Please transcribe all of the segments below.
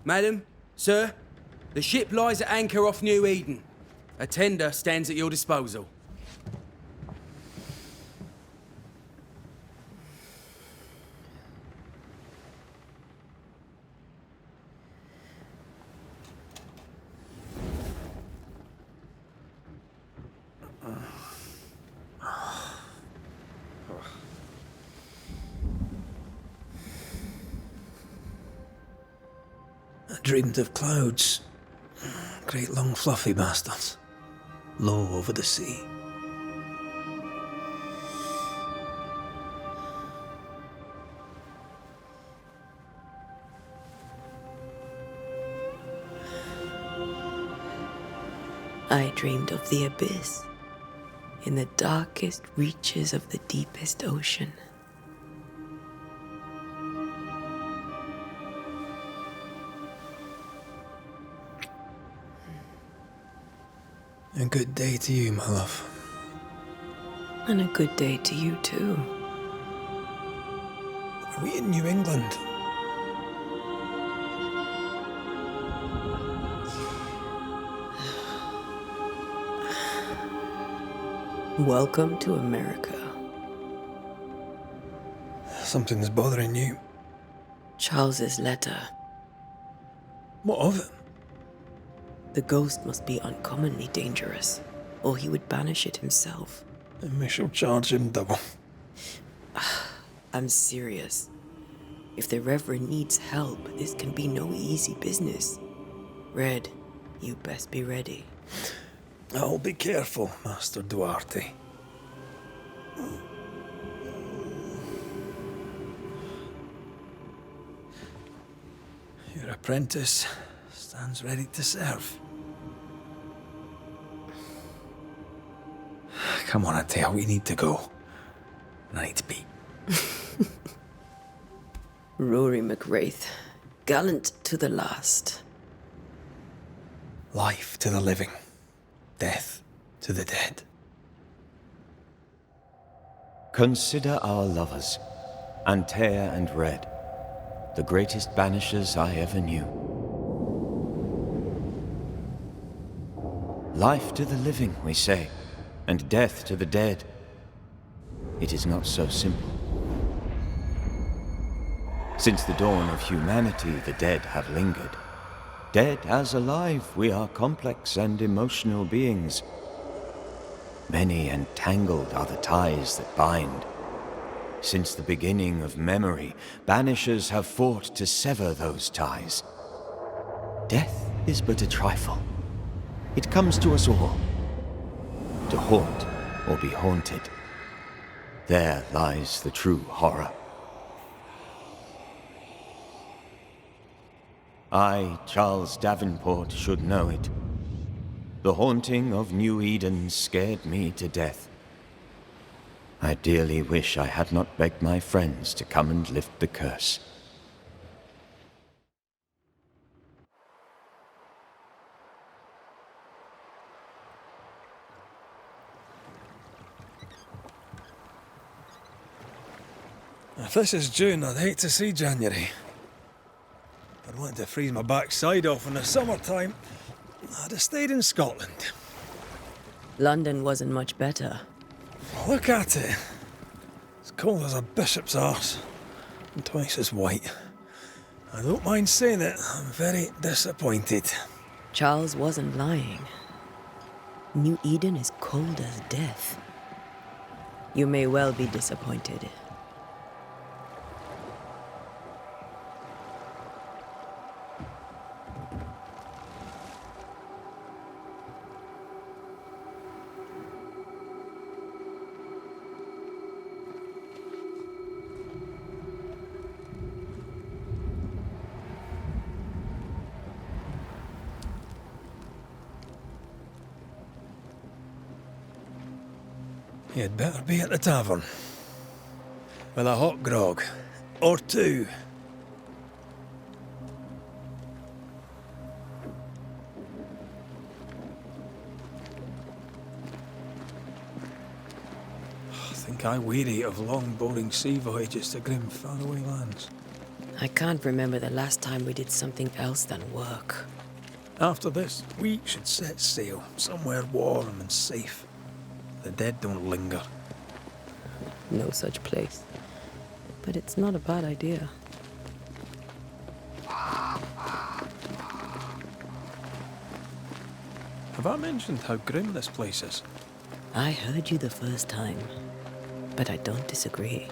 Madam, sir, the ship lies at anchor off New Eden. A tender stands at your disposal. I dreamed of clouds. Great long fluffy bastards. Low over the sea. I dreamed of the abyss, in the darkest reaches of the deepest ocean. A good day to you, my love. And a good day to you too. Are we in New England? Welcome to America. Something's bothering you. Charles's letter. What of it? The ghost must be uncommonly dangerous, or he would banish it himself. And we shall charge him double. I'm serious. If the Reverend needs help, this can be no easy business. Red, you best be ready. I'll be careful, Master Duarte. Your apprentice stands ready to serve. Come on, Antea, we need to go. I need to be. Rory McWraith, gallant to the last. Life to the living, death to the dead. Consider our lovers, Antea and Red, the greatest banishers I ever knew. Life to the living, we say, and death to the dead. It is not so simple. Since the dawn of humanity, the dead have lingered. Dead as alive, we are complex and emotional beings. Many and tangled are the ties that bind. Since the beginning of memory, banishers have fought to sever those ties. Death is but a trifle. It comes to us all. To haunt or be haunted. There lies the true horror. I, Charles Davenport, should know it. The haunting of New Eden scared me to death. I dearly wish I had not begged my friends to come and lift the curse. If this is June, I'd hate to see January. I'd want to freeze my backside off in the summertime. I'd have stayed in Scotland. London wasn't much better. Look at it. As cold as a bishop's arse. And twice as white. I don't mind saying it, I'm very disappointed. Charles wasn't lying. New Eden is cold as death. You may well be disappointed. You'd better be at the tavern. With a hot grog. Or two. I think I weary of long, boring sea voyages to grim, faraway lands. I can't remember the last time we did something else than work. After this, we should set sail somewhere warm and safe. The dead don't linger. No such place. But it's not a bad idea. Have I mentioned how grim this place is? I heard you the first time, but I don't disagree.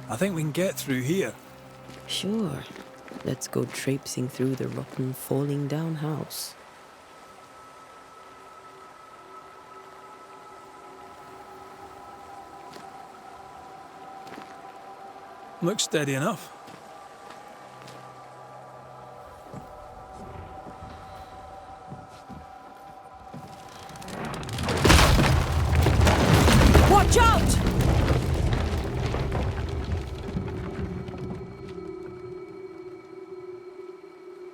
I think we can get through here. Sure. Let's go traipsing through the rotten, falling down house. Looks steady enough. Watch out!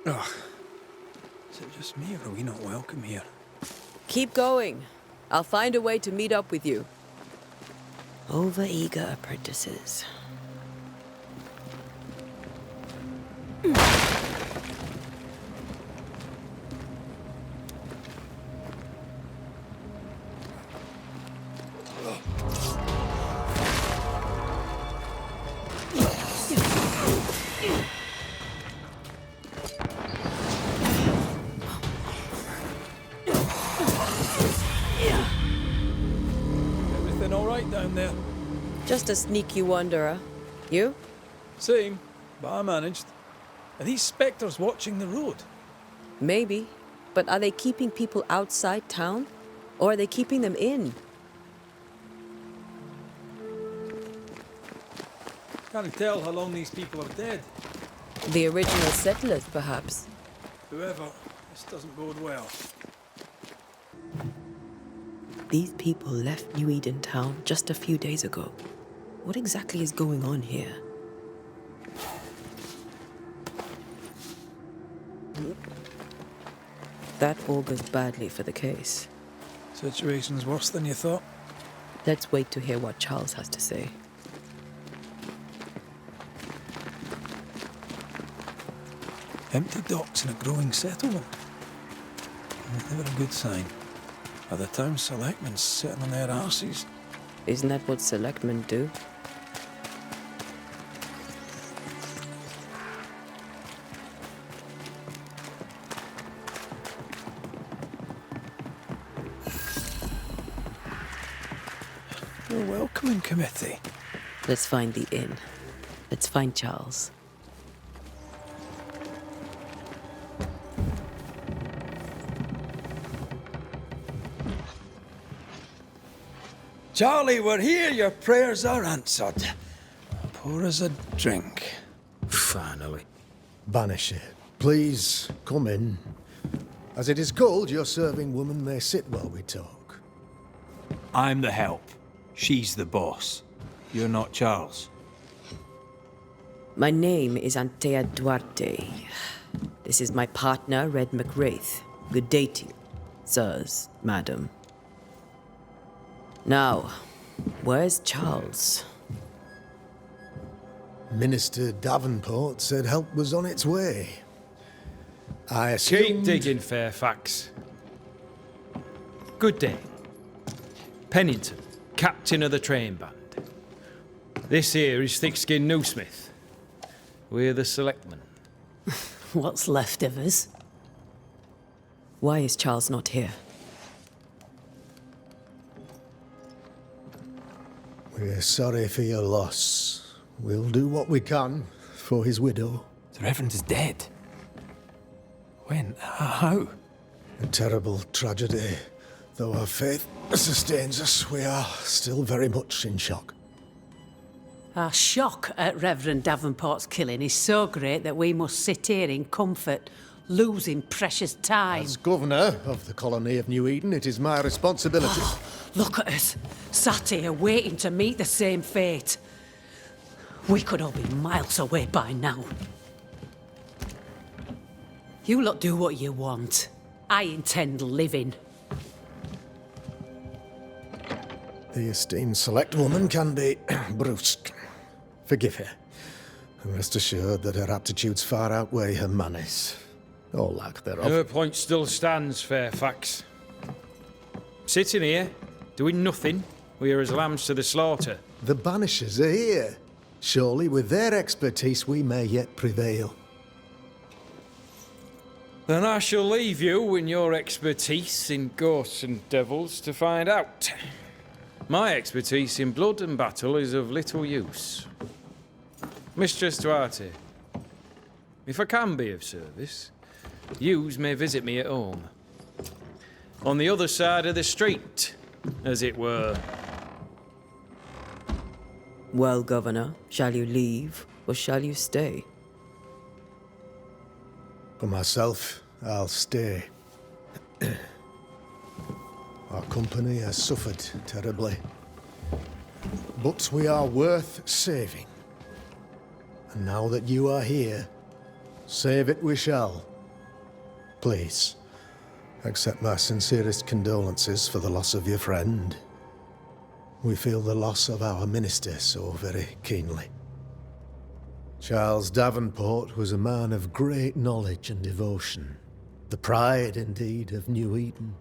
Ugh. Is it just me, or are we not welcome here? Keep going. I'll find a way to meet up with you. Over-eager apprentices. Everything all right down there? Just a sneaky wanderer. You? Same, but I managed. Are these specters watching the road? Maybe. But are they keeping people outside town? Or are they keeping them in? Can't tell how long these people are dead. The original settlers, perhaps. Whoever, this doesn't bode well. These people left New Eden town just a few days ago. What exactly is going on here? That augurs badly for the case. Situation's worse than you thought. Let's wait to hear what Charles has to say. Empty docks in a growing settlement. Never a good sign. Are the town selectmen sitting on their arses? Isn't that what selectmen do? A welcoming committee. Let's find the inn. Let's find Charles. Charlie, we're here. Your prayers are answered. Pour us a drink. Finally. Banisher, please come in. As it is called, your serving woman may sit while we talk. I'm the help. She's the boss. You're not Charles. My name is Antea Duarte. This is my partner, Red McWraith. Good day to you, sirs, madam. Now, where's Charles? Minister Davenport said help was on its way. I Keep assumed... digging, Fairfax. Good day. Pennington, captain of the train band. This here is Thickskin Newsmith. We're the selectmen. What's left of us? Why is Charles not here? We're sorry for your loss. We'll do what we can for his widow. The Reverend is dead. When? How? A terrible tragedy. Though our faith sustains us, we are still very much in shock. Our shock at Reverend Davenport's killing is so great that we must sit here in comfort, losing precious time. As governor of the colony of New Eden, it is my responsibility. Look at us, sat here waiting to meet the same fate. We could all be miles away by now. You lot do what you want. I intend living. The esteemed select woman can be brusque. Forgive her. And rest assured that her aptitudes far outweigh her manners. Or lack thereof. Her point still stands, Fairfax. Sitting here, doing nothing, we are as lambs to the slaughter. The Banishers are here. Surely with their expertise we may yet prevail. Then I shall leave you and your expertise in ghosts and devils to find out. My expertise in blood and battle is of little use. Mistress Duarte, if I can be of service, yous may visit me at home. On the other side of the street, as it were. Well, Governor, shall you leave or shall you stay? For myself, I'll stay. Our company has suffered terribly. But we are worth saving. And now that you are here, save it we shall. Please, accept my sincerest condolences for the loss of your friend. We feel the loss of our minister so very keenly. Charles Davenport was a man of great knowledge and devotion. The pride, indeed, of New Eden.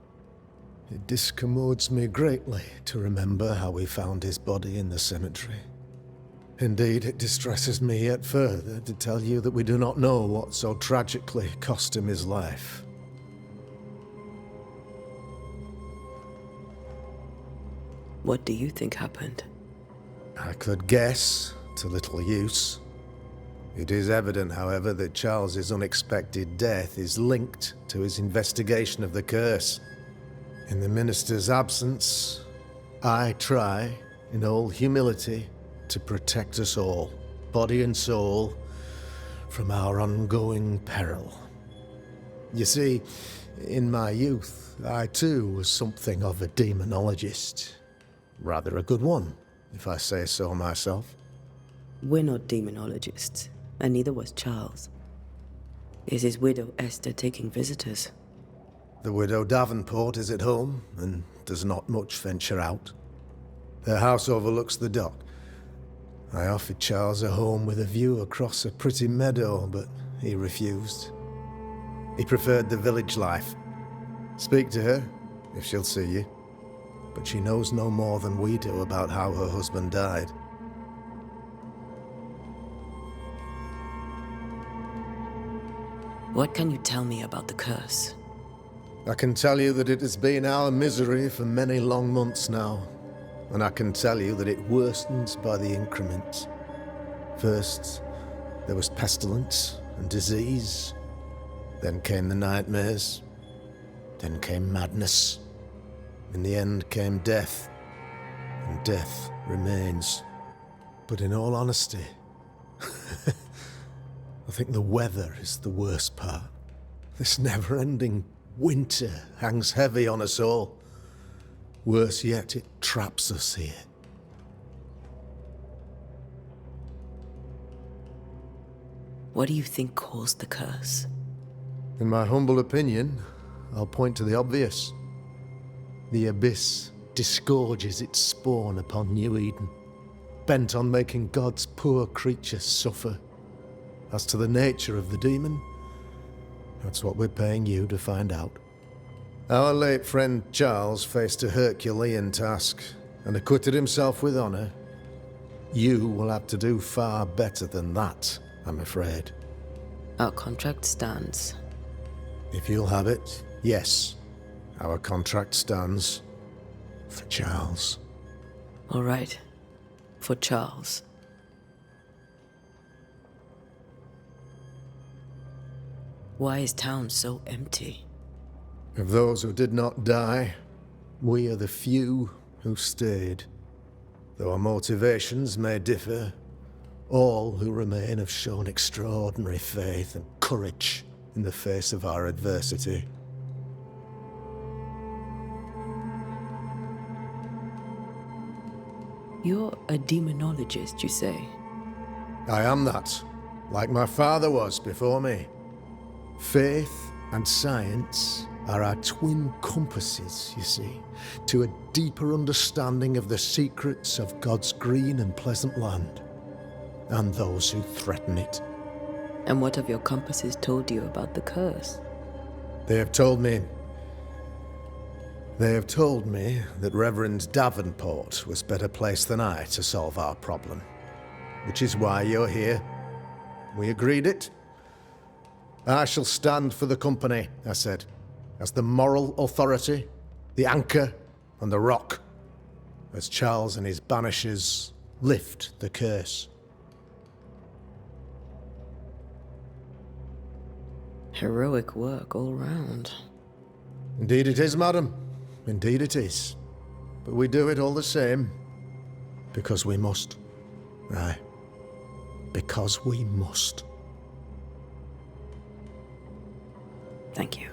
It discommodes me greatly to remember how we found his body in the cemetery. Indeed, it distresses me yet further to tell you that we do not know what so tragically cost him his life. What do you think happened? I could guess, to little use. It is evident, however, that Charles's unexpected death is linked to his investigation of the curse. In the minister's absence, I try, in all humility, to protect us all, body and soul, from our ongoing peril. You see, in my youth, I too was something of a demonologist. Rather a good one, if I say so myself. We're not demonologists, and neither was Charles. Is his widow Esther taking visitors? The widow Davenport is at home, and does not much venture out. Their house overlooks the dock. I offered Charles a home with a view across a pretty meadow, but he refused. He preferred the village life. Speak to her, if she'll see you. But she knows no more than we do about how her husband died. What can you tell me about the curse? I can tell you that it has been our misery for many long months now. And I can tell you that it worsened by the increment. First, there was pestilence and disease. Then came the nightmares. Then came madness. In the end came death. And death remains. But in all honesty, I think the weather is the worst part. This never-ending winter hangs heavy on us all. Worse yet, it traps us here. What do you think caused the curse? In my humble opinion, I'll point to the obvious. The abyss disgorges its spawn upon New Eden, bent on making God's poor creatures suffer. As to the nature of the demon, that's what we're paying you to find out. Our late friend Charles faced a Herculean task and acquitted himself with honor. You will have to do far better than that, I'm afraid. Our contract stands. If you'll have it, yes. Our contract stands for Charles. All right. For Charles. Why is town so empty? Of those who did not die, we are the few who stayed. Though our motivations may differ, all who remain have shown extraordinary faith and courage in the face of our adversity. You're a demonologist, you say? I am that, like my father was before me. Faith and science are our twin compasses, you see, to a deeper understanding of the secrets of God's green and pleasant land, and those who threaten it. And what have your compasses told you about the curse? They have told me that Reverend Davenport was better placed than I to solve our problem, which is why you're here. We agreed it. I shall stand for the company, I said, as the moral authority, the anchor, and the rock, as Charles and his Banishers lift the curse. Heroic work all round. Indeed it is, madam. Indeed it is. But we do it all the same. Because we must. Aye. Because we must. Thank you.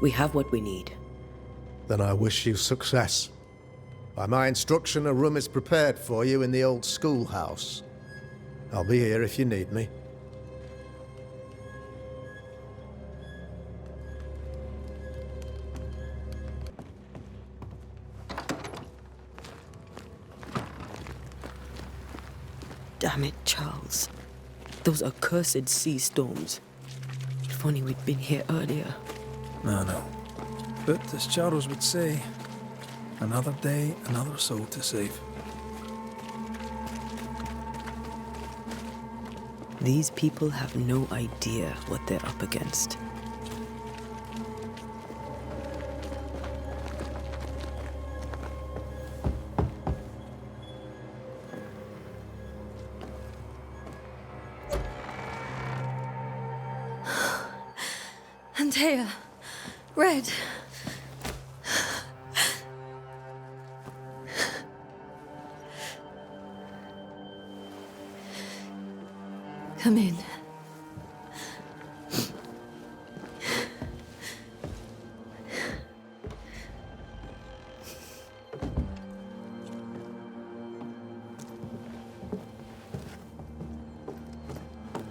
We have what we need. Then I wish you success. By my instruction, a room is prepared for you in the old schoolhouse. I'll be here if you need me. Damn it, Charles. Those accursed sea storms. If only we'd been here earlier. No. But as Charles would say, another day, another soul to save. These people have no idea what they're up against. Antea, Red. Come in.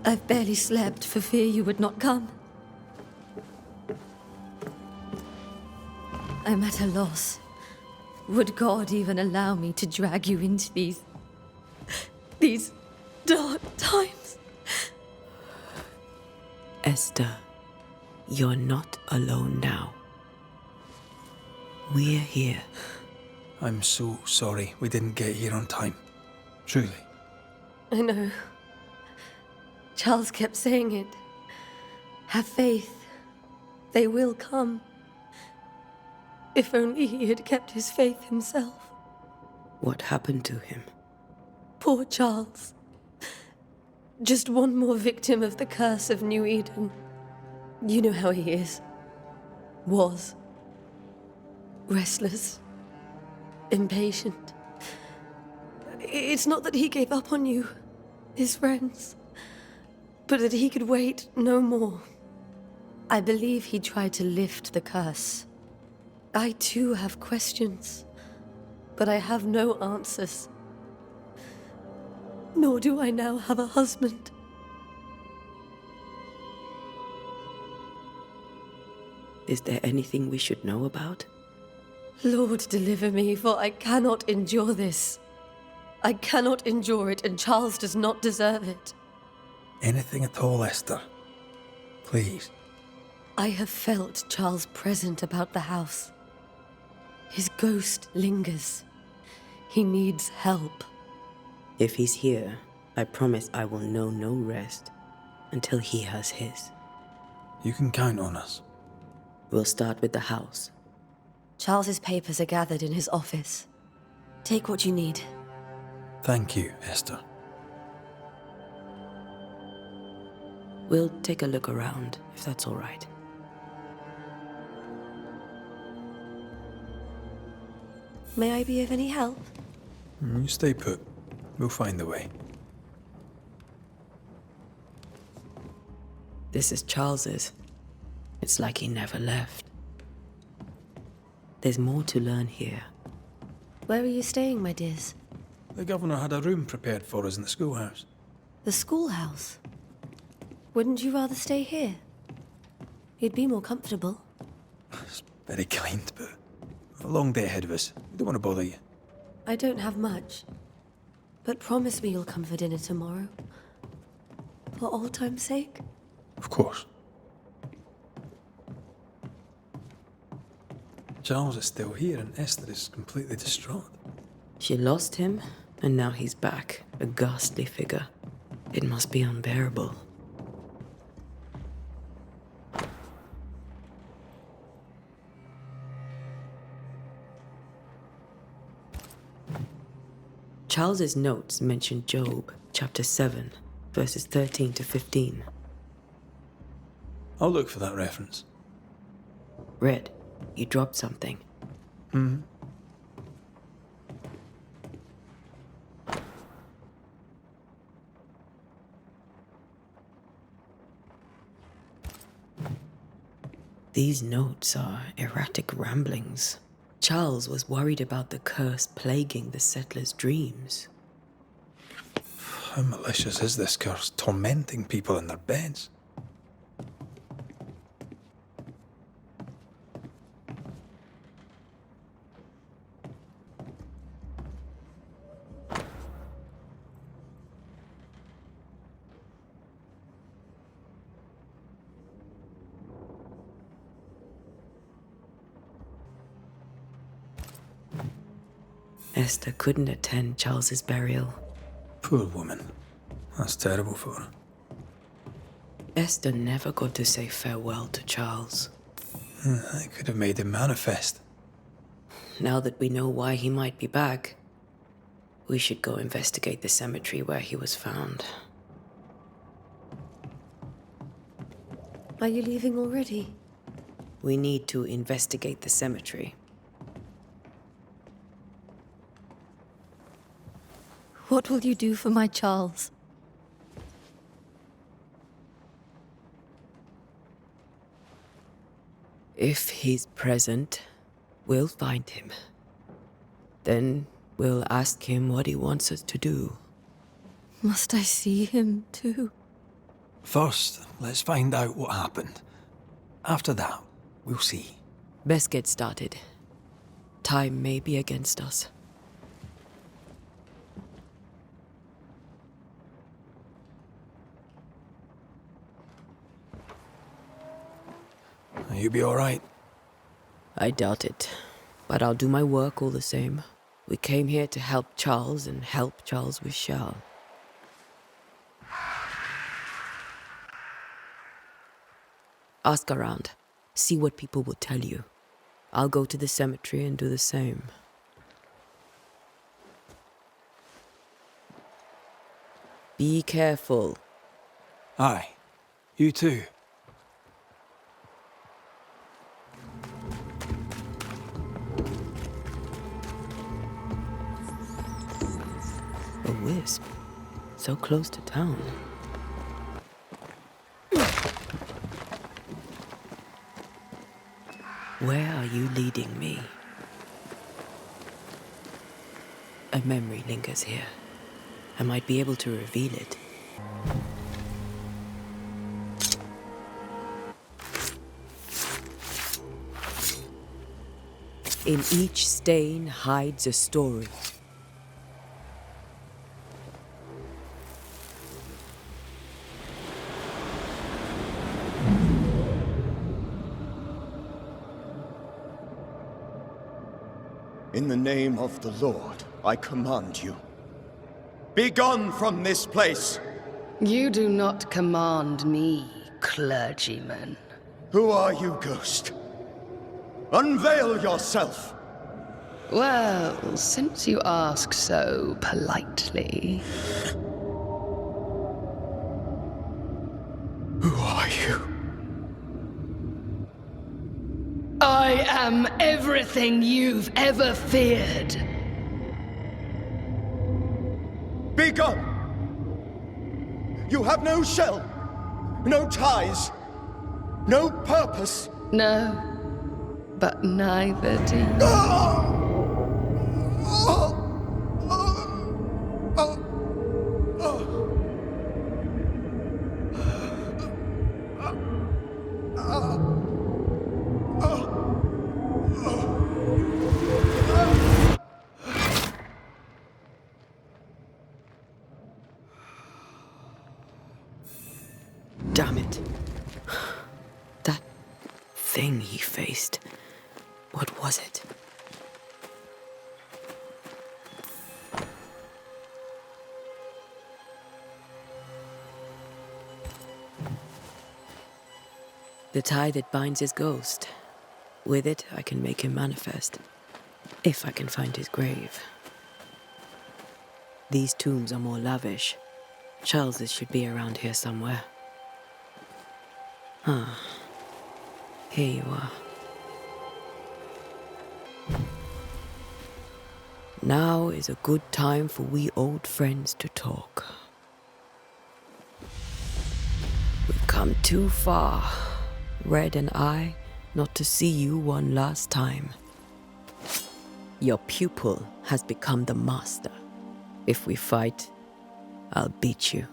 I've barely slept for fear you would not come. I'm at a loss. Would God even allow me to drag you into these dark times? Esther, you're not alone now. We're here. I'm so sorry we didn't get here on time. Truly. I know. Charles kept saying it. Have faith. They will come. If only he had kept his faith himself. What happened to him? Poor Charles. Just one more victim of the curse of New Eden. You know how he is. Was. Restless. Impatient. It's not that he gave up on you, his friends, but that he could wait no more. I believe he tried to lift the curse. I too have questions, but I have no answers. Nor do I now have a husband. Is there anything we should know about? Lord, deliver me, for I cannot endure this. I cannot endure it, and Charles does not deserve it. Anything at all, Esther. Please. I have felt Charles present about the house. His ghost lingers. He needs help. If he's here, I promise I will know no rest until he has his. You can count on us. We'll start with the house. Charles's papers are gathered in his office. Take what you need. Thank you, Esther. We'll take a look around, if that's all right. May I be of any help? You stay put. We'll find a way. This is Charles's. It's like he never left. There's more to learn here. Where are you staying, my dears? The governor had a room prepared for us in the schoolhouse. The schoolhouse? Wouldn't you rather stay here? You'd be more comfortable. It's very kind, but a long day ahead of us. We don't want to bother you. I don't have much. But promise me you'll come for dinner tomorrow. For old time's sake. Of course. Charles is still here and Esther is completely distraught. She lost him, and now he's back, a ghastly figure. It must be unbearable. Charles's notes mention Job, chapter 7, verses 13 to 15. I'll look for that reference. Red, you dropped something. These notes are erratic ramblings. Charles was worried about the curse plaguing the settlers' dreams. How malicious is this curse, tormenting people in their beds? Esther couldn't attend Charles's burial. Poor woman. That's terrible for her. Esther never got to say farewell to Charles. I could have made him manifest. Now that we know why he might be back, we should go investigate the cemetery where he was found. Are you leaving already? We need to investigate the cemetery. What will you do for my Charles? If he's present, we'll find him. Then we'll ask him what he wants us to do. Must I see him too? First, let's find out what happened. After that, we'll see. Best get started. Time may be against us. You'll be all right. I doubt it, but I'll do my work all the same. We came here to help Charles, and help Charles we shall. Ask around. See what people will tell you. I'll go to the cemetery and do the same. Be careful. Aye. You too. A wisp. So close to town. Where are you leading me? A memory lingers here. I might be able to reveal it. In each stain hides a story. In the name of the Lord, I command you. Be gone from this place! You do not command me, clergyman. Who are you, ghost? Unveil yourself! Well, since you ask so politely. Who are you? I am everything you've ever feared. Be gone! You have no shell, no ties, no purpose. No, but neither do you. Damn it. That thing he faced. What was it? The tie that binds his ghost. With it, I can make him manifest. If I can find his grave. These tombs are more lavish. Charles's should be around here somewhere. Ah. Here you are. Now is a good time for we old friends to talk. We've come too far, Red and I, not to see you one last time. Your pupil has become the master. If we fight, I'll beat you.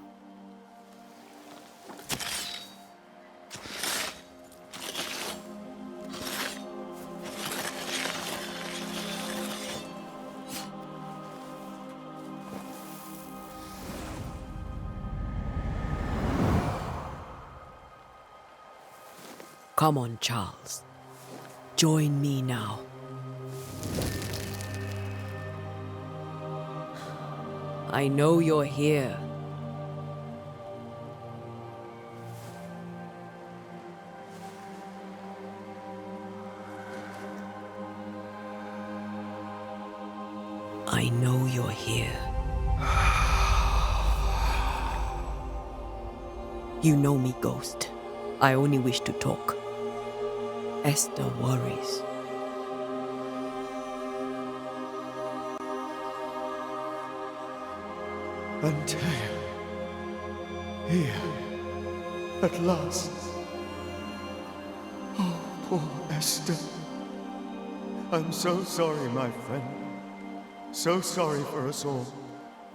Come on, Charles. Join me now. I know you're here. I know you're here. You know me, Ghost. I only wish to talk. Esther worries. Antea. Here. At last. Oh, poor Esther. I'm so sorry, my friend. So sorry for us all.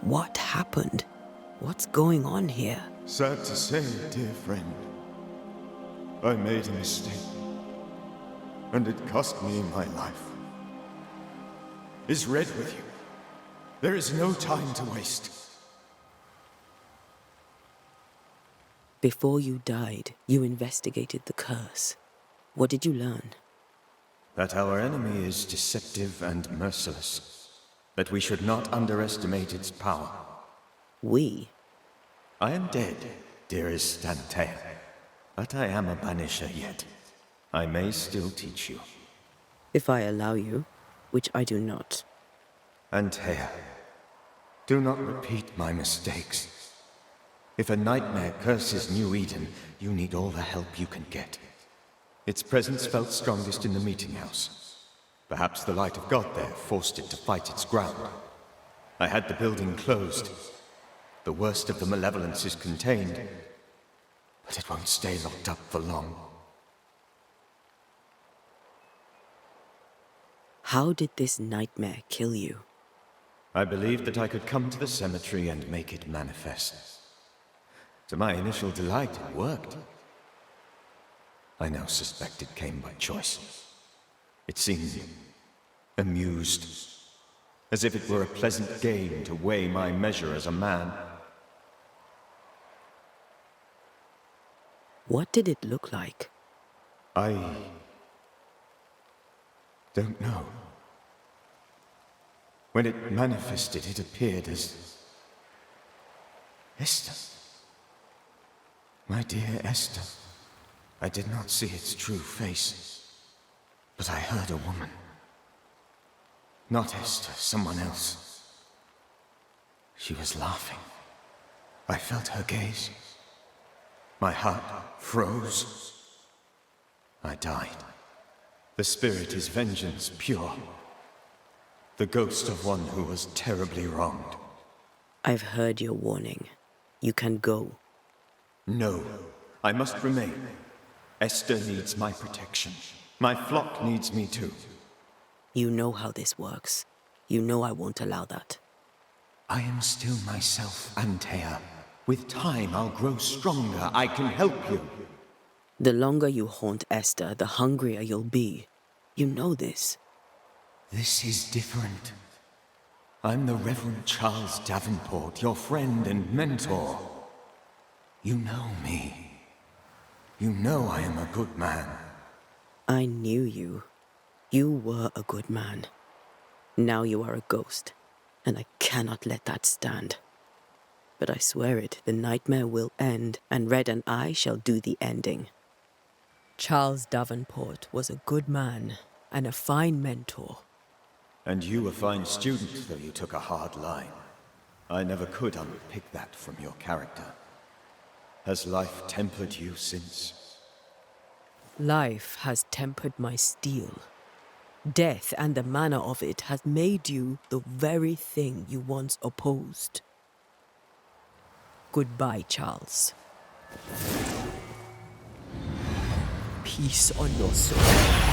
What happened? What's going on here? Sad to say, dear friend. I made a mistake. And it cost me my life. Is Red with you? There is no time to waste. Before you died, you investigated the curse. What did you learn? That our enemy is deceptive and merciless. That we should not underestimate its power. We? I am dead, dearest Antea. But I am a Banisher yet. I may still teach you. If I allow you, which I do not. Antea, do not repeat my mistakes. If a nightmare curses New Eden, you need all the help you can get. Its presence felt strongest in the meeting house. Perhaps the light of God there forced it to fight its ground. I had the building closed. The worst of the malevolence is contained, but it won't stay locked up for long. How did this nightmare kill you? I believed that I could come to the cemetery and make it manifest. To my initial delight, it worked. I now suspect it came by choice. It seemed amused, as if it were a pleasant game to weigh my measure as a man. What did it look like? I don't know. When it manifested, it appeared as Esther. My dear Esther. I did not see its true face, but I heard a woman. Not Esther, someone else. She was laughing. I felt her gaze. My heart froze. I died. The spirit is vengeance pure. The ghost of one who was terribly wronged. I've heard your warning. You can go. No, I must remain. Esther needs my protection. My flock needs me too. You know how this works. You know I won't allow that. I am still myself, Antea. With time, I'll grow stronger. I can help you. The longer you haunt Esther, the hungrier you'll be. You know this. This is different. I'm the Reverend Charles Davenport, your friend and mentor. You know me. You know I am a good man. I knew you. You were a good man. Now you are a ghost, and I cannot let that stand. But I swear it, the nightmare will end, and Red and I shall do the ending. Charles Davenport was a good man and a fine mentor. And you a fine student, though you took a hard line. I never could unpick that from your character. Has life tempered you since? Life has tempered my steel. Death and the manner of it has made you the very thing you once opposed. Goodbye, Charles. Peace on your soul.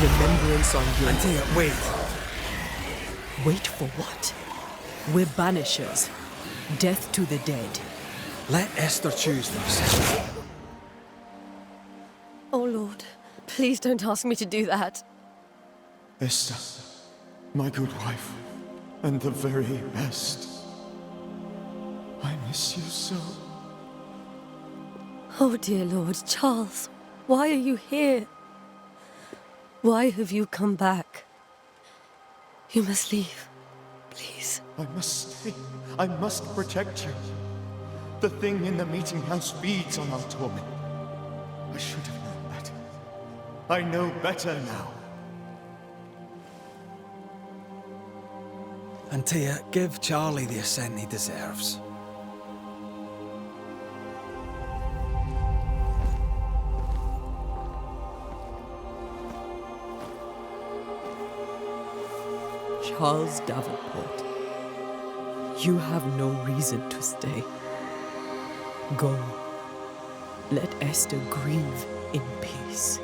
Remembrance on your... Antea, wait. Wait for what? We're banishers. Death to the dead. Let Esther choose for herself. Oh, Lord, please don't ask me to do that. Esther, my good wife, and the very best. I miss you so. Oh, dear Lord, Charles, why are you here? Why have you come back? You must leave, please. I must stay. I must protect you. The thing in the meeting house feeds on our torment. I should have known better. I know better now. Antea, give Charlie the ascent he deserves. Charles Davenport, you have no reason to stay. Go. Let Esther grieve in peace.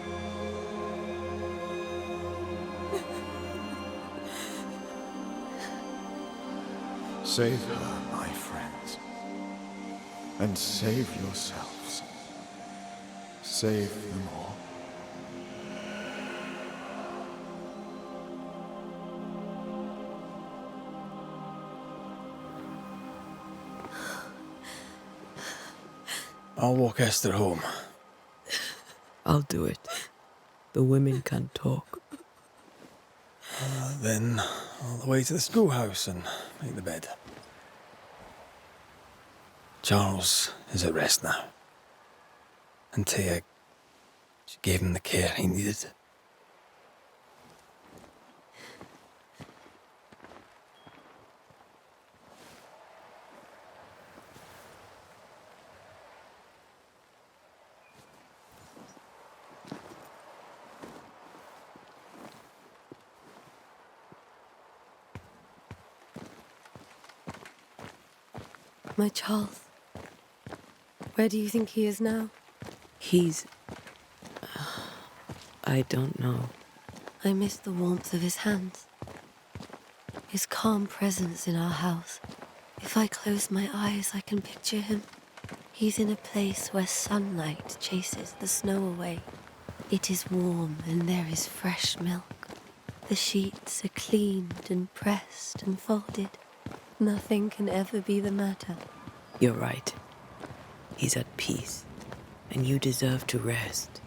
Save her, my friends. And save yourselves. Save them all. I'll walk Esther home. I'll do it. The women can talk. Then all the way to the schoolhouse and make the bed. Charles is at rest now. Antea, she gave him the care he needed. My Charles, where do you think he is now? He's... I don't know. I miss the warmth of his hands. His calm presence in our house. If I close my eyes, I can picture him. He's in a place where sunlight chases the snow away. It is warm and there is fresh milk. The sheets are cleaned and pressed and folded. Nothing can ever be the matter. You're right. He's at peace, and you deserve to rest.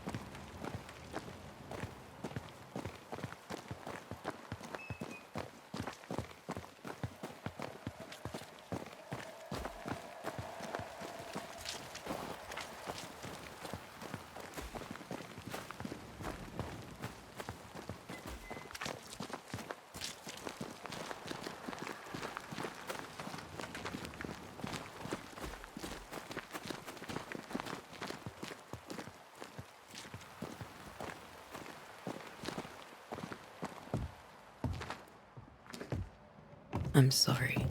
I'm sorry.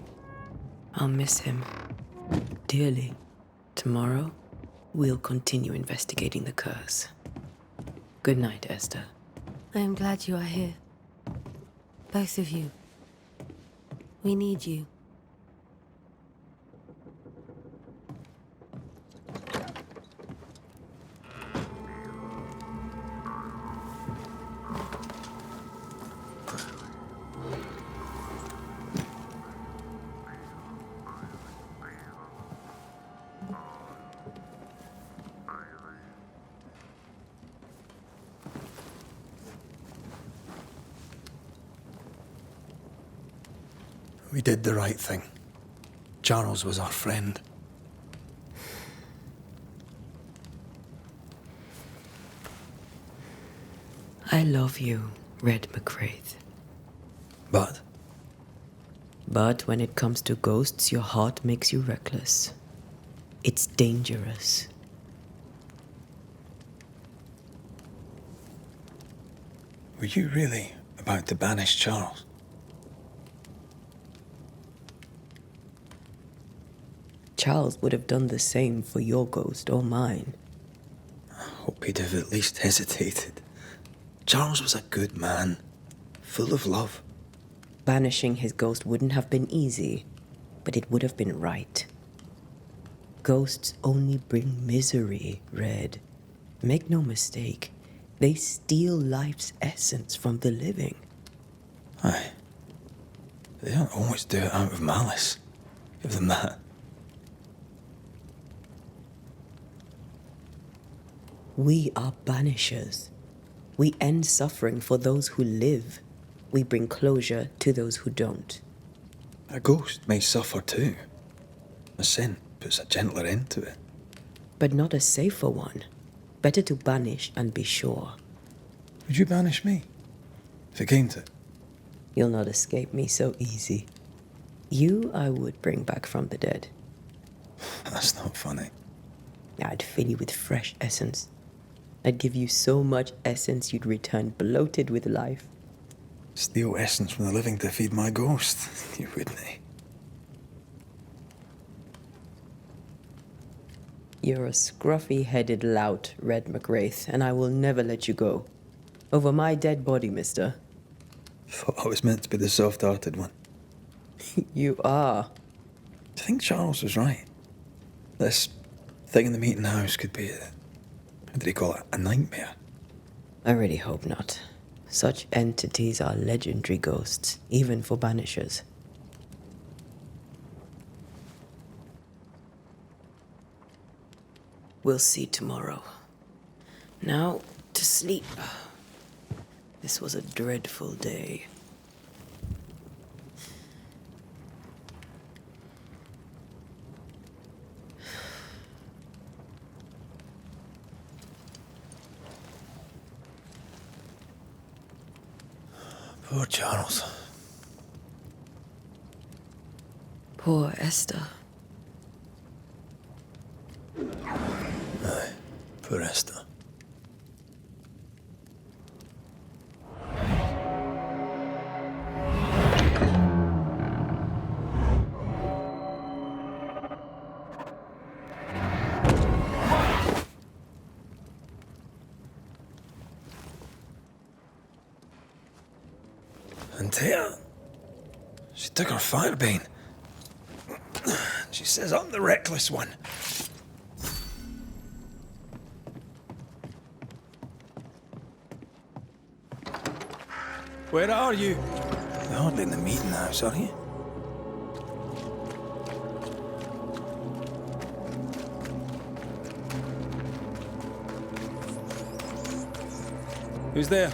I'll miss him dearly. Tomorrow, we'll continue investigating the curse. Good night, Esther. I am glad you are here. Both of you. We need you. We did the right thing. Charles was our friend. I love you, Red McWraith. But But when it comes to ghosts, your heart makes you reckless. It's dangerous. were you really about to banish Charles? Charles would have done the same for your ghost or mine. I hope he'd have at least hesitated. Charles was a good man, full of love. Banishing his ghost wouldn't have been easy, but it would have been right. Ghosts only bring misery, Red. Make no mistake, they steal life's essence from the living. Aye. They don't always do it out of malice. Give them that. We are banishers. We end suffering for those who live. We bring closure to those who don't. A ghost may suffer too. A sin puts a gentler end to it. But not a safer one. Better to banish and be sure. Would you banish me? If it came to it? You'll not escape me so easy. You I would bring back from the dead. That's not funny. I'd fill you with fresh essence. I'd give you so much essence you'd return bloated with life. Steal essence from the living to feed my ghost. You wouldn't, eh? You're a scruffy-headed lout, Red McWraith, and I will never let you go. Over my dead body, mister. Thought I was meant to be the soft-hearted one. You are. Do you think Charles was right? This thing in the meeting house could be how did he call it? A nightmare? I really hope not. Such entities are legendary ghosts, even for banishers. We'll see tomorrow. Now, to sleep. This was a dreadful day. Poor Charles. Poor Esther. Aye, poor Esther. Antea, she took her firebane. She says I'm the reckless one. Where are you? You're hardly in the meeting house, are you? Who's there?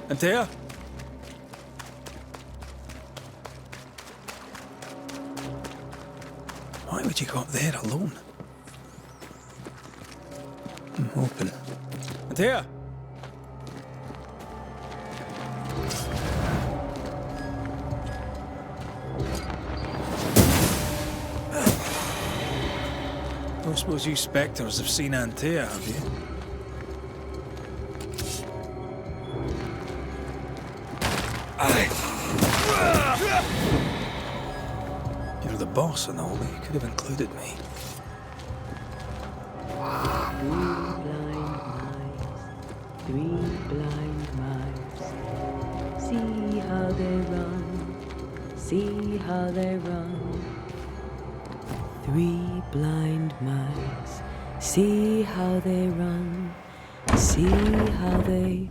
Antea? Why would you go up there alone? Open. Antea? I don't suppose you spectres have seen Antea, have you? You're the boss and all, but you could have included me. Three blind mice. See how they run. See how they run. Three blind mice. See how they run. See how they...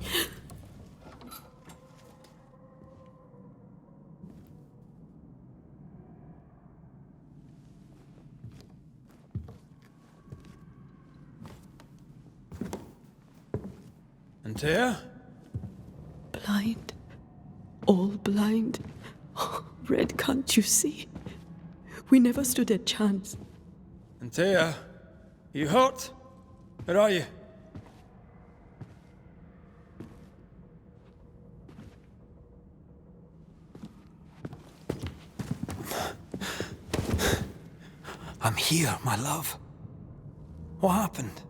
Antea? Blind. All blind. Red, can't you see? We never stood a chance. Antea, you hurt? Where are you? I'm here, my love. What happened?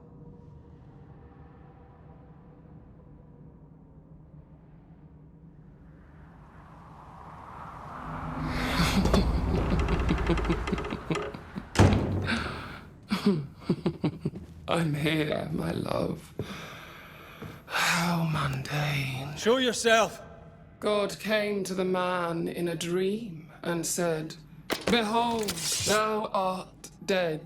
I'm here, my love. How mundane. Show yourself! God came to the man in a dream and said, "Behold, thou art dead."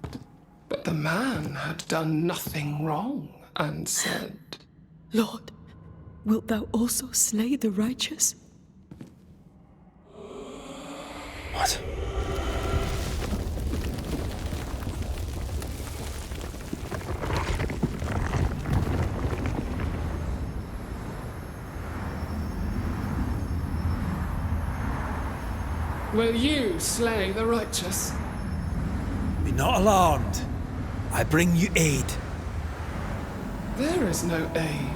But the man had done nothing wrong and said, Lord, wilt thou also slay the righteous? What? "Will you slay the righteous?" Be not alarmed. I bring you aid. There is no aid.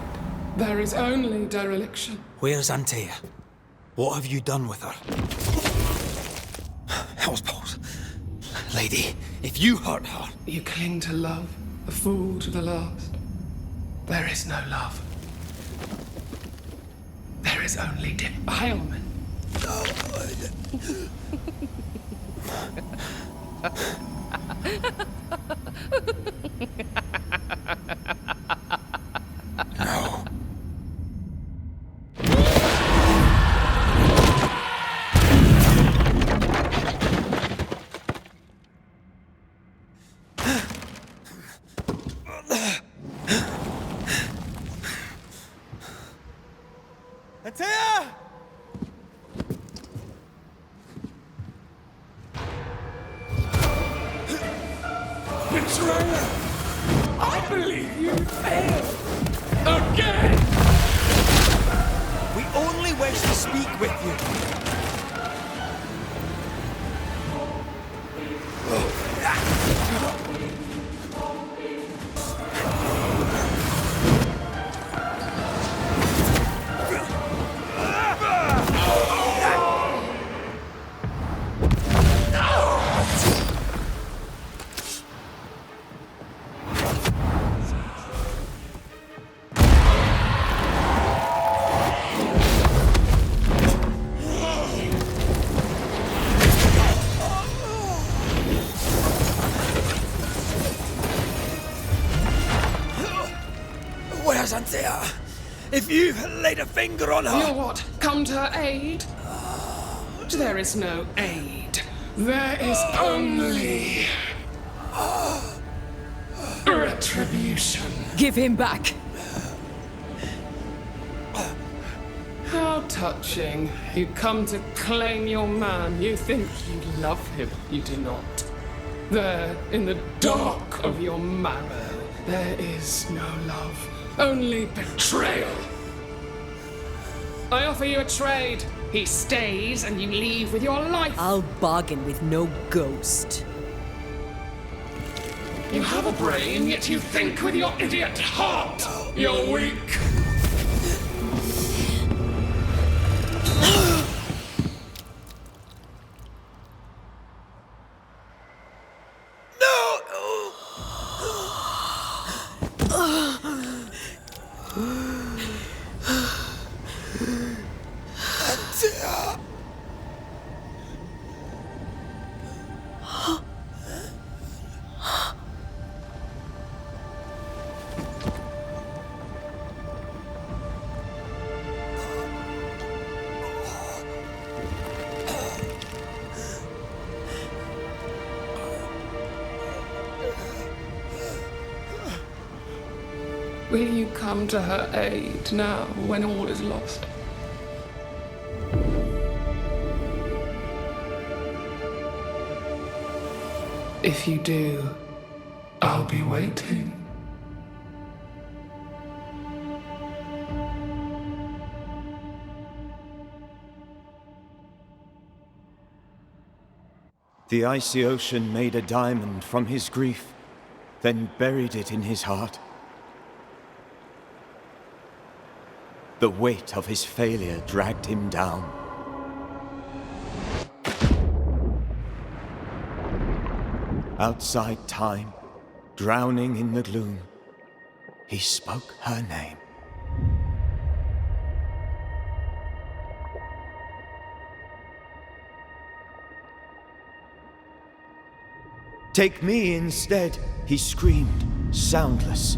There is only dereliction. Where's Antea? What have you done with her? Hell's balls. Lady, if you hurt her... You cling to love, a fool to the last. There is no love. There is only defilement. No. Antea! Betrayer! I believe you failed! Again! We only wish to speak with you. Where's Antea? If you laid a finger on her... You what? Come to her aid? There is no aid. There is only... retribution. Give him back. How touching. You come to claim your man. You think you love him. You do not. There, in the dark of your marrow, there is no love. Only betrayal. I offer you a trade. He stays and you leave with your life. I'll bargain with no ghost. You have a brain, yet you think with your idiot heart. You're weak. Will you come to her aid now, when all is lost? If you do, I'll be waiting. The icy ocean made a diamond from his grief, then buried it in his heart. The weight of his failure dragged him down. Outside time, drowning in the gloom, he spoke her name. Take me instead, he screamed, soundless,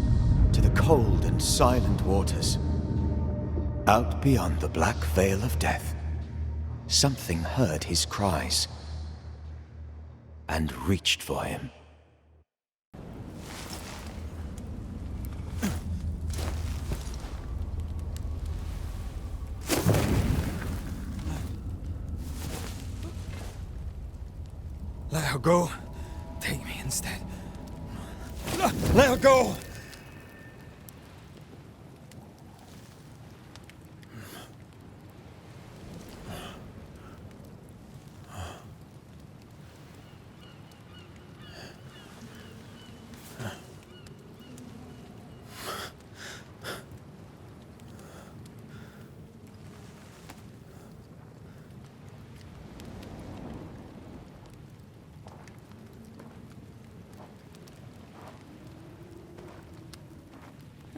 to the cold and silent waters. Out beyond the black veil of death, something heard his cries and reached for him. Let her go. Take me instead. Let her go!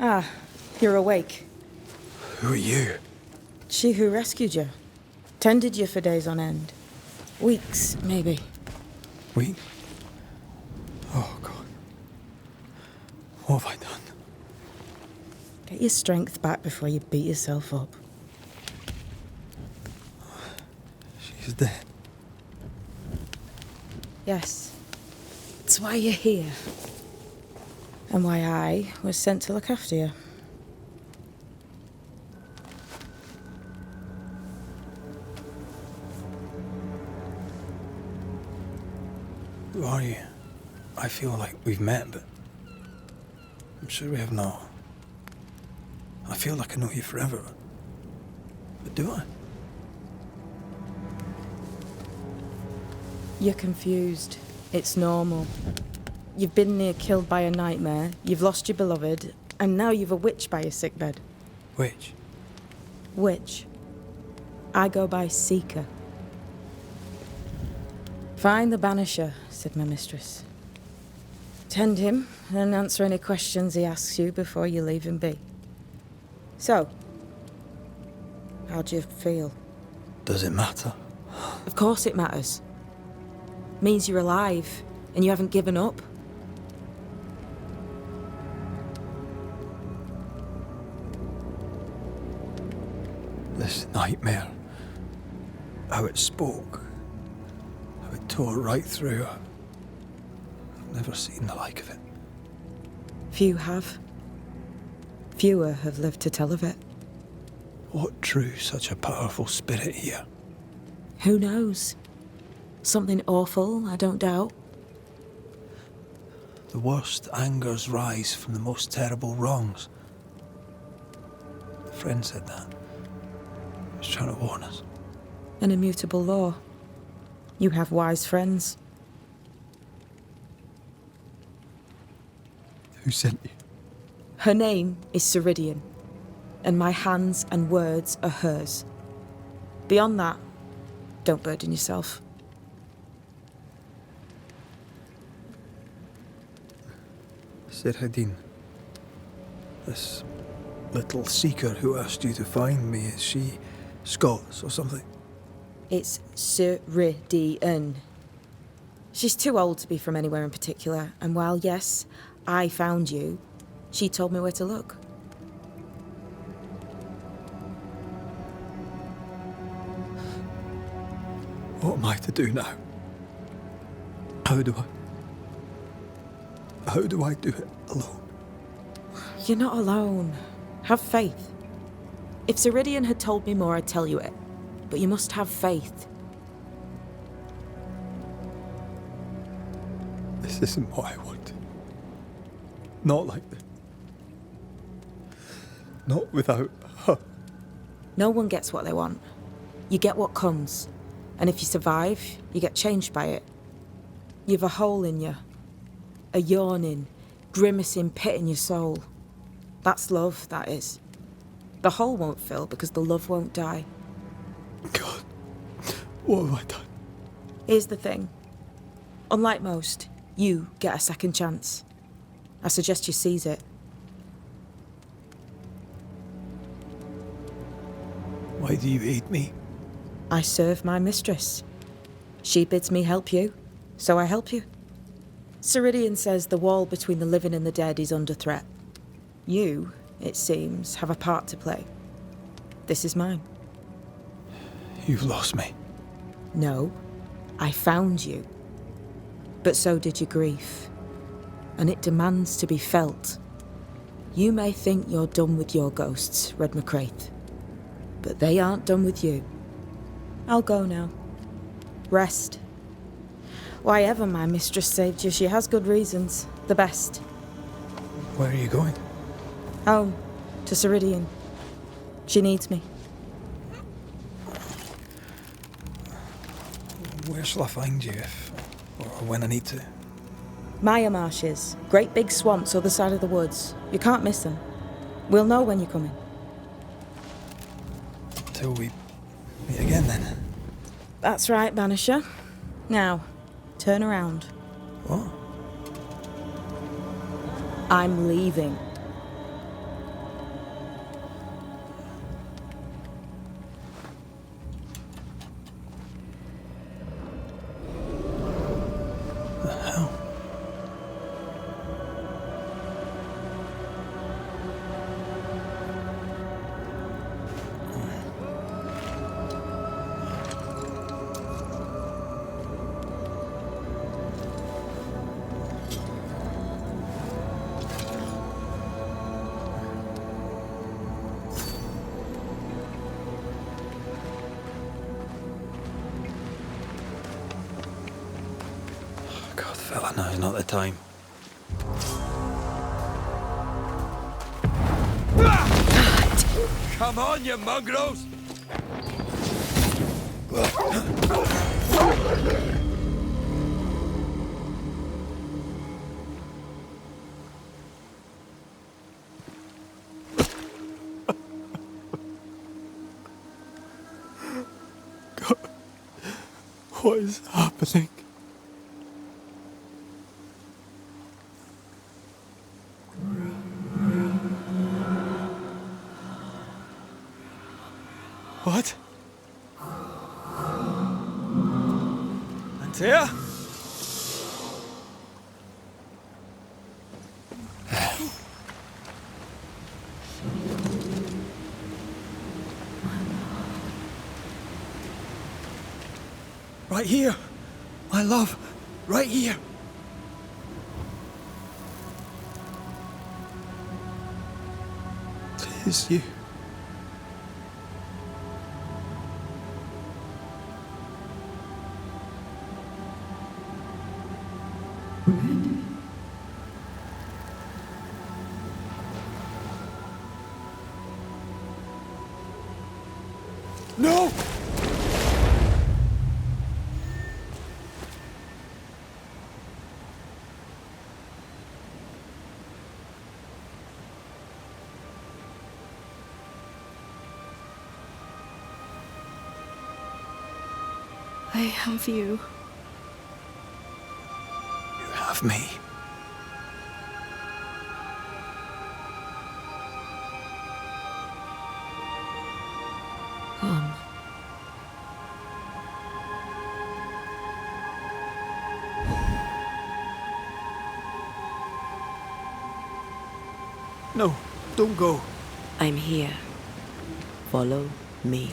Ah, you're awake. Who are you? She who rescued you. Tended you for days on end. Weeks, maybe. Weeks? Oh, God. What have I done? Get your strength back before you beat yourself up. She's dead. Yes. That's why you're here. And why I was sent to look after you. Who are you? I feel like we've met, but I'm sure we have not. I feel like I know you forever, but do I? You're confused. It's normal. You've been near killed by a nightmare, you've lost your beloved, and now you've a witch by your sickbed. Which? Witch. I go by Seeker. Find the Banisher, said my mistress. Tend him, and answer any questions he asks you before you leave him be. So, how do you feel? Does it matter? Of course it matters. Means you're alive, and you haven't given up. This nightmare, how it spoke, how it tore right through her. I've never seen the like of it. Few have. Fewer have lived to tell of it. What drew such a powerful spirit here? Who knows? Something awful, I don't doubt. The worst angers rise from the most terrible wrongs. A friend said that. He was trying to warn us. An immutable law. You have wise friends. Who sent you? Her name is Ceridian, and my hands and words are hers. Beyond that, don't burden yourself. Ceridian. This little seeker who asked you to find me, is she Scots or something? It's Ceridian. She's too old to be from anywhere in particular, and while, yes, I found you, she told me where to look. What am I to do now? How do I do it alone? You're not alone. Have faith. If Ceridian had told me more, I'd tell you it. But you must have faith. This isn't what I wanted. Not like this. Not without her. No one gets what they want. You get what comes. And if you survive, you get changed by it. You've a hole in you. A yawning, grimacing pit in your soul. That's love, that is. The hole won't fill because the love won't die. God, what have I done? Here's the thing. Unlike most, you get a second chance. I suggest you seize it. Why do you hate me? I serve my mistress. She bids me help you, so I help you. Ceridian says the wall between the living and the dead is under threat. You, it seems, have a part to play. This is mine. You've lost me. No, I found you. But so did your grief. And it demands to be felt. You may think you're done with your ghosts, Red McCraith. But they aren't done with you. I'll go now. Rest. Why ever my mistress saved you, she has good reasons. The best. Where are you going? Home. To Ceridian. She needs me. Where shall I find you if, or when I need to? Maya marshes. Great big swamps other side of the woods. You can't miss them. We'll know when you're coming. Till we meet again then. That's right, Banisher. Now, turn around. What? I'm leaving. The hell? God, fella, now's not the time. Come on, you mongrels! God, what is happening? What? Antea? Right here, my love, right here. It is you. No! I have you. You have me. Come. No, don't go. I'm here. Follow me.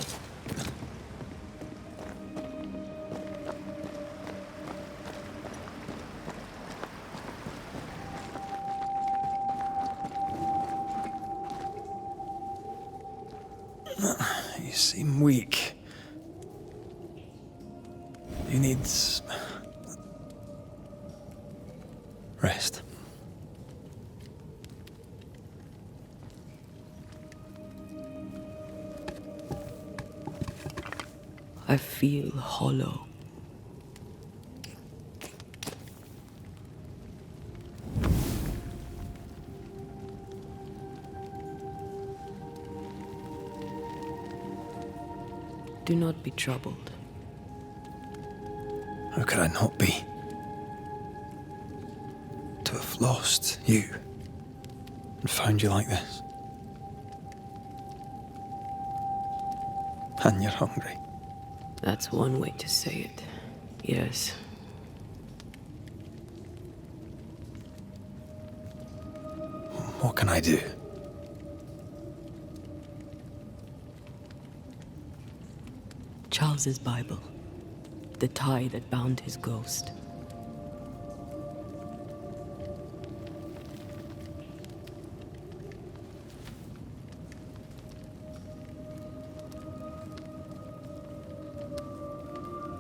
You seem weak. You need rest. I feel hollow. Do not be troubled. How could I not be? To have lost you and found you like this. And you're hungry. That's one way to say it. Yes. What can I do? Charles's Bible. The tie that bound his ghost.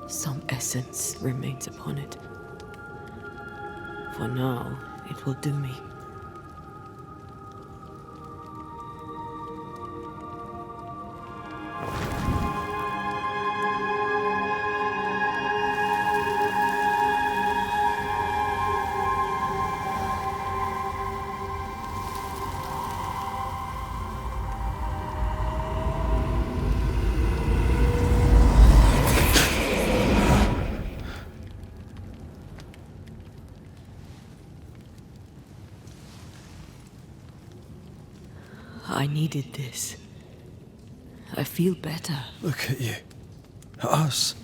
Some essence remains upon it. For now, it will do me. I needed this. I feel better. Look at you. At us.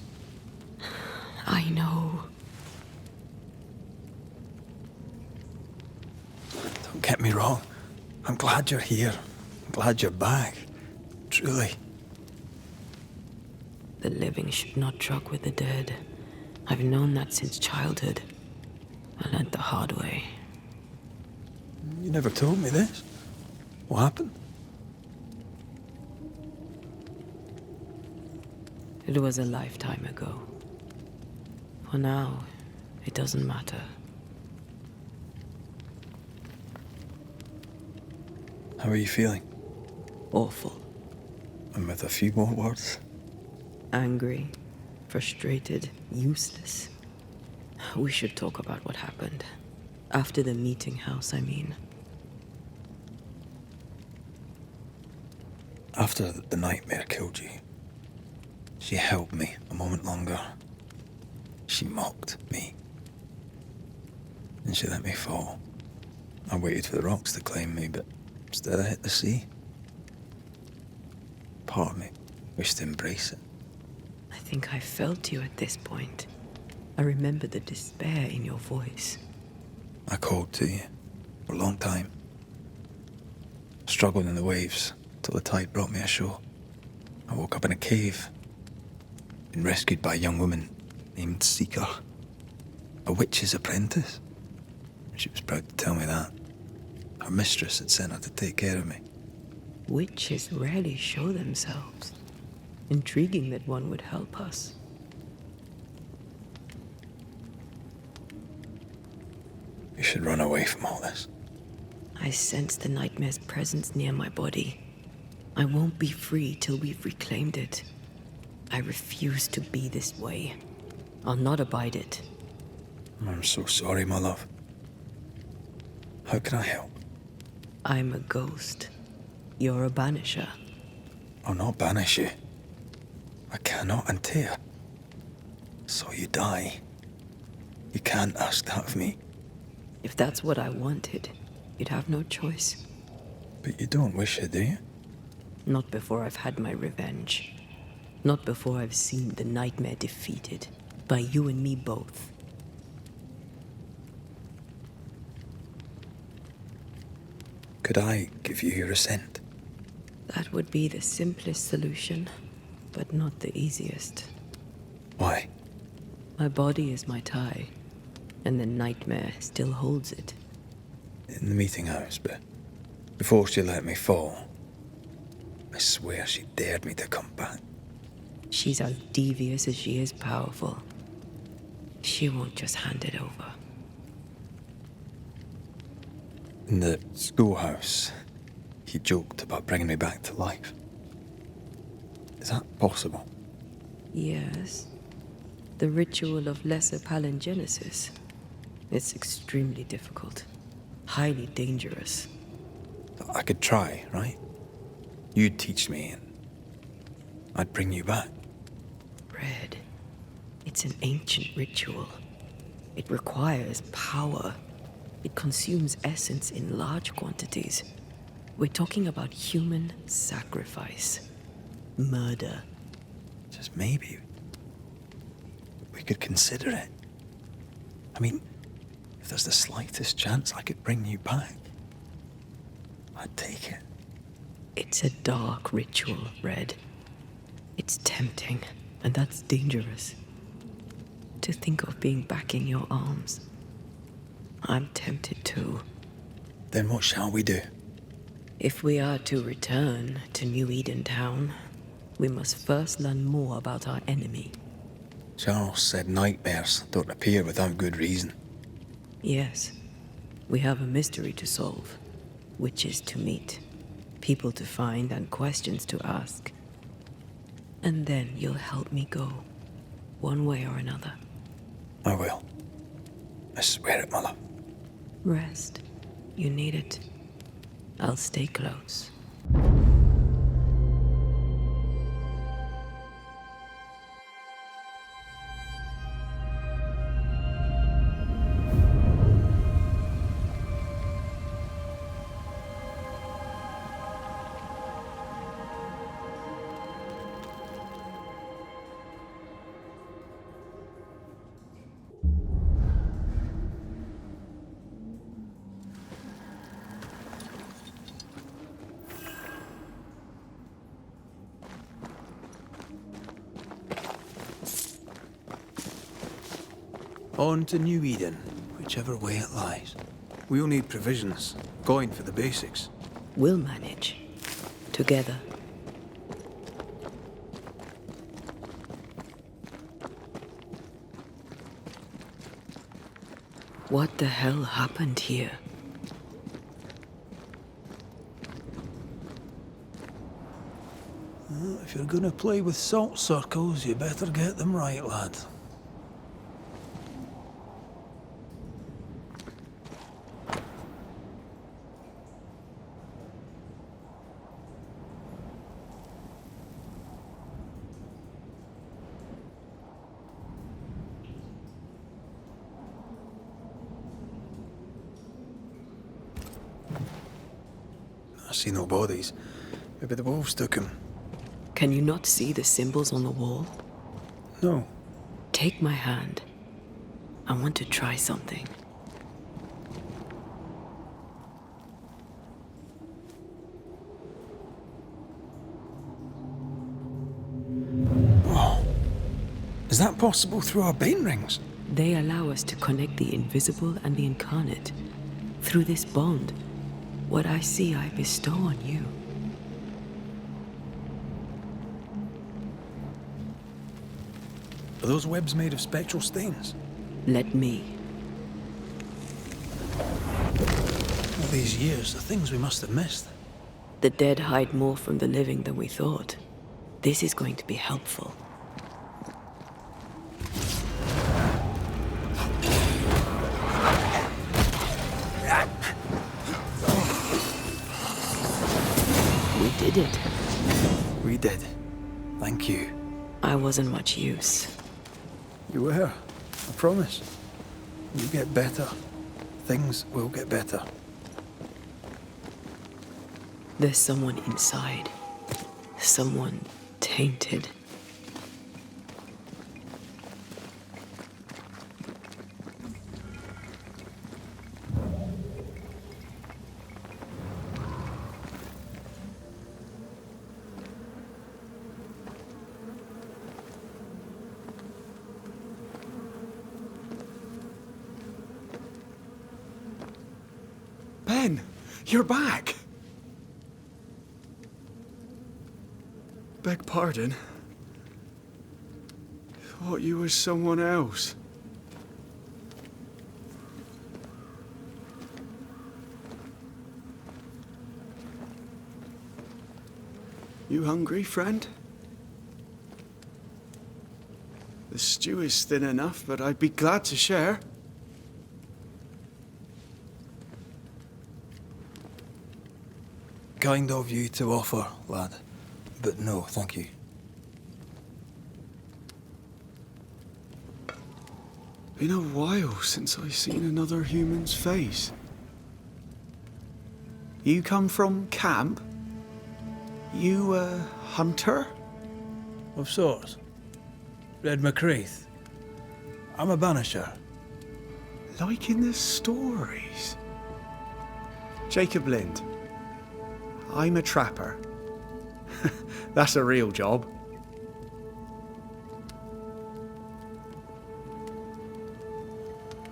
I know. Don't get me wrong. I'm glad you're here. I'm glad you're back. Truly. The living should not truck with the dead. I've known that since childhood. I learned the hard way. You never told me this. What happened? It was a lifetime ago. For now, it doesn't matter. How are you feeling? Awful. And with a few more words? Angry, frustrated, useless. We should talk about what happened. After the meeting house, I mean. After the nightmare killed you, she held me a moment longer. She mocked me. And she let me fall. I waited for the rocks to claim me, but instead I hit the sea. Part of me wished to embrace it. I think I felt you at this point. I remember the despair in your voice. I called to you for a long time. Struggled in the waves till the tide brought me ashore. I woke up in a cave. Been rescued by a young woman named Seeker. A witch's apprentice. She was proud to tell me that. Her mistress had sent her to take care of me. Witches rarely show themselves. Intriguing that one would help us. You should run away from all this. I sense the nightmare's presence near my body. I won't be free till we've reclaimed it. I refuse to be this way. I'll not abide it. I'm so sorry, my love. How can I help? I'm a ghost. You're a banisher. I'll not banish you. I cannot, Antea. So you die. You can't ask that of me. If that's what I wanted, you'd have no choice. But you don't wish it, do you? Not before I've had my revenge. Not before I've seen the nightmare defeated. By you and me both. Could I give you your assent? That would be the simplest solution, but not the easiest. Why? My body is my tie, and the nightmare still holds it. In the meeting house, but before she let me fall, I swear she dared me to come back. She's as devious as she is powerful. She won't just hand it over. In the schoolhouse, he joked about bringing me back to life. Is that possible? Yes. The ritual of lesser palingenesis. It's extremely difficult. Highly dangerous. I could try, right? You'd teach me and I'd bring you back. It's an ancient ritual. It requires power. It consumes essence in large quantities. We're talking about human sacrifice. Murder. Just maybe we could consider it. I mean, if there's the slightest chance I could bring you back, I'd take it. It's a dark ritual, Red. It's tempting, and that's dangerous. To think of being back in your arms. I'm tempted too. Then what shall we do? If we are to return to New Eden Town, we must first learn more about our enemy. Charles said nightmares don't appear without good reason. Yes, we have a mystery to solve. Witches to meet, people to find, and questions to ask. And then you'll help me go, one way or another. I will. I swear it, Mother. Rest. You need it. I'll stay close. On to New Eden, whichever way it lies. We'll need provisions, coin for the basics. We'll manage. Together. What the hell happened here? If you're gonna play with salt circles, you better get them right, lad. I see no bodies. Maybe the wolves took him. Can you not see the symbols on the wall? No. Take my hand. I want to try something. Oh. Is that possible through our bane rings? They allow us to connect the invisible and the incarnate. Through this bond, what I see I bestow on you. Are those webs made of spectral stains? Let me. All these years, the things we must have missed. The dead hide more from the living than we thought. This is going to be helpful. We did it. We did. Thank you. I wasn't much use. You were. I promise. You get better. Things will get better. There's someone inside. Someone tainted. Ben, you're back! Beg pardon. Thought you were someone else. You hungry, friend? The stew is thin enough, but I'd be glad to share. Kind of you to offer, lad. But no, thank you. Been a while since I seen another human's face. You come from camp? You a hunter? Of sorts. Red McCraith. I'm a banisher. Like in the stories. Jacob Lind. I'm a trapper. That's a real job.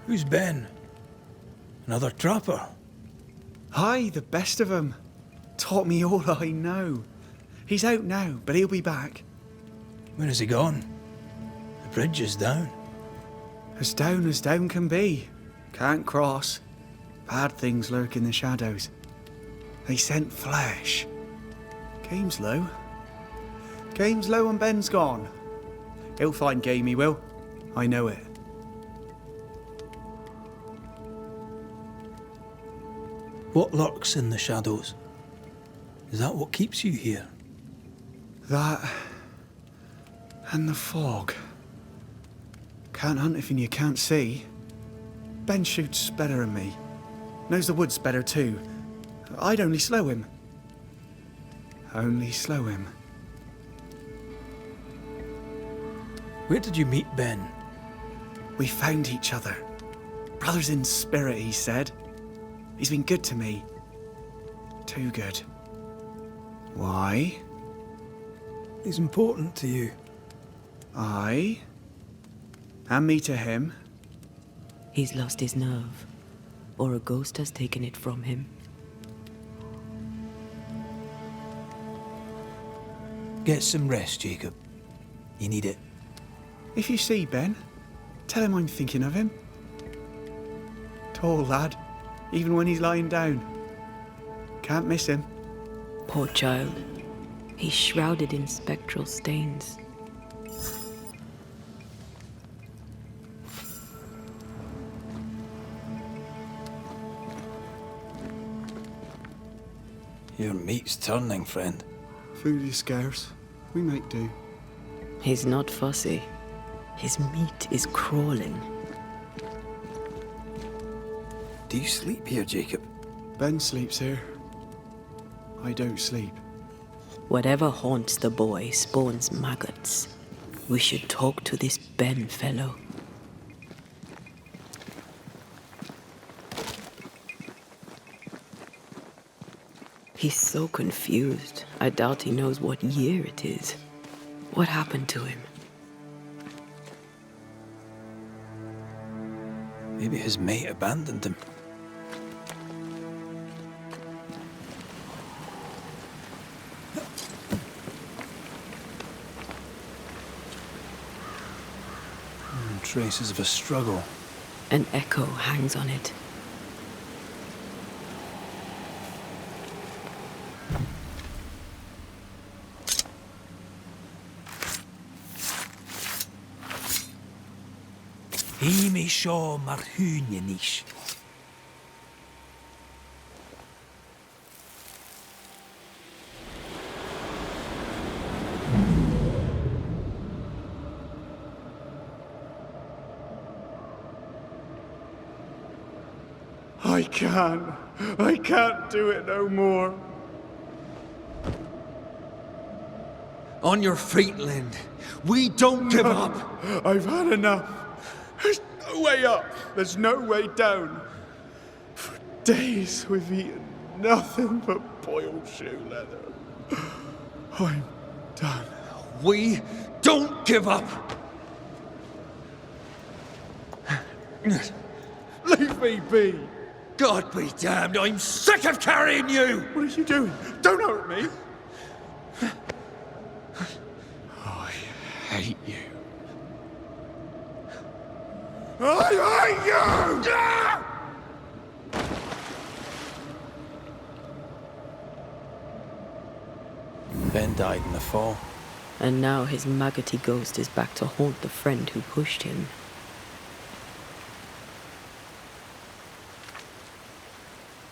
Who's Ben? Another trapper? Aye, the best of 'em. Taught me all I know. He's out now, but he'll be back. Where has he gone? The bridge is down. As down can be. Can't cross. Bad things lurk in the shadows. They scent flesh. Game's low. Game's low and Ben's gone. He'll find game, he will. I know it. What lurks in the shadows? Is that what keeps you here? That... and the fog. Can't hunt if you can't see. Ben shoots better than me. Knows the woods better too. I'd only slow him. Only slow him. Where did you meet Ben? We found each other. Brothers in spirit, he said. He's been good to me. Too good. Why? He's important to you. Aye. And me to him. He's lost his nerve, or a ghost has taken it from him. Get some rest, Jacob. You need it. If you see Ben, tell him I'm thinking of him. Tall lad, even when he's lying down. Can't miss him. Poor child. He's shrouded in spectral stains. Your meat's turning, friend. Food is scarce. We make do. He's not fussy. His meat is crawling. Do you sleep here, Jacob? Ben sleeps here. I don't sleep. Whatever haunts the boy spawns maggots. We should talk to this Ben fellow. He's so confused. I doubt he knows what year it is. What happened to him? Maybe his mate abandoned him. Traces of a struggle. An echo hangs on it. He may show marhunianish. I can't do it no more. On your feet, Lind. We don't give up. I've had enough. There's no way up. There's no way down. For days we've eaten nothing but boiled shoe leather. I'm done. We don't give up. Leave me be. God be damned, I'm sick of carrying you! What are you doing? Don't hurt me. I hate you. I hate you! Ben died in the fall. And now his maggoty ghost is back to haunt the friend who pushed him.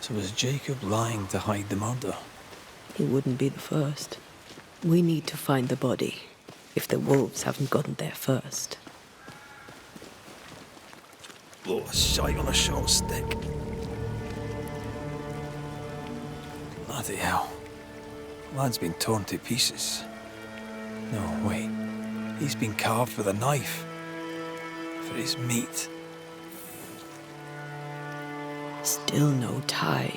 So was Jacob lying to hide the murder? He wouldn't be the first. We need to find the body, if the wolves haven't gotten there first. blow a shite on a short stick. Bloody hell. Lad's been torn to pieces. No, wait. He's been carved with a knife. For his meat. Still no tie.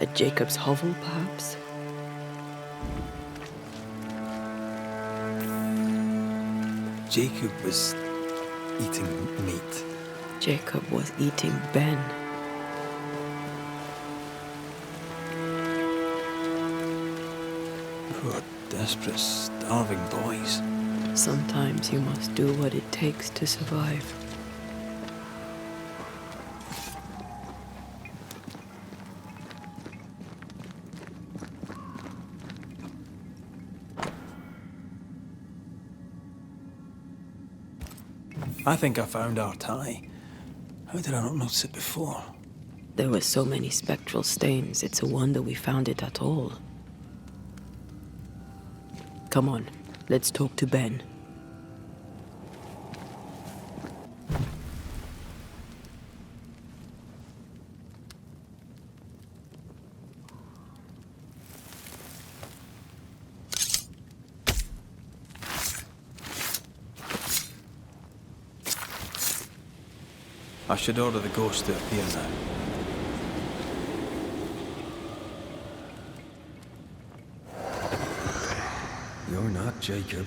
At Jacob's hovel, perhaps? Jacob was eating meat. Jacob was eating Ben. Poor, desperate, starving boys. Sometimes you must do what it takes to survive. I think I found our tie. How did I not notice it before? There were so many spectral stains, it's a wonder we found it at all. Come on, let's talk to Ben. I should order the ghost to appear now. You're not Jacob.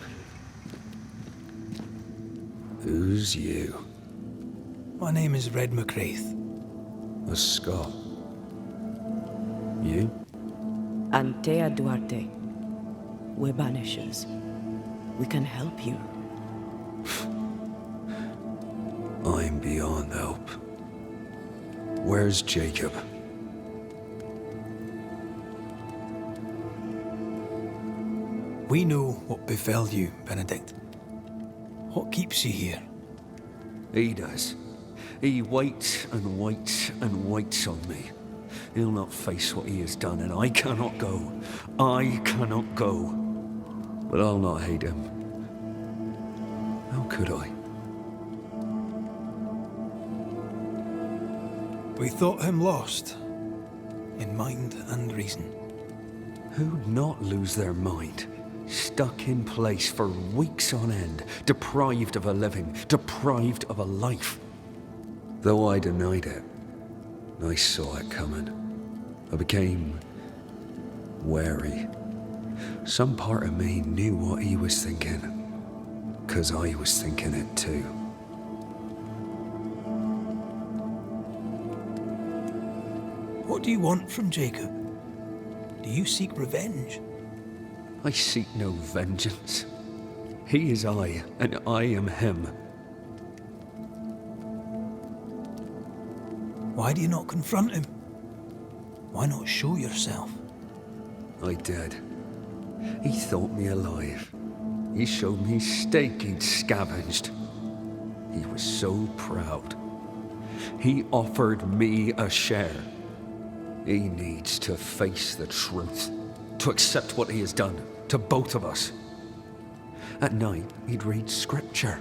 Who's you? My name is Red McRaith. A Scot. You? Antea Duarte. We're Banishers. We can help you. I'm beyond help. Where's Jacob? We know what befell you, Benedict. What keeps you here? He does. He waits and waits and waits on me. He'll not face what he has done, and I cannot go. I cannot go. But I'll not hate him. How could I? We thought him lost, in mind and reason. Who'd not lose their mind? Stuck in place for weeks on end, deprived of a living, deprived of a life. Though I denied it, I saw it coming. I became wary. Some part of me knew what he was thinking, 'cause I was thinking it too. What do you want from Jacob? Do you seek revenge? I seek no vengeance. He is I, and I am him. Why do you not confront him? Why not show yourself? I did. He thought me alive. He showed me steak he'd scavenged. He was so proud. He offered me a share. He needs to face the truth, to accept what he has done to both of us. At night, he'd read scripture.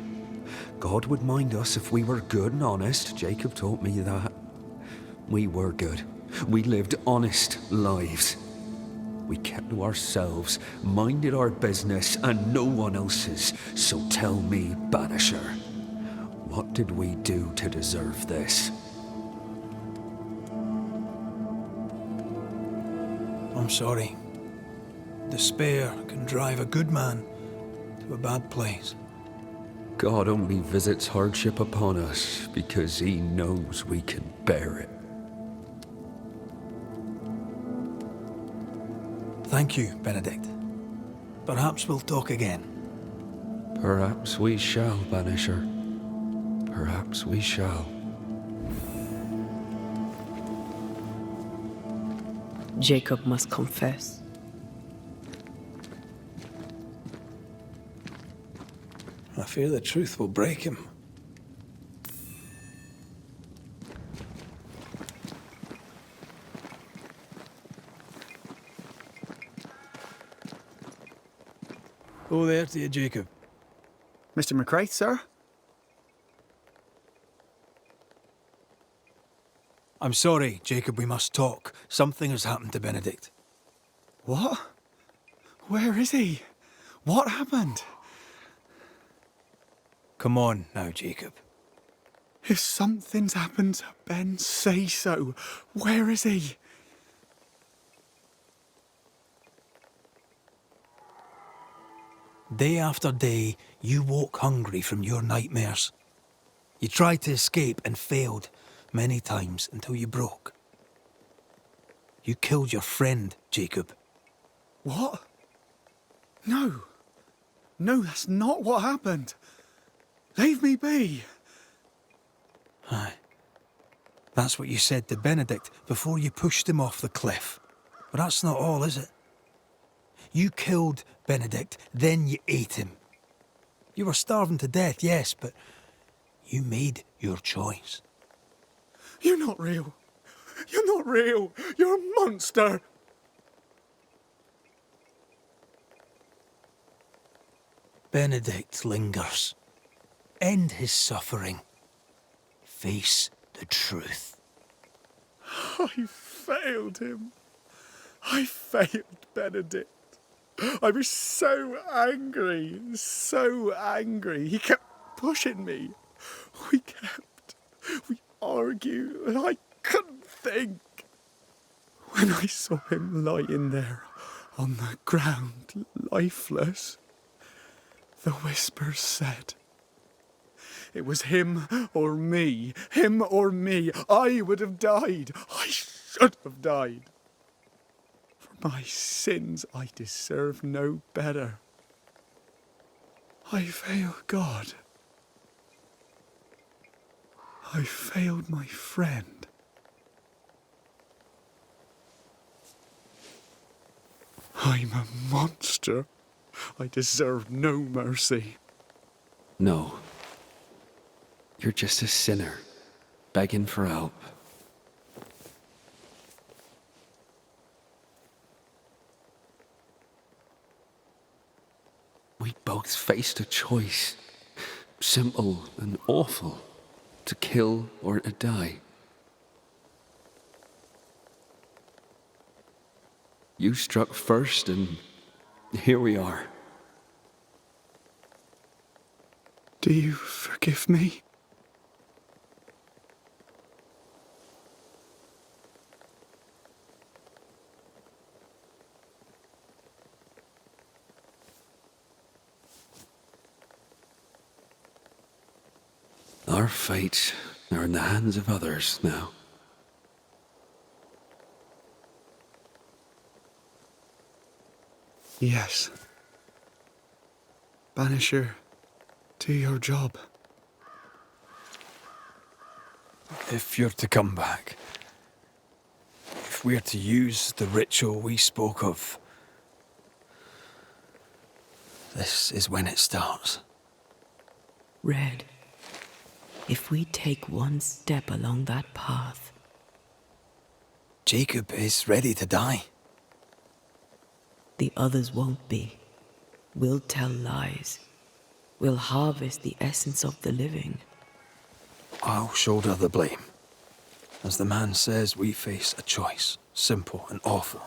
God would mind us if we were good and honest. Jacob taught me that. We were good. We lived honest lives. We kept to ourselves, minded our business and no one else's. So tell me, Banisher, what did we do to deserve this? I'm sorry. Despair can drive a good man to a bad place. God only visits hardship upon us because he knows we can bear it. Thank you, Benedict. Perhaps we'll talk again. Perhaps we shall, Banisher. Perhaps we shall. Jacob must confess. I fear the truth will break him. Oh, there to you, Jacob. Mr. McRaith, sir? I'm sorry, Jacob, we must talk. Something has happened to Benedict. What? Where is he? What happened? Come on now, Jacob. If something's happened to Ben, say so. Where is he? Day after day, you woke hungry from your nightmares. You tried to escape and failed many times until you broke. You killed your friend, Jacob. What? No. No, that's not what happened. Leave me be. Aye. That's what you said to Benedict before you pushed him off the cliff. But that's not all, is it? You killed Benedict, then you ate him. You were starving to death, yes, but you made your choice. You're not real. You're not real. You're a monster. Benedict lingers. End his suffering. Face the truth. I failed him. I failed Benedict. I was so angry, so angry. He kept pushing me. We argued, and I couldn't think. When I saw him lying there on the ground, lifeless, the whispers said, it was him or me, him or me. I would have died. I should have died. For my sins, I deserve no better. I failed God. I failed my friend. I'm a monster. I deserve no mercy. No. You're just a sinner, begging for help. We both faced a choice, simple and awful, to kill or to die. You struck first, and here we are. Do you forgive me? Our fates are in the hands of others now. Yes. Banisher, do your job. If you're to come back, if we're to use the ritual we spoke of, this is when it starts. Red, if we take one step along that path... Jacob is ready to die. The others won't be. We'll tell lies. We'll harvest the essence of the living. I'll shoulder the blame. As the man says, we face a choice, simple and awful.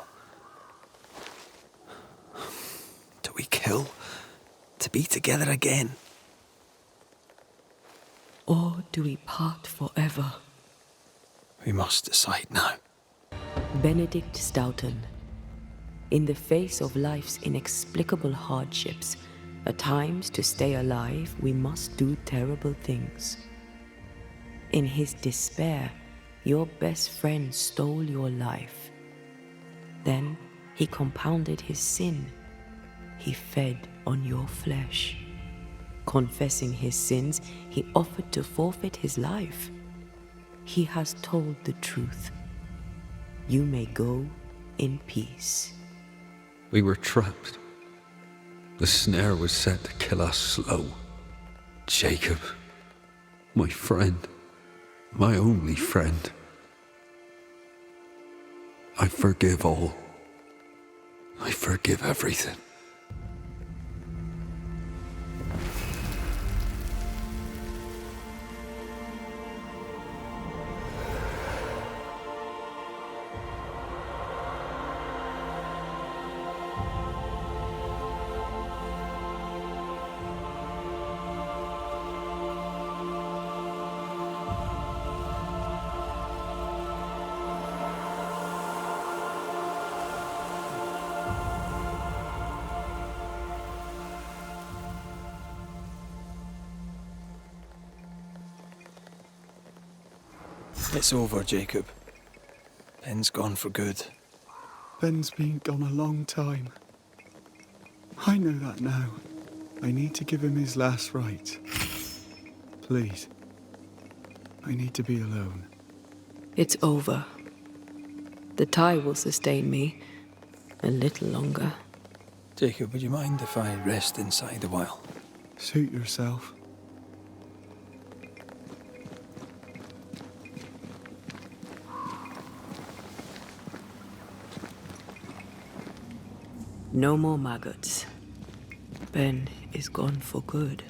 Do we kill to be together again? Or do we part forever? We must decide now. Benedict Stoughton. In the face of life's inexplicable hardships, at times to stay alive, we must do terrible things. In his despair, your best friend stole your life. Then he compounded his sin. He fed on your flesh. Confessing his sins, he offered to forfeit his life. He has told the truth. You may go in peace. We were trapped. The snare was set to kill us slow. Jacob, my friend, my only friend. I forgive all. I forgive everything. It's over, Jacob. Ben's gone for good. Ben's been gone a long time. I know that now. I need to give him his last rites. Please. I need to be alone. It's over. The tie will sustain me a little longer. Jacob, would you mind if I rest inside a while? Suit yourself. No more maggots. Ben is gone for good.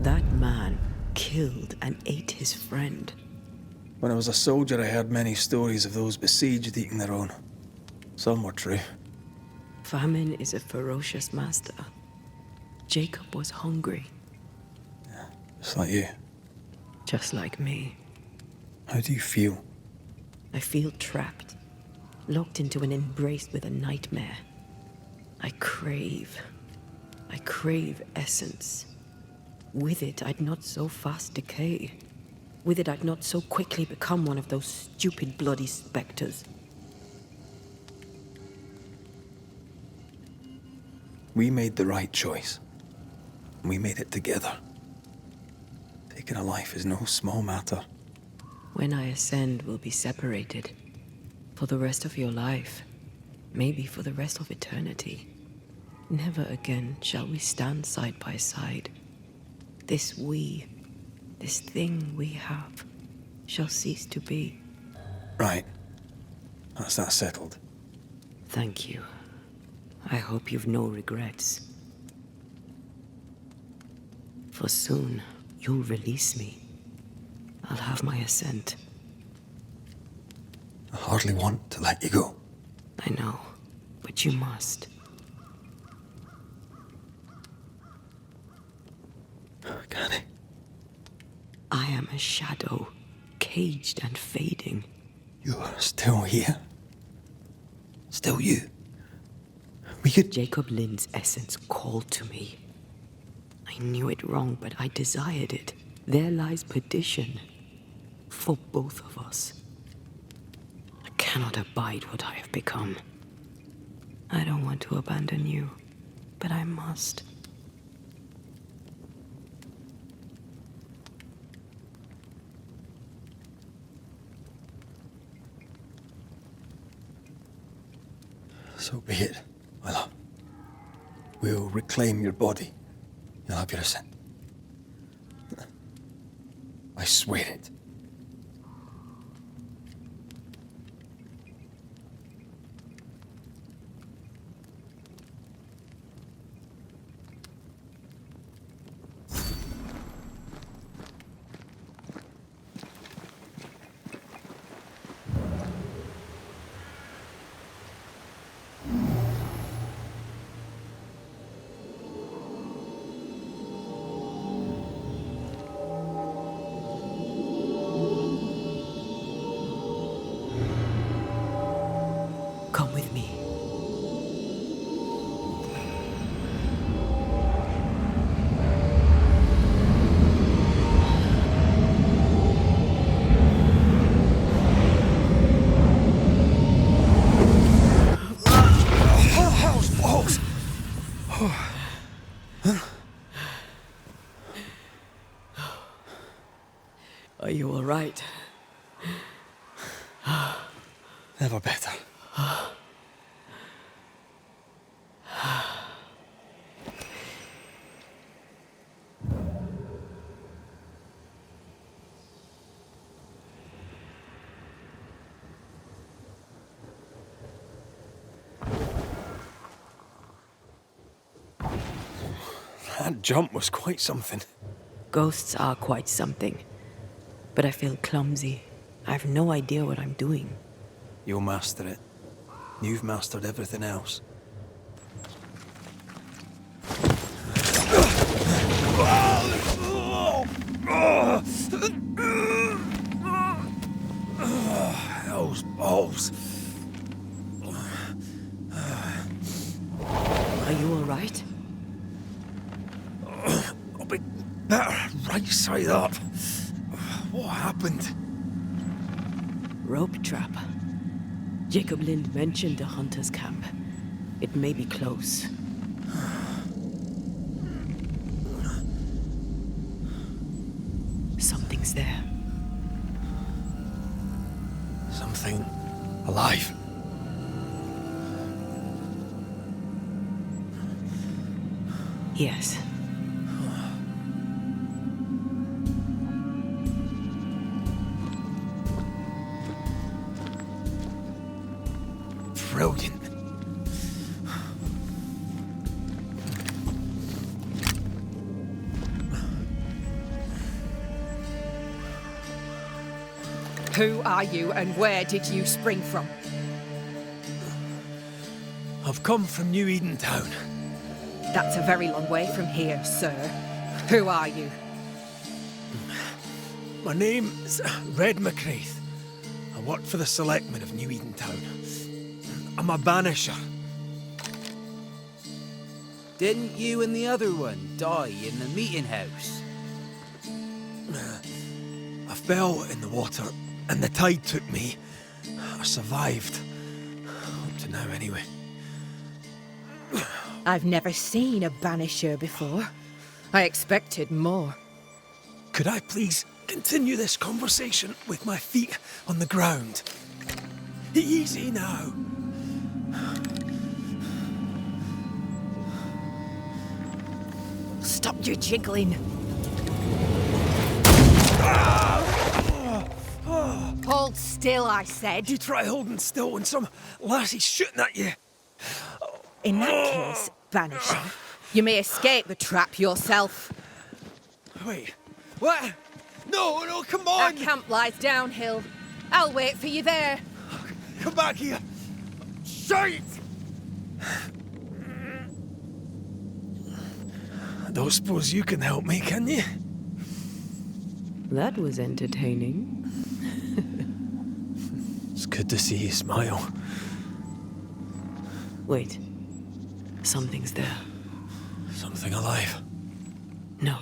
That man killed and ate his friend. When I was a soldier, I heard many stories of those besieged eating their own. Some were true. Famine is a ferocious master. Jacob was hungry. Yeah, just like you. Just like me. How do you feel? I feel trapped. Locked into an embrace with a nightmare. I crave essence. With it, I'd not so fast decay. With it, I'd not so quickly become one of those stupid bloody specters. We made the right choice. We made it together. Taking a life is no small matter. When I ascend, we'll be separated. For the rest of your life. Maybe for the rest of eternity. Never again shall we stand side by side. This thing we have, shall cease to be. Right. That's that settled. Thank you. I hope you've no regrets. For soon, you'll release me. I'll have my ascent. I hardly want to let you go. I know, but you must. Can I? I am a shadow, caged and fading. You're still here? Still you? We could... Jacob Lind's essence called to me. I knew it wrong, but I desired it. There lies perdition. For both of us. I cannot abide what I have become. I don't want to abandon you, but I must. So be it, my love. We'll reclaim your body. You'll have your ascent. I swear it. Come with me. Are you all right? Never better. That jump was quite something. Ghosts are quite something. But I feel clumsy. I have no idea what I'm doing. You'll master it. You've mastered everything else. Those balls. Are you all right? I'll be better right side up. What happened? Rope trap. Jacob Lind mentioned a hunter's camp. It may be close. Something's there. Something alive. Yes. Brilliant. Who are you and where did you spring from? I've come from New Eden Town. That's a very long way from here, sir. Who are you? My name's Red McRaith. I work for the selectmen of New Eden Town. I'm a banisher. Didn't you and the other one die in the meeting house? I fell in the water and the tide took me. I survived. Up to now, anyway. I've never seen a banisher before. I expected more. Could I please continue this conversation with my feet on the ground? Easy now. Stop your jiggling. Hold still, I said. You try holding still when some lassie's shooting at you. In that case, banisher, you may escape the trap yourself. Wait, what? No, no, come on! Our camp lies downhill. I'll wait for you there. Come back here! Shite! I don't suppose you can help me, can you? That was entertaining. It's good to see you smile. Wait. Something's there. Something alive? No.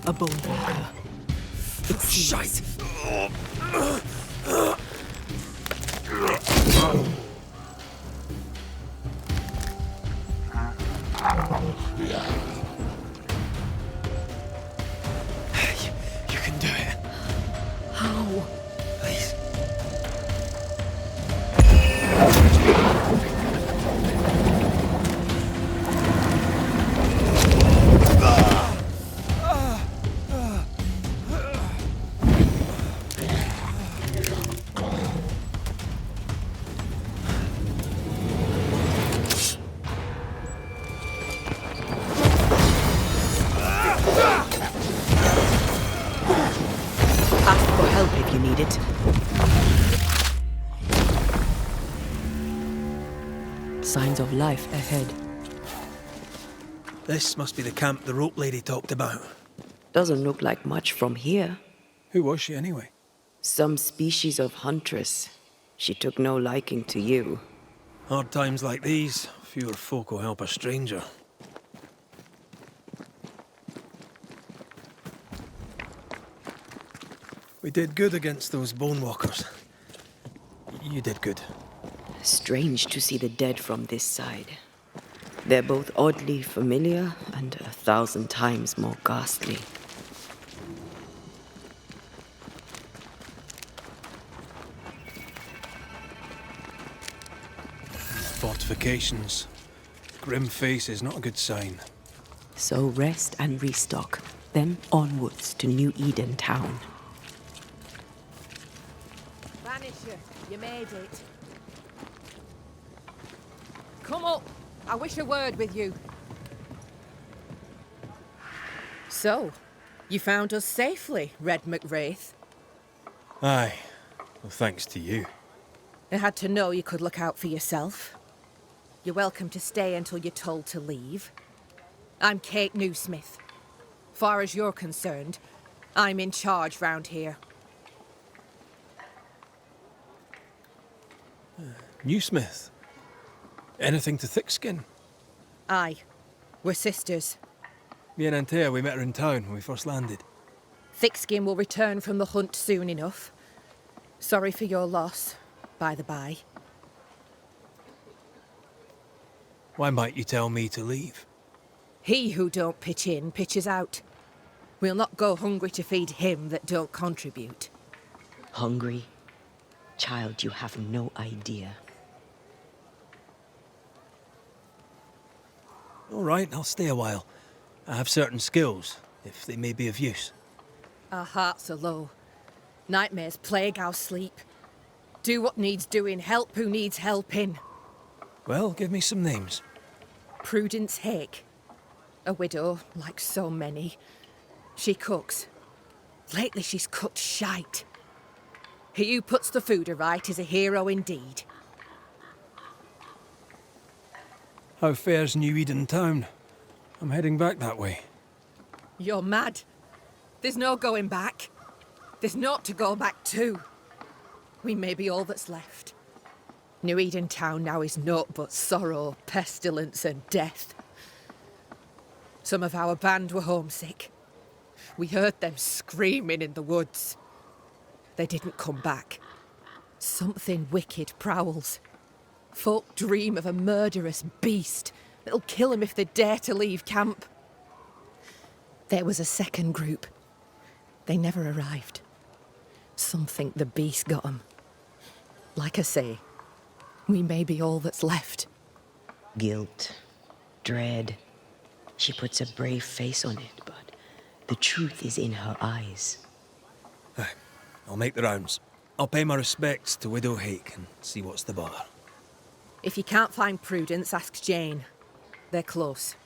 A bone walker. It's shite! You can do it. How? Please. Ask for help if you need it. Signs of life ahead. This must be the camp the rope lady talked about. Doesn't look like much from here. Who was she anyway? Some species of huntress. She took no liking to you. Hard times like these, fewer folk will help a stranger. We did good against those bone walkers. You did good. Strange to see the dead from this side. They're both oddly familiar and 1,000 times more ghastly. Fortifications. Grim face is not a good sign. So rest and restock, then onwards to New Eden Town. Banisher, you made it. Come up. I wish a word with you. So, you found us safely, Red McRaith. Aye. Well, thanks to you. I had to know you could look out for yourself. You're welcome to stay until you're told to leave. I'm Kate Newsmith. Far as you're concerned, I'm in charge round here. New smith. Anything to thick-skin? Aye. We're sisters. Me and Antea, we met her in town when we first landed. Thickskin will return from the hunt soon enough. Sorry for your loss, by the by. Why might you tell me to leave? He who don't pitch in, pitches out. We'll not go hungry to feed him that don't contribute. Hungry? Child, you have no idea. All right, I'll stay a while. I have certain skills, if they may be of use. Our hearts are low. Nightmares plague our sleep. Do what needs doing, help who needs helping. Well, give me some names. Prudence Hake. A widow, like so many. She cooks. Lately she's cooked shite. He who puts the food aright is a hero indeed. How fares New Eden town? I'm heading back that way. You're mad. There's no going back. There's naught to go back to. We may be all that's left. New Eden town now is naught but sorrow, pestilence and death. Some of our band were homesick. We heard them screaming in the woods. They didn't come back. Something wicked prowls. Folk dream of a murderous beast that'll kill them if they dare to leave camp. There was a second group. They never arrived. Some think the beast got them. Like I say, we may be all that's left. Guilt, dread. She puts a brave face on it, but the truth is in her eyes. Aye, I'll make the rounds. I'll pay my respects to Widow Hake and see what's the bother. If you can't find Prudence, ask Jane. They're close.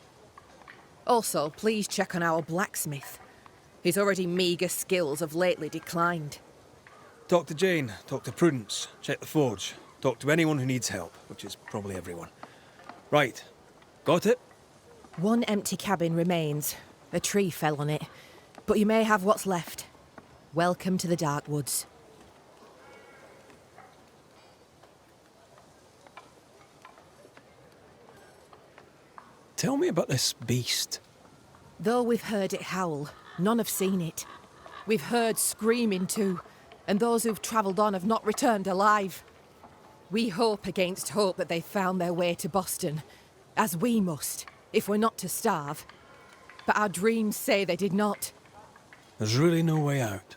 Also, please check on our blacksmith. His already meagre skills have lately declined. Talk to Jane, talk to Prudence, check the forge, talk to anyone who needs help, which is probably everyone. Right, got it? One empty cabin remains. A tree fell on it. But you may have what's left. Welcome to the Dark Woods. Tell me about this beast. Though we've heard it howl, none have seen it. We've heard screaming too, and those who've travelled on have not returned alive. We hope against hope that they found their way to Boston, as we must, if we're not to starve. But our dreams say they did not. There's really no way out.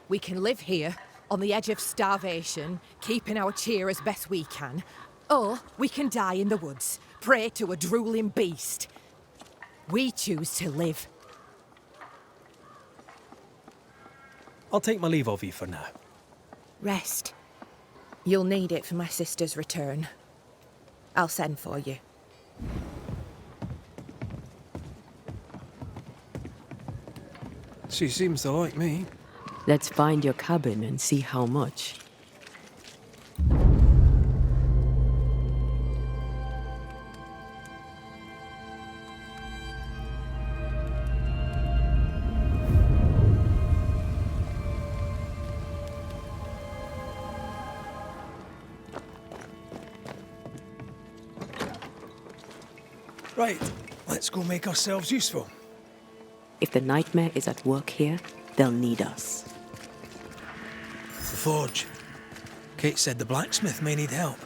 We can live here, on the edge of starvation, keeping our cheer as best we can. Or we can die in the woods, prey to a drooling beast. We choose to live. I'll take my leave of you for now. Rest. You'll need it for my sister's return. I'll send for you. She seems to like me. Let's find your cabin and see how much. Right, let's go make ourselves useful. If the nightmare is at work here, they'll need us. The forge. Kate said the blacksmith may need help.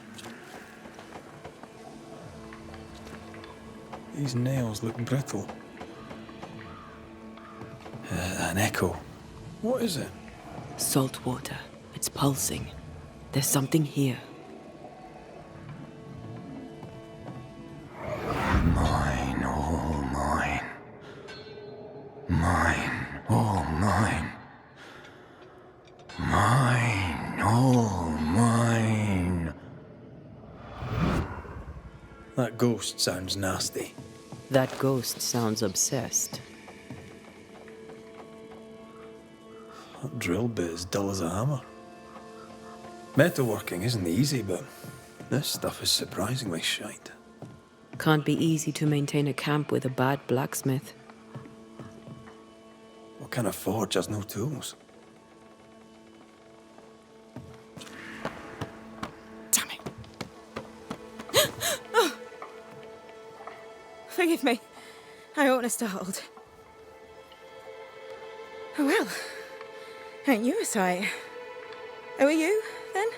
These nails look brittle. An echo. What is it? Salt water. It's pulsing. There's something here. Mine, all mine. Mine, all mine. Mine, all mine. That ghost sounds nasty. That ghost sounds obsessed. That drill bit is dull as a hammer. Metalworking isn't easy, but this stuff is surprisingly shite. Can't be easy to maintain a camp with a bad blacksmith. What kind of forge has no tools? Damn it. Oh. Forgive me. I oughtn't have startled. Oh well. Ain't you a sight? Who are you, then?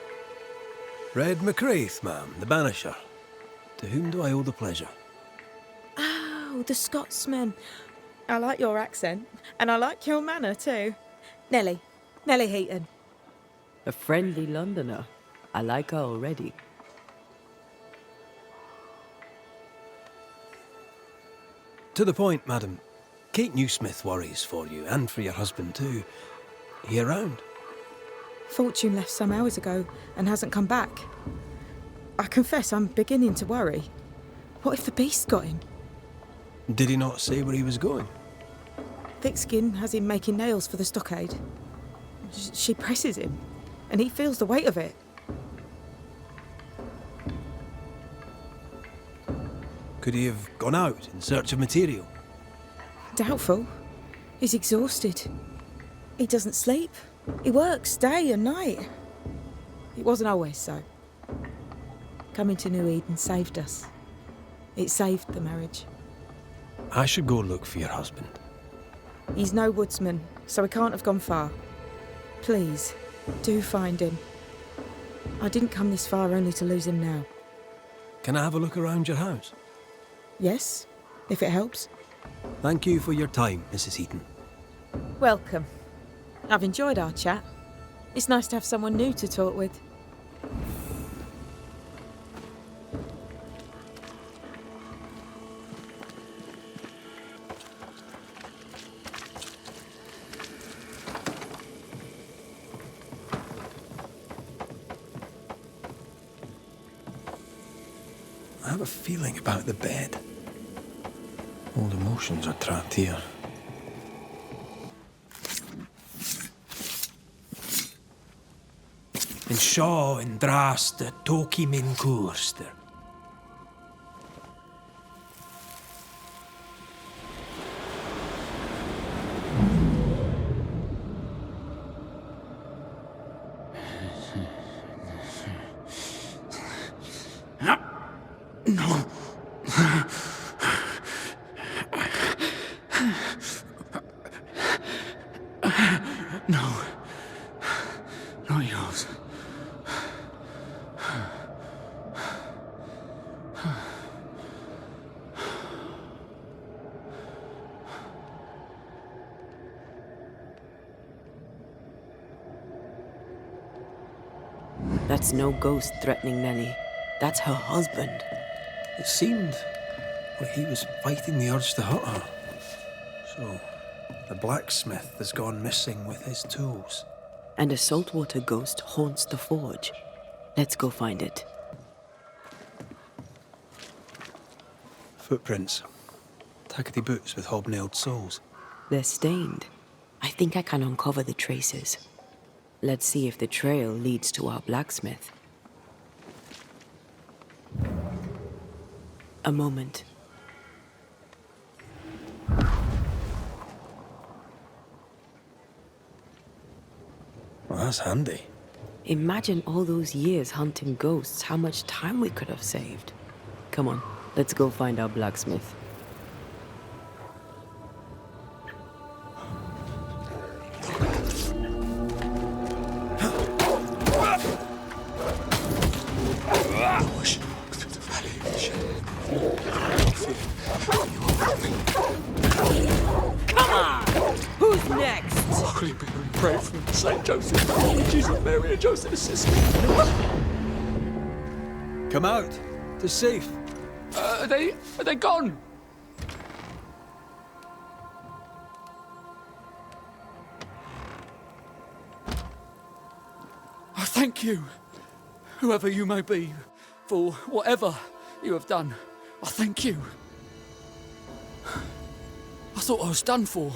Red McRaith, ma'am, the Banisher. To whom do I owe the pleasure? Oh, the Scotsman. I like your accent, and I like your manner too. Nellie Heaton. A friendly Londoner. I like her already. To the point, madam. Kate Newsmith worries for you, and for your husband too. He around? Fortune left some hours ago and hasn't come back. I confess I'm beginning to worry. What if the beast got him? Did he not say where he was going? Thickskin has him making nails for the stockade. She presses him, and he feels the weight of it. Could he have gone out in search of material? Doubtful. He's exhausted. He doesn't sleep. He works day and night. It wasn't always so. Coming to New Eden saved us. It saved the marriage. I should go look for your husband. He's no woodsman, so he can't have gone far. Please, do find him. I didn't come this far only to lose him now. Can I have a look around your house? Yes, if it helps. Thank you for your time, Mrs. Heaton. Welcome. I've enjoyed our chat. It's nice to have someone new to talk with. I have a feeling about the bed. Old emotions are trapped here. En seo en dras de toki min koerster. No. No. Not yours. That's no ghost threatening Nellie. That's her husband. It seemed like he was fighting the urge to hurt her. So, the blacksmith has gone missing with his tools. And a saltwater ghost haunts the forge. Let's go find it. Footprints. Tackety boots with hobnailed soles. They're stained. I think I can uncover the traces. Let's see if the trail leads to our blacksmith. A moment. Well, that's handy. Imagine all those years hunting ghosts, how much time we could have saved. Come on, let's go find our blacksmith. Who's next? Holy Mary, pray for Saint Joseph. Jesus, Mary, and Joseph assist me. Come out. It's safe. Are they gone? I thank you, whoever you may be, for whatever you have done. I thank you. I thought I was done for.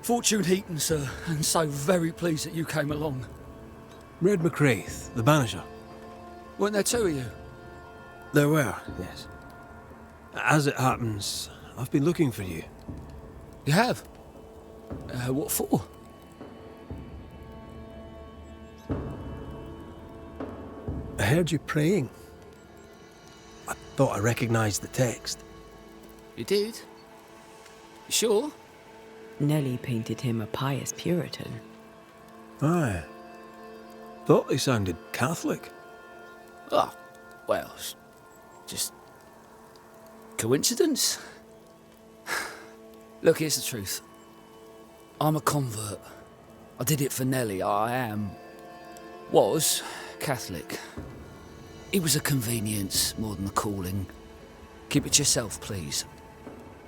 Fortune Heaton, sir, and so very pleased that you came along. Red McRaith, the Banisher. Weren't there two of you? There were, yes. As it happens, I've been looking for you. You have? What for? I heard you praying. I thought I recognized the text. You did? You sure? Nellie painted him a pious Puritan. Aye. Thought he sounded Catholic. Oh, well, just coincidence? Look, here's the truth. I'm a convert. I did it for Nellie. Was Catholic. It was a convenience more than a calling. Keep it to yourself, please.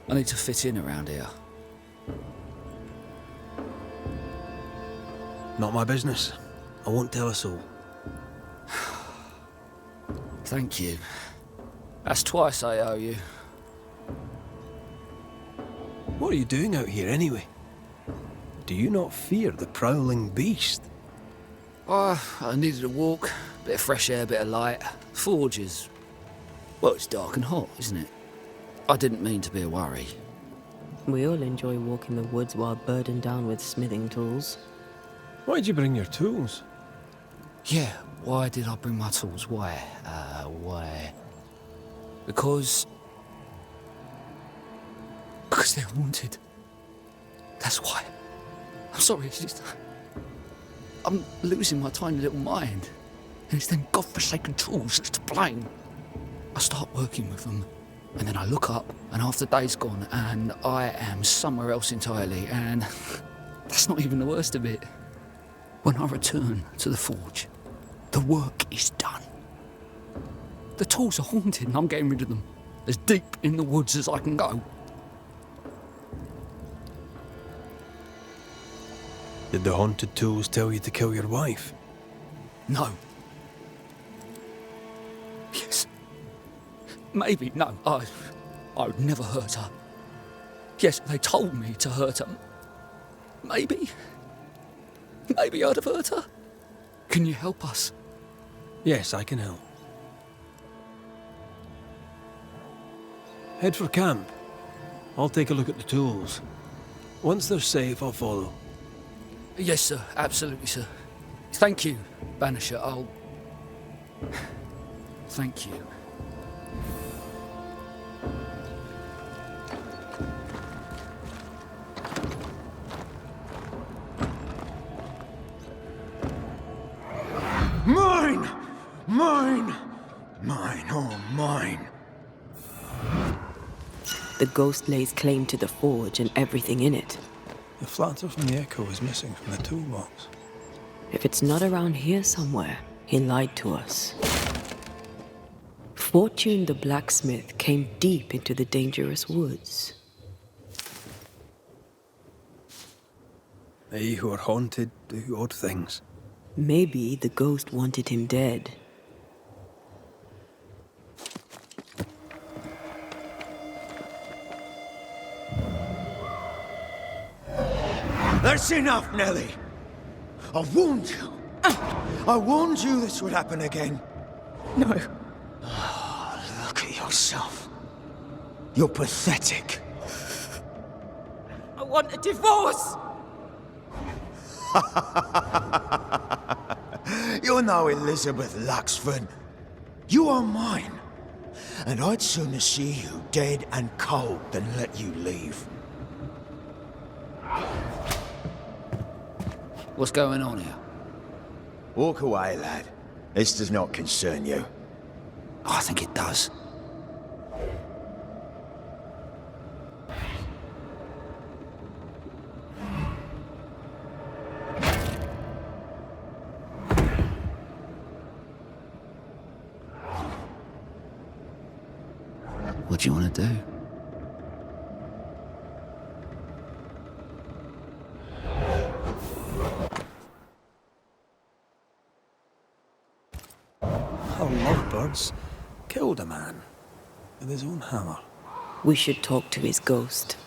I need to fit in around here. Not my business. I won't tell a soul. Thank you. That's twice I owe you. What are you doing out here anyway? Do you not fear the prowling beast? I needed a walk. Bit of fresh air, bit of light. Forge is... well, it's dark and hot, isn't it? I didn't mean to be a worry. We all enjoy walking the woods while burdened down with smithing tools. Why'd you bring your tools? Yeah, why did I bring my tools? Why? Because they're haunted. That's why. I'm sorry, it's just... I'm losing my tiny little mind. And it's them godforsaken tools that's to blame. I start working with them, and then I look up, and half the day's gone, and I am somewhere else entirely, and that's not even the worst of it. When I return to the forge, the work is done. The tools are haunted, and I'm getting rid of them. As deep in the woods as I can go. Did the haunted tools tell you to kill your wife? No. Yes. Maybe, no. I would never hurt her. Yes, they told me to hurt her. Maybe I'd have hurt her. Can you help us? Yes, I can help. Head for camp. I'll take a look at the tools. Once they're safe, I'll follow. Yes, sir. Absolutely, sir. Thank you, Banisher. Thank you. Mine! Mine! Mine, oh mine! The ghost lays claim to the forge and everything in it. The flatter from the echo is missing from the toolbox. If it's not around here somewhere, he lied to us. Fortune the blacksmith came deep into the dangerous woods. They who are haunted do odd things. Maybe the ghost wanted him dead. That's enough, Nellie! I warned you! I warned you this would happen again! No. Oh, look at yourself. You're pathetic. I want a divorce! You're no Elizabeth Luxford. You are mine. And I'd sooner see you dead and cold than let you leave. What's going on here? Walk away, lad. This does not concern you. I think it does. What do you want to do? How lovebirds killed a man with his own hammer. We should talk to his ghost.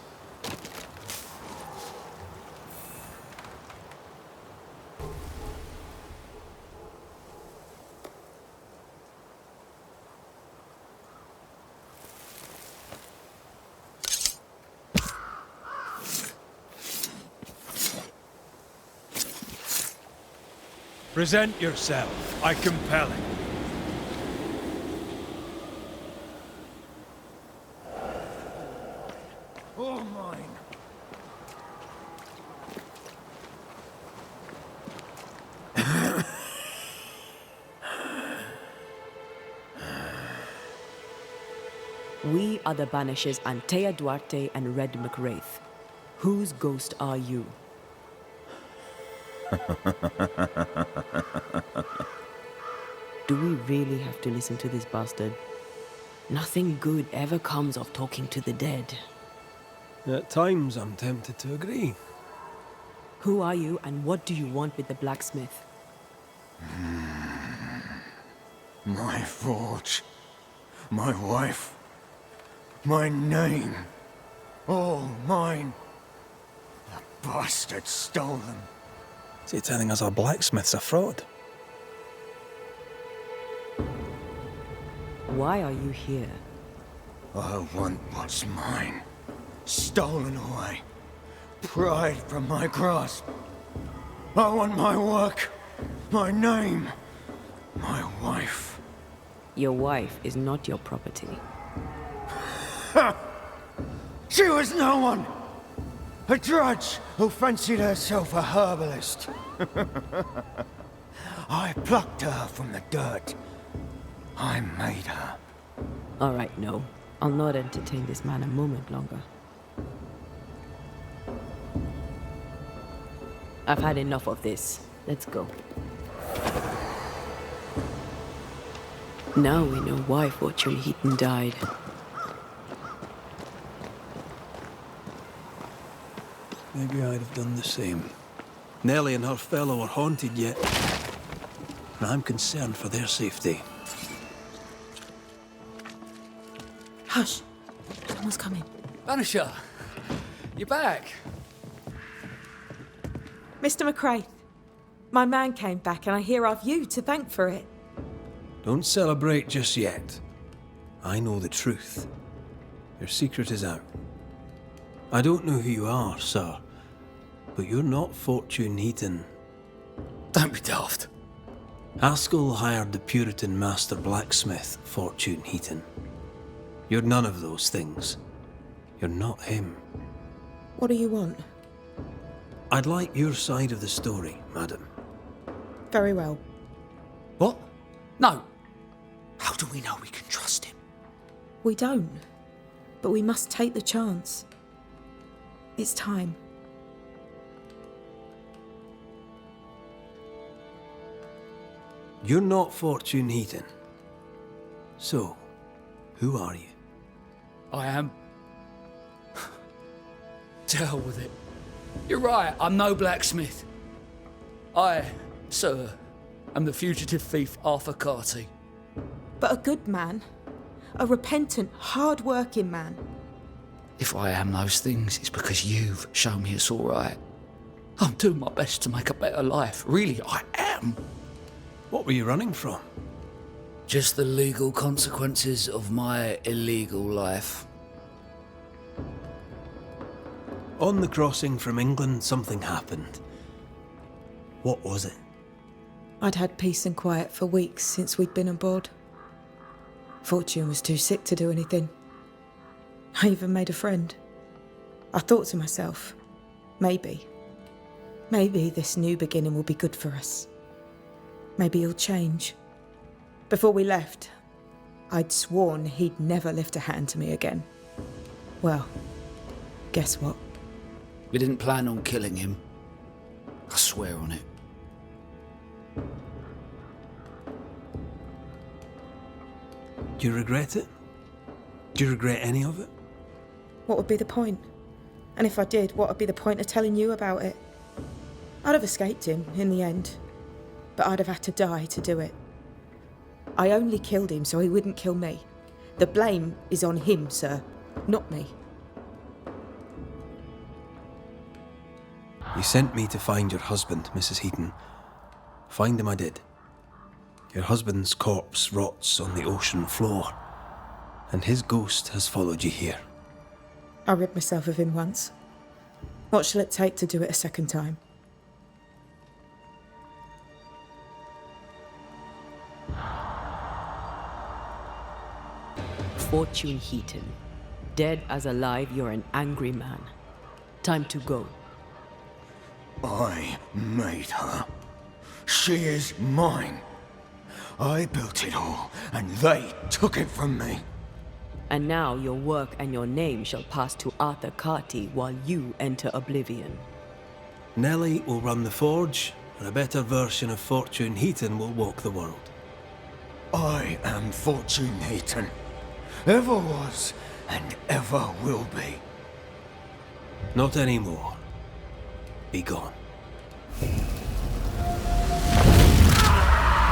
Present yourself. I compel it. All mine. We are the Banishers Antea Duarte and Red Raith. Whose ghost are you? Do we really have to listen to this bastard? Nothing good ever comes of talking to the dead. At times, I'm tempted to agree. Who are you and what do you want with the blacksmith? My forge. My wife. My name. All mine. The bastard stole them. So you're telling us our blacksmith's a fraud? Why are you here? I want what's mine. Stolen away. Pried from my grasp. I want my work. My name. My wife. Your wife is not your property. She was no one! A drudge who fancied herself a herbalist. I plucked her from the dirt. I made her. All right, no. I'll not entertain this man a moment longer. I've had enough of this. Let's go. Now we know why Fortune Heaton died. Maybe I'd have done the same. Nellie and her fellow are haunted yet. And I'm concerned for their safety. Hush. Someone's coming. Banisher, you're back. Mr. McRae, my man came back and I hear I've you to thank for it. Don't celebrate just yet. I know the truth. Your secret is out. I don't know who you are, sir, but you're not Fortune Heaton. Don't be daft. Haskell hired the Puritan master blacksmith, Fortune Heaton. You're none of those things. You're not him. What do you want? I'd like your side of the story, madam. Very well. What? No. How do we know we can trust him? We don't. But we must take the chance. It's time. You're not Fortune Heaton. So, who are you? I am. To hell with it. You're right, I'm no blacksmith. I, sir, am the fugitive thief Arthur Carty. But a good man. A repentant, hard-working man. If I am those things, it's because you've shown me it's all right. I'm doing my best to make a better life. Really, I am. What were you running from? Just the legal consequences of my illegal life. On the crossing from England, something happened. What was it? I'd had peace and quiet for weeks since we'd been aboard. Fortune was too sick to do anything. I even made a friend. I thought to myself, maybe this new beginning will be good for us. Maybe he'll change. Before we left, I'd sworn he'd never lift a hand to me again. Well, guess what? We didn't plan on killing him. I swear on it. Do you regret it? Do you regret any of it? What would be the point? And if I did, what would be the point of telling you about it? I'd have escaped him in the end, but I'd have had to die to do it. I only killed him so he wouldn't kill me. The blame is on him, sir, not me. You sent me to find your husband, Mrs. Heaton. Find him I did. Your husband's corpse rots on the ocean floor, and his ghost has followed you here. I rid myself of him once. What shall it take to do it a second time? fortune Heaton. Dead as alive, you're an angry man. Time to go. I made her. She is mine. I built it all, and they took it from me. And now your work and your name shall pass to Arthur Carty while you enter oblivion. Nellie will run the forge, and a better version of Fortune Heaton will walk the world. I am Fortune Heaton. Ever was, and ever will be. Not anymore. Be gone.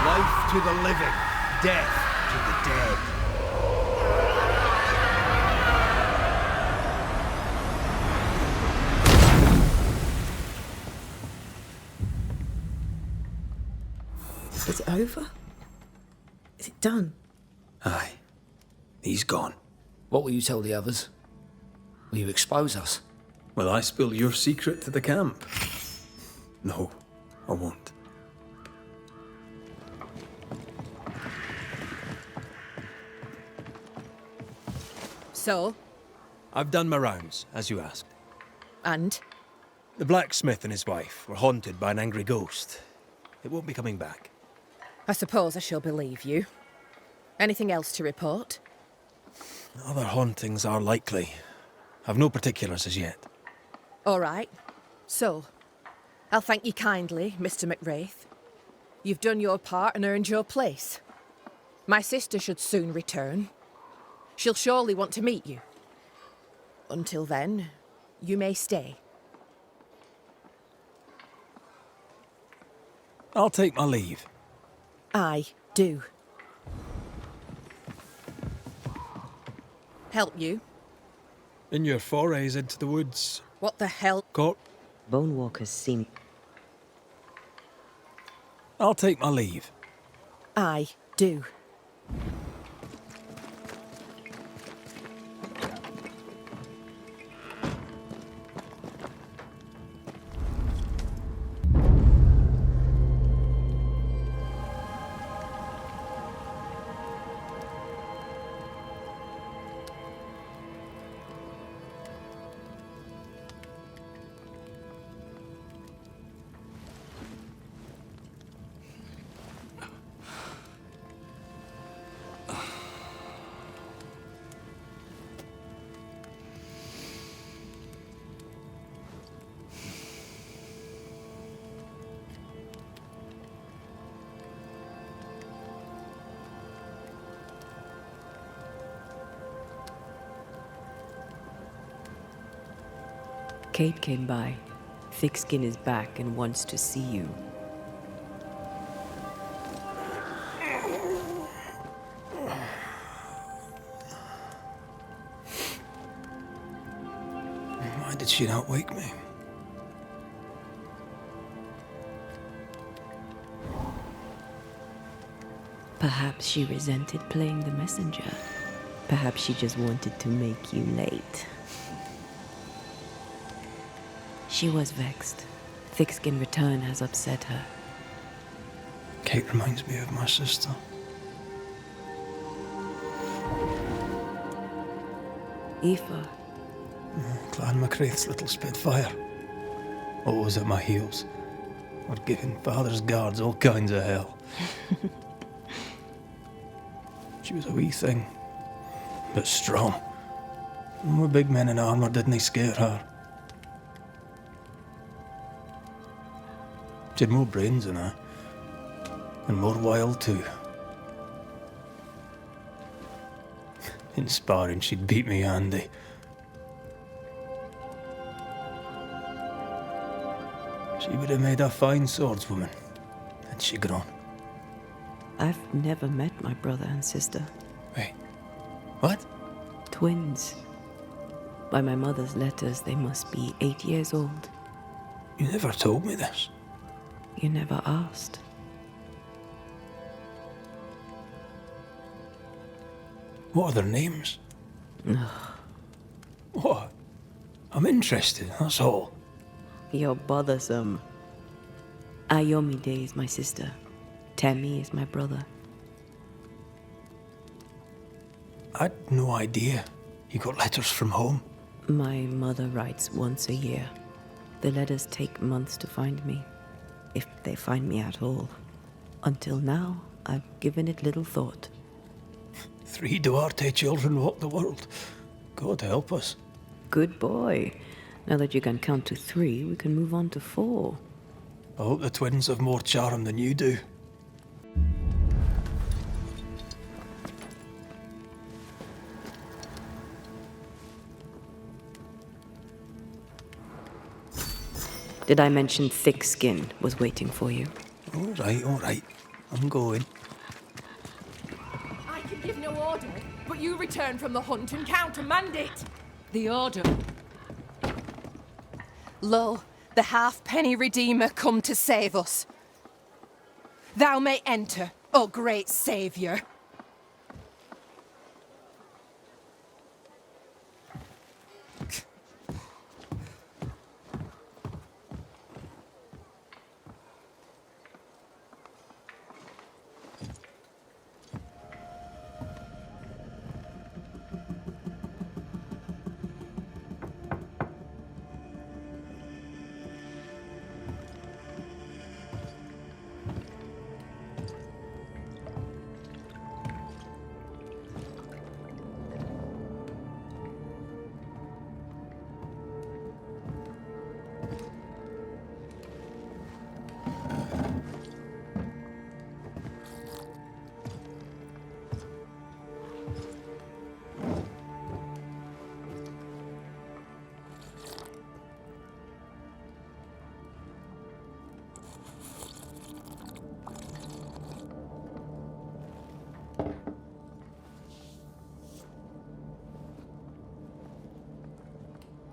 Life to the living, death to the dead. Is it over? Is it done? Aye. He's gone. What will you tell the others? Will you expose us? Will I spill your secret to the camp? No, I won't. So? I've done my rounds, as you asked. And? The blacksmith and his wife were haunted by an angry ghost. It won't be coming back. I suppose I shall believe you. Anything else to report? Other hauntings are likely. I've no particulars as yet. All right. So, I'll thank you kindly, Mr. McWraith. You've done your part and earned your place. My sister should soon return. She'll surely want to meet you. Until then, you may stay. I'll take my leave. I do. Help you? In your forays into the woods. What the hell? Bonewalkers seem... I'll take my leave. I do. Kate came by. Thickskin is back and wants to see you. Why did she not wake me? Perhaps she resented playing the messenger. Perhaps she just wanted to make you late. She was vexed. Thickskin return has upset her. Kate reminds me of my sister. Aoife. Clan McCraith's little spitfire. Always at my heels. Or giving father's guards all kinds of hell. She was a wee thing, but strong. And we big men in armour didn't scare her. She had more brains than I, and more wild too. In sparring, she'd beat me handy. She would have made a fine swordswoman, had she grown. I've never met my brother and sister. Wait, what? Twins. By my mother's letters, they must be 8 years old. You never told me this. You never asked. What are their names? What? I'm interested, that's all. You're bothersome. Ayomide is my sister. Temi is my brother. I'd no idea you got letters from home. My mother writes once a year. The letters take months to find me, if they find me at all. Until now, I've given it little thought. 3 Duarte children walk the world. God help us. Good boy. Now that you can count to 3, we can move on to 4. I hope the twins have more charm than you do. Did I mention thick skin was waiting for you? All right. I'm going. I can give no order, but you return from the hunt and countermand it. The order. Lo, the halfpenny Redeemer come to save us. Thou may enter, O great saviour.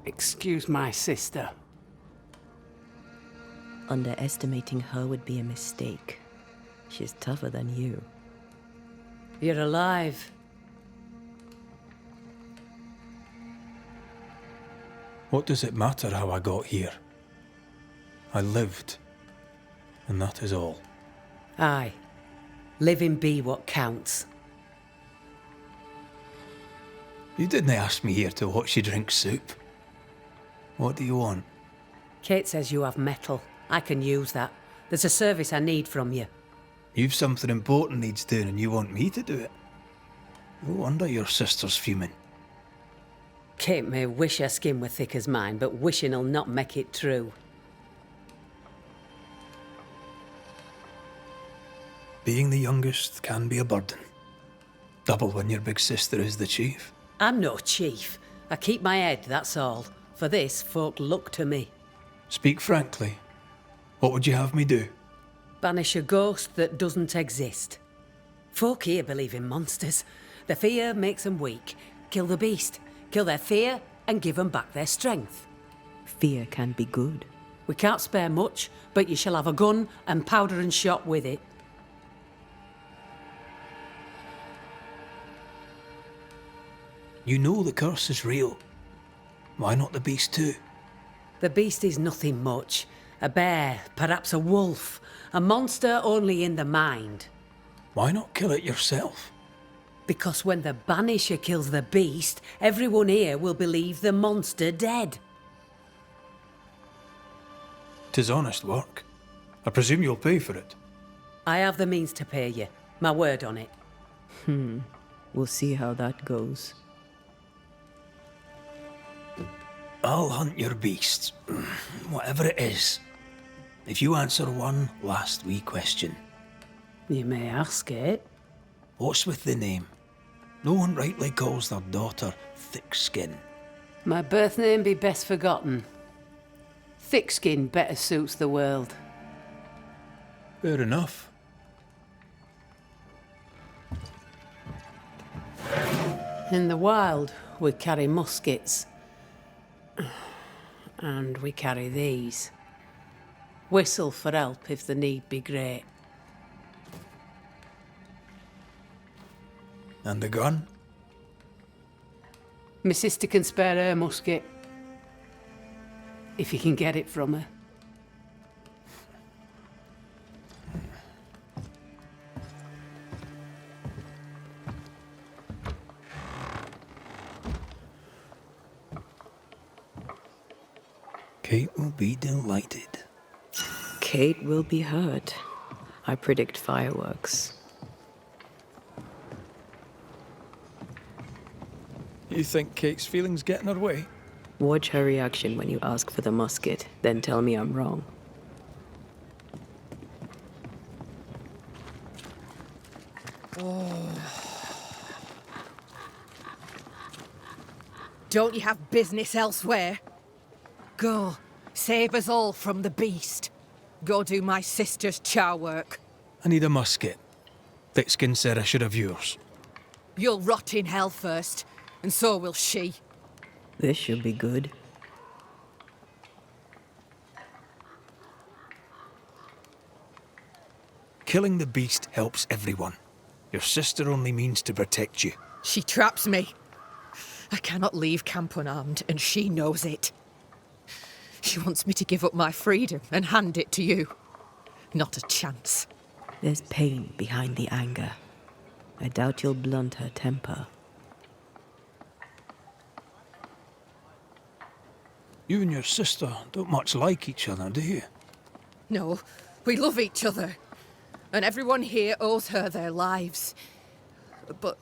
Excuse my sister. Underestimating her would be a mistake. She's tougher than you. You're alive. What does it matter how I got here? I lived, and that is all. Aye. Living be what counts. You didn't ask me here to watch you drink soup. What do you want? Kate says you have metal. I can use that. There's a service I need from you. You've something important needs doing and you want me to do it? No wonder your sister's fuming. Kate may wish her skin were thick as mine, but wishing'll not make it true. Being the youngest can be a burden. Double when your big sister is the chief. I'm no chief. I keep my head, that's all. For this, folk look to me. Speak frankly. What would you have me do? Banish a ghost that doesn't exist. Folk here believe in monsters. The fear makes them weak. Kill the beast. Kill their fear and give them back their strength. Fear can be good. We can't spare much, but you shall have a gun and powder and shot with it. You know the curse is real. Why not the beast too? The beast is nothing much. A bear, perhaps a wolf. A monster only in the mind. Why not kill it yourself? Because when the Banisher kills the beast, everyone here will believe the monster dead. 'Tis honest work. I presume you'll pay for it. I have the means to pay you. My word on it. We'll see how that goes. I'll hunt your beast, whatever it is, if you answer one last wee question. You may ask it. What's with the name? No one rightly calls their daughter Thick Skin. My birth name be best forgotten. Thick skin better suits the world. Fair enough. In the wild, we carry muskets. And we carry these. Whistle for help if the need be great. And the gun? My sister can spare her musket. If you can get it from her. Kate will be delighted. Kate will be hurt. I predict fireworks. You think Kate's feelings get in her way? Watch her reaction when you ask for the musket, then tell me I'm wrong. Don't you have business elsewhere? Go, save us all from the beast. Go do my sister's char work. I need a musket. Thick-skinned said I should have yours. You'll rot in hell first, and so will she. This should be good. Killing the beast helps everyone. Your sister only means to protect you. She traps me. I cannot leave camp unarmed, and she knows it. She wants me to give up my freedom and hand it to you. Not a chance. There's pain behind the anger. I doubt you'll blunt her temper. You and your sister don't much like each other, do you? No, we love each other. And everyone here owes her their lives. But...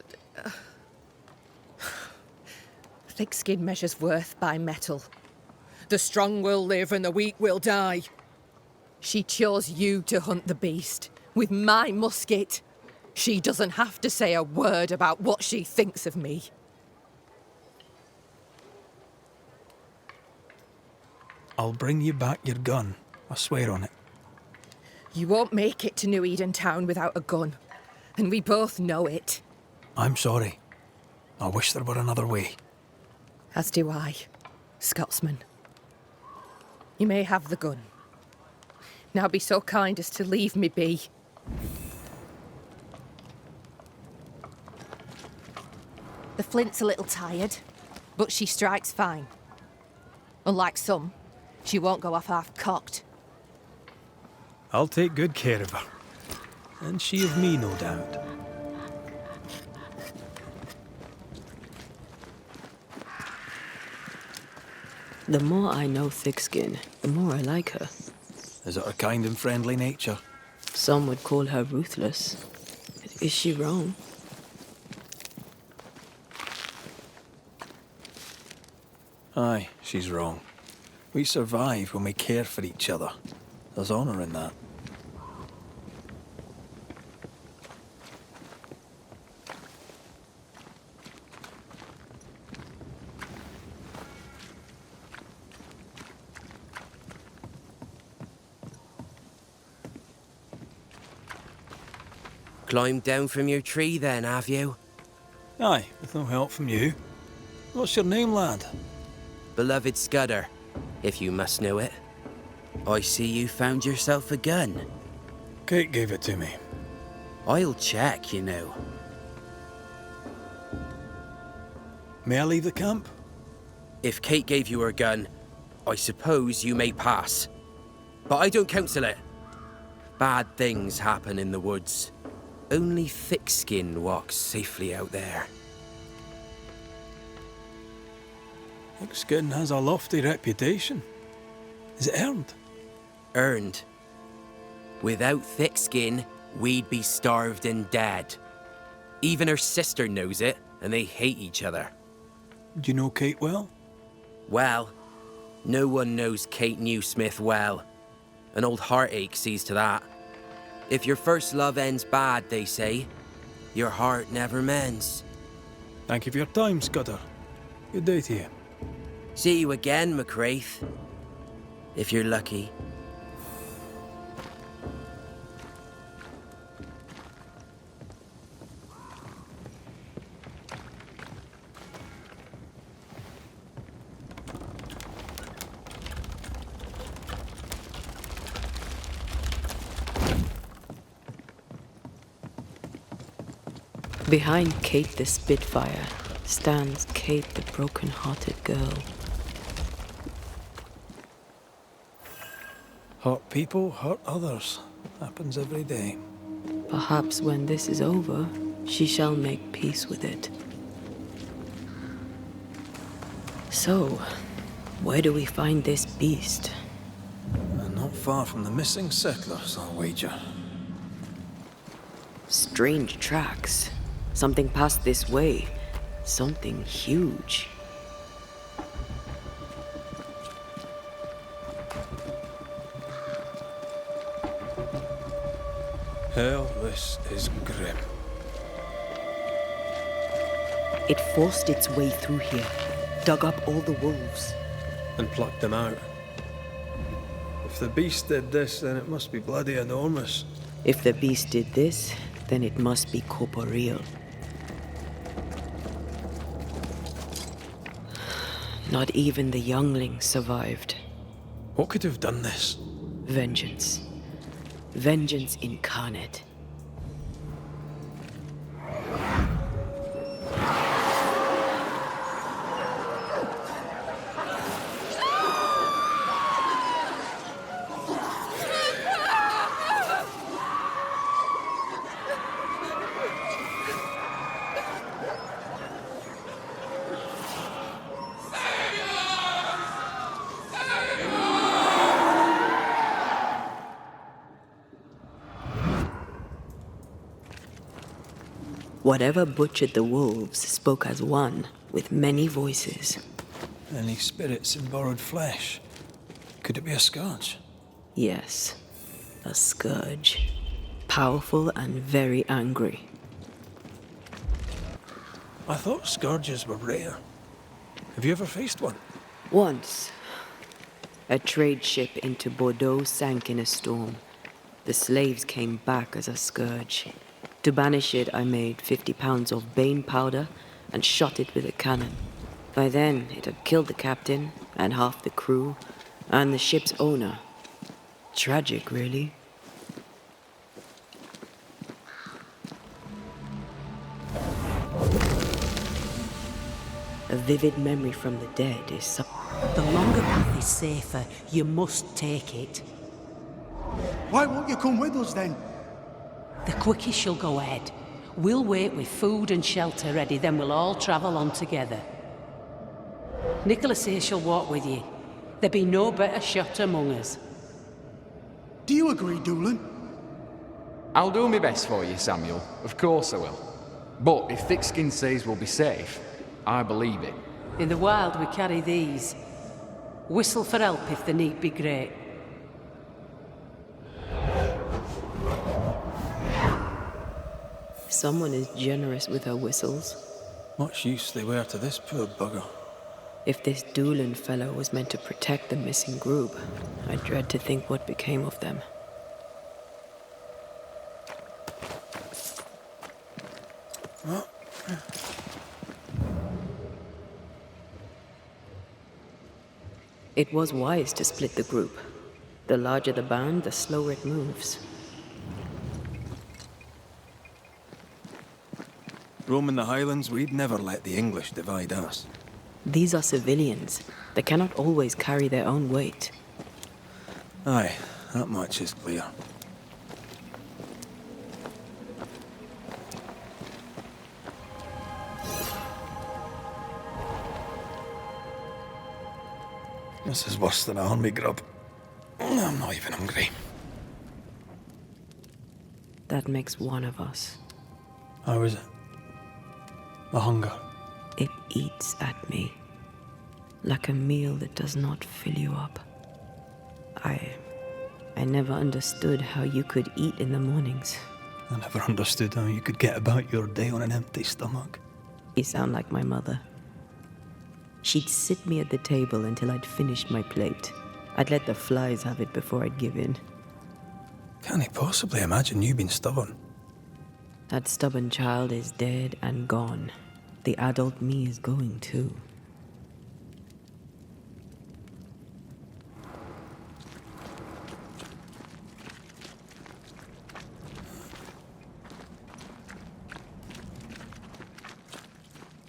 thick skin measures worth by metal. The strong will live and the weak will die. She chose you to hunt the beast with my musket. She doesn't have to say a word about what she thinks of me. I'll bring you back your gun. I swear on it. You won't make it to New Eden Town without a gun. And we both know it. I'm sorry. I wish there were another way. As do I, Scotsman. You may have the gun. Now be so kind as to leave me be. The flint's a little tired, but she strikes fine. Unlike some, she won't go off half-cocked. I'll take good care of her. And she of me, no doubt. The more I know Thickskin, the more I like her. Is it her kind and friendly nature? Some would call her ruthless. But is she wrong? Aye, she's wrong. We survive when we care for each other. There's honour in that. Climbed down from your tree then, have you? Aye, with no help from you. What's your name, lad? Beloved Scudder, if you must know it. I see you found yourself a gun. Kate gave it to me. I'll check, you know. May I leave the camp? If Kate gave you her gun, I suppose you may pass. But I don't counsel it. Bad things happen in the woods. Only thick-skin walks safely out there. Thick-skin has a lofty reputation. Is it earned? Earned. Without thick skin, we'd be starved and dead. Even her sister knows it, and they hate each other. Do you know Kate well? Well, no one knows Kate Newsmith well. An old heartache sees to that. If your first love ends bad, they say, your heart never mends. Thank you for your time, Scudder. Good day to you. See you again, McRaith. If you're lucky. Behind Kate the Spitfire stands Kate the broken-hearted girl. Hurt people hurt others. Happens every day. Perhaps when this is over, she shall make peace with it. So, Where do we find this beast? Not far from the missing settlers, I'll wager. Strange tracks. Something passed this way. Something huge. Hell, this is grim. It forced its way through here, dug up all the wolves. And plucked them out. If the beast did this, then it must be bloody enormous. If the beast did this, then it must be corporeal. Not even the younglings survived. What could have done this? Vengeance. Vengeance incarnate. Whatever butchered the wolves spoke as one, with many voices. Any spirits in borrowed flesh? Could it be a scourge? Yes, a scourge. Powerful and very angry. I thought scourges were rare. Have you ever faced one? Once. A trade ship into Bordeaux sank in a storm. The slaves came back as a scourge. To banish it, I made 50 pounds of bane powder and shot it with a cannon. By then, it had killed the captain and half the crew and the ship's owner. Tragic, really. A vivid memory from the dead is so... The longer path is safer. You must take it. Why won't you come with us then? The quickest you'll go ahead. We'll wait with food and shelter ready, then we'll all travel on together. Nicholas here shall walk with you. There be no better shot among us. Do you agree, Doolan? I'll do my best for you, Samuel. Of course I will. But if Thickskin says we'll be safe, I believe it. In the wild we carry these. Whistle for help if the need be great. Someone is generous with her whistles. Much use they were to this poor bugger. If this Doolan fellow was meant to protect the missing group, I dread to think what became of them. It was wise to split the group. The larger the band, the slower it moves. Roaming the Highlands, we'd never let the English divide us. These are civilians. They cannot always carry their own weight. Aye, that much is clear. This is worse than army grub. I'm not even hungry. That makes one of us. How is it? The hunger. It eats at me. Like a meal that does not fill you up. I never understood how you could eat in the mornings. I never understood how you could get about your day on an empty stomach. You sound like my mother. She'd sit me at the table until I'd finished my plate. I'd let the flies have it before I'd give in. Can't he possibly imagine you being stubborn? That stubborn child is dead and gone. The adult me is going too.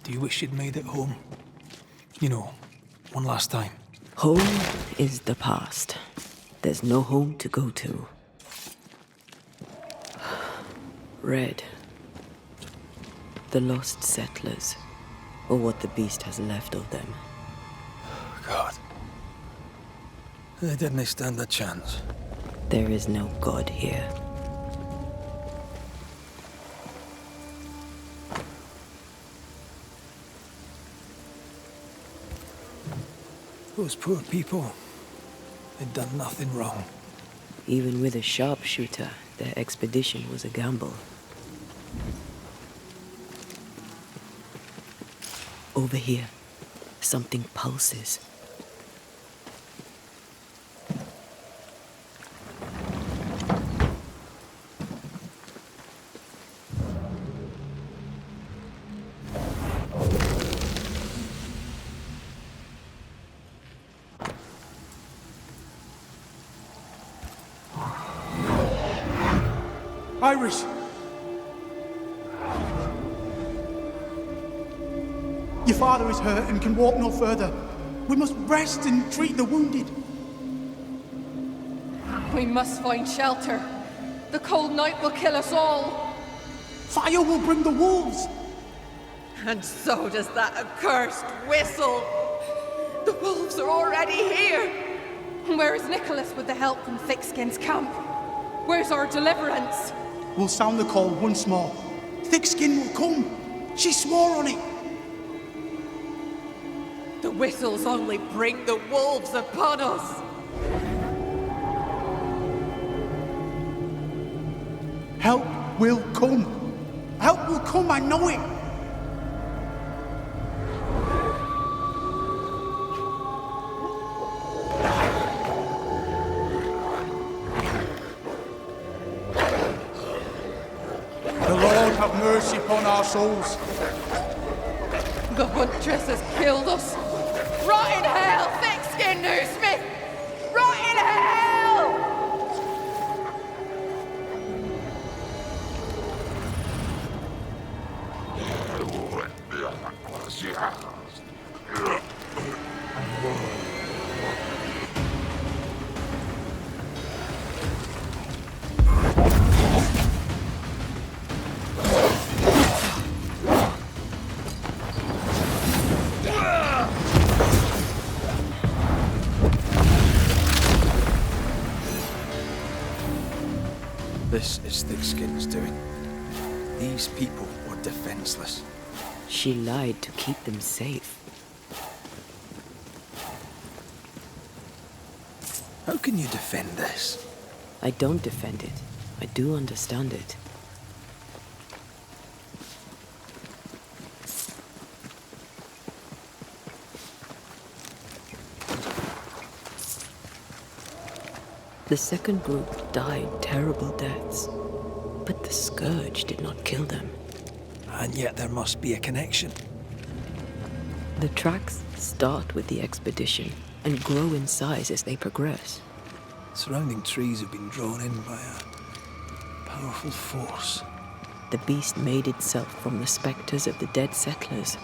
Do you wish you'd made it home? You know, one last time. Home is the past. There's no home to go to. Red. The lost settlers, or what the beast has left of them. God, They didn't stand a chance. There is no God here. Those poor people, they'd done nothing wrong. Even with a sharpshooter, their expedition was a gamble. Over here, something pulses. Iris! Your father is hurt and can walk no further. We must rest and treat the wounded. We must find shelter. The cold night will kill us all. Fire will bring the wolves. And so does that accursed whistle. The wolves are already here. Where is Nicholas with the help from Thickskin's camp? Where's our deliverance? We'll sound the call once more. Thickskin will come. She swore on it. The whistles only bring the wolves upon us. Help will come. Help will come, I know it. The Lord have mercy upon our souls. The huntress has killed us. Rot in hell, Thickskin Newsmith! Rot in hell! This is Thickskin's doing. These people were defenseless. She lied to keep them safe. How can you defend this? I don't defend it. I do understand it. The second group died terrible deaths, but the scourge did not kill them. And yet there must be a connection. The tracks start with the expedition and grow in size as they progress. Surrounding trees have been drawn in by a powerful force. The beast made itself from the specters of the dead settlers.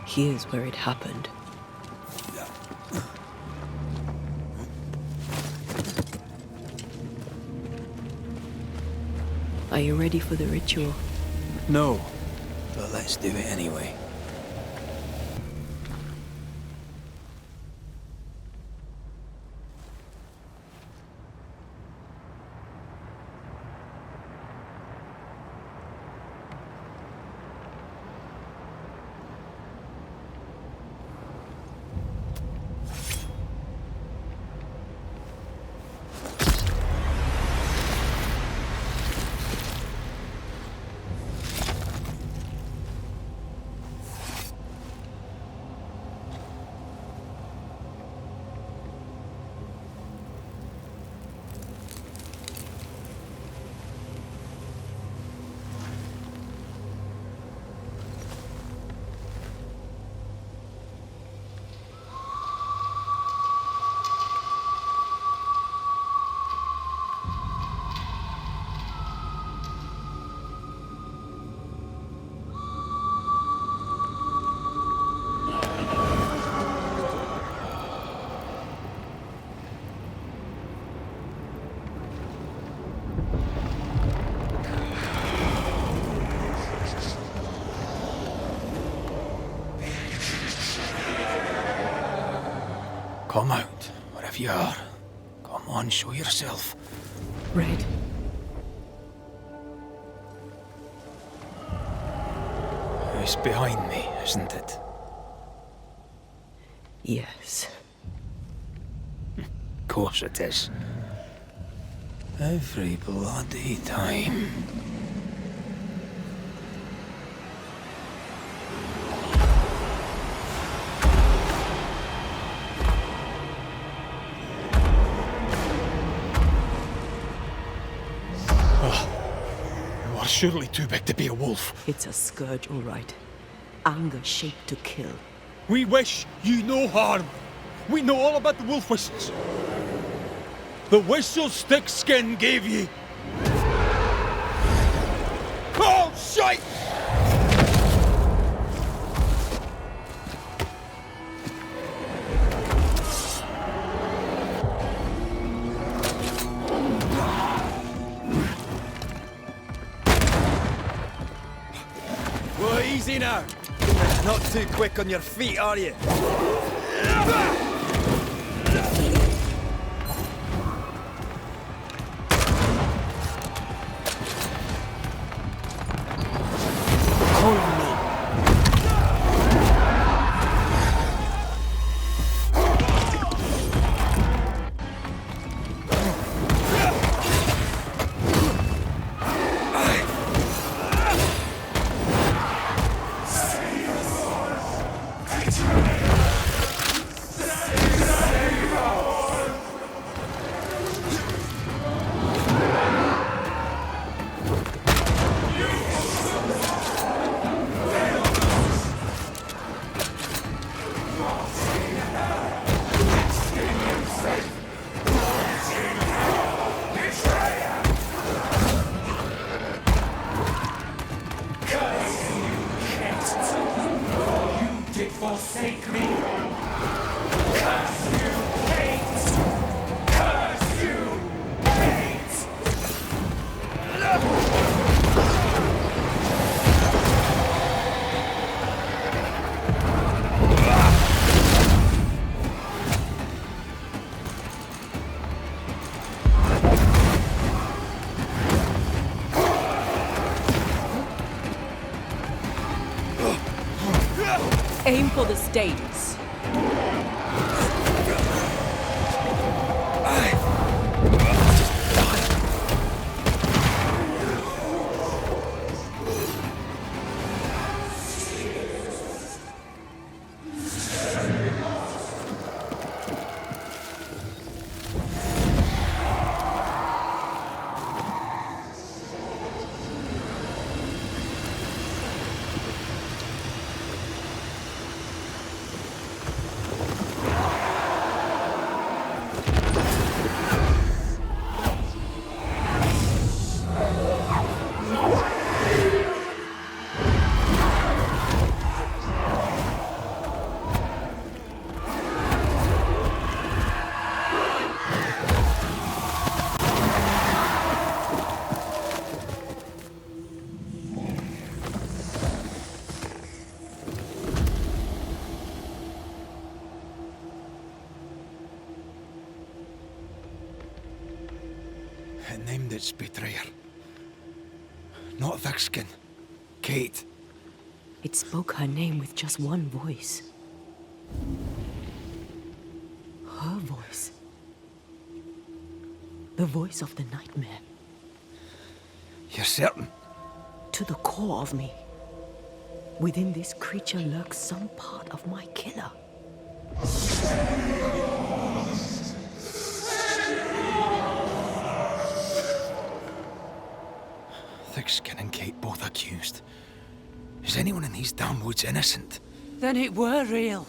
Here's where it happened. Are you ready for the ritual? No, but let's do it anyway. Come out, wherever you are. Come on, show yourself. Red. It's behind me, isn't it? Yes. Of course it is. Every bloody time. You are surely too big to be a wolf. It's a scourge, all right. Anger shaped to kill. We wish you no harm. We know all about the wolf whistles. The whistle Thickskin gave ye. Oh, shite! Well, easy now. Not too quick on your feet, are you? Aim for the stains. It named its betrayer. Not Thickskin. Kate. It spoke her name with just one voice. Her voice. The voice of the nightmare. You're certain? To the core of me. Within this creature lurks some part of my killer. Thickskin and Kate both accused. Is anyone in these damn woods innocent? Then it were real.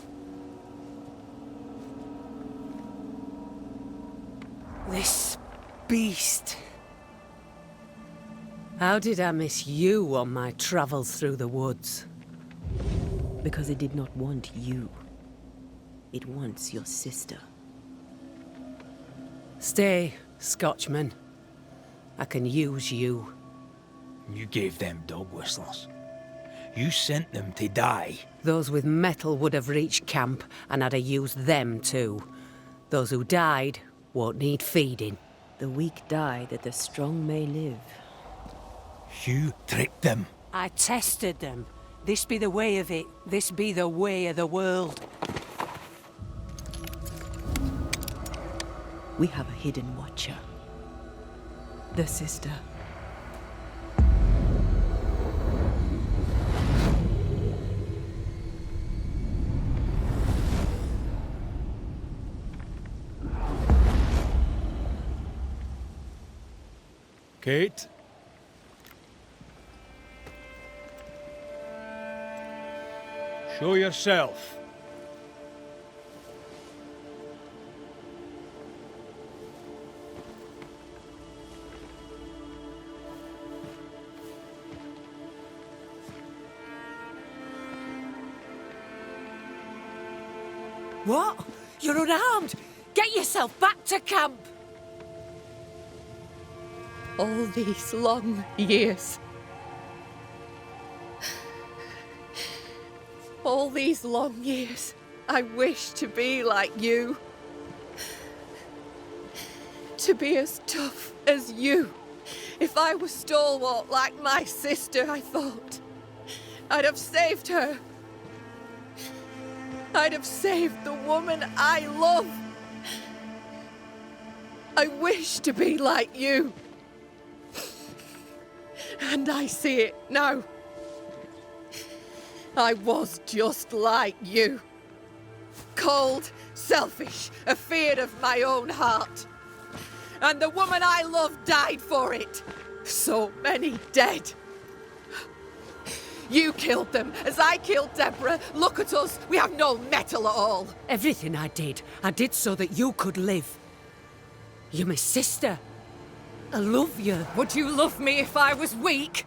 This beast. How did I miss you on my travels through the woods? Because it did not want you. It wants your sister. Stay, Scotchman. I can use you. You gave them dog whistlers. You sent them to die. Those with metal would have reached camp, and I'd have used them too. Those who died won't need feeding. The weak die that the strong may live. You tricked them. I tested them. This be the way of it. This be the way of the world. We have a hidden watcher. The sister. Kate? Show yourself. What? You're unarmed! Get yourself back to camp! All these long years. All these long years, I wish to be like you. To be as tough as you. If I was stalwart like my sister, I thought, I'd have saved her. I'd have saved the woman I love. I wish to be like you. And I see it now. I was just like you. Cold, selfish, afeard of my own heart. And the woman I love died for it. So many dead. You killed them, as I killed Deborah. Look at us, we have no mettle at all. Everything I did so that you could live. You're my sister. I love you. Would you love me if I was weak?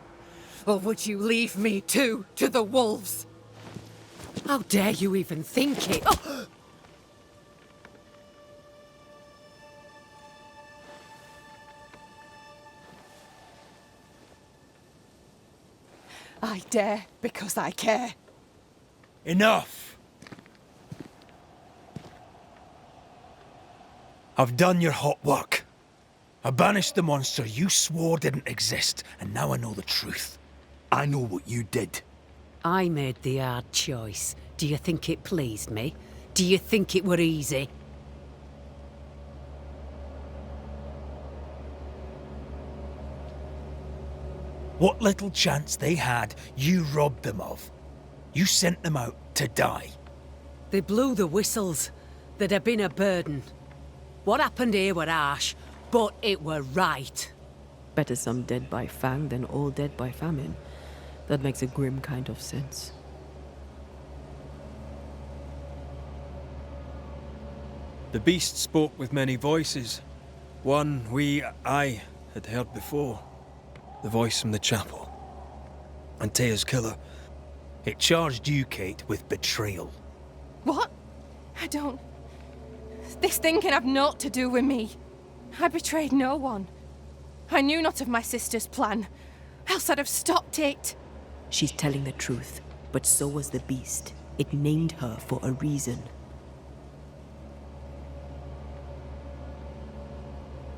Or would you leave me too to the wolves? How dare you even think it? Oh! I dare because I care. Enough! I've done your hot work. I banished the monster you swore didn't exist, and now I know the truth. I know what you did. I made the hard choice. Do you think it pleased me? Do you think it were easy? What little chance they had, you robbed them of. You sent them out to die. They blew the whistles. They'd have been a burden. What happened here were harsh, but it were right. Better some dead by fang than all dead by famine. That makes a grim kind of sense. The beast spoke with many voices. One I had heard before. The voice from the chapel. Antea's killer. It charged you, Kate, with betrayal. What? I don't... This thing can have naught to do with me. I betrayed no one. I knew not of my sister's plan, else I'd have stopped it. She's telling the truth, but so was the beast. It named her for a reason.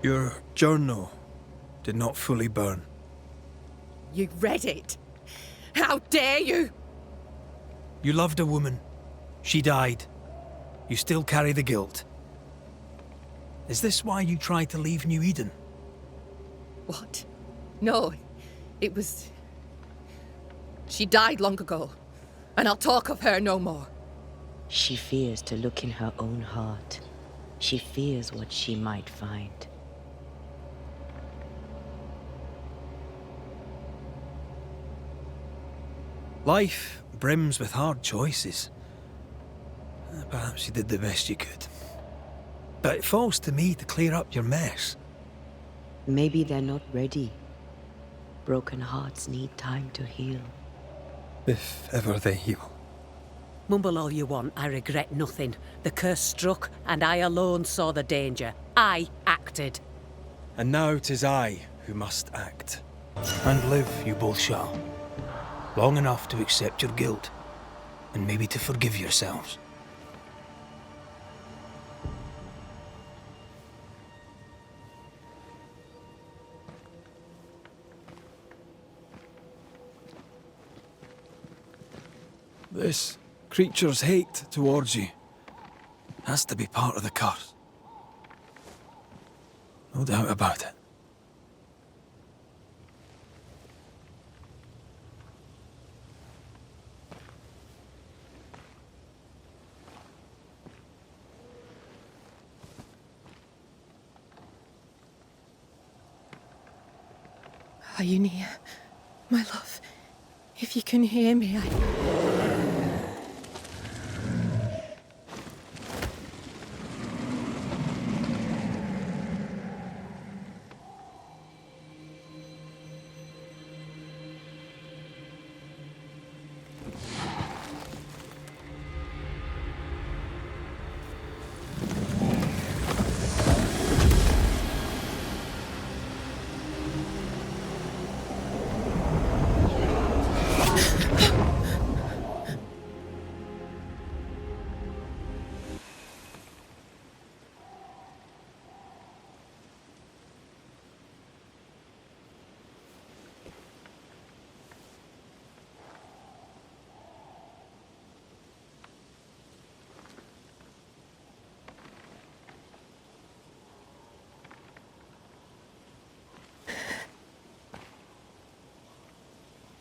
Your journal did not fully burn. You read it? How dare you? You loved a woman. She died. You still carry the guilt. Is this why you tried to leave New Eden? What? No, it was... She died long ago, and I'll talk of her no more. She fears to look in her own heart. She fears what she might find. Life brims with hard choices. Perhaps you did the best you could. But it falls to me to clear up your mess. Maybe they're not ready. Broken hearts need time to heal. If ever they heal. Mumble all you want, I regret nothing. The curse struck, and I alone saw the danger. I acted. And now 'tis I who must act. And live you both shall. Long enough to accept your guilt, and maybe to forgive yourselves. This creature's hate towards you has to be part of the curse. No doubt about it. Are you near, my love? If you can hear me,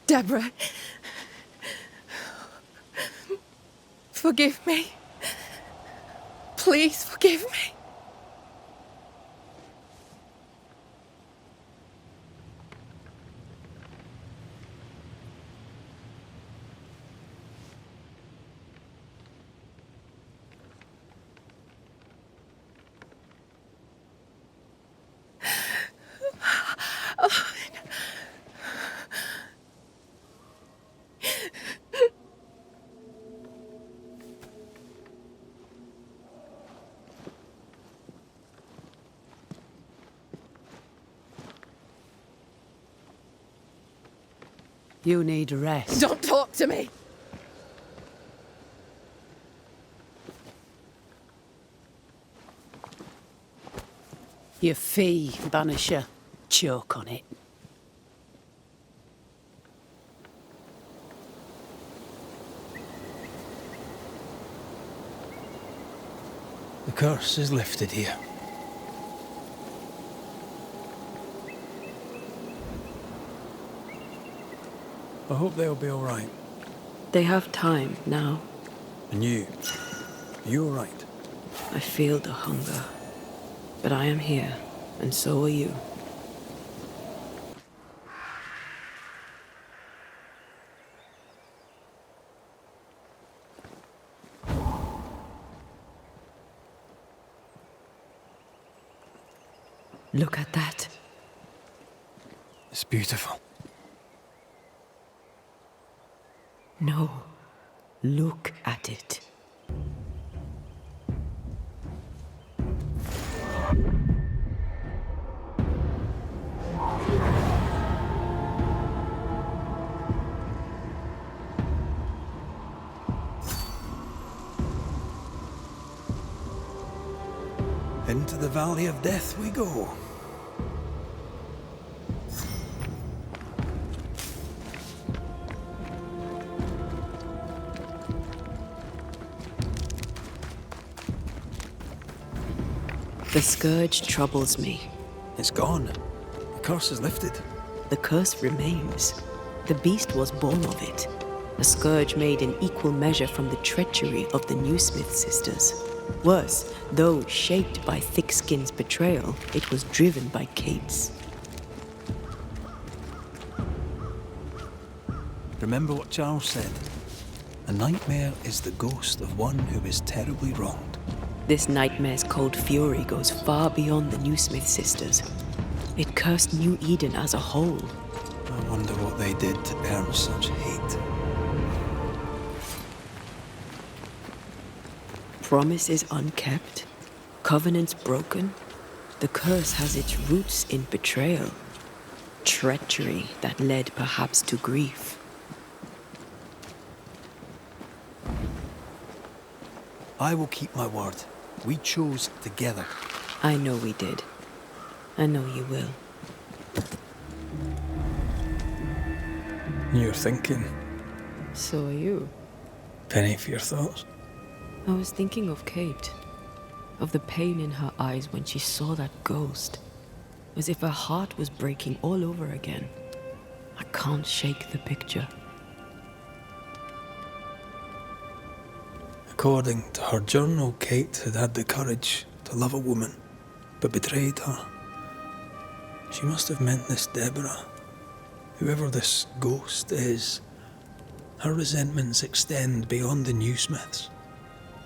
Deborah, forgive me. Please forgive me. You need rest. Don't talk to me! Your fee, Banisher. Choke on it. The curse is lifted here. I hope they'll be all right. They have time now. And you all right? I feel the hunger. But I am here, and so are you. Look at that. It's beautiful. No, look at it. Into the Valley of Death we go. The scourge troubles me. It's gone. The curse is lifted. The curse remains. The beast was born of it. A scourge made in equal measure from the treachery of the Newsmith sisters. Worse, though shaped by Thickskin's betrayal, it was driven by Kate's. Remember what Charles said. A nightmare is the ghost of one who is terribly wronged. This nightmare's cold fury goes far beyond the Newsmith sisters. It cursed New Eden as a whole. I wonder what they did to earn such hate. Promises unkept, covenants broken. The curse has its roots in betrayal, treachery that led perhaps to grief. I will keep my word. We chose together. I know we did. I know you will. You're thinking. So are you. Penny for your thoughts. I was thinking of Kate, of the pain in her eyes when she saw that ghost, as if her heart was breaking all over again. I can't shake the picture. According to her journal, Kate had had the courage to love a woman, but betrayed her. She must have meant this Deborah. Whoever this ghost is, her resentments extend beyond the new Smiths.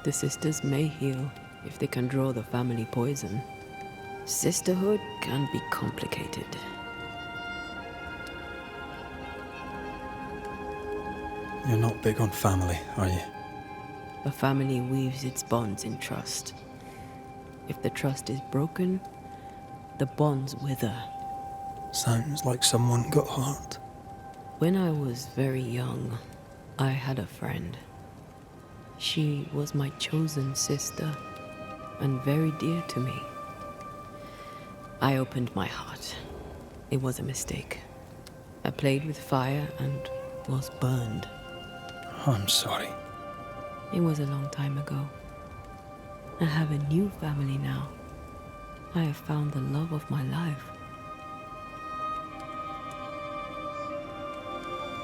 The sisters may heal if they can draw the family poison. Sisterhood can be complicated. You're not big on family, are you? A family weaves its bonds in trust. If the trust is broken, the bonds wither. Sounds like someone got hurt. When I was very young, I had a friend. She was my chosen sister, and very dear to me. I opened my heart. It was a mistake. I played with fire and was burned. I'm sorry. It was a long time ago. I have a new family now. I have found the love of my life.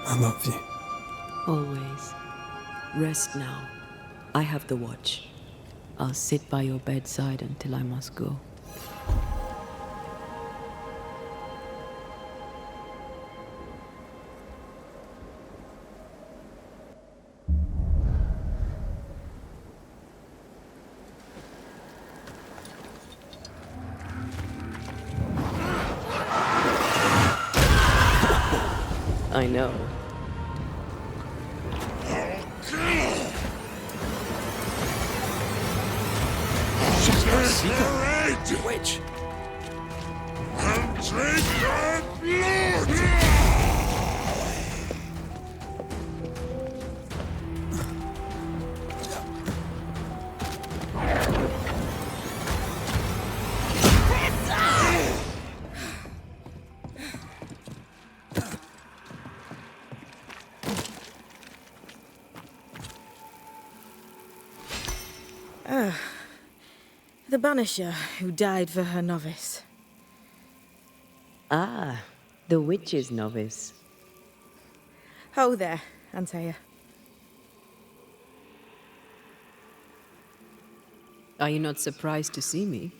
I love you. Always. Rest now. I have the watch. I'll sit by your bedside until I must go. I know. She's got a secret. Witch. And take your blood! The Banisher who died for her novice. Ah, the witch's novice. Ho there, Antea. Are you not surprised to see me?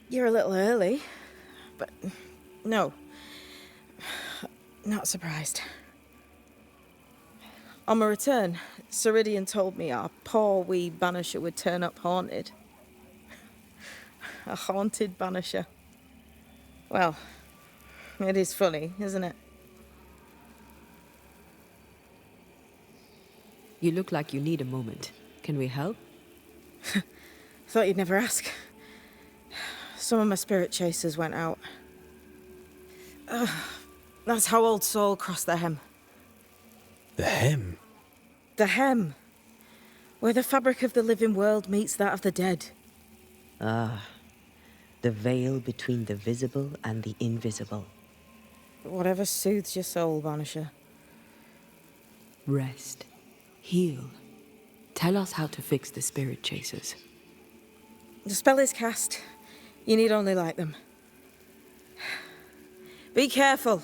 You're a little early, but no, not surprised. On my return, Ceridian told me our poor wee Banisher would turn up haunted. A haunted Banisher. Well, it is funny, isn't it? You look like you need a moment. Can we help? Thought you'd never ask. Some of my spirit chasers went out. That's how old Saul crossed the hem. The hem? The hem. Where the fabric of the living world meets that of the dead. Ah, the veil between the visible and the invisible. Whatever soothes your soul, Banisher. Rest. Heal. Tell us how to fix the spirit chasers. The spell is cast. You need only light them. Be careful.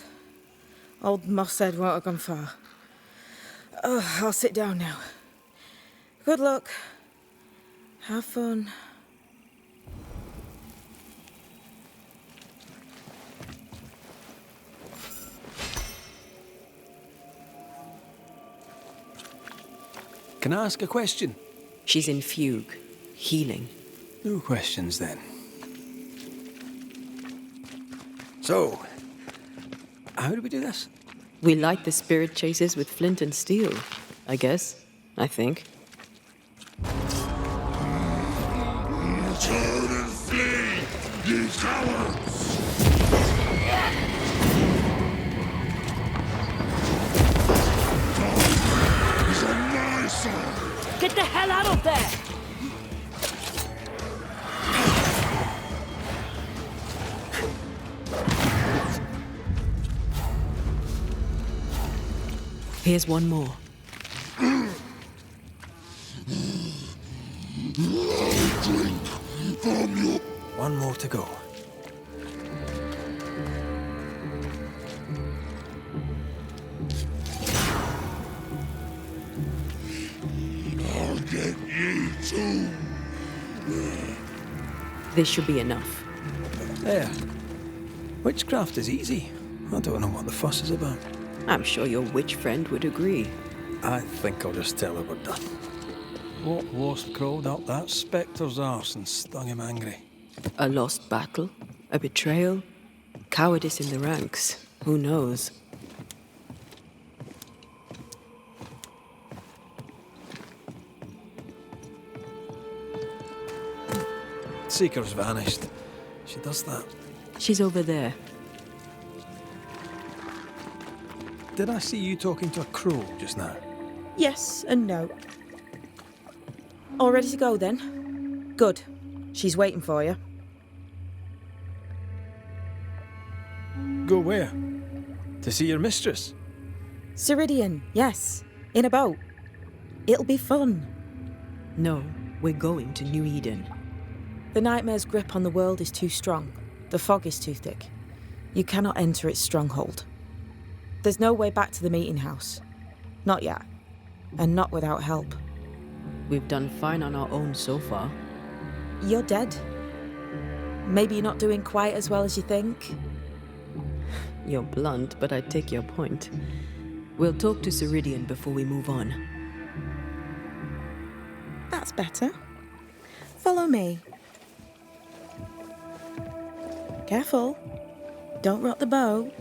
Old Mosshead won't have gone far. Oh, I'll sit down now. Good luck. Have fun. Can I ask a question? She's in fugue. Healing. No questions then. So, how do we do this? We light the spirit chasers with flint and steel, I guess. I think. Turn and flee, ye cowards! He's on my side! Get the hell out of there! Here's one more. from you. One more to go. I'll get you too. This should be enough. There. Witchcraft is easy. I don't know what the fuss is about. I'm sure your witch friend would agree. I think I'll just tell her we're done. What wasp crawled up that spectre's arse and stung him angry? A lost battle? A betrayal? Cowardice in the ranks? Who knows? Seeker's vanished. She does that. She's over there. Did I see you talking to a crow just now? Yes and no. All ready to go then? Good. She's waiting for you. Go where? To see your mistress? Ceridian, yes. In a boat. It'll be fun. No, we're going to New Eden. The nightmare's grip on the world is too strong. The fog is too thick. You cannot enter its stronghold. There's no way back to the meeting house. Not yet. And not without help. We've done fine on our own so far. You're dead. Maybe you're not doing quite as well as you think. You're blunt, but I take your point. We'll talk to Ceridian before we move on. That's better. Follow me. Careful. Don't rock the boat.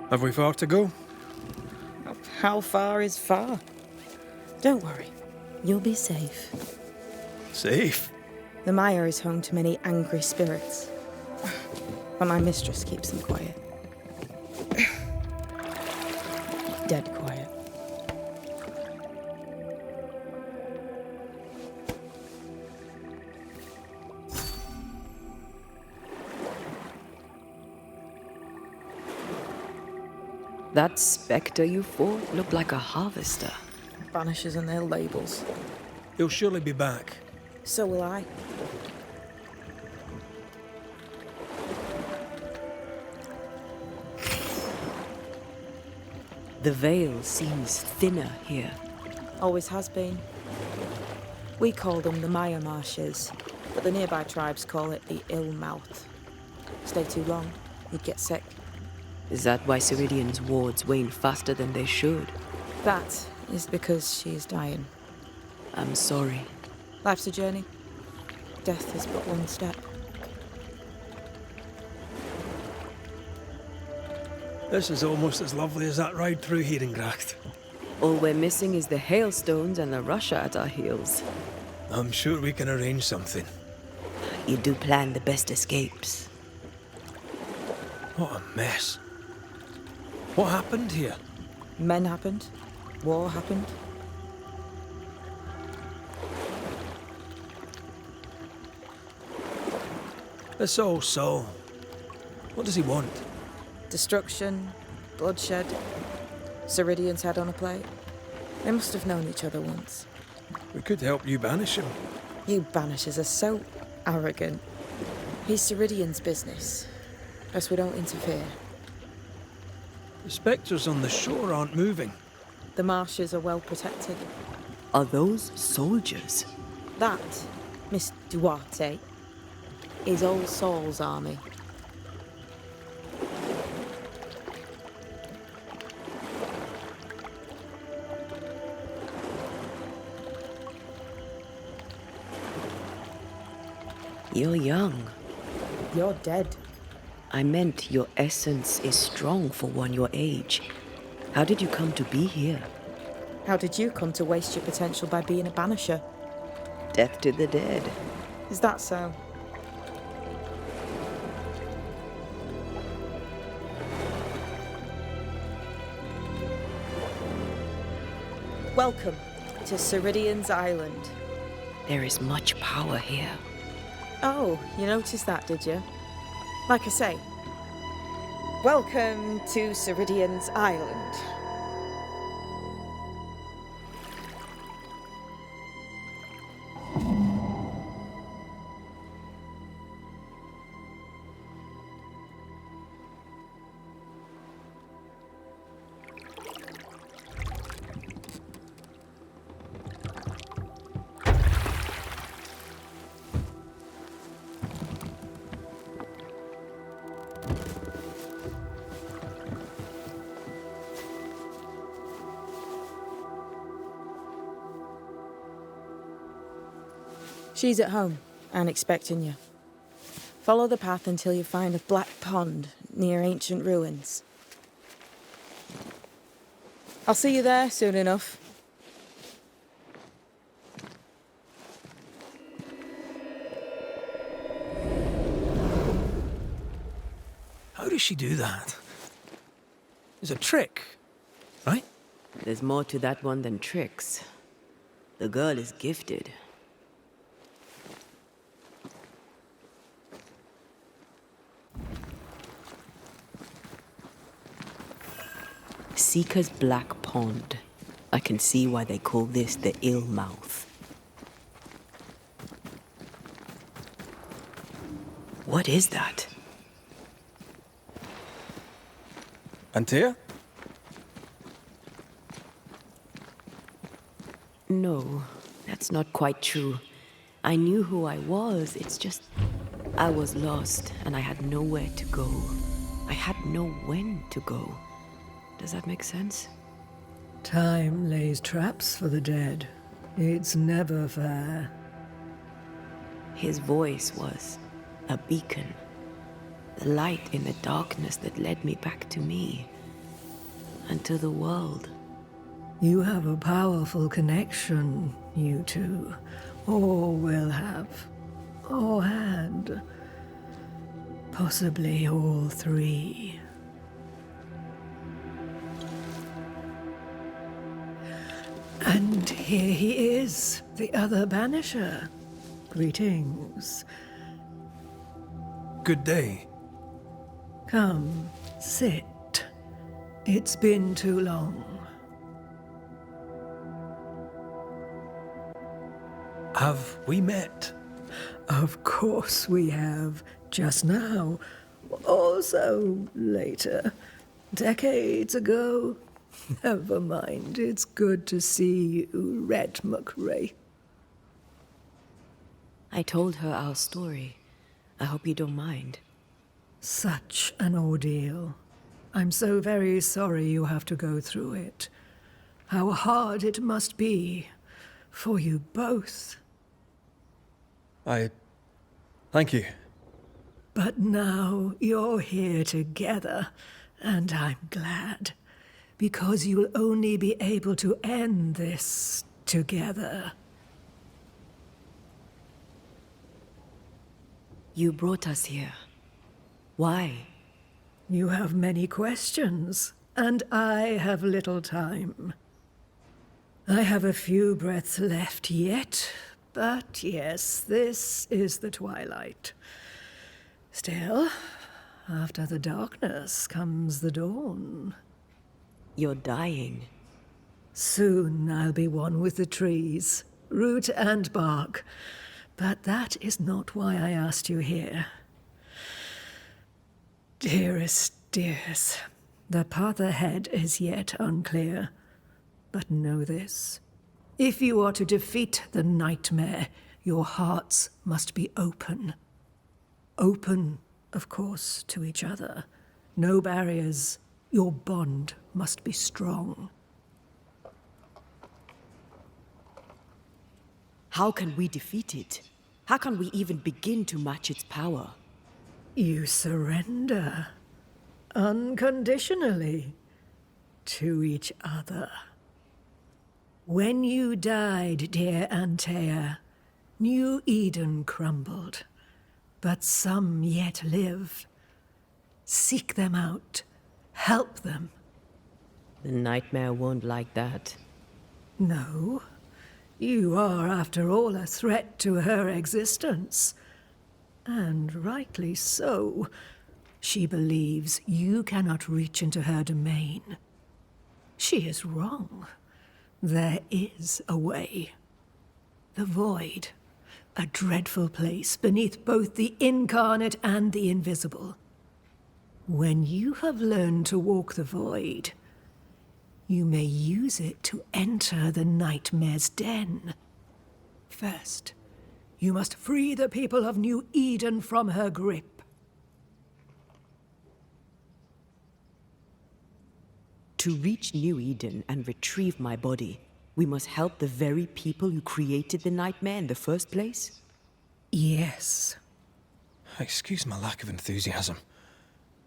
Have we far to go? How far is far? Don't worry. You'll be safe. Safe? The mire is home to many angry spirits. But my mistress keeps them quiet. Dead quiet. That spectre you fought looked like a harvester. Banishers and their labels. He'll surely be back. So will I. The veil seems thinner here. Always has been. We call them the Maya Marshes, but the nearby tribes call it the Ill Mouth. Stay too long, you'd get sick. Is that why Ceridian's wards wane faster than they should? That is because she is dying. I'm sorry. Life's a journey. Death is but one step. This is almost as lovely as that ride through Herengracht. All we're missing is the hailstones and the Russia at our heels. I'm sure we can arrange something. You do plan the best escapes. What a mess. What happened here? Men happened. War happened. This old soul. What does he want? Destruction, bloodshed, Ceridian's head on a plate. They must have known each other once. We could help you banish him. You Banishers are so arrogant. He's Ceridian's business. Best we don't interfere. The spectres on the shore aren't moving. The marshes are well protected. Are those soldiers? That, Miss Duarte, is Old Saul's army. You're young. You're dead. I meant your essence is strong for one your age. How did you come to be here? How did you come to waste your potential by being a banisher? Death to the dead. Is that so? Welcome to Ceridian's Island. There is much power here. Oh, you noticed that, did you? Like I say, Welcome to Ceridian's Island. She's at home and expecting you. Follow the path until you find a black pond near ancient ruins. I'll see you there soon enough. How does she do that? It's a trick, right? There's more to that one than tricks. The girl is gifted. Seeker's Black Pond. I can see why they call this the Ill Mouth. What is that? Antea? No, that's not quite true. I knew who I was, it's just... I was lost, and I had nowhere to go. I had no when to go. Does that make sense? Time lays traps for the dead. It's never fair. His voice was a beacon. The light in the darkness that led me back to me. And to the world. You have a powerful connection, you two. Or will have. Or had. Possibly all three. And here he is, the other Banisher. Greetings. Good day. Come, sit. It's been too long. Have we met? Of course we have. Just now. Also later. Decades ago. Never mind. It's good to see you, Red McRae. I told her our story. I hope you don't mind. Such an ordeal. I'm so very sorry you have to go through it. How hard it must be for you both. Thank you. But now you're here together, and I'm glad. Because you'll only be able to end this together. You brought us here. Why? You have many questions, and I have little time. I have a few breaths left yet, but yes, this is the twilight. Still, after the darkness comes the dawn. You're dying. Soon I'll be one with the trees, root and bark. But that is not why I asked you here. Dearest dears, the path ahead is yet unclear. But know this. If you are to defeat the nightmare, your hearts must be open. Open, of course, to each other. No barriers. Your bond must be strong. How can we defeat it? How can we even begin to match its power? You surrender. Unconditionally. To each other. When you died, dear Antea, New Eden crumbled. But some yet live. Seek them out. Help them. The nightmare won't like that. No. You are, after all, a threat to her existence. And rightly so. She believes you cannot reach into her domain. She is wrong. There is a way. The void, a dreadful place beneath both the incarnate and the invisible. When you have learned to walk the void, you may use it to enter the nightmare's den. First, you must free the people of New Eden from her grip. To reach New Eden and retrieve my body, we must help the very people who created the nightmare in the first place? Yes. Excuse my lack of enthusiasm.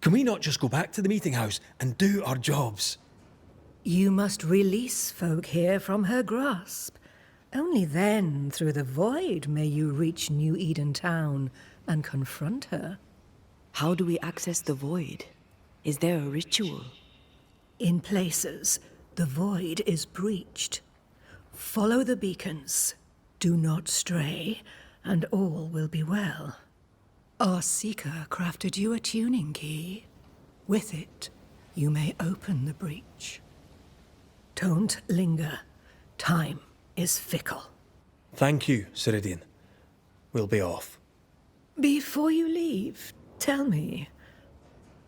Can we not just go back to the meeting house and do our jobs? You must release folk here from her grasp. Only then, through the void, may you reach New Eden Town and confront her. How do we access the void? Is there a ritual? In places, the void is breached. Follow the beacons. Do not stray, and all will be well. Our seeker crafted you a tuning key. With it, you may open the breach. Don't linger. Time is fickle. Thank you, Ceridian. We'll be off. Before you leave, tell me,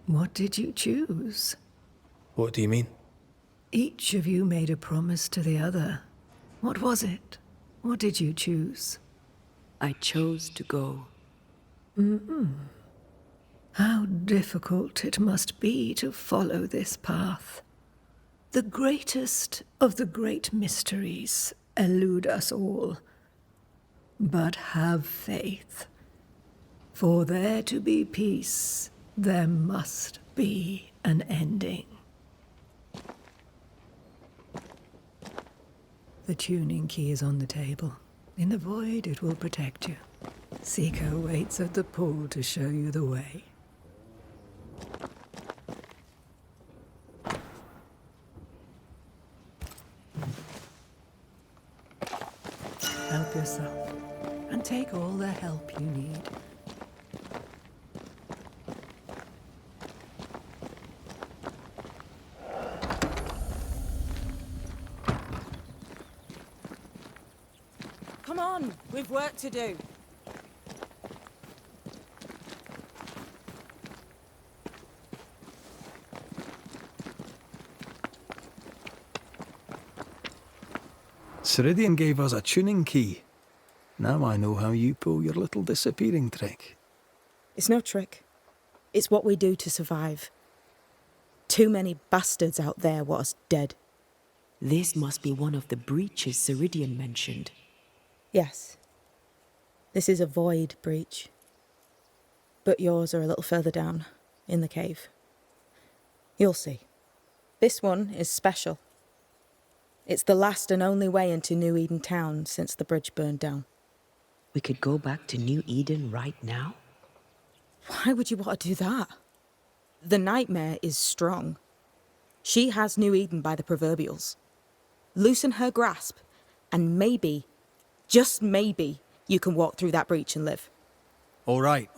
what did you choose? What do you mean? Each of you made a promise to the other. What was it? What did you choose? I chose to go. How difficult it must be to follow this path. The greatest of the great mysteries elude us all. But have faith. For there to be peace, there must be an ending. The tuning key is on the table. In the void, it will protect you. Seeker waits at the pool to show you the way. Help yourself, and take all the help you need. Come on, we've work to do. Ceridian gave us a tuning key. Now I know how you pull your little disappearing trick. It's no trick. It's what we do to survive. Too many bastards out there want us dead. This must be one of the breaches Ceridian mentioned. Yes. This is a void breach. But yours are a little further down, in the cave. You'll see. This one is special. It's the last and only way into New Eden Town since the bridge burned down. We could go back to New Eden right now? Why would you want to do that? The nightmare is strong. She has New Eden by the proverbials. Loosen her grasp, and maybe, just maybe, you can walk through that breach and live. All right.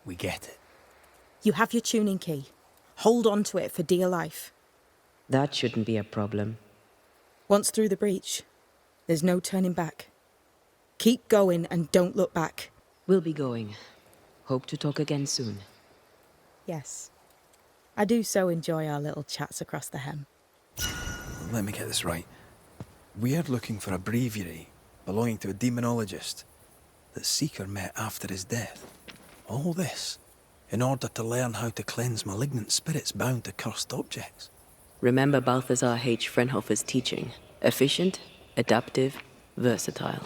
We get it. You have your tuning key. Hold on to it for dear life. That shouldn't be a problem. Once through the breach, there's no turning back. Keep going and don't look back. We'll be going. Hope to talk again soon. Yes. I do so enjoy our little chats across the hem. Let me get this right. We're looking for a breviary belonging to a demonologist that Seeker met after his death. All this in order to learn how to cleanse malignant spirits bound to cursed objects. Remember Balthazar H. Frenhofer's teaching. Efficient, adaptive, versatile.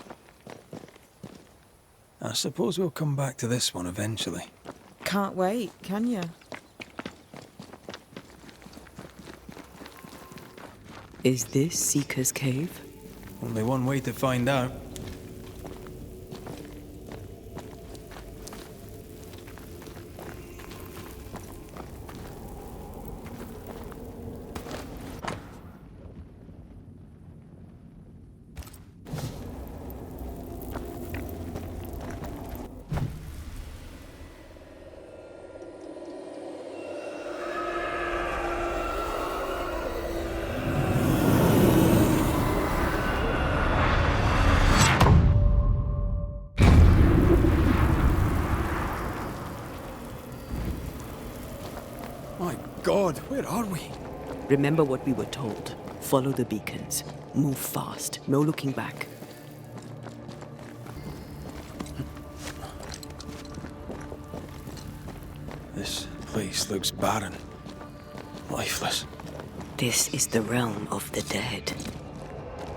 I suppose we'll come back to this one eventually. Can't wait, can you? Is this Seeker's Cave? Only one way to find out. My God, where are we? Remember what we were told. Follow the beacons. Move fast. No looking back. This place looks barren. Lifeless. This is the realm of the dead.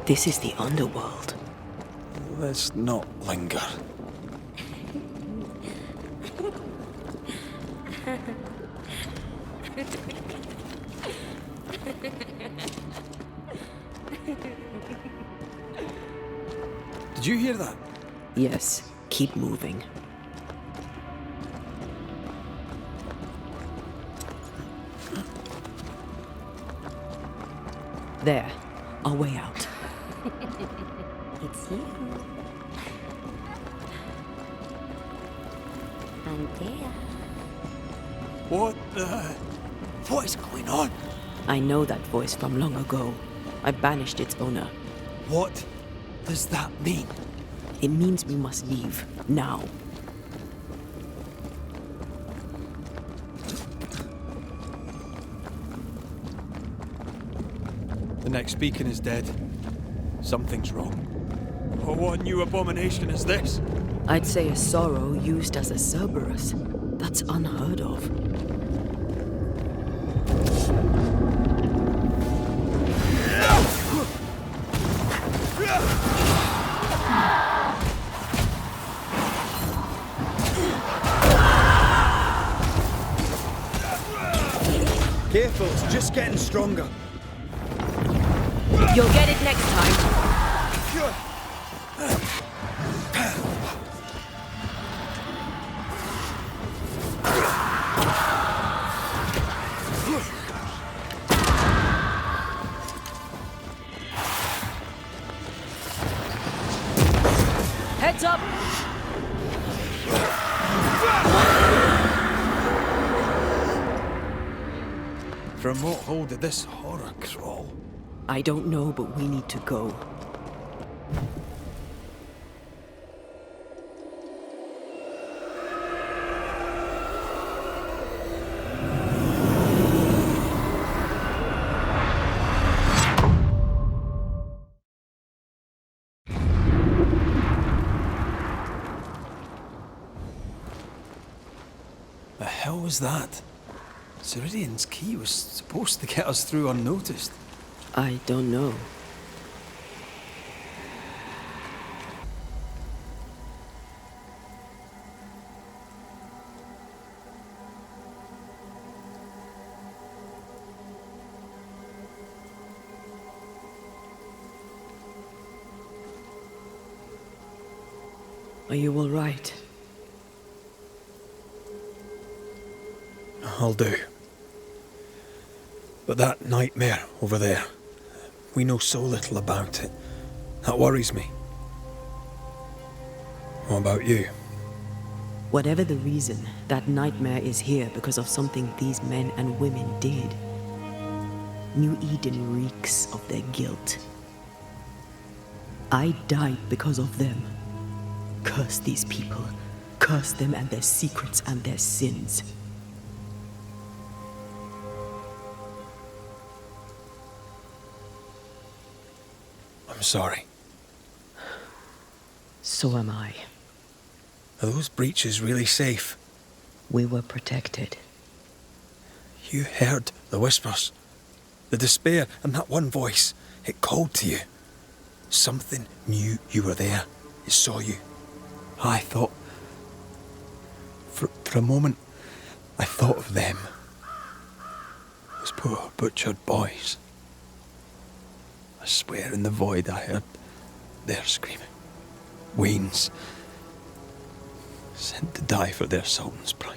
This is the underworld. Let's not linger. Did you hear that? Yes, keep moving. There, our way out. It's you. Antea. What is going on? I know that voice from long ago. I banished its owner. What does that mean? It means we must leave, now. The next beacon is dead. Something's wrong. Oh, what new abomination is this? I'd say a sorrow used as a Cerberus. That's unheard of. Careful, it's just getting stronger. You'll get it next time. Heads up! From what hole did this horror crawl? I don't know, but we need to go. The hell was that? Ceridian's key was supposed to get us through unnoticed. I don't know. Are you all right? I'll do. But that nightmare over there, we know so little about it. That worries me. What about you? Whatever the reason, that nightmare is here because of something these men and women did. New Eden reeks of their guilt. I died because of them. Curse these people. Curse them and their secrets and their sins. I'm sorry. So am I. Are those breaches really safe? We were protected. You heard the whispers, the despair, and that one voice. It called to you. Something knew you were there. It saw you. I thought... For a moment, I thought of them. Those poor butchered boys. I swear in the void I heard their screaming. Wains. Sent to die for their sultan's pride.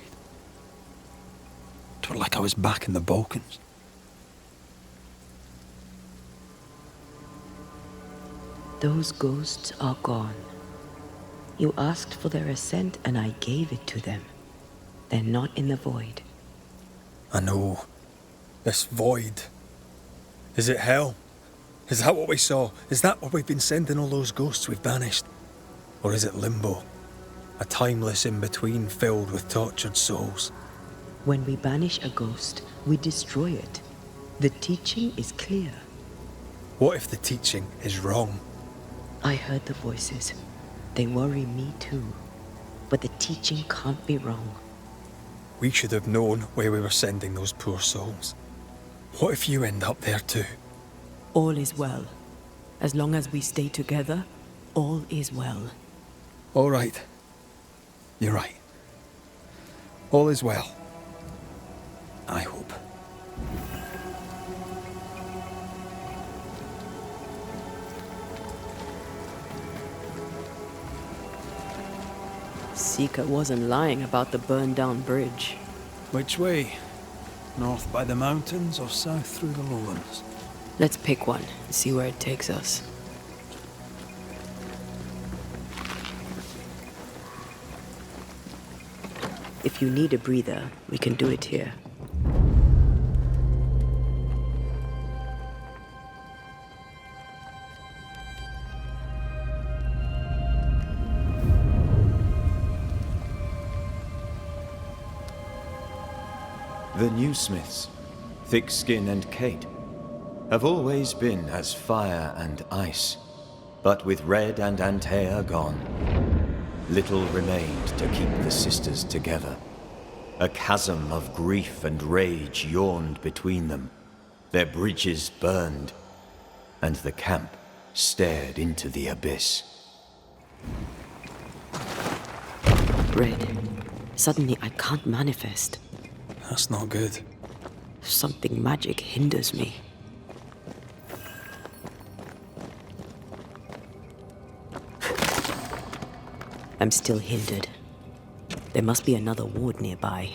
It was like I was back in the Balkans. Those ghosts are gone. You asked for their ascent and I gave it to them. They're not in the void. I know. This void. Is it hell? Is that what we saw? Is that what we've been sending all those ghosts we've banished? Or is it limbo? A timeless in-between filled with tortured souls? When we banish a ghost, we destroy it. The teaching is clear. What if the teaching is wrong? I heard the voices. They worry me too. But the teaching can't be wrong. We should have known where we were sending those poor souls. What if you end up there too? All is well. As long as we stay together, all is well. All right. You're right. All is well. I hope. Seeker wasn't lying about the burned-down bridge. Which way? North by the mountains or south through the lowlands? Let's pick one and see where it takes us. If you need a breather, we can do it here. The new Smiths, Thickskin and Kate, have always been as fire and ice. But with Red and Antea gone, little remained to keep the sisters together. A chasm of grief and rage yawned between them. Their bridges burned, and the camp stared into the abyss. Red, suddenly I can't manifest. That's not good. Something magic hinders me. I'm still hindered. There must be another ward nearby.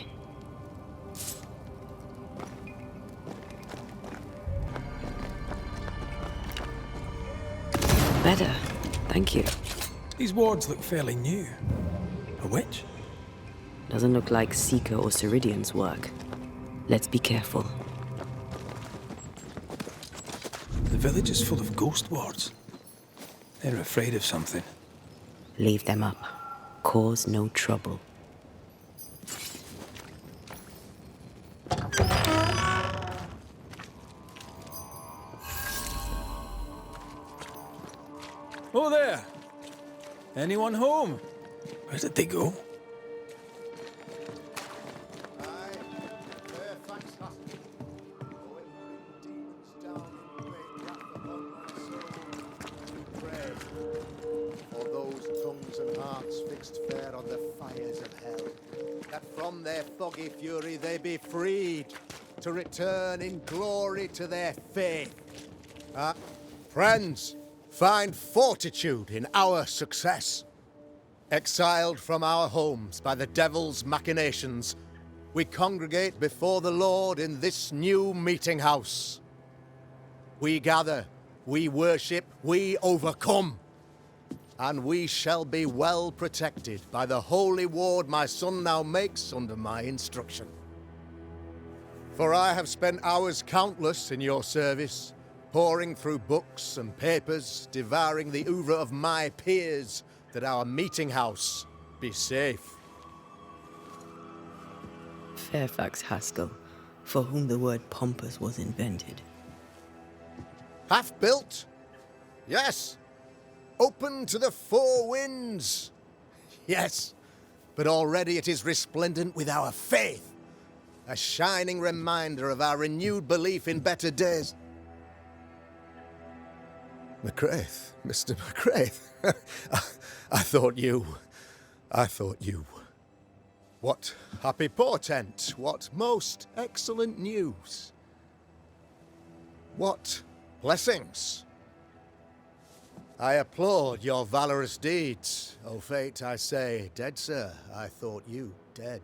Better. Thank you. These wards look fairly new. A witch? Doesn't look like Seeker or Ceridian's work. Let's be careful. The village is full of ghost wards. They're afraid of something. Leave them up. Cause no trouble. Oh there! Anyone home? Where did they go? For those tongues and hearts fixed fair on the fires of hell, that from their foggy fury they be freed, to return in glory to their faith. Friends, find fortitude in our success. Exiled from our homes by the devil's machinations, we congregate before the Lord in this new meeting house. We gather, we worship, we overcome. And we shall be well protected by the holy ward my son now makes under my instruction. For I have spent hours countless in your service, poring through books and papers, devouring the oeuvre of my peers, that our meeting house be safe. Fairfax Haskell, for whom the word pompous was invented. Half built? Yes. Open to the four winds? Yes. But already it is resplendent with our faith. A shining reminder of our renewed belief in better days. McCraith, Mr. McCraith. I thought you. What happy portent, what most excellent news. What blessings. I applaud your valorous deeds. O fate, I say, dead sir, I thought you dead.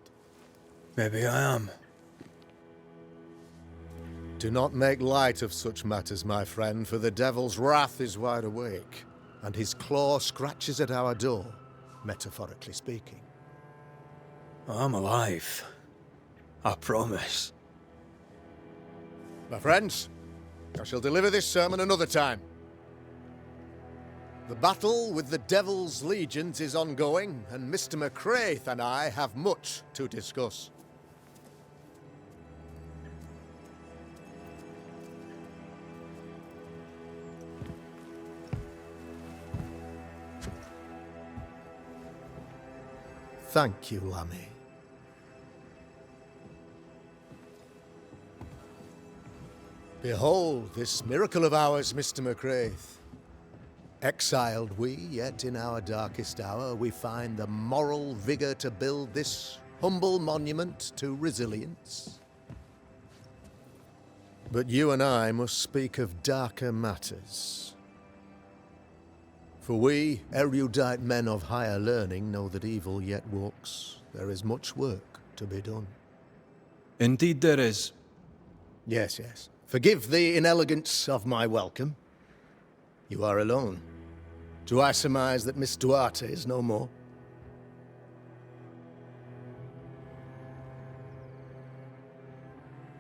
Maybe I am. Do not make light of such matters, my friend, for the devil's wrath is wide awake, and his claw scratches at our door, metaphorically speaking. I'm alive. I promise. My friends, I shall deliver this sermon another time. The battle with the devil's legions is ongoing, and Mr. McCraith and I have much to discuss. Thank you, Lammy. Behold this miracle of ours, Mr. McRaith. Exiled we, yet in our darkest hour we find the moral vigour to build this humble monument to resilience. But you and I must speak of darker matters. For we, erudite men of higher learning, know that evil yet walks. There is much work to be done. Indeed there is. Yes, yes. Forgive the inelegance of my welcome. You are alone. Do I surmise that Miss Duarte is no more?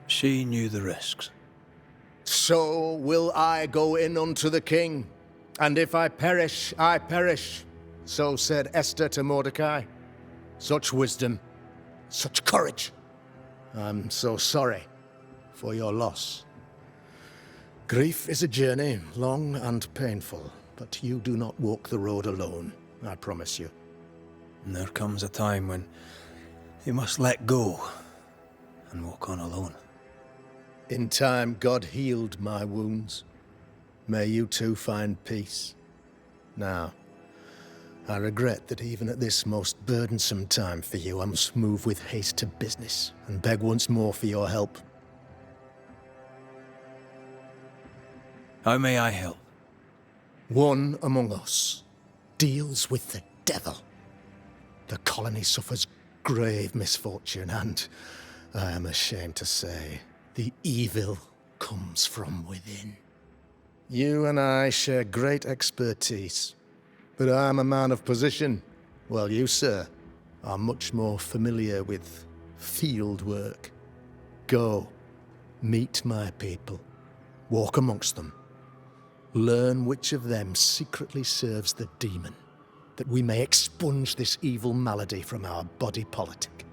She knew the risks. So will I go in unto the king. And if I perish, I perish. So said Esther to Mordecai. Such wisdom, such courage. I'm so sorry for your loss. Grief is a journey, long and painful, but you do not walk the road alone, I promise you. And there comes a time when you must let go and walk on alone. In time, God healed my wounds. May you too find peace. Now, I regret that even at this most burdensome time for you, I must move with haste to business and beg once more for your help. How may I help? One among us deals with the devil. The colony suffers grave misfortune and, I am ashamed to say, the evil comes from within. You and I share great expertise, but I am a man of position, while you, sir, are much more familiar with field work. Go, meet my people, walk amongst them. Learn which of them secretly serves the demon, that we may expunge this evil malady from our body politic.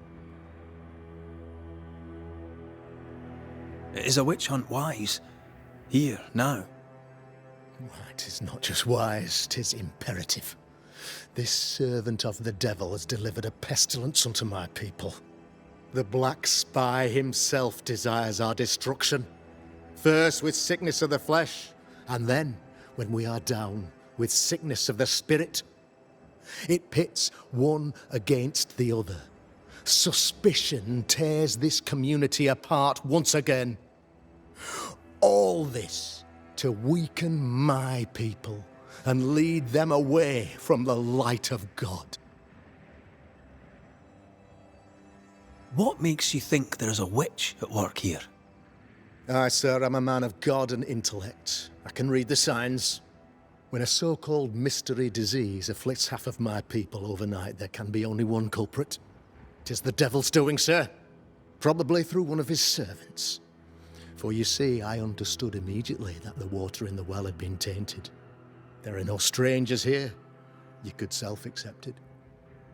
Is a witch hunt wise? Here, now? It is not just wise, 'tis imperative. This servant of the devil has delivered a pestilence unto my people. The black spy himself desires our destruction. First with sickness of the flesh, and then, when we are down, with sickness of the spirit. It pits one against the other. Suspicion tears this community apart once again. All this to weaken my people and lead them away from the light of God. What makes you think there's a witch at work here? Aye, sir, I'm a man of God and intellect. I can read the signs. When a so-called mystery disease afflicts half of my people overnight, there can be only one culprit. 'Tis the devil's doing, sir. Probably through one of his servants. For you see, I understood immediately that the water in the well had been tainted. There are no strangers here. You could self-accept it.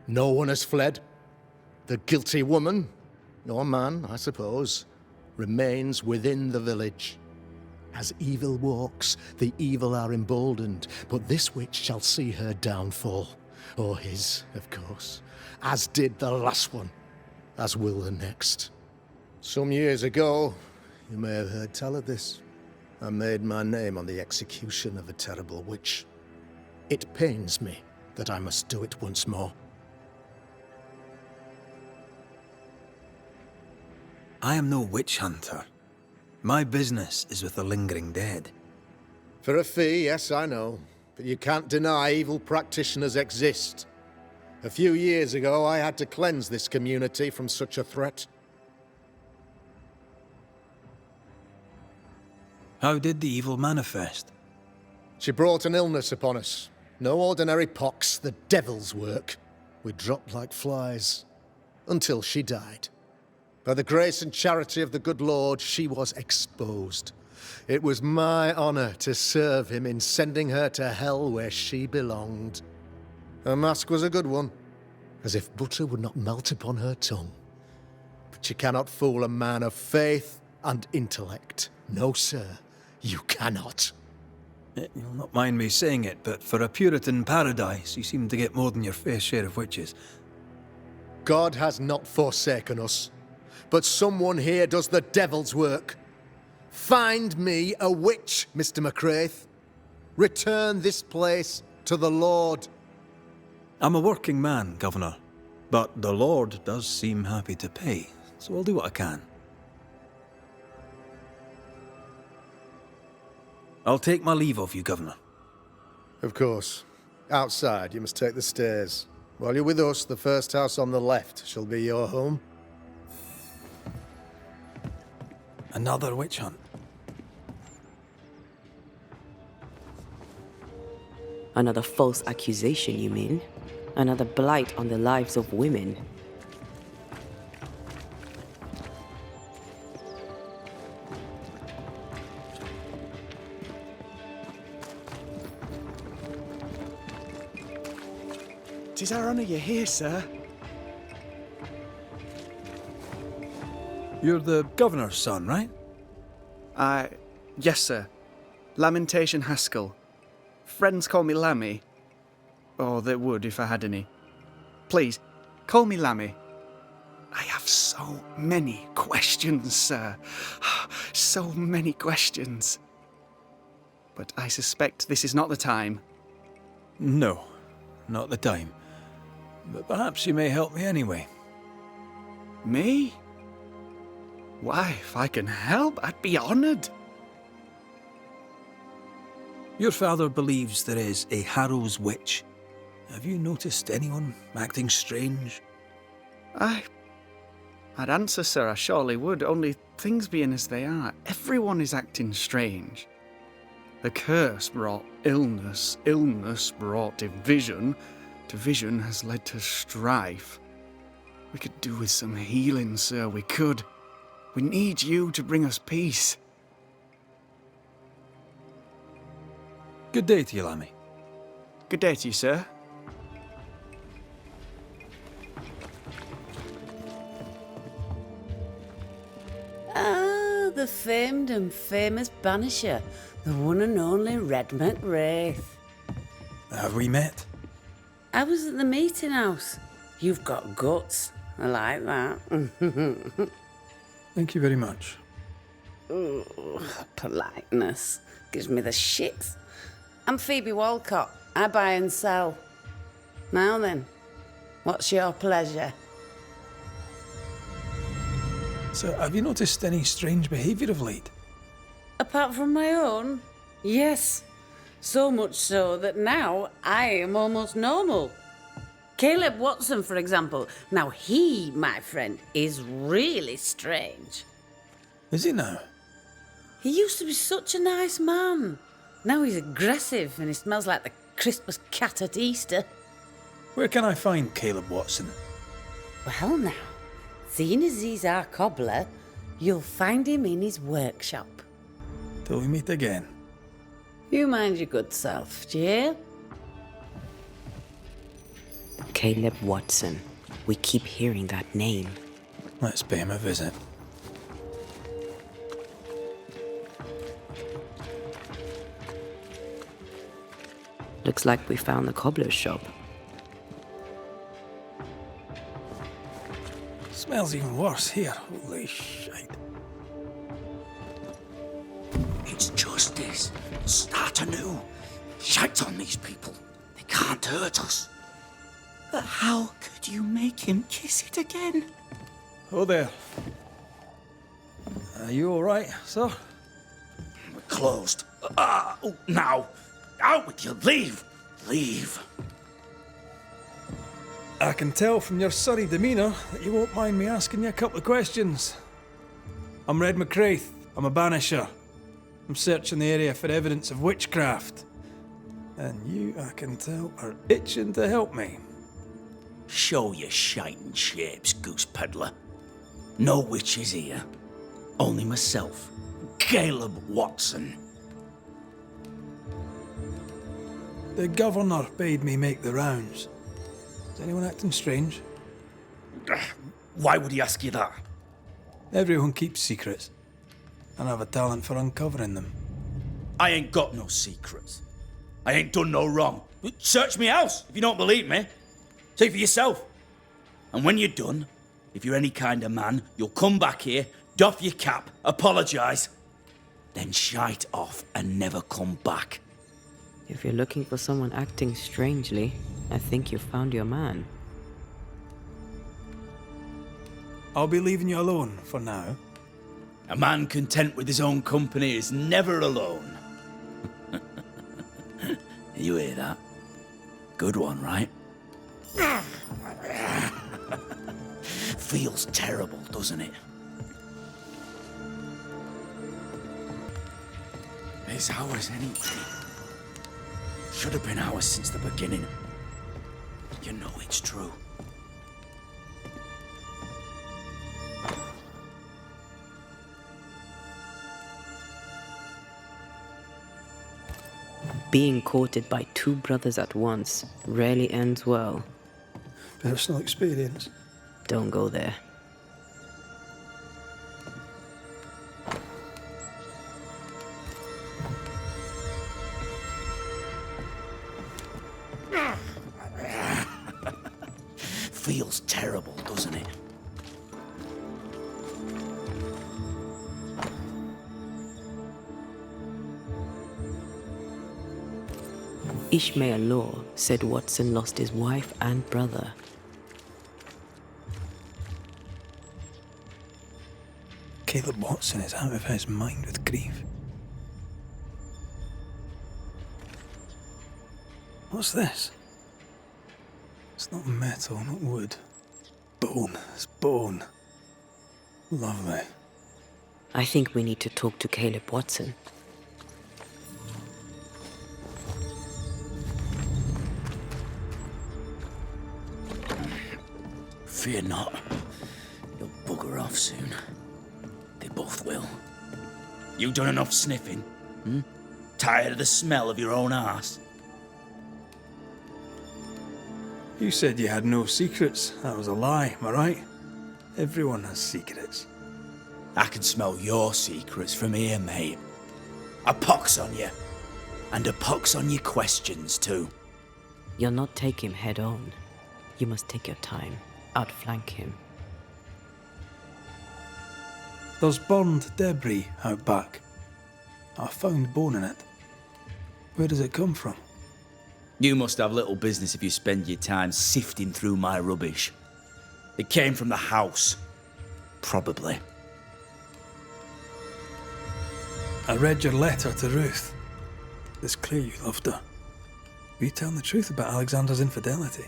No one has fled. The guilty woman, or man, I suppose, remains within the village. As evil walks, the evil are emboldened, but this witch shall see her downfall. Or his, of course. As did the last one, as will the next. Some years ago, you may have heard tell of this, I made my name on the execution of a terrible witch. It pains me that I must do it once more. I am no witch hunter. My business is with the lingering dead. For a fee, yes, I know. But you can't deny evil practitioners exist. A few years ago, I had to cleanse this community from such a threat. How did the evil manifest? She brought an illness upon us. No ordinary pox, the devil's work. We dropped like flies, until she died. By the grace and charity of the good Lord, she was exposed. It was my honor to serve him in sending her to hell where she belonged. Her mask was a good one, as if butter would not melt upon her tongue. But you cannot fool a man of faith and intellect. No, sir, you cannot. You'll not mind me saying it, but for a Puritan paradise, you seem to get more than your fair share of witches. God has not forsaken us, but someone here does the devil's work. Find me a witch, Mr. McCraith. Return this place to the Lord. I'm a working man, Governor, but the Lord does seem happy to pay, so I'll do what I can. I'll take my leave of you, Governor. Of course. Outside, you must take the stairs. While you're with us, the first house on the left shall be your home. Another witch hunt. Another false accusation, you mean? Another blight on the lives of women. Tis our honour you're here, sir. You're the Governor's son, right? Yes, sir. Lamentation Haskell. Friends call me Lammy. Or they would if I had any. Please, call me Lammy. I have so many questions, sir. So many questions. But I suspect this is not the time. No, not the time. But perhaps you may help me anyway. Me? Why, if I can help, I'd be honoured. Your father believes there is a Harrow's witch. Have you noticed anyone acting strange? I'd answer, sir, I surely would, only things being as they are, everyone is acting strange. The curse brought illness, illness brought division, division has led to strife. We could do with some healing, sir, we could. We need you to bring us peace. Good day to you, Lammy. Good day to you, sir. Ah, the famed and famous Banisher, the one and only Red McRaith. Have we met? I was at the meeting house. You've got guts. I like that. Thank you very much. Ooh, politeness gives me the shits. I'm Phoebe Walcott. I buy and sell. Now then, what's your pleasure? So, have you noticed any strange behaviour of late? Apart from my own? Yes. So much so that now I am almost normal. Caleb Watson, for example. Now he, my friend, is really strange. Is he now? He used to be such a nice man. Now he's aggressive and he smells like the Christmas cat at Easter. Where can I find Caleb Watson? Well now, seeing as he's our cobbler, you'll find him in his workshop. Till we meet again. You mind your good self, do you hear? Caleb Watson. We keep hearing that name. Let's pay him a visit. Looks like we found the cobbler's shop. Smells even worse here. Holy shite. It's justice. Start anew. Shite on these people. They can't hurt us. But how could you make him kiss it again? Oh there. Are you all right, sir? We're closed. Now. Out with you. Leave. Leave. I can tell from your surly demeanour that you won't mind me asking you a couple of questions. I'm Red McRaith. I'm a banisher. I'm searching the area for evidence of witchcraft. And you, I can tell, are itching to help me. Show your shining shapes, goose peddler. No witches here. Only myself, Caleb Watson. The governor bade me make the rounds. Is anyone acting strange? Why would he ask you that? Everyone keeps secrets, and I have a talent for uncovering them. I ain't got no secrets. I ain't done no wrong. Search me house if you don't believe me. See for yourself. And when you're done, if you're any kind of man, you'll come back here, doff your cap, apologise, then shite off and never come back. If you're looking for someone acting strangely, I think you've found your man. I'll be leaving you alone for now. A man content with his own company is never alone. You hear that? Good one, right? Feels terrible, doesn't it? It's ours anyway. Should have been ours since the beginning. You know it's true. Being courted by two brothers at once rarely ends well. Personal experience. Don't go there. Feels terrible, doesn't it? Ishmael Law said Watson lost his wife and brother. Caleb Watson is out of his mind with grief. What's this? It's not metal, not wood. Bone. It's bone. Lovely. I think we need to talk to Caleb Watson. Fear not. You'll bugger off soon. They both will. You done enough sniffing? Hmm? Tired of the smell of your own arse? You said you had no secrets. That was a lie, am I right? Everyone has secrets. I can smell your secrets from here, mate. A pox on you. And a pox on your questions, too. You'll not take him head on. You must take your time. Outflank him. There's burned debris out back. I found bone in it. Where does it come from? You must have little business if you spend your time sifting through my rubbish. It came from the house. Probably. I read your letter to Ruth. It's clear you loved her. Were you telling the truth about Alexander's infidelity?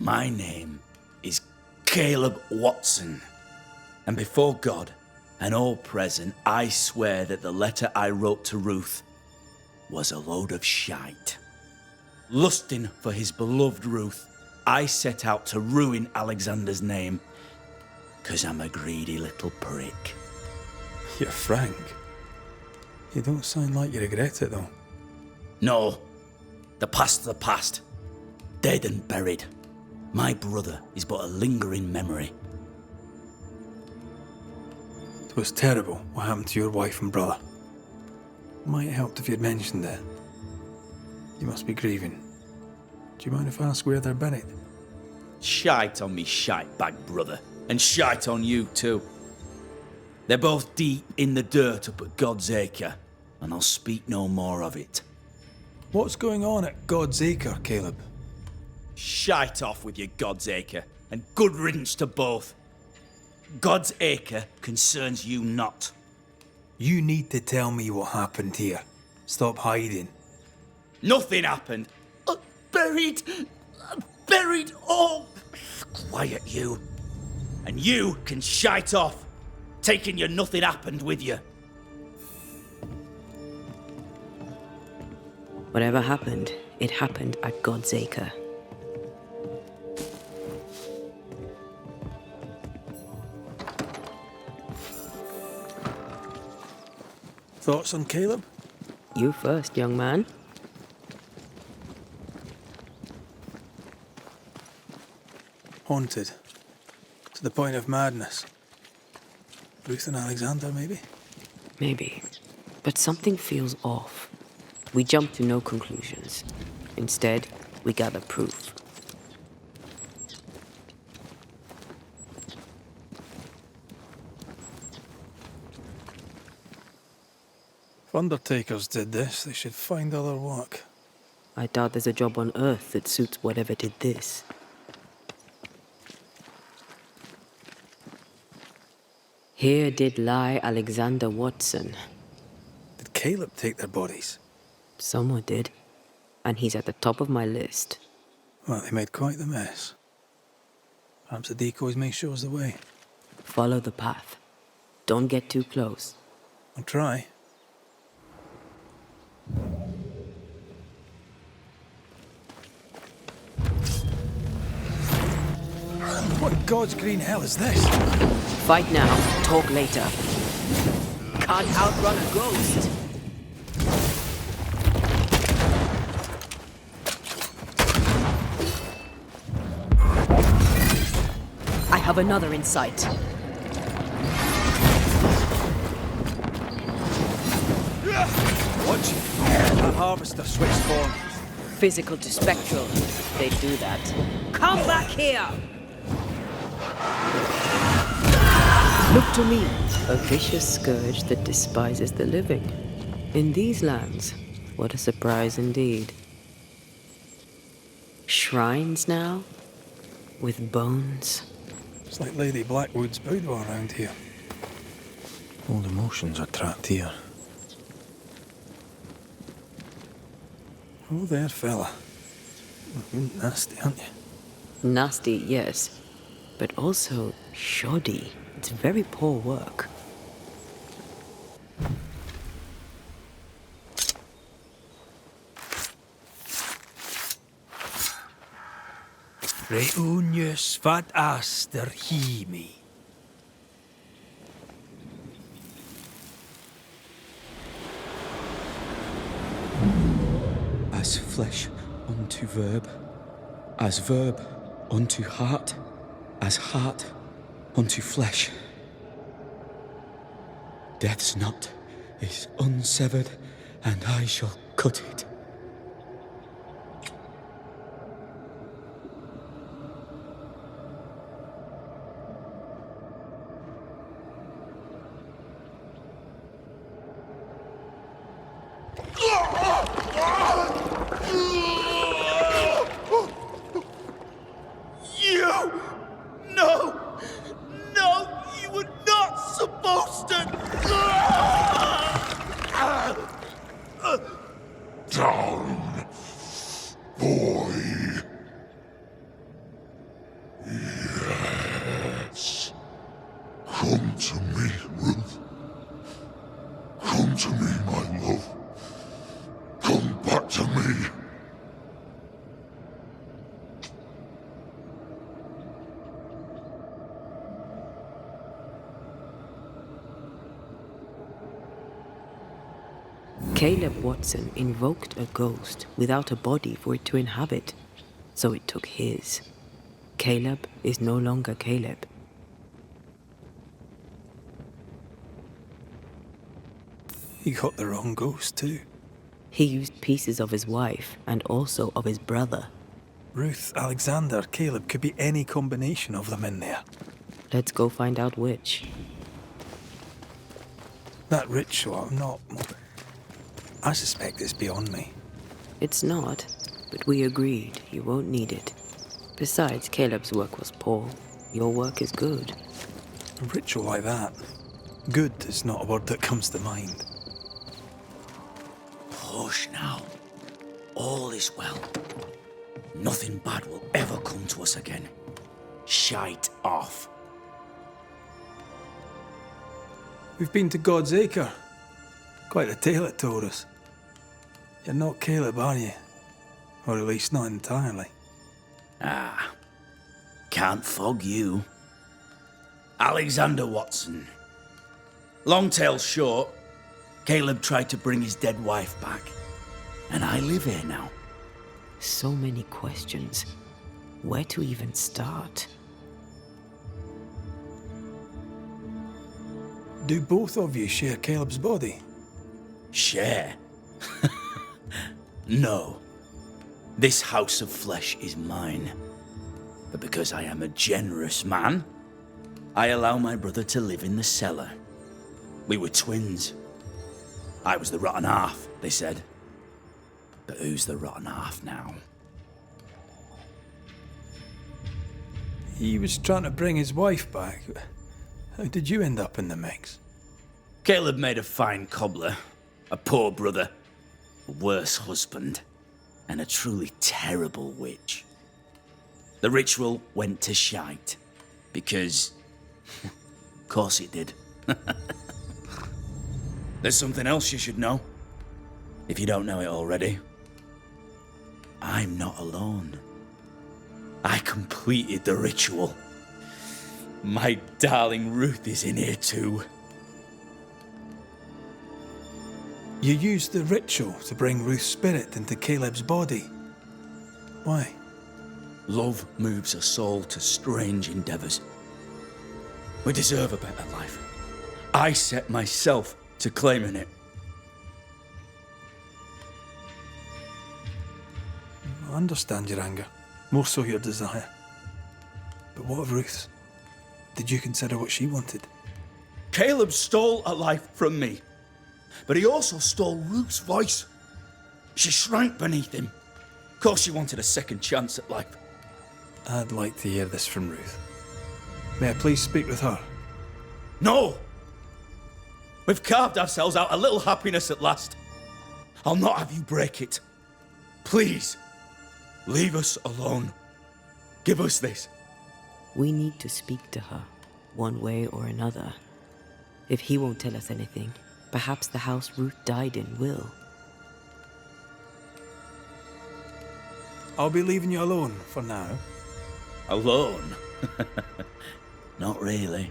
My name is Caleb Watson. And before God and all present, I swear that the letter I wrote to Ruth was a load of shite. Lusting for his beloved Ruth, I set out to ruin Alexander's name, 'cause I'm a greedy little prick. You're frank. You don't sound like you regret it, though. No. The past's the past. Dead and buried. My brother is but a lingering memory. It was terrible what happened to your wife and brother. Might help if you'd mentioned it. You must be grieving. Do you mind if I ask where they're buried? Shite on me shite bag brother, and shite on you too. They're both deep in the dirt up at God's Acre, and I'll speak no more of it. What's going on at God's Acre, Caleb? Shite off with your God's Acre, and good riddance to both. God's Acre concerns you not. You need to tell me what happened here. Stop hiding. Nothing happened. Buried. Buried all. Quiet, you. And you can shite off, taking your nothing happened with you. Whatever happened, it happened at God's Acre. Thoughts on Caleb? You first, young man. Haunted. To the point of madness. Ruth and Alexander, maybe? Maybe. But something feels off. We jump to no conclusions. Instead, we gather proof. Undertakers did this, they should find other work. I doubt there's a job on Earth that suits whatever did this. Here did lie Alexander Watson. Did Caleb take their bodies? Someone did. And he's at the top of my list. Well, they made quite the mess. Perhaps the decoys may show us the way. Follow the path. Don't get too close. I'll try. What in God's green hell is this? Fight now, talk later. Can't outrun a ghost. I have another in sight. Watch it. That harvester switched form. Physical to spectral. They do that. Come back here! Look to me, a vicious scourge that despises the living. In these lands, what a surprise indeed. Shrines now, with bones. It's like Lady Blackwood's boudoir around here. Old emotions are trapped here. Oh, there, fella. You're nasty, aren't you? Nasty, yes, but also shoddy. It's very poor work. Reunius vat aster himi. As flesh unto verb, as verb unto heart, as heart unto flesh. Death's knot is unsevered, and I shall cut it. Down, boy. Yes. Come to me, Ruth. Come to me, my love. Come back to me. Caleb Watson invoked a ghost without a body for it to inhabit, so it took his. Caleb is no longer Caleb. He got the wrong ghost, too. He used pieces of his wife and also of his brother. Ruth, Alexander, Caleb, could be any combination of them in there. Let's go find out which. That ritual, I suspect it's beyond me. It's not, but we agreed you won't need it. Besides, Caleb's work was poor. Your work is good. A ritual like that, good is not a word that comes to mind. Hush now. All is well. Nothing bad will ever come to us again. Shite off. We've been to God's Acre. Quite a tale it told us. You're not Caleb, are you? Or at least not entirely. Ah, can't fog you. Alexander Watson. Long tale short, Caleb tried to bring his dead wife back. And I live here now. So many questions. Where to even start? Do both of you share Caleb's body? Share? No. This house of flesh is mine. But because I am a generous man, I allow my brother to live in the cellar. We were twins. I was the rotten half, they said. But who's the rotten half now? He was trying to bring his wife back. How did you end up in the mix? Caleb made a fine cobbler, a poor brother, a worse husband, and a truly terrible witch. The ritual went to shite, because... of course it did. There's something else you should know, if you don't know it already. I'm not alone. I completed the ritual. My darling Ruth is in here too. You used the ritual to bring Ruth's spirit into Caleb's body. Why? Love moves a soul to strange endeavors. We deserve a better life. I set myself to claiming it. I understand your anger, more so your desire. But what of Ruth's? Did you consider what she wanted? Caleb stole a life from me, but he also stole Ruth's voice. She shrank beneath him. Of course she wanted a second chance at life. I'd like to hear this from Ruth. May I please speak with her? No! We've carved ourselves out a little happiness at last. I'll not have you break it. Please, leave us alone. Give us this. We need to speak to her, one way or another. If he won't tell us anything, perhaps the house Ruth died in will. I'll be leaving you alone for now. Alone? Not really.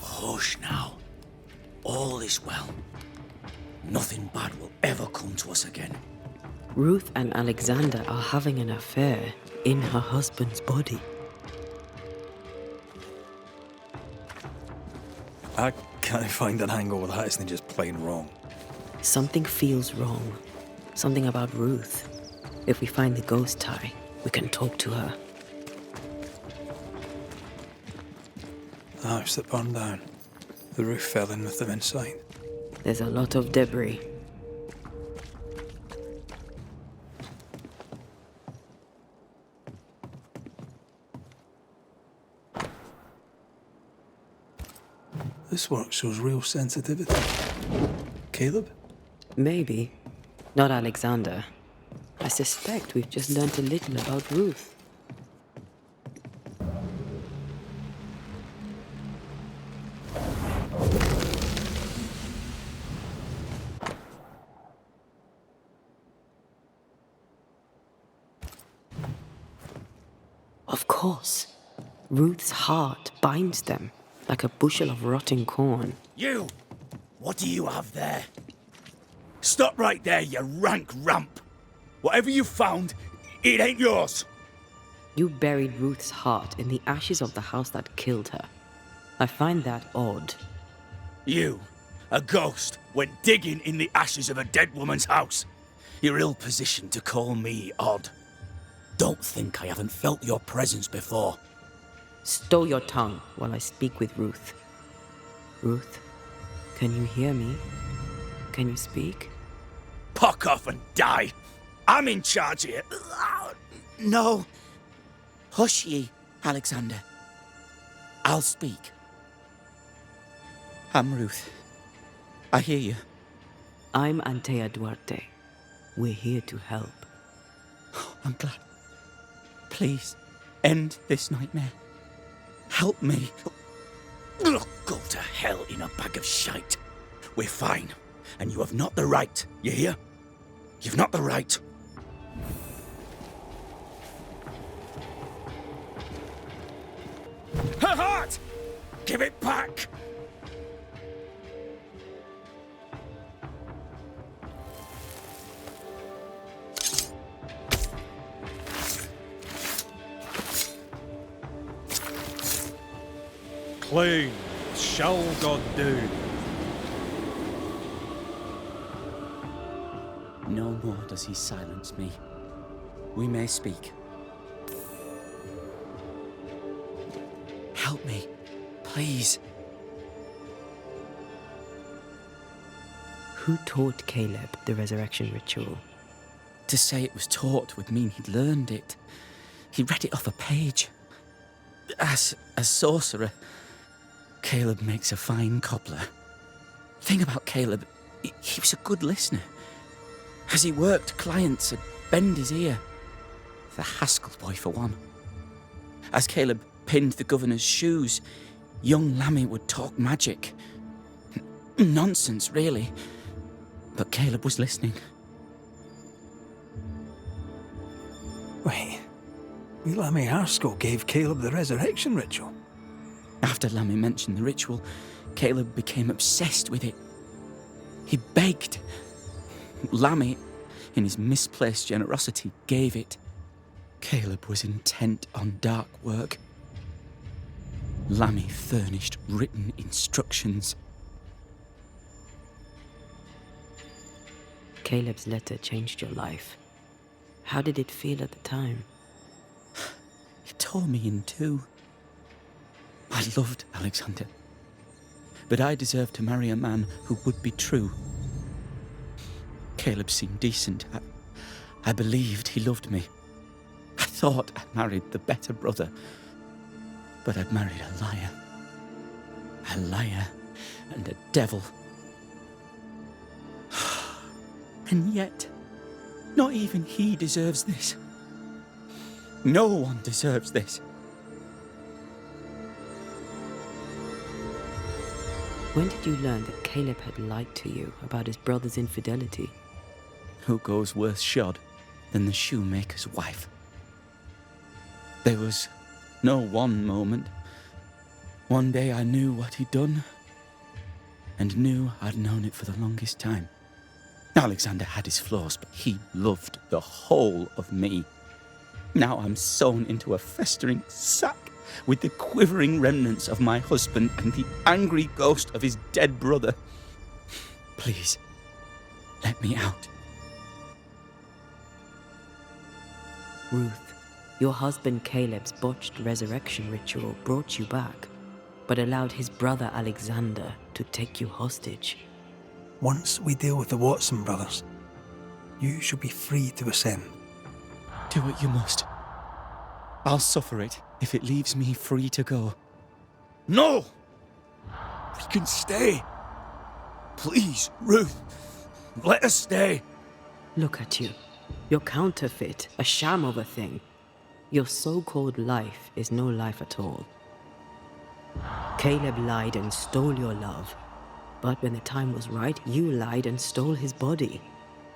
Hush now. All is well. Nothing bad will ever come to us again. Ruth and Alexander are having an affair in her husband's body. I can't find an angle with that, isn't it just plain wrong? Something feels wrong. Something about Ruth. If we find the ghost tie, we can talk to her. The house that burned down. The roof fell in with them inside. There's a lot of debris. This work shows real sensitivity. Caleb? Maybe. Not Alexander. I suspect we've just learnt a little about Ruth. Of course. Ruth's heart binds them like a bushel of rotting corn. You! What do you have there? Stop right there, you rank ramp! Whatever you found, it ain't yours! You buried Ruth's heart in the ashes of the house that killed her. I find that odd. You, a ghost, went digging in the ashes of a dead woman's house. You're ill-positioned to call me odd. Don't think I haven't felt your presence before. Stow your tongue while I speak with Ruth. Ruth, can you hear me? Can you speak? Puck off and die! I'm in charge here. No. Hush ye, Alexander. I'll speak. I'm Ruth. I hear you. I'm Antea Duarte. We're here to help. I'm glad. Please, end this nightmare. Help me. Go to hell in a bag of shite. We're fine, and you have not the right, you hear? You've not the right. Her heart! Give it back! Clean shall God do. No more does he silence me. We may speak. Help me, please. Who taught Caleb the resurrection ritual? To say it was taught would mean he'd learned it. He read it off a page. As a sorcerer, Caleb makes a fine cobbler. Thing about Caleb, he was a good listener. As he worked, clients would bend his ear. The Haskell boy, for one. As Caleb pinned the governor's shoes, young Lammy would talk magic. Nonsense, really. But Caleb was listening. Wait, Lammy Haskell gave Caleb the resurrection ritual? After Lammy mentioned the ritual, Caleb became obsessed with it. He begged. Lammy, in his misplaced generosity, gave it. Caleb was intent on dark work. Lammy furnished written instructions. Caleb's letter changed your life. How did it feel at the time? It tore me in two. I loved Alexander, but I deserved to marry a man who would be true. Caleb seemed decent. I believed he loved me. I thought I'd married the better brother, but I'd married a liar. A liar and a devil. And yet, not even he deserves this. No one deserves this. When did you learn that Caleb had lied to you about his brother's infidelity? Who goes worse shod than the shoemaker's wife? There was no one moment. One day I knew what he'd done, and knew I'd known it for the longest time. Alexander had his flaws, but he loved the whole of me. Now I'm sewn into a festering sack with the quivering remnants of my husband and the angry ghost of his dead brother. Please, let me out. Ruth, your husband Caleb's botched resurrection ritual brought you back, but allowed his brother Alexander to take you hostage. Once we deal with the Watson brothers, you shall be free to ascend. Do what you must. I'll suffer it if it leaves me free to go. No! We can stay. Please, Ruth, let us stay. Look at you. You're counterfeit, a sham of a thing. Your so-called life is no life at all. Caleb lied and stole your love. But when the time was right, you lied and stole his body.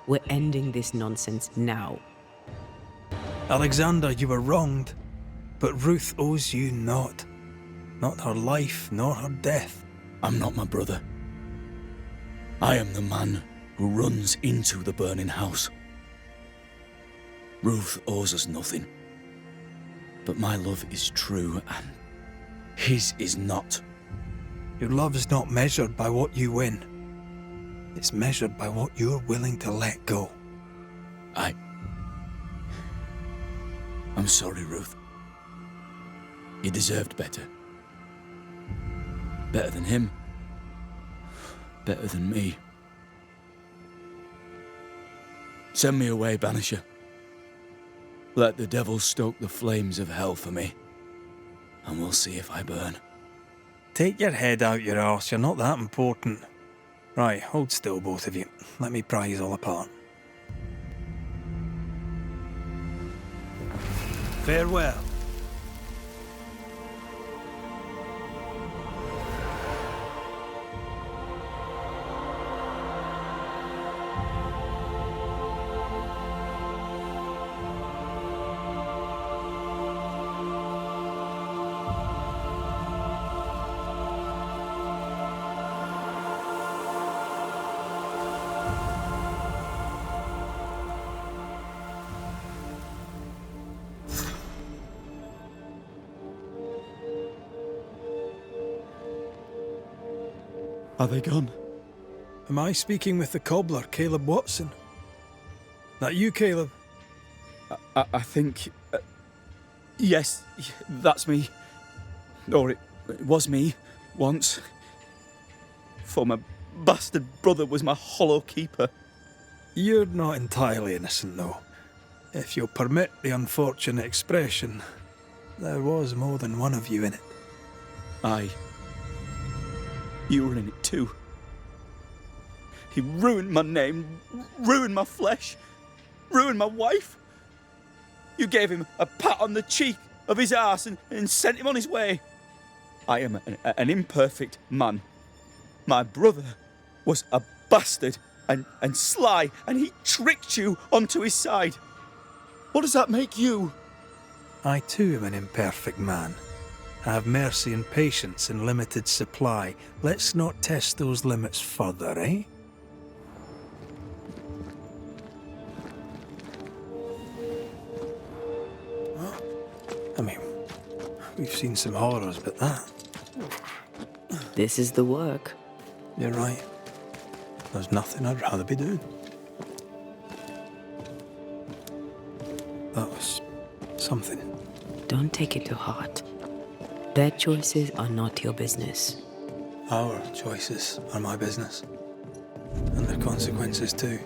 We're ending this nonsense now. Alexander, you were wronged, but Ruth owes you naught. Not her life, nor her death. I'm not my brother. I am the man who runs into the burning house. Ruth owes us nothing. But my love is true, and his is not. Your love is not measured by what you win. It's measured by what you're willing to let go. I'm sorry, Ruth. You deserved better. Better than him. Better than me. Send me away, Banisher. Let the devil stoke the flames of hell for me, and we'll see if I burn. Take your head out your arse, you're not that important. Right, hold still, both of you. Let me pry you all apart. Farewell. Are they gone? Am I speaking with the cobbler, Caleb Watson? That you, Caleb? I think... yes, that's me. Or it was me, once. For my bastard brother was my hollow keeper. You're not entirely innocent, though. If you'll permit the unfortunate expression, there was more than one of you in it. Aye. You were in it too. He ruined my name, ruined my flesh, ruined my wife. You gave him a pat on the cheek of his arse and sent him on his way. I am an imperfect man. My brother was a bastard and sly, and he tricked you onto his side. What does that make you? I too am an imperfect man. I have mercy and patience in limited supply. Let's not test those limits further, eh? I mean, we've seen some horrors, but that... This is the work. You're right. There's nothing I'd rather be doing. That was something. Don't take it to heart. Their choices are not your business. Our choices are my business. And their consequences too.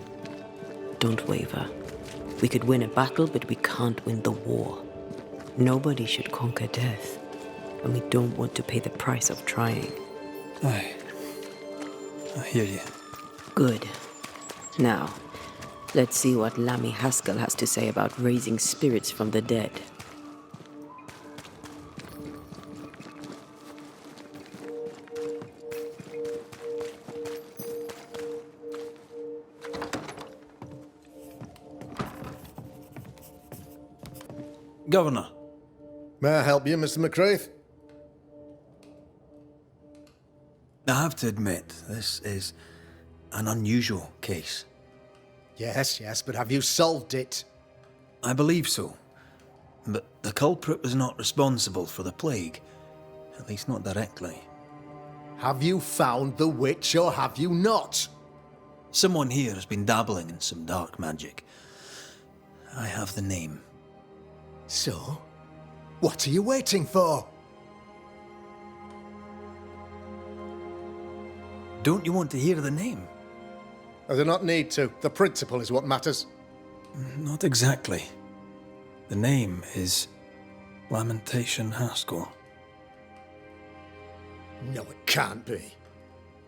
Don't waver. We could win a battle, but we can't win the war. Nobody should conquer death. And we don't want to pay the price of trying. Aye. I hear you. Good. Now, let's see what Lammy Haskell has to say about raising spirits from the dead. Governor. May I help you, Mr. McCraith? I have to admit, this is an unusual case. Yes, but have you solved it? I believe so. But the culprit was not responsible for the plague. At least not directly. Have you found the witch or have you not? Someone here has been dabbling in some dark magic. I have the name. So? What are you waiting for? Don't you want to hear the name? I do not need to. The principle is what matters. Not exactly. The name is Lamentation Haskell. No, it can't be.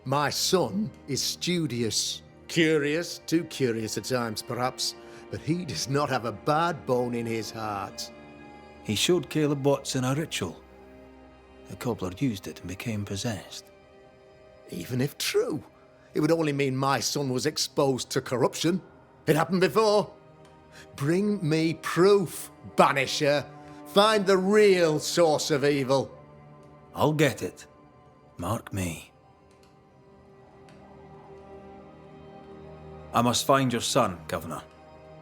My son is studious. Curious, too curious at times perhaps, but he does not have a bad bone in his heart. He showed Caleb Watson a ritual. The cobbler used it and became possessed. Even if true, it would only mean my son was exposed to corruption. It happened before. Bring me proof, Banisher. Find the real source of evil. I'll get it. Mark me. I must find your son, Governor.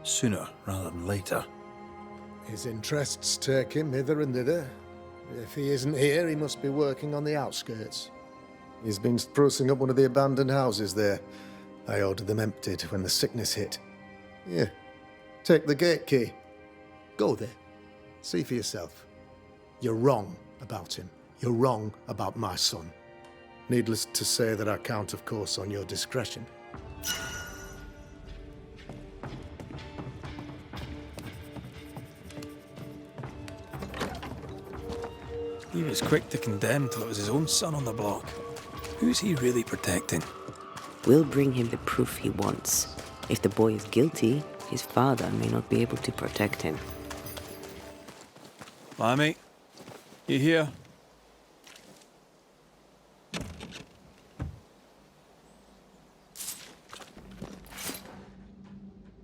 Sooner rather than later. His interests take him hither and thither. If he isn't here, he must be working on the outskirts. He's been sprucing up one of the abandoned houses there. I ordered them emptied when the sickness hit. Here, take the gate key. Go there. See for yourself. You're wrong about him. You're wrong about my son. Needless to say that I count, of course, on your discretion. He was quick to condemn till it was his own son on the block. Who's he really protecting? We'll bring him the proof he wants. If the boy is guilty, his father may not be able to protect him. Lammy, you here?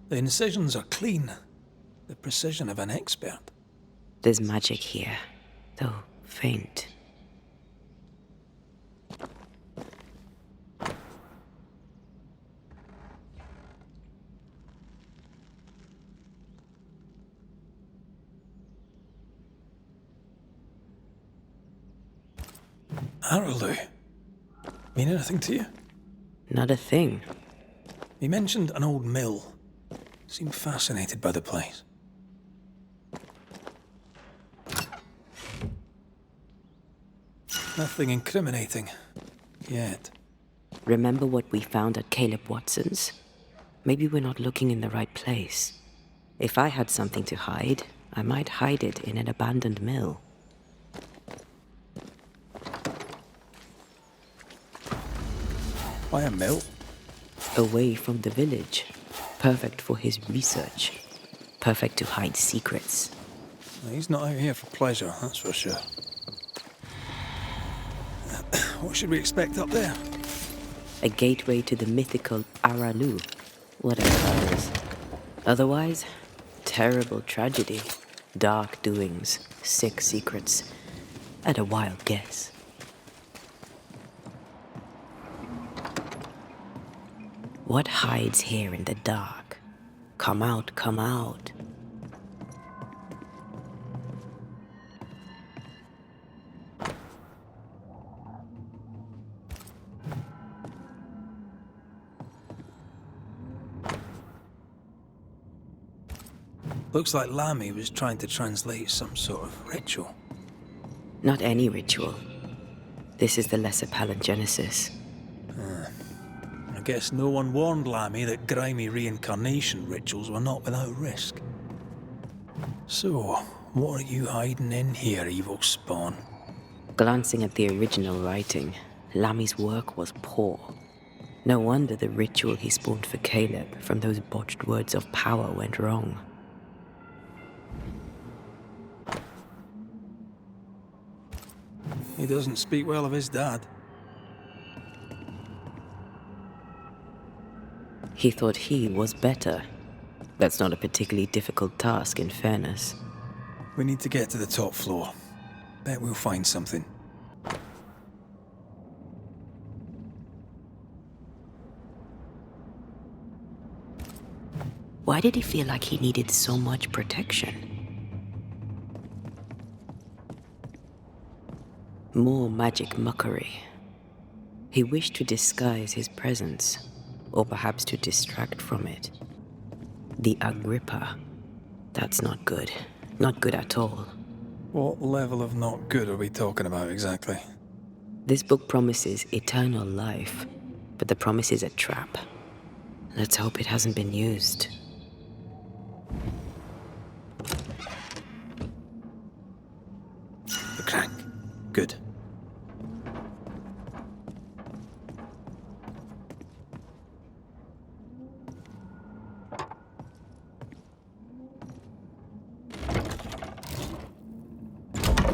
The incisions are clean. The precision of an expert. There's magic here, though faint. That'll do. Mean anything to you? Not a thing. He mentioned an old mill. Seemed fascinated by the place. Nothing incriminating. Yet. Remember what we found at Caleb Watson's? Maybe we're not looking in the right place. If I had something to hide, I might hide it in an abandoned mill. Why a mill? Away from the village. Perfect for his research. Perfect to hide secrets. He's not out here for pleasure, that's for sure. What should we expect up there? A gateway to the mythical Aralu, whatever that is. Otherwise, terrible tragedy, dark doings, sick secrets, and a wild guess. What hides here in the dark? Come out, come out. Looks like Lammy was trying to translate some sort of ritual. Not any ritual. This is the Lesser Palingenesis. I guess no one warned Lammy that grimy reincarnation rituals were not without risk. So, what are you hiding in here, evil spawn? Glancing at the original writing, Lammy's work was poor. No wonder the ritual he spawned for Caleb from those botched words of power went wrong. He doesn't speak well of his dad. He thought he was better. That's not a particularly difficult task, in fairness. We need to get to the top floor. Bet we'll find something. Why did he feel like he needed so much protection? More magic muckery. He wished to disguise his presence, or perhaps to distract from it. The Agrippa. That's not good. Not good at all. What level of not good are we talking about exactly? This book promises eternal life, but the promise is a trap. Let's hope it hasn't been used. The crank. Good.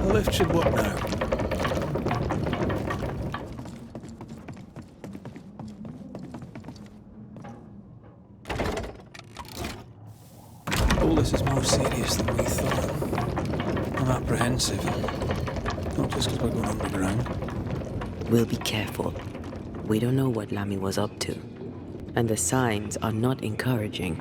The lift should work now. All this is more serious than we thought. I'm apprehensive. Not just because we're going underground. We'll be careful. We don't know what Lammy was up to, and the signs are not encouraging.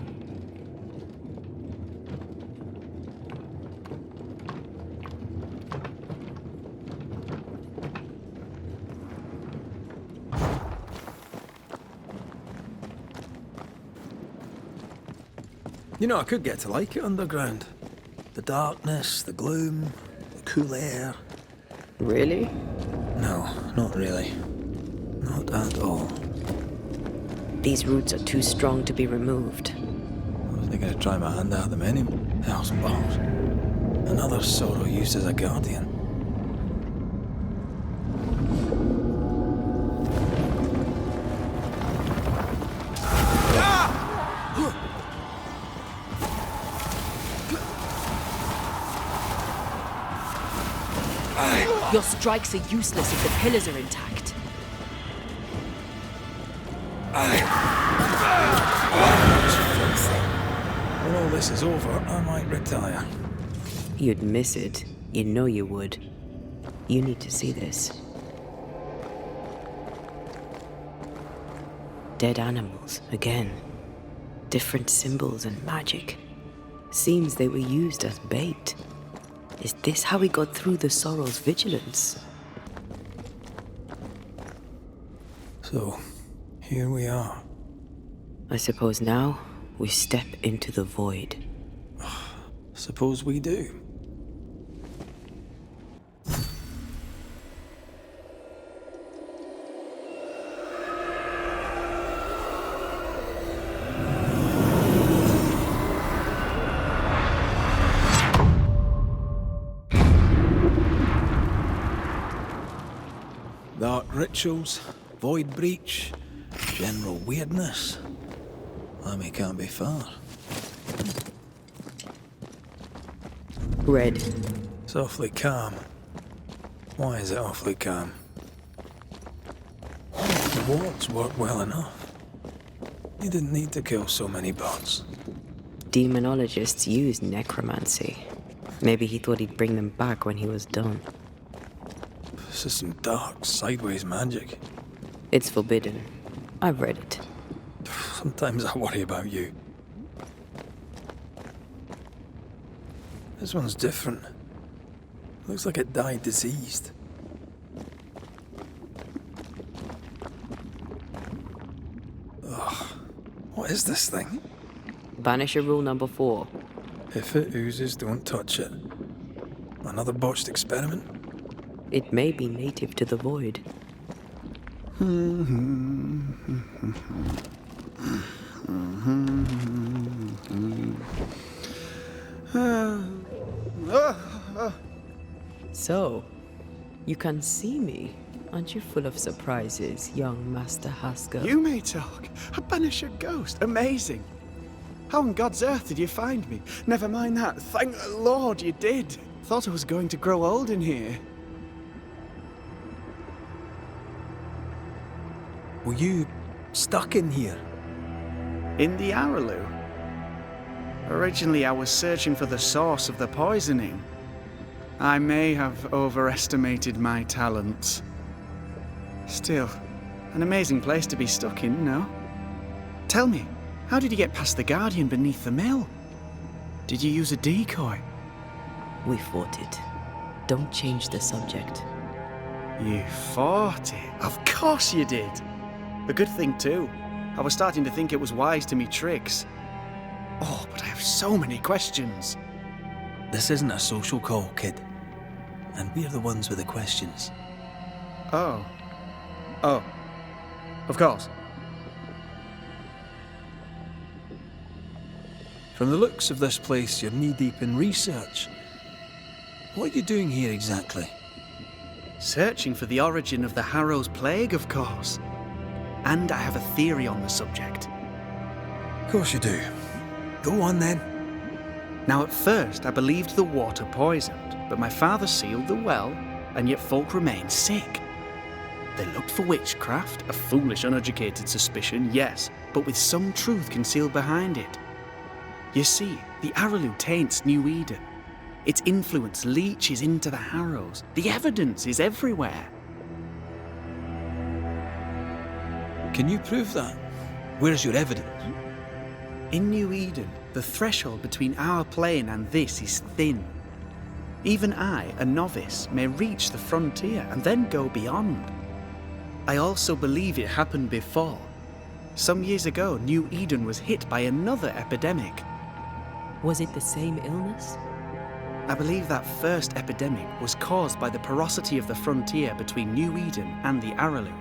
You know, I could get to like it underground. The darkness, the gloom, the cool air. Really? No, not really. Not at all. These roots are too strong to be removed. I wasn't going to try my hand at them anyway. Hell's balls. Another sorrow used as a guardian. Your strikes are useless if the pillars are intact. When all this is over, I might retire. You'd miss it. You know you would. You need to see this. Dead animals, again. Different symbols and magic. Seems they were used as bait. Is this how we got through the Sorrow's vigilance? So, here we are. I suppose now we step into the void. Suppose we do. rituals, void breach, general weirdness. Lammy can't be far. Red. It's awfully calm. Why is it awfully calm? The wards work well enough. You didn't need to kill so many bots. Demonologists use necromancy. Maybe he thought he'd bring them back when he was done. This is some dark, sideways magic. It's forbidden. I've read it. Sometimes I worry about you. This one's different. Looks like it died diseased. Ugh. What is this thing? Banisher rule number 4. If it oozes, don't touch it. Another botched experiment? It may be native to the void. So, you can see me. Aren't you full of surprises, young Master Haskell? You may talk. A Banisher ghost. Amazing. How on God's earth did you find me? Never mind that. Thank the Lord you did. Thought I was going to grow old in here. Were you stuck in here? In the Araloo? Originally, I was searching for the source of the poisoning. I may have overestimated my talents. Still, an amazing place to be stuck in, no? Tell me, how did you get past the Guardian beneath the mill? Did you use a decoy? We fought it. Don't change the subject. You fought it? Of course you did! A good thing too. I was starting to think it was wise to me tricks. Oh, but I have so many questions. This isn't a social call, kid. And we're the ones with the questions. Oh. Oh. Of course. From the looks of this place, you're knee-deep in research. What are you doing here exactly? Searching for the origin of the Harrow's plague, of course. And I have a theory on the subject. Of course you do. Go on then. Now at first I believed the water poisoned, but my father sealed the well, and yet folk remained sick. They looked for witchcraft, a foolish, uneducated suspicion, yes, but with some truth concealed behind it. You see, the Araloo taints New Eden. Its influence leaches into the Harrows. The evidence is everywhere. Can you prove that? Where's your evidence? In New Eden, the threshold between our plane and this is thin. Even I, a novice, may reach the frontier and then go beyond. I also believe it happened before. Some years ago, New Eden was hit by another epidemic. Was it the same illness? I believe that first epidemic was caused by the porosity of the frontier between New Eden and the Araloo.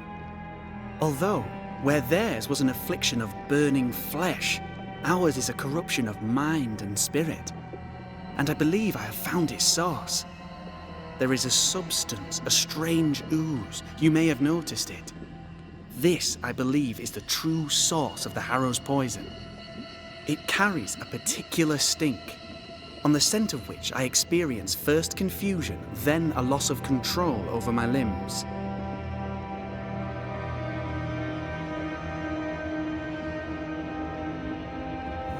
Although, where theirs was an affliction of burning flesh, ours is a corruption of mind and spirit. And I believe I have found its source. There is a substance, a strange ooze. You may have noticed it. This, I believe, is the true source of the Harrow's poison. It carries a particular stink, on the scent of which I experience first confusion, then a loss of control over my limbs.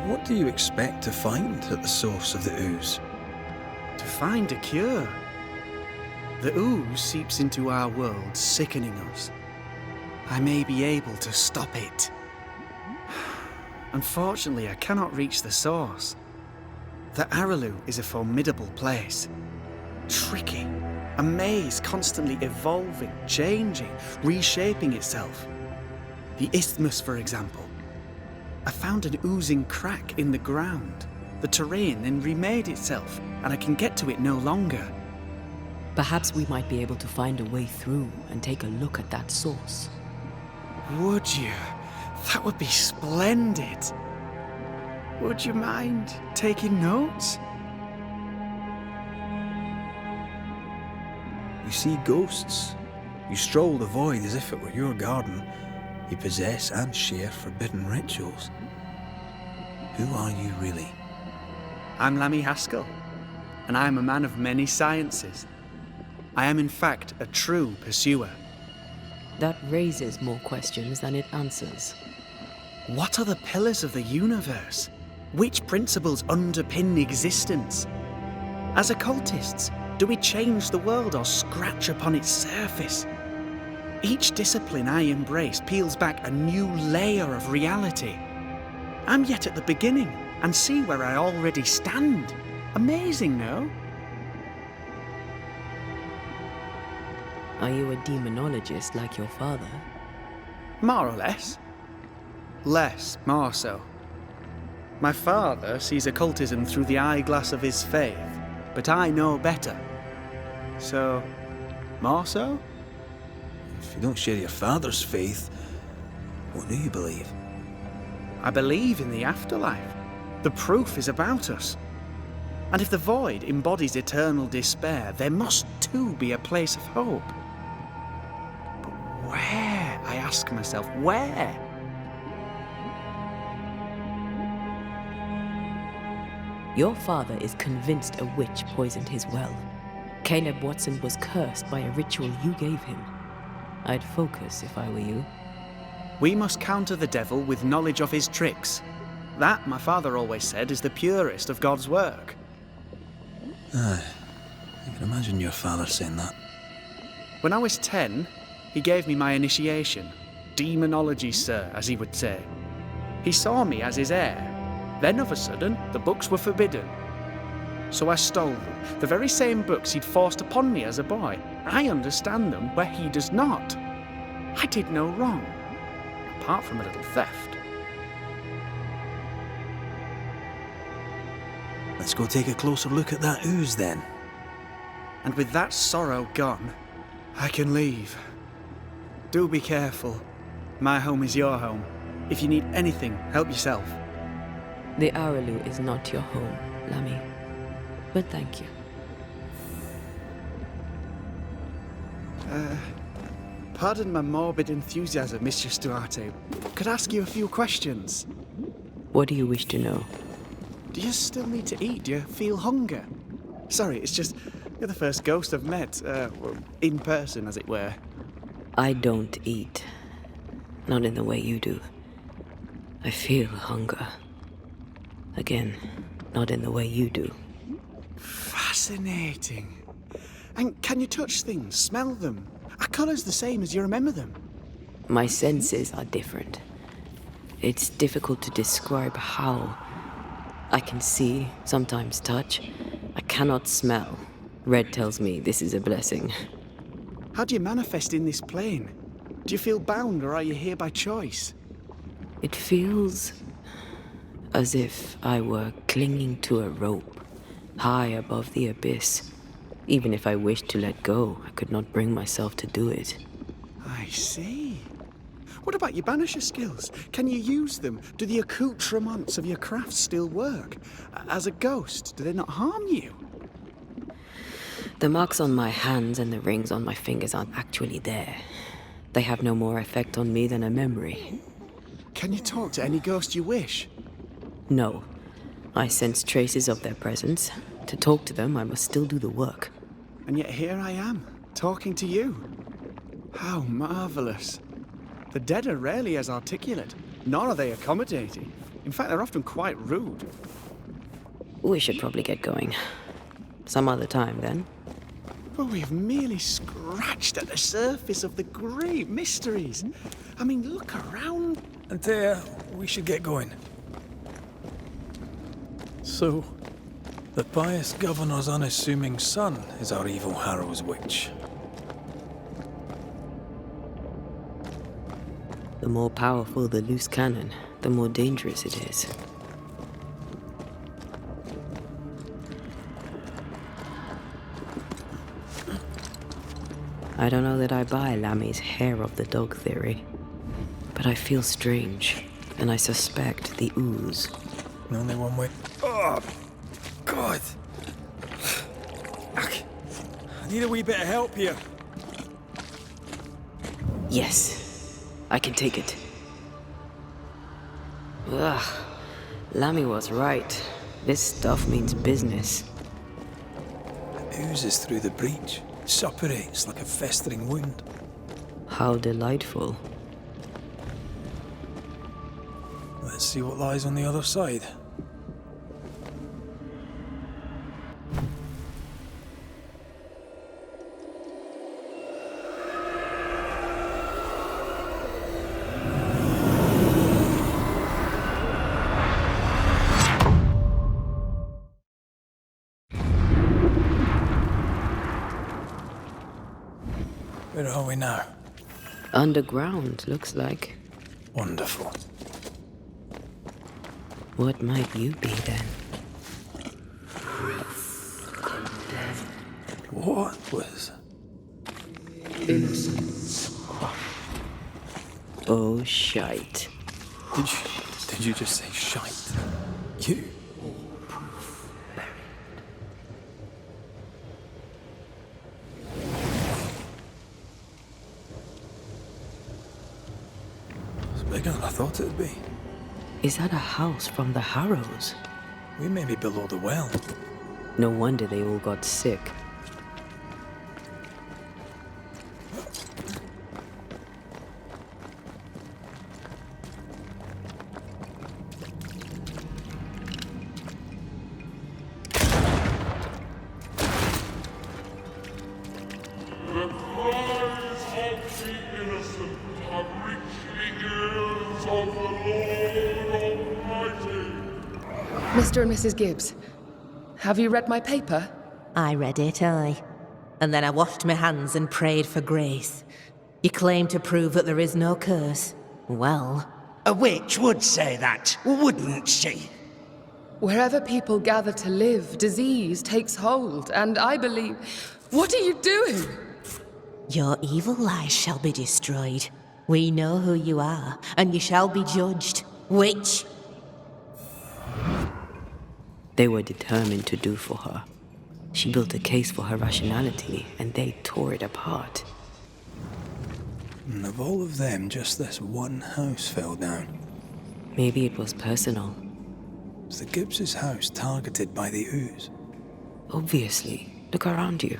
What do you expect to find at the source of the ooze? To find a cure. The ooze seeps into our world, sickening us. I may be able to stop it. Unfortunately, I cannot reach the source. The Araloo is a formidable place. Tricky. A maze constantly evolving, changing, reshaping itself. The isthmus, for example. I found an oozing crack in the ground. The terrain then remade itself, and I can get to it no longer. Perhaps we might be able to find a way through and take a look at that source. Would you? That would be splendid. Would you mind taking notes? You see ghosts, You stroll the void as if it were your garden. You possess and share forbidden rituals. Who are you really? I'm Lammy Haskell, and I am a man of many sciences. I am in fact a true pursuer. That raises more questions than it answers. What are the pillars of the universe? Which principles underpin existence? As occultists, do we change the world or scratch upon its surface? Each discipline I embrace peels back a new layer of reality. I'm yet at the beginning, and see where I already stand. Amazing, no? Are you a demonologist like your father? More or less. Less, more so. My father sees occultism through the eyeglass of his faith, but I know better. So, more so? If you don't share your father's faith, what do you believe? I believe in the afterlife. The proof is about us. And if the void embodies eternal despair, there must too be a place of hope. But where, I ask myself, where? Your father is convinced a witch poisoned his well. Caleb Watson was cursed by a ritual you gave him. I'd focus if I were you. We must counter the devil with knowledge of his tricks. That, my father always said, is the purest of God's work. Aye, I can imagine your father saying that. When I was 10, he gave me my initiation. Demonology, sir, as he would say. He saw me as his heir. Then, of a sudden, the books were forbidden. So I stole them, the very same books he'd forced upon me as a boy. I understand them where he does not. I did no wrong, apart from a little theft. Let's go take a closer look at that ooze then. And with that sorrow gone, I can leave. Do be careful. My home is your home. If you need anything, help yourself. The Araloo is not your home, Lammy. But thank you. Pardon my morbid enthusiasm, Mistress Duarte. Could I ask you a few questions? What do you wish to know? Do you still need to eat? Do you feel hunger? Sorry, it's just, you're the first ghost I've met, in person, as it were. I don't eat. Not in the way you do. I feel hunger. Again, not in the way you do. Fascinating. And can you touch things, smell them? Are colours the same as you remember them? My senses are different. It's difficult to describe how. I can see, sometimes touch. I cannot smell. Red tells me this is a blessing. How do you manifest in this plane? Do you feel bound, or are you here by choice? It feels as if I were clinging to a rope, high above the abyss. Even if I wished to let go, I could not bring myself to do it. I see. What about your Banisher skills? Can you use them? Do the accoutrements of your craft still work? As a ghost, do they not harm you? The marks on my hands and the rings on my fingers aren't actually there. They have no more effect on me than a memory. Can you talk to any ghost you wish? No. I sense traces of their presence. To talk to them, I must still do the work. And yet here I am, talking to you. How marvellous. The dead are rarely as articulate, nor are they accommodating. In fact, they're often quite rude. We should probably get going. Some other time, then. But we have merely scratched at the surface of the great mysteries. I mean, look around. Antea, we should get going. So, the pious governor's unassuming son is our evil Harrow's witch. The more powerful the loose cannon, the more dangerous it is. I don't know that I buy Lammy's hair of the dog theory, but I feel strange, and I suspect the ooze. Only one way. Oh, God! I need a wee bit of help here. Yes, I can take it. Ugh, Lammy was right. This stuff means business. It oozes through the breach, suppurates like a festering wound. How delightful. Let's see what lies on the other side. Where are we now? Underground, looks like. Wonderful. What might you be then? What was... Innocence. Oh, shite. Did you just say shite? You? It's bigger than I thought it'd be. Is that a house from the Harrows? We may be below the well. No wonder they all got sick. The cries of the innocent have reached the ears of the Lord Almighty. Mr. and Mrs. Gibbs, have you read my paper? I read it, aye. And then I washed my hands and prayed for grace. You claim to prove that there is no curse. Well... A witch would say that, wouldn't she? Wherever people gather to live, disease takes hold, and I believe... What are you doing? Your evil lies shall be destroyed. We know who you are, and you shall be judged. Witch! They were determined to do for her. She built a case for her rationality, and they tore it apart. And of all of them, just this one house fell down. Maybe it was personal. Was the Gibbs' house targeted by the ooze? Obviously. Look around you.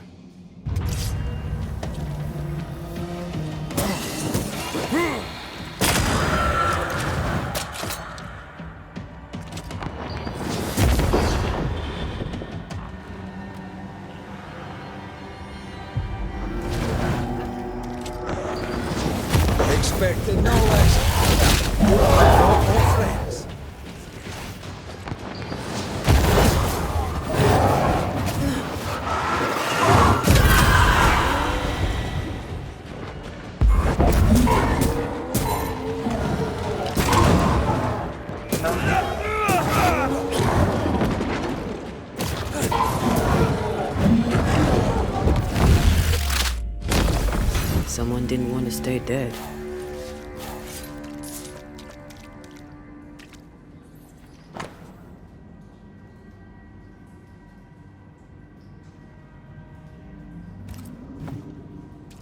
Expected no less. No friends. Someone didn't want to stay dead.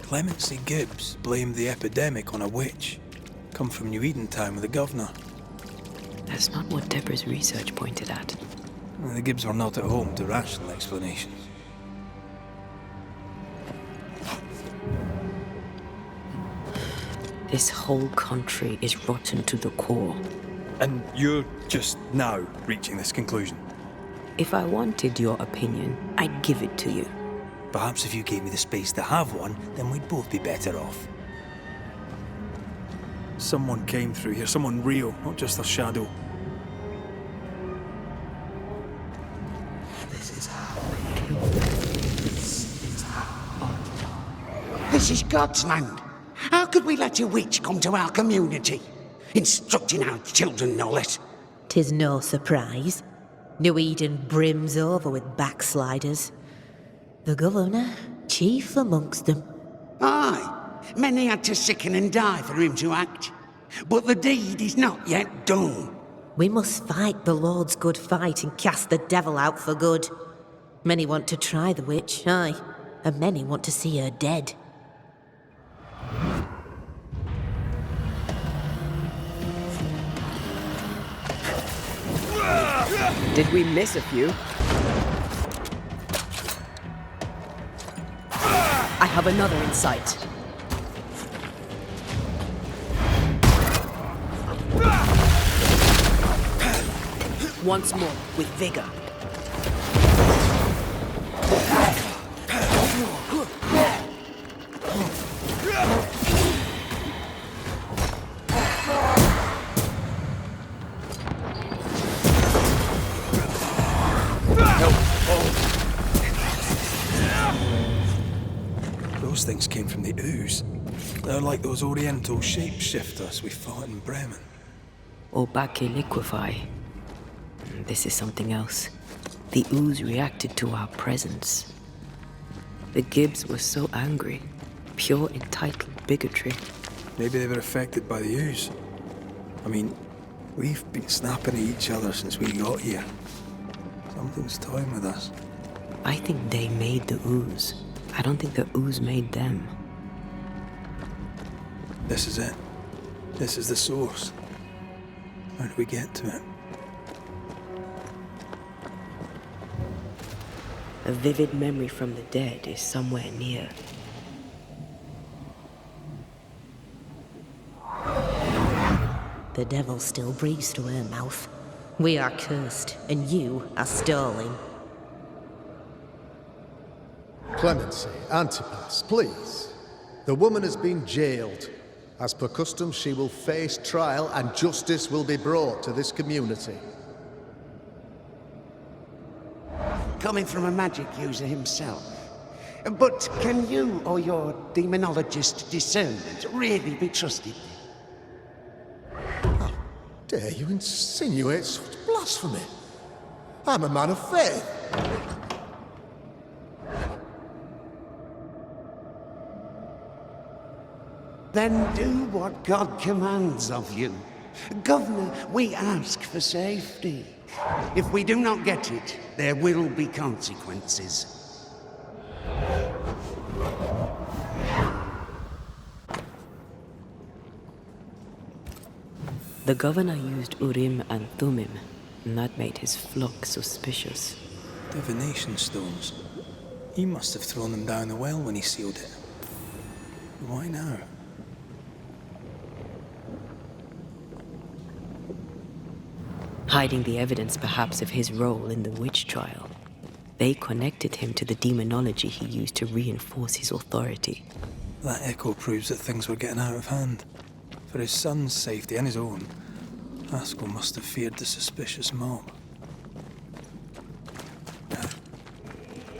Clemency Gibbs blamed the epidemic on a witch. Come from New Eden Town with the governor. That's not what Deborah's research pointed at. The Gibbs were not at home to rational explanations. This whole country is rotten to the core. And you're just now reaching this conclusion? If I wanted your opinion, I'd give it to you. Perhaps if you gave me the space to have one, then we'd both be better off. Someone came through here, someone real, not just a shadow. This is how we kill them. This is how... This is God's land. How could we let a witch come to our community? Instructing our children, no less. 'Tis no surprise. New Eden brims over with backsliders. The governor, chief amongst them. Aye, many had to sicken and die for him to act. But the deed is not yet done. We must fight the Lord's good fight and cast the devil out for good. Many want to try the witch, aye, and many want to see her dead. Did we miss a few? I have another in sight. Once more, with vigor. Those things came from the ooze. They're like those oriental shapeshifters we fought in Bremen. Or Bacche liquefy. This is something else. The ooze reacted to our presence. The Gibbs were so angry. Pure entitled bigotry. Maybe they were affected by the ooze. I mean, we've been snapping at each other since we got here. Something's toying with us. I think they made the ooze. I don't think the ooze made them. This is it. This is the source. How do we get to it? A vivid memory from the dead is somewhere near. The devil still breathes through her mouth. We are cursed, and you are stalling. Clemency, Antipas, please. The woman has been jailed. As per custom, she will face trial and justice will be brought to this community. Coming from a magic user himself. But can you or your demonologist discernment really be trusted? How dare you insinuate such blasphemy? I'm a man of faith. Then do what God commands of you. Governor, we ask for safety. If we do not get it, there will be consequences. The governor used Urim and Thummim, and that made his flock suspicious. Divination stones. He must have thrown them down the well when he sealed it. Why now? Hiding the evidence, perhaps, of his role in the witch trial. They connected him to the demonology he used to reinforce his authority. That echo proves that things were getting out of hand. For his son's safety and his own, Haskell must have feared the suspicious mob.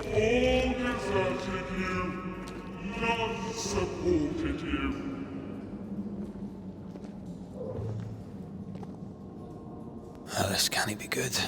All deserted you. None supported you. Oh, this can't be good.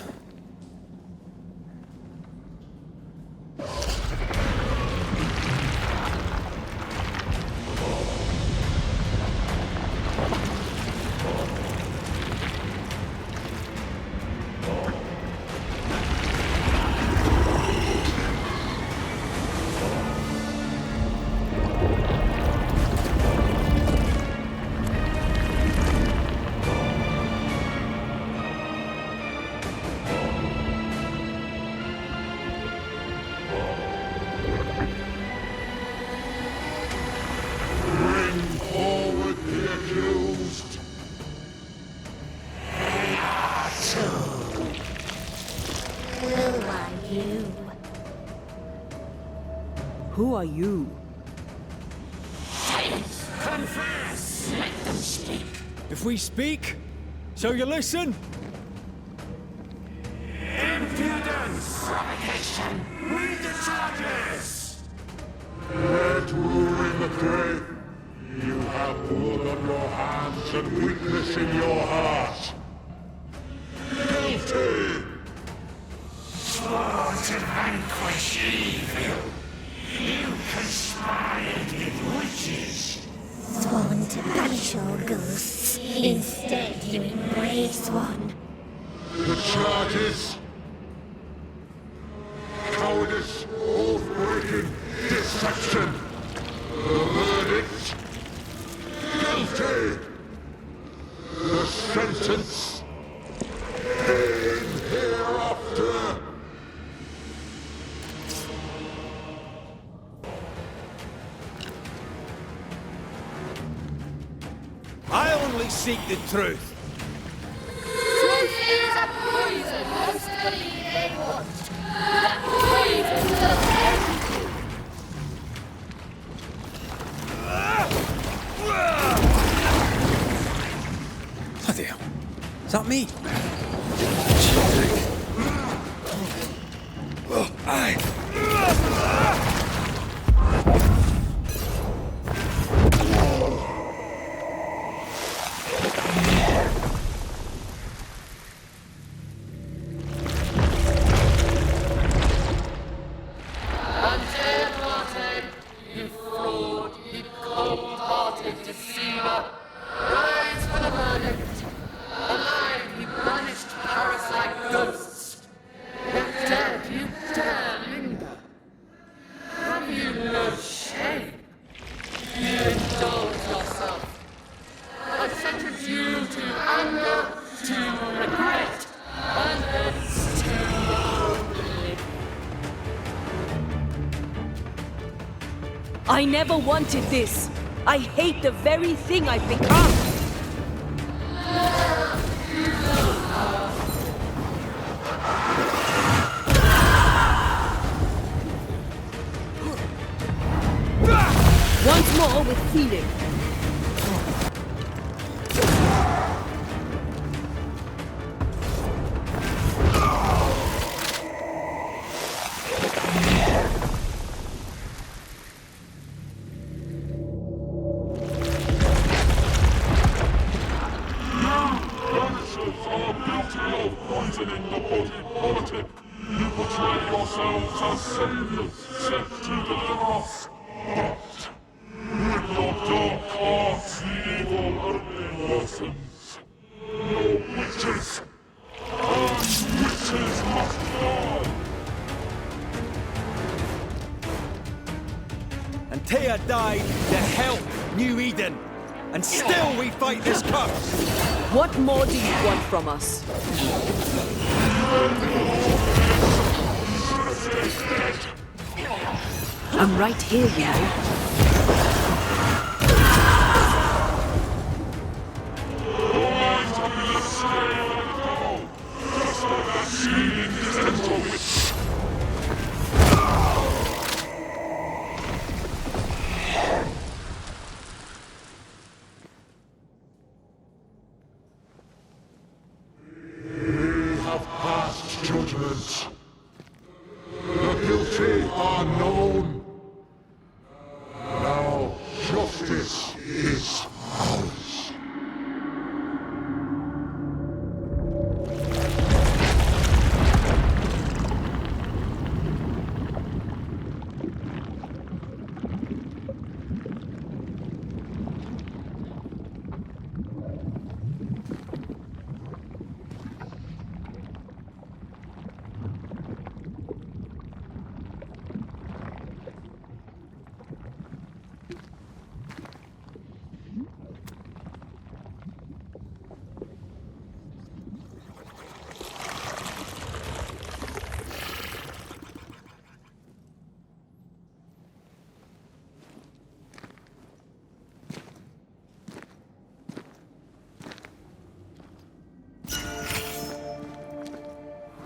Who are you? Confess! Let them speak! If we speak, shall you listen? Impudence! Provocation! Read the charges! Let rule in the grave. You have blood on your hands and weakness in your heart. Guilty! Sworn to vanquish evil. You conspired with witches. Sworn to banish all ghosts. Instead, you embrace one. The charges: cowardice, oath-breaking, deception. The verdict: guilty. The sentence: in here. seek the truth. Truth is a poison most believe they want. That poison will end you. Bloody hell. Is that me? Aye. Antea Duarte, you fraud, you cold-hearted deceiver, rise for the verdict. Alive, you banished parasite ghosts. Yet dead, you dare linger. Have you no shame? You indulge yourself. I sentence you to anger, to regret, and hence to oblivion. I never wanted this. I hate the very thing I've become. Once more with feeling. Banishers are guilty of poisoning the body politic. You portray yourselves as saviors sent to deliver us. But with your dark hearts, the evil only worsens. Your witches, and witches must die. Antea died to help New Eden, and still we fight this curse. What more do you want from us? I'm right here, you know. We have passed judgment. The guilty are known. Now justice is ours.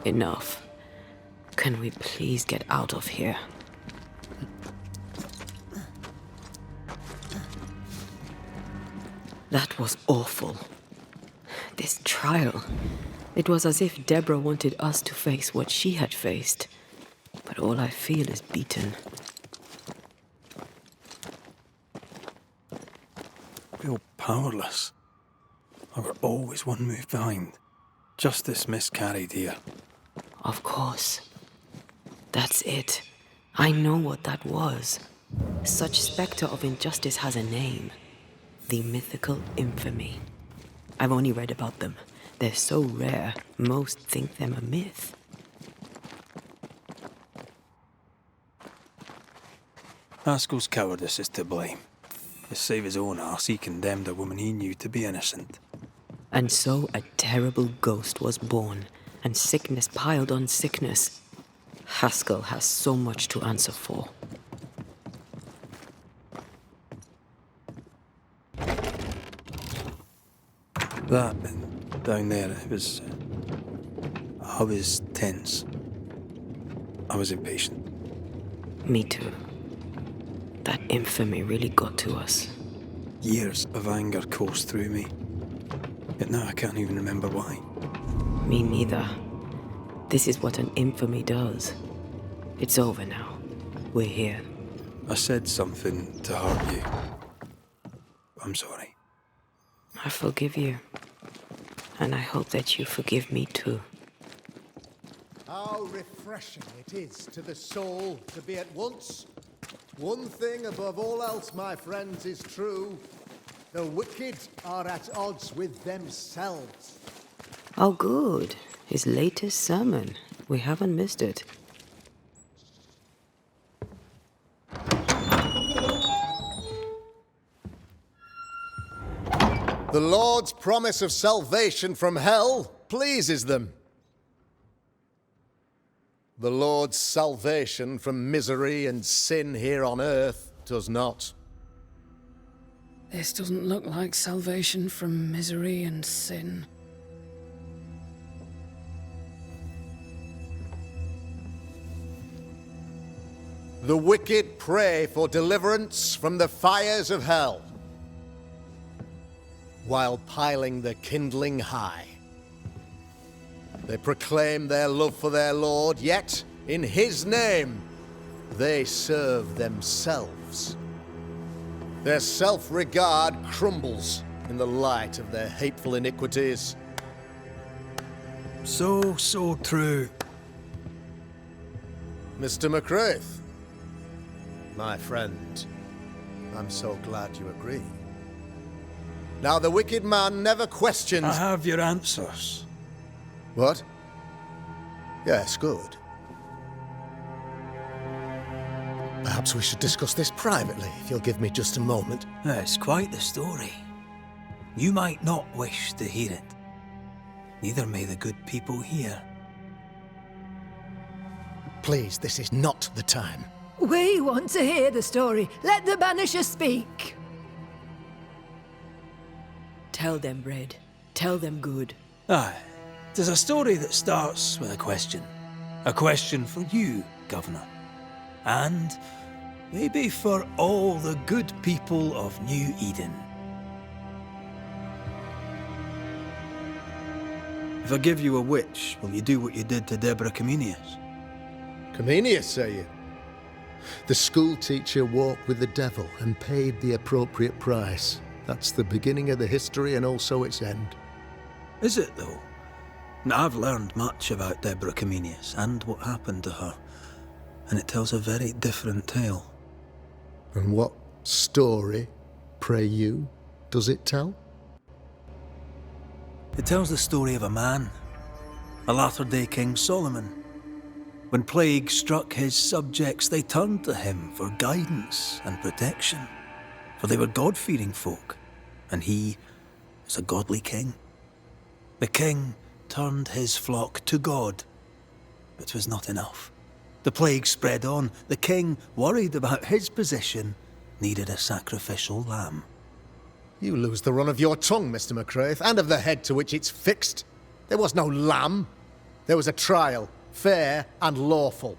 Enough. Can we please get out of here? That was awful. This trial. It was as if Deborah wanted us to face what she had faced. But all I feel is beaten. Feel powerless. I were always one move behind. Justice miscarried here. Of course. That's it. I know what that was. Such spectre of injustice has a name. The mythical infamy. I've only read about them. They're so rare, most think them a myth. Haskell's cowardice is to blame. To save his own arse, he condemned a woman he knew to be innocent. And so a terrible ghost was born, and sickness piled on sickness. Haskell has so much to answer for. That down there, I was tense. I was impatient. Me too. That infamy really got to us. Years of anger coursed through me. Yet now I can't even remember why. Me neither. This is what an infamy does. It's over now. We're here. I said something to hurt you. I'm sorry. I forgive you. And I hope that you forgive me too. How refreshing it is to the soul to be at once. One thing above all else, my friends, is true. The wicked are at odds with themselves. Oh, good. His latest sermon. We haven't missed it. The Lord's promise of salvation from hell pleases them. The Lord's salvation from misery and sin here on earth does not. This doesn't look like salvation from misery and sin. The wicked pray for deliverance from the fires of hell, while piling the kindling high. They proclaim their love for their Lord, yet, in His name, they serve themselves. Their self-regard crumbles in the light of their hateful iniquities. So true. Mr. McRaith, my friend, I'm so glad you agree. Now, the wicked man never questions... I have your answers. What? Yes, good. Perhaps we should discuss this privately, if you'll give me just a moment. It's quite the story. You might not wish to hear it. Neither may the good people here. Please, this is not the time. We want to hear the story. Let the Banishers speak. Tell them, Red. Tell them good. Aye. It is a story that starts with a question. A question for you, Governor. And maybe for all the good people of New Eden. If I give you a witch, will you do what you did to Deborah Comenius? Comenius, say you? The school teacher walked with the devil and paid the appropriate price. That's the beginning of the history and also its end. Is it, though? Now, I've learned much about Deborah Comenius and what happened to her, and it tells a very different tale. And what story, pray you, does it tell? It tells the story of a man, a latter-day King Solomon. When plague struck his subjects, they turned to him for guidance and protection, for they were God-fearing folk, and he was a godly king. The king turned his flock to God, but it was not enough. The plague spread on. The king, worried about his position, needed a sacrificial lamb. You lose the run of your tongue, Mr. McRaith, and of the head to which it's fixed. There was no lamb. There was a trial, fair and lawful.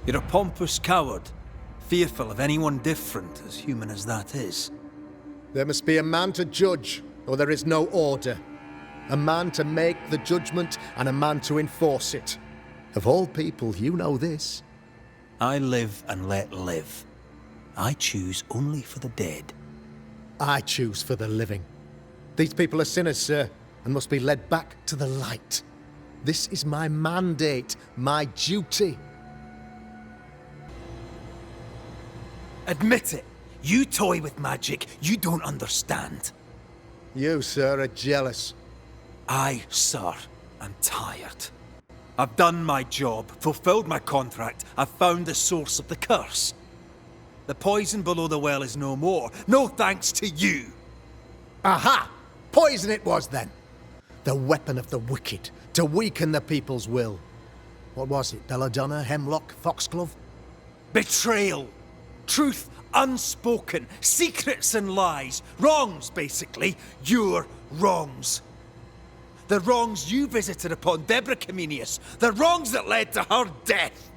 You're a pompous coward, fearful of anyone different, as human as that is. There must be a man to judge, or there is no order. A man to make the judgment, and a man to enforce it. Of all people, you know this. I live and let live. I choose only for the dead. I choose for the living. These people are sinners, sir, and must be led back to the light. This is my mandate, my duty. Admit it. You toy with magic you don't understand. You, sir, are jealous. I, sir, am tired. I've done my job, fulfilled my contract. I've found the source of the curse. The poison below the well is no more. No thanks to you. Aha! Poison it was, then. The weapon of the wicked, to weaken the people's will. What was it? Belladonna, hemlock, foxglove? Betrayal. Truth unspoken, secrets and lies. Wrongs, basically. Your wrongs. The wrongs you visited upon Deborah Comenius. The wrongs that led to her death.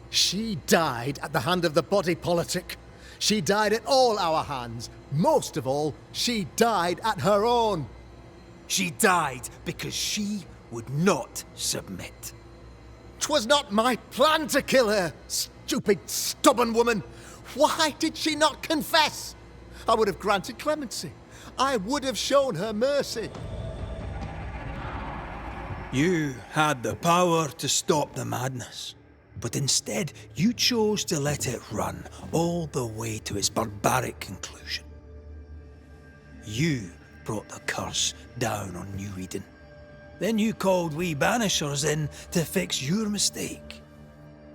She died at the hand of the body politic. She died at all our hands. Most of all, she died at her own. She died because she would not submit. 'Twas not my plan to kill her, stupid, stubborn woman. Why did she not confess? I would have granted clemency. I would have shown her mercy. You had the power to stop the madness, but instead you chose to let it run all the way to its barbaric conclusion. You brought the curse down on New Eden. Then you called we Banishers in to fix your mistake.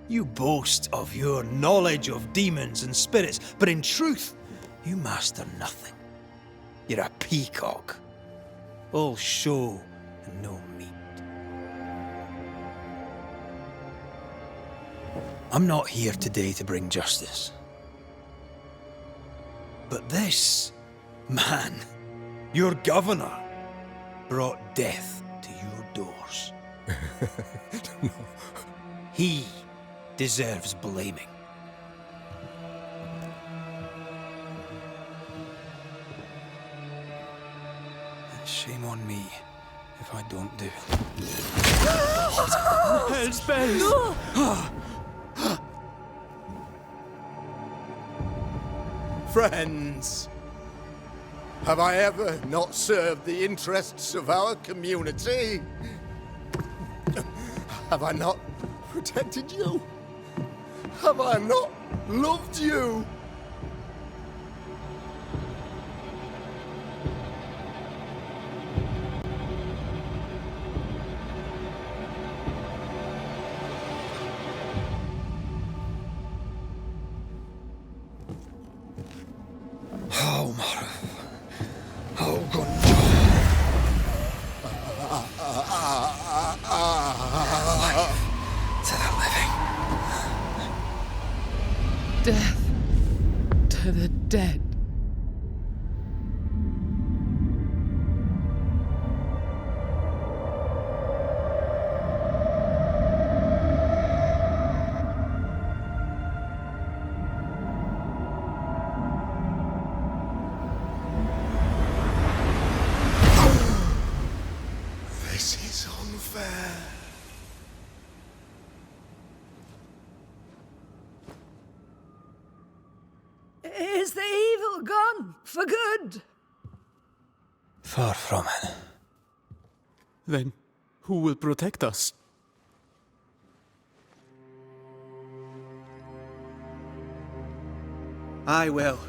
You boast of your knowledge of demons and spirits, but in truth, you master nothing. You're a peacock. All show and no meat. I'm not here today to bring justice. But this man, your governor, brought death to your doors. No. He deserves blaming. And shame on me if I don't do it. Hell's bells! Friends, have I ever not served the interests of our community? Have I not protected you? Have I not loved you? Death to the dead. This is unfair. Is the evil gone for good? Far from it. Then who will protect us? I will.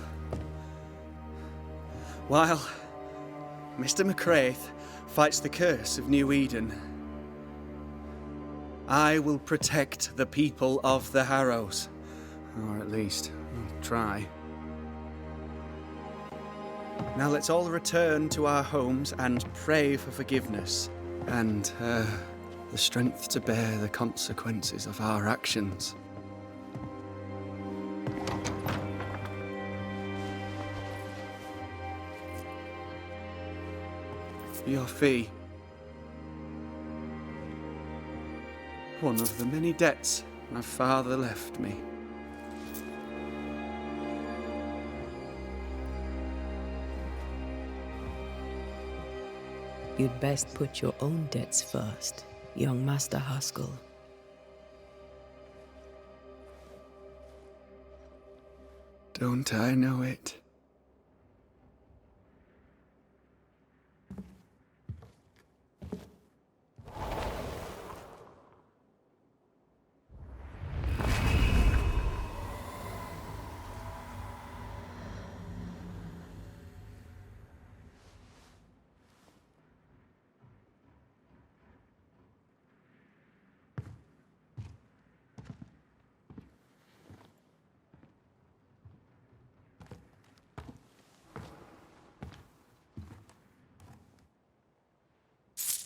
While Mr. McCraith fights the curse of New Eden, I will protect the people of the Harrows. Or at least, I'll try. Now let's all return to our homes and pray for forgiveness and the strength to bear the consequences of our actions. Your fee. One of the many debts my father left me. You'd best put your own debts first, young Master Haskell. Don't I know it?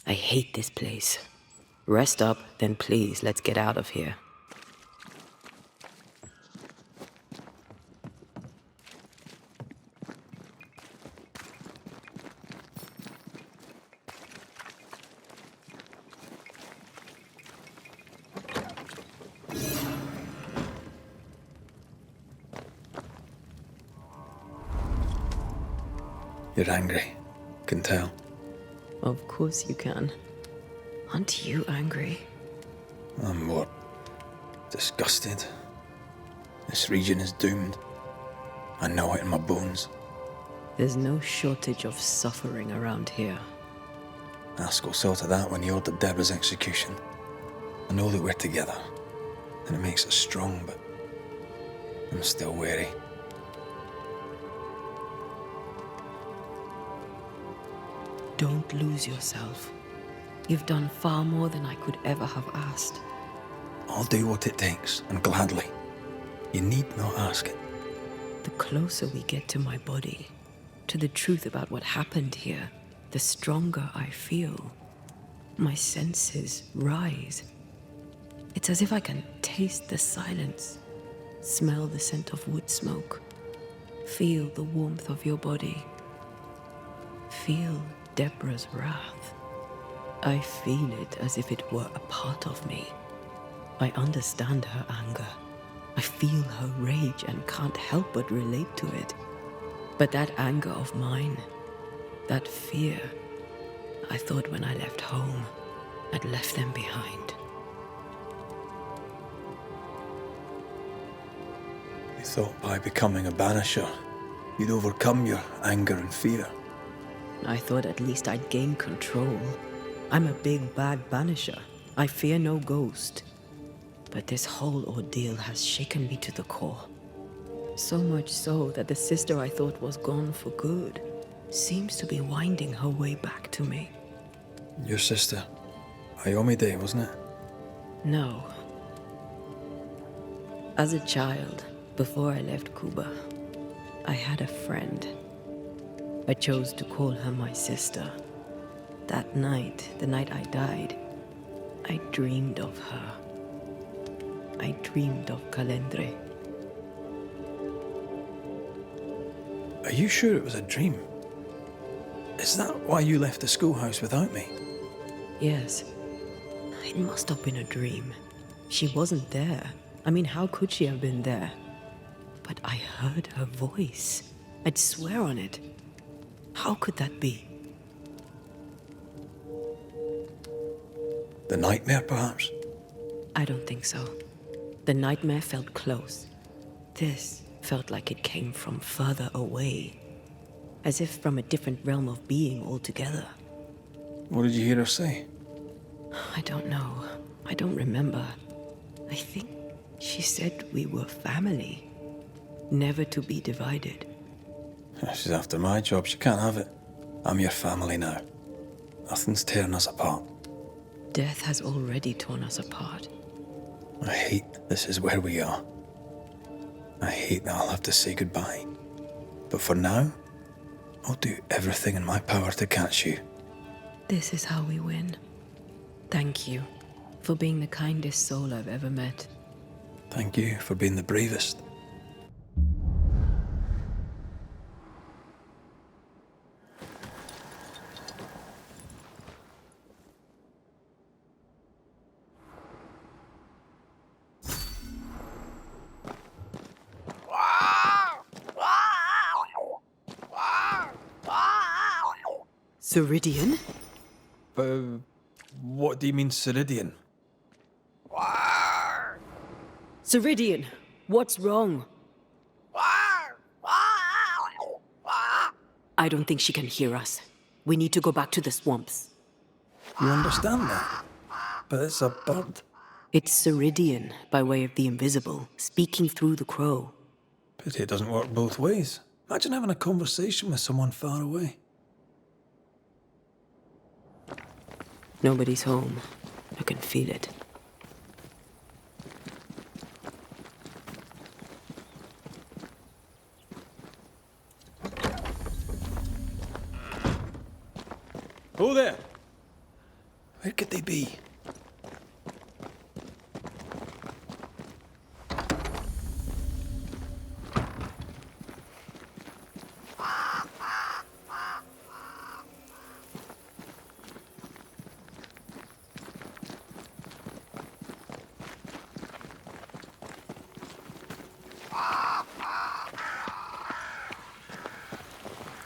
I hate this place. Rest up, then please, let's get out of here. You're angry. Can tell. Of course you can. Aren't you angry? I'm more disgusted. This region is doomed. I know it in my bones. There's no shortage of suffering around here. Askell saw to that when he ordered Deborah's execution. I know that we're together, and it makes us strong, but I'm still wary. Don't lose yourself. You've done far more than I could ever have asked. I'll do what it takes, and gladly. You need not ask it. The closer we get to my body, to the truth about what happened here, the stronger I feel. My senses rise. It's as if I can taste the silence, smell the scent of wood smoke, feel the warmth of your body, feel Deborah's wrath. I feel it as if it were a part of me. I understand her anger. I feel her rage and can't help but relate to it. But that anger of mine, that fear, I thought when I left home, I'd left them behind. You thought by becoming a banisher, you'd overcome your anger and fear. I thought at least I'd gain control. I'm a big bad banisher. I fear no ghost. But this whole ordeal has shaken me to the core. So much so that the sister I thought was gone for good seems to be winding her way back to me. Your sister, Ayomide, wasn't it? No. As a child, before I left Cuba, I had a friend. I chose to call her my sister. That night, the night I died, I dreamed of her. I dreamed of Calendre. Are you sure it was a dream? Is that why you left the schoolhouse without me? Yes. It must have been a dream. She wasn't there. I mean, how could she have been there? But I heard her voice. I'd swear on it. How could that be? The nightmare, perhaps? I don't think so. The nightmare felt close. This felt like it came from further away. As if from a different realm of being altogether. What did you hear her say? I don't know. I don't remember. I think she said we were family. Never to be divided. She's after my job. She can't have it. I'm your family now. Nothing's tearing us apart. Death has already torn us apart. I hate this is where we are. I hate that I'll have to say goodbye. But for now, I'll do everything in my power to catch you. This is how we win. Thank you for being the kindest soul I've ever met. Thank you for being the bravest. Ceridian? What do you mean, Ceridian? Ceridian, what's wrong? I don't think she can hear us. We need to go back to the swamps. You understand that? But it's a bird. It's Ceridian, by way of the invisible, speaking through the crow. Pity it doesn't work both ways. Imagine having a conversation with someone far away. Nobody's home. I can feel it. Who there? Where could they be?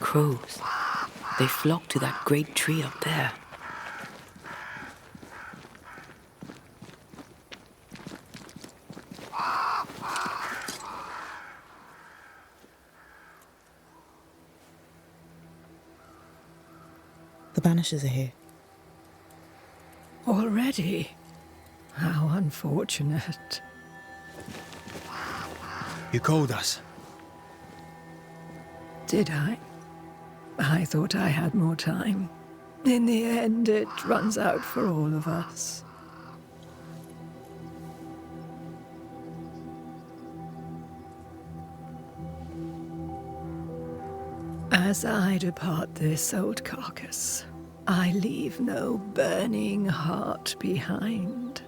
Crows. They flock to that great tree up there. The Banishers are here. Already? How unfortunate. You called us. Did I? I thought I had more time. In the end, it runs out for all of us. As I depart this old carcass, I leave no burning heart behind.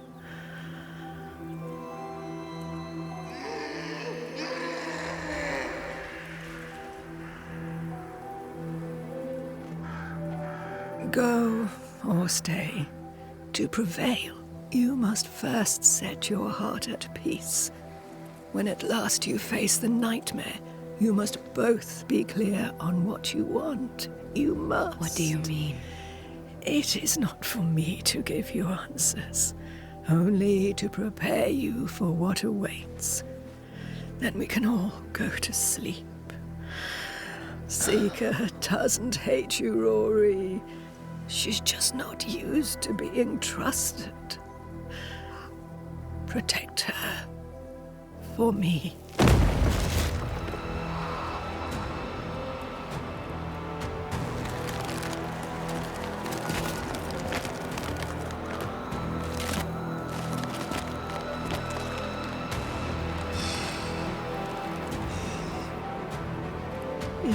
Go or stay. To prevail, you must first set your heart at peace. When at last you face the nightmare, you must both be clear on what you want. You must. What do you mean? It is not for me to give you answers, only to prepare you for what awaits. Then we can all go to sleep. Seeker doesn't hate you, Rory. She's just not used to being trusted. Protect her. For me.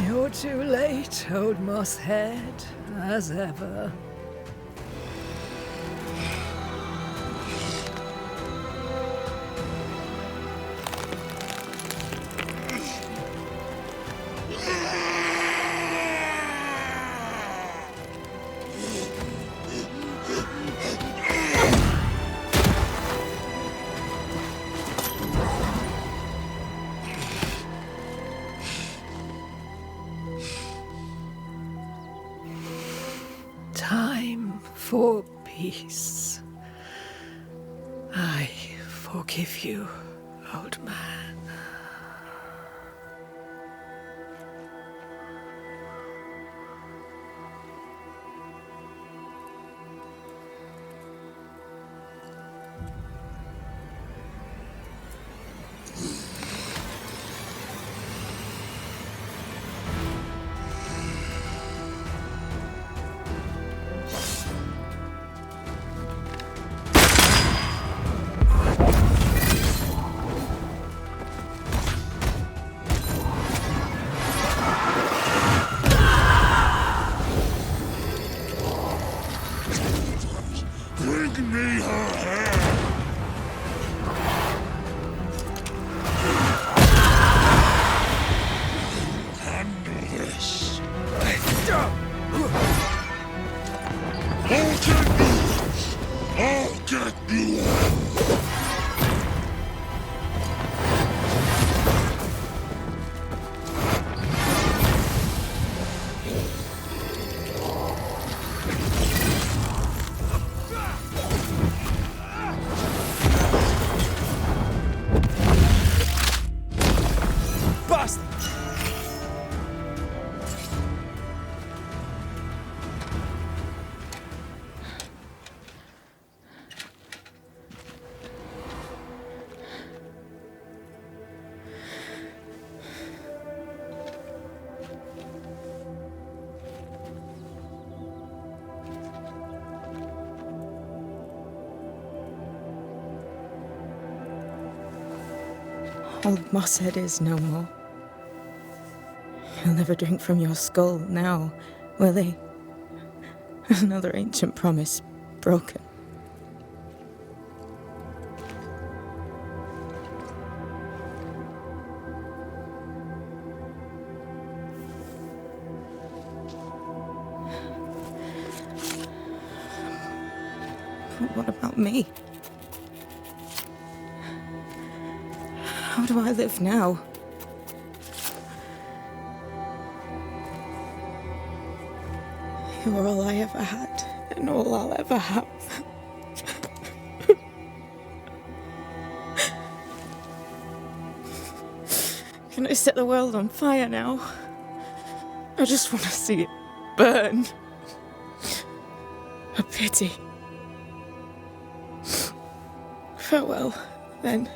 You're too late, old mosshead, as ever. Time for peace. I forgive you, old man. Bring me her hair! Handle this. I'll get you! Old Mosshead is no more. He'll never drink from your skull now, will he? Another ancient promise broken. But what about me? How do I live now? You're all I ever had, and all I'll ever have. Can I set the world on fire now? I just want to see it burn. A pity. Farewell, then.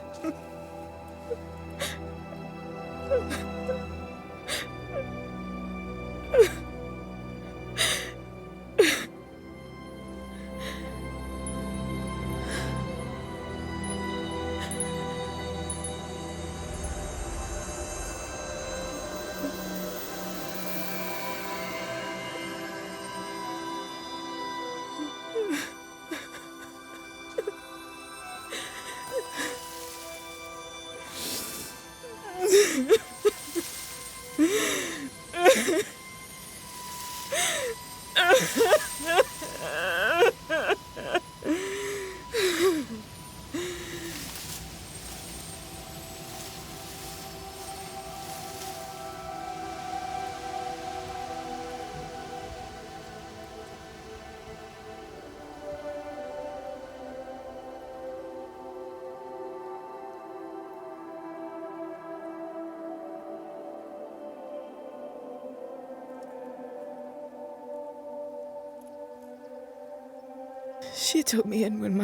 She took me in when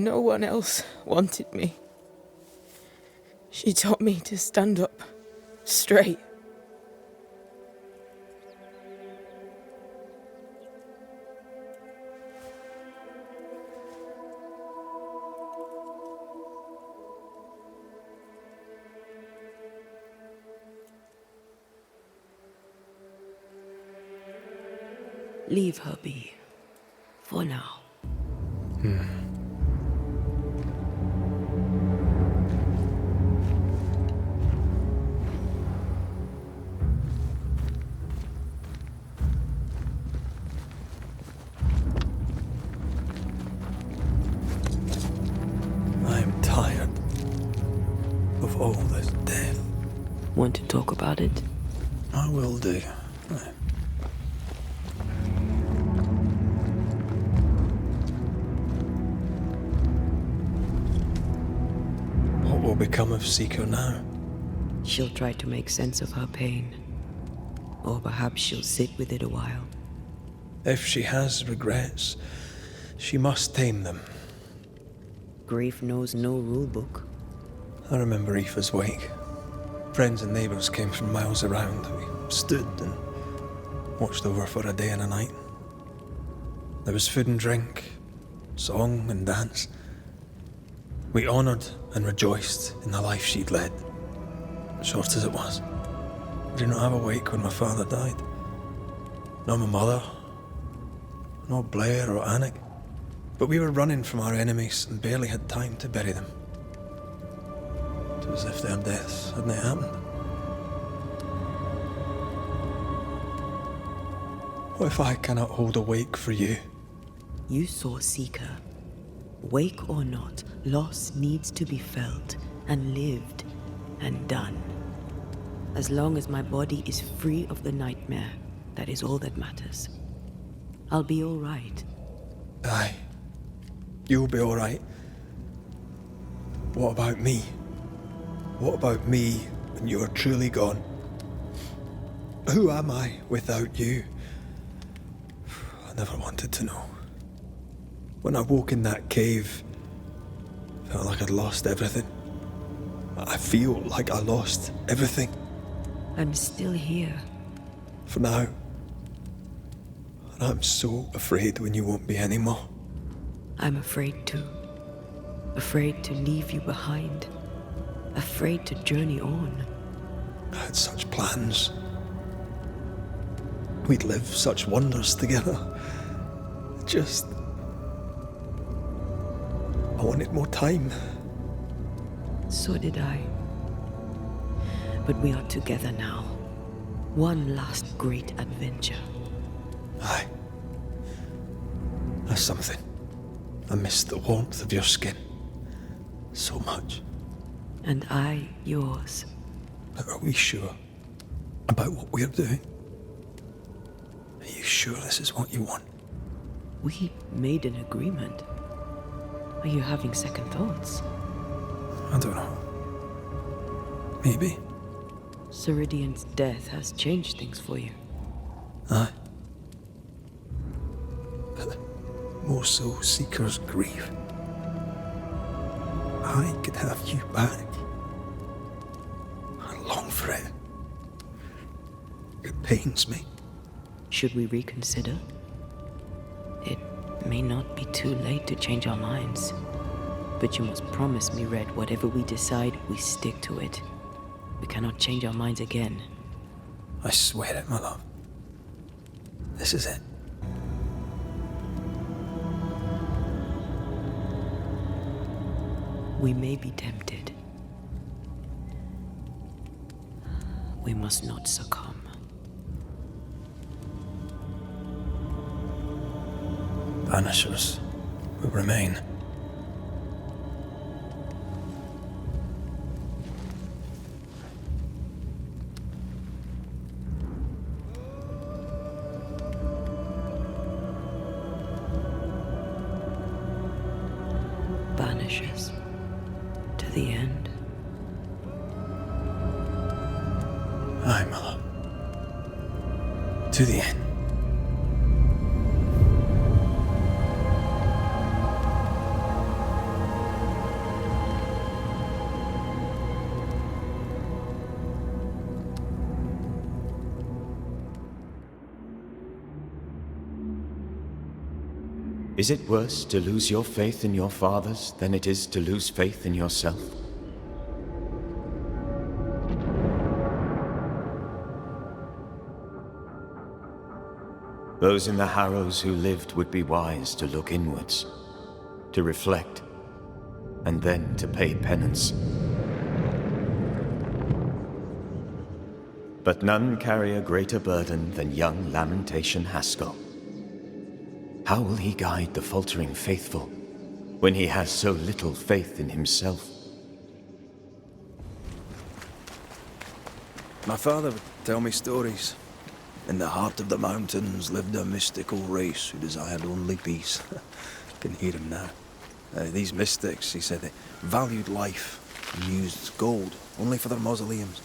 no one else wanted me. She taught me to stand up straight. Leave her be. For now. I'm tired of all this death. Want to talk about it? I will do. What will become of Seeker now? She'll try to make sense of her pain. Or perhaps she'll sit with it a while. If she has regrets, she must tame them. Grief knows no rule book. I remember Aoife's wake. Friends and neighbours came from miles around. We stood and watched over for a day and a night. There was food and drink, song and dance. We honoured and rejoiced in the life she'd led, short as it was. I did not have a wake when my father died. Nor my mother, nor Blair or Anik. But we were running from our enemies and barely had time to bury them. It was as if their deaths hadn't happened. What if I cannot hold a wake for you? You saw Seeker. Wake or not, loss needs to be felt and lived and done. As long as my body is free of the nightmare, that is all that matters. I'll be all right. Aye. You'll be all right. What about me? What about me when you are truly gone? Who am I without you? I never wanted to know. When I woke in that cave, I felt like I'd lost everything. I feel like I lost everything. I'm still here. For now. And I'm so afraid when you won't be anymore. I'm afraid too. Afraid to leave you behind. Afraid to journey on. I had such plans. We'd live such wonders together. Just... I wanted more time. So did I. But we are together now. One last great adventure. Aye. That's something. I miss the warmth of your skin. So much. And I yours. But are we sure about what we're doing? sure this is what you want? We made an agreement. Are you having second thoughts? I don't know. Maybe. Ceridian's death has changed things for you. Aye. But more so Seeker's grief. I could have you back. I long for it. It pains me. Should we reconsider? It may not be too late to change our minds. But you must promise me, Red, whatever we decide, we stick to it. We cannot change our minds again. I swear it, my love. This is it. We may be tempted. We must not succumb. Banishers will remain. Banishers. To the end. Aye, my love. To the end. Is it worse to lose your faith in your fathers than it is to lose faith in yourself? Those in the harrows who lived would be wise to look inwards, to reflect, and then to pay penance. But none carry a greater burden than young Lamentation Haskell. How will he guide the faltering faithful when he has so little faith in himself? My father would tell me stories. In the heart of the mountains lived a mystical race who desired only peace. I can hear him now. These mystics, he said, they valued life and used gold only for their mausoleums.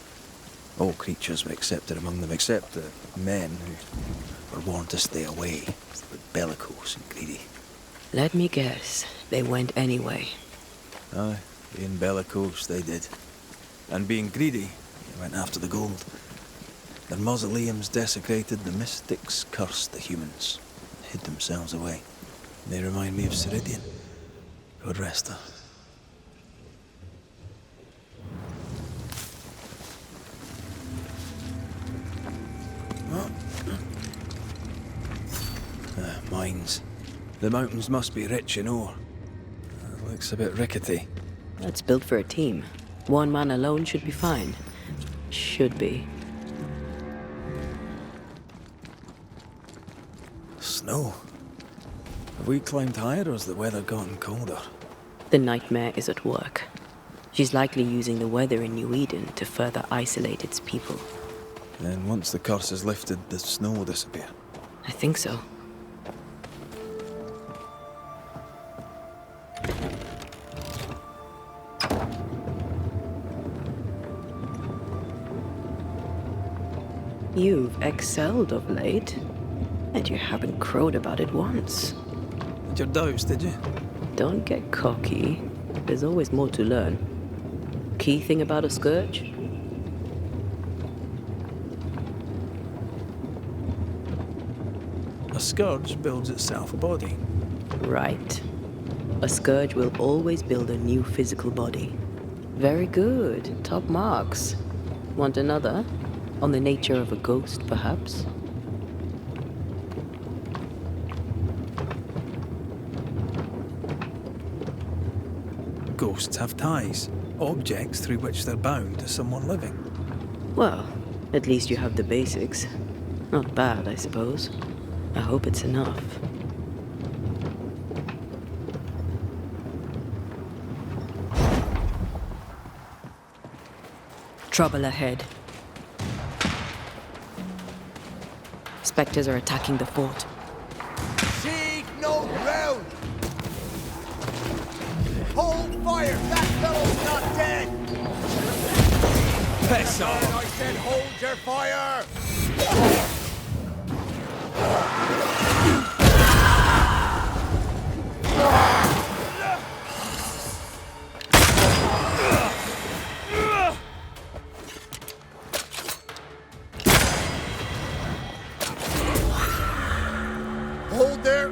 All creatures were accepted among them, except the men who were warned to stay away. They were bellicose and greedy. Let me guess, they went anyway. Aye, being bellicose, they did. And being greedy, they went after the gold. Their mausoleums desecrated, the mystics cursed the humans, and hid themselves away. They remind me of Ceridian. God rest her. Mines. The mountains must be rich in ore. Looks a bit rickety. It's built for a team. One man alone should be fine. Should be. Snow. Have we climbed higher or has the weather gotten colder? The nightmare is at work. She's likely using the weather in New Eden to further isolate its people. Then once the curse is lifted, the snow will disappear. I think so. You've excelled of late, and you haven't crowed about it once. Had your doubts, did you? Don't get cocky. There's always more to learn. Key thing about a scourge? A scourge builds itself a body. Right. A scourge will always build a new physical body. Very good. Top marks. Want another? On the nature of a ghost, perhaps? Ghosts have ties, objects through which they're bound to someone living. Well, at least you have the basics. Not bad, I suppose. I hope it's enough. Trouble ahead. Spectres are attacking the fort. Seek no ground! Hold fire! That fellow's not dead! Piss off! I said hold your fire! Hold there!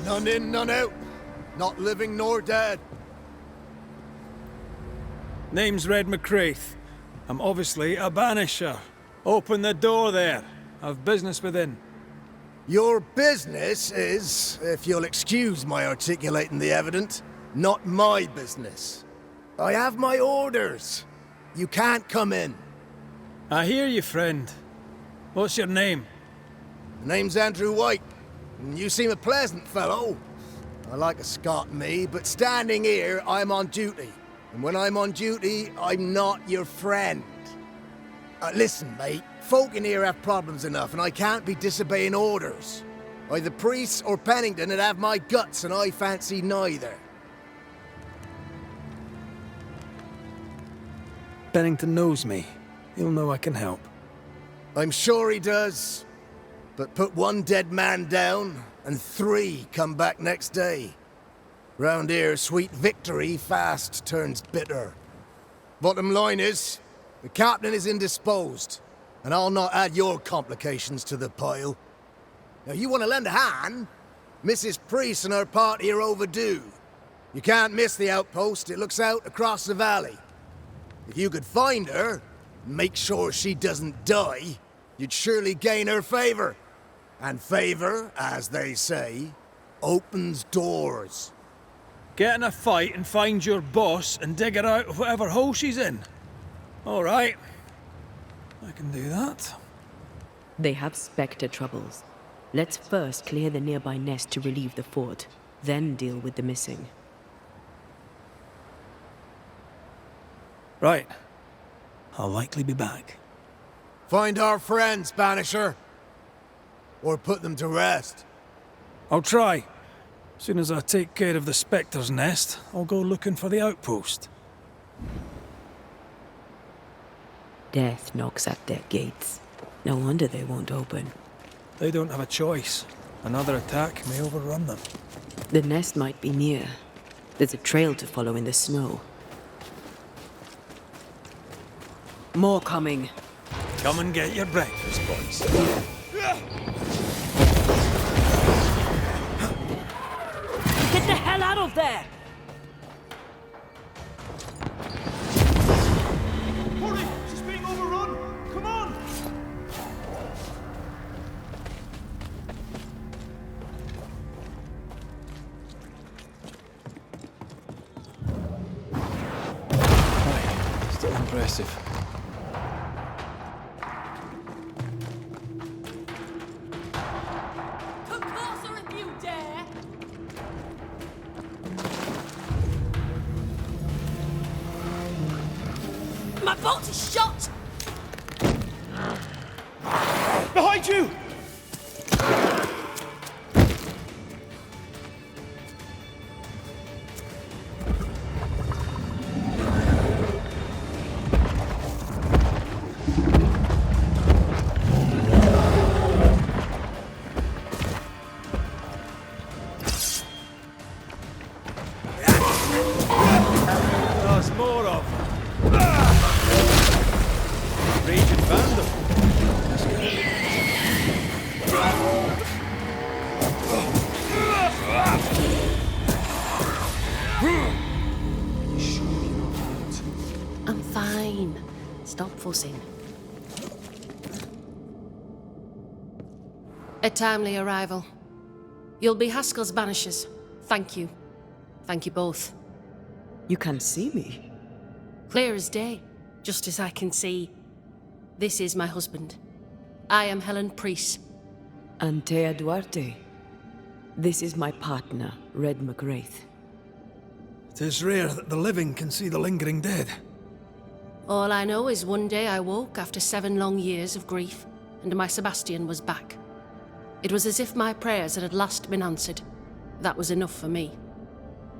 None in, none out. Not living nor dead. Name's Red McCraith. I'm obviously a banisher. Open the door there. I've business within. Your business is, if you'll excuse my articulating the evident, not my business. I have my orders. You can't come in. I hear you, friend. What's your name? The name's Andrew White. And you seem a pleasant fellow. I like a Scot, me, but standing here, I'm on duty. And when I'm on duty, I'm not your friend. Listen, mate. Folk in here have problems enough, and I can't be disobeying orders. Either priests or Pennington would have my guts, and I fancy neither. Pennington knows me. He'll know I can help. I'm sure he does. But put one dead man down, and 3 come back next day. Round here, sweet victory fast turns bitter. Bottom line is, the captain is indisposed, and I'll not add your complications to the pile. Now, you want to lend a hand? Mrs. Priest and her party are overdue. You can't miss the outpost. It looks out across the valley. If you could find her, and make sure she doesn't die, you'd surely gain her favor. And favor, as they say, opens doors. Get in a fight and find your boss and dig her out of whatever hole she's in. All right. I can do that. They have Spectre troubles. Let's first clear the nearby nest to relieve the fort, then deal with the missing. Right. I'll likely be back. Find our friends, Banisher. Or put them to rest. I'll try. As soon as I take care of the Spectre's nest, I'll go looking for the outpost. Death knocks at their gates. No wonder they won't open. They don't have a choice. Another attack may overrun them. The nest might be near. There's a trail to follow in the snow. More coming. Come and get your breakfast, boys. Get the hell out of there! Hurry! She's being overrun! Come on! Still impressive. Come closer if you dare! My bolt is shot! Behind you! There's more of them. Raging vandal. I'm fine. Stop fussing. A timely arrival. You'll be Haskell's Banishers. Thank you. Thank you both. You can see me. Clear as day, just as I can see. This is my husband. I am Helen Priest. Antea Duarte. This is my partner, Red McCraith. It is rare that the living can see the lingering dead. All I know is one day I woke after 7 long years of grief and my Sebastian was back. It was as if my prayers had at last been answered. That was enough for me.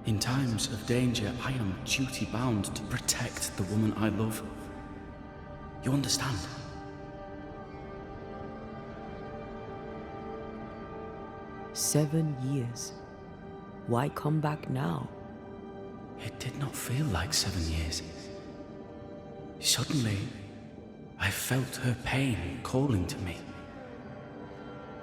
In times of danger, I am duty-bound to protect the woman I love. You understand? "7 years. Why come back now?" It did not feel like 7 years. Suddenly, I felt her pain calling to me.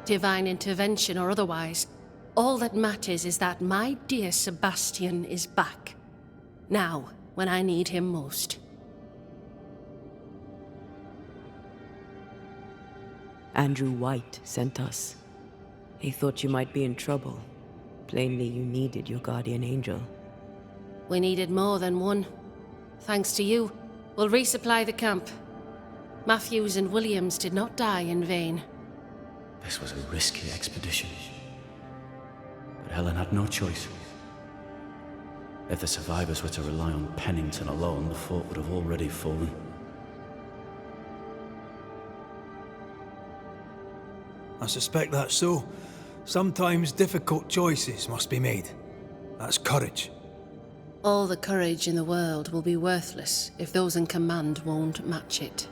Divine intervention or otherwise, all that matters is that my dear Sebastian is back. Now, when I need him most. Andrew White sent us. He thought you might be in trouble. Plainly, you needed your guardian angel. We needed more than one. Thanks to you, we'll resupply the camp. Matthews and Williams did not die in vain. This was a risky expedition. But Helen had no choice. If the survivors were to rely on Pennington alone, the fort would have already fallen. I suspect that's so. Sometimes difficult choices must be made. That's courage. All the courage in the world will be worthless if those in command won't match it.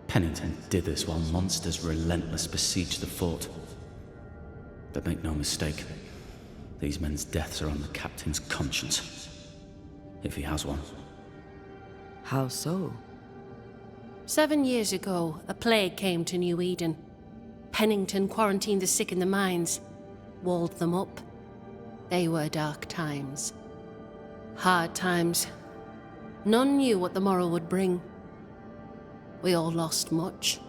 Pennington did this while monsters relentless besieged the fort. But make no mistake, these men's deaths are on the captain's conscience. If he has one. How so? 7 years ago, a plague came to New Eden. Pennington quarantined the sick in the mines, walled them up. They were dark times. Hard times. None knew what the morrow would bring. We all lost much.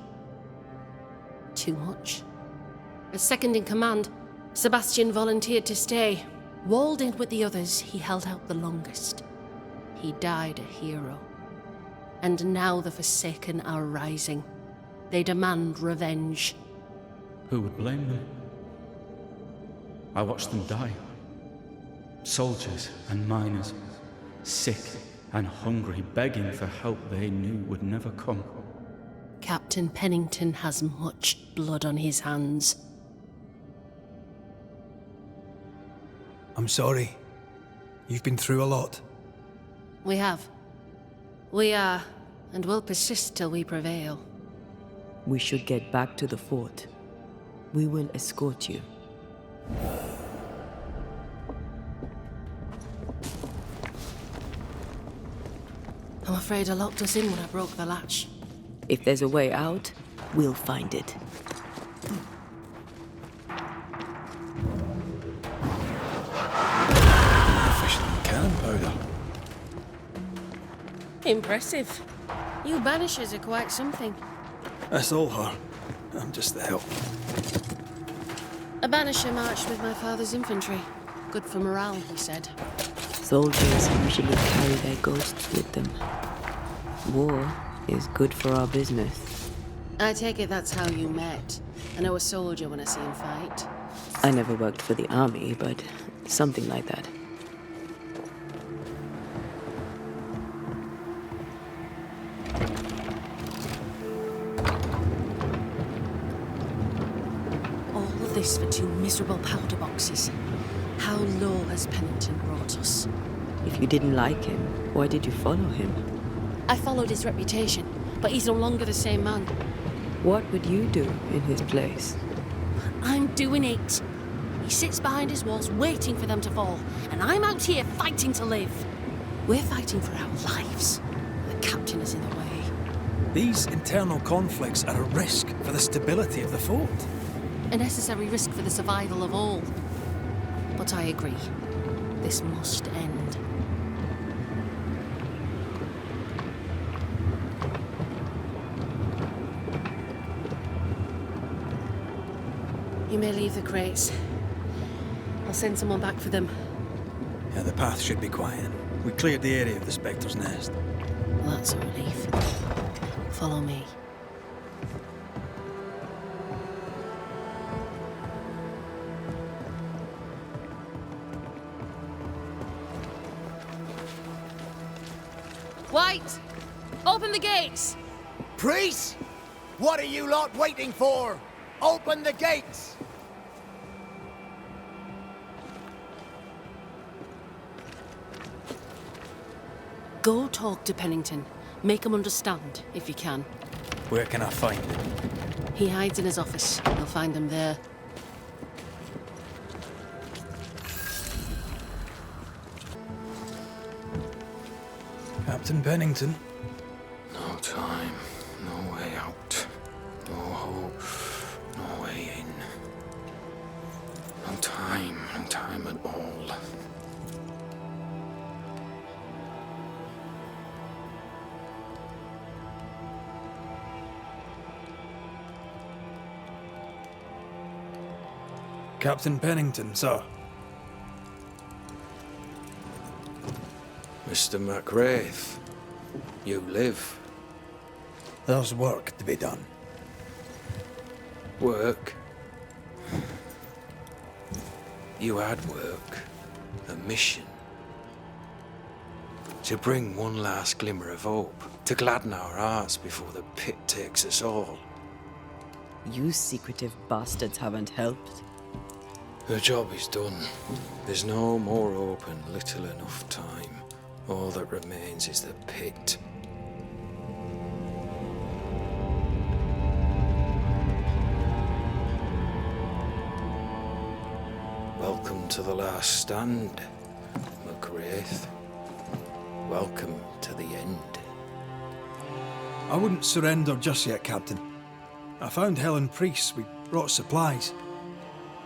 Too much. As second in command, Sebastian volunteered to stay. Walled in with the others, he held out the longest. He died a hero. And now the Forsaken are rising. They demand revenge. Who would blame them? I watched them die. Soldiers and miners, sick and hungry, begging for help they knew would never come. Captain Pennington has much blood on his hands. I'm sorry. You've been through a lot. We have. We are, and will persist till we prevail. We should get back to the fort. We will escort you. I'm afraid I locked us in when I broke the latch. If there's a way out, we'll find it. Efficient cannon powder. Impressive. You Banishers are quite something. That's all her. I'm just the help. A Banisher marched with my father's infantry. Good for morale, he said. Soldiers usually carry their ghosts with them. War is good for our business. I take it that's how you met. I know a soldier when I see him fight. I never worked for the army, but something like that. All of this for 2 miserable powder boxes. How low has Pennington brought us? If you didn't like him, why did you follow him? I followed his reputation, but he's no longer the same man. What would you do in his place? I'm doing it. He sits behind his walls waiting for them to fall, and I'm out here fighting to live. We're fighting for our lives. The captain is in the way. These internal conflicts are a risk for the stability of the fort. A necessary risk for the survival of all. But I agree. This must end. You may leave the crates. I'll send someone back for them. Yeah, the path should be quiet. We cleared the area of the Spectre's nest. Well, that's a relief. Follow me. White! Open the gates! Priest! What are you lot waiting for? Open the gates! Go talk to Pennington. Make him understand, if you can. Where can I find him? He hides in his office. You'll find him there. Captain Pennington? No time, no way out, no hope, no way in. No time at all. Captain Pennington, sir. Mr. MacRaith, you live. There's work to be done. Work? You had work. A mission. To bring one last glimmer of hope. To gladden our hearts before the pit takes us all. You secretive bastards haven't helped. The job is done. There's no more hope and little enough time. All that remains is the pit. Welcome to the last stand, MacRaith. Welcome to the end. I wouldn't surrender just yet, Captain. I found Helen Priest. We brought supplies.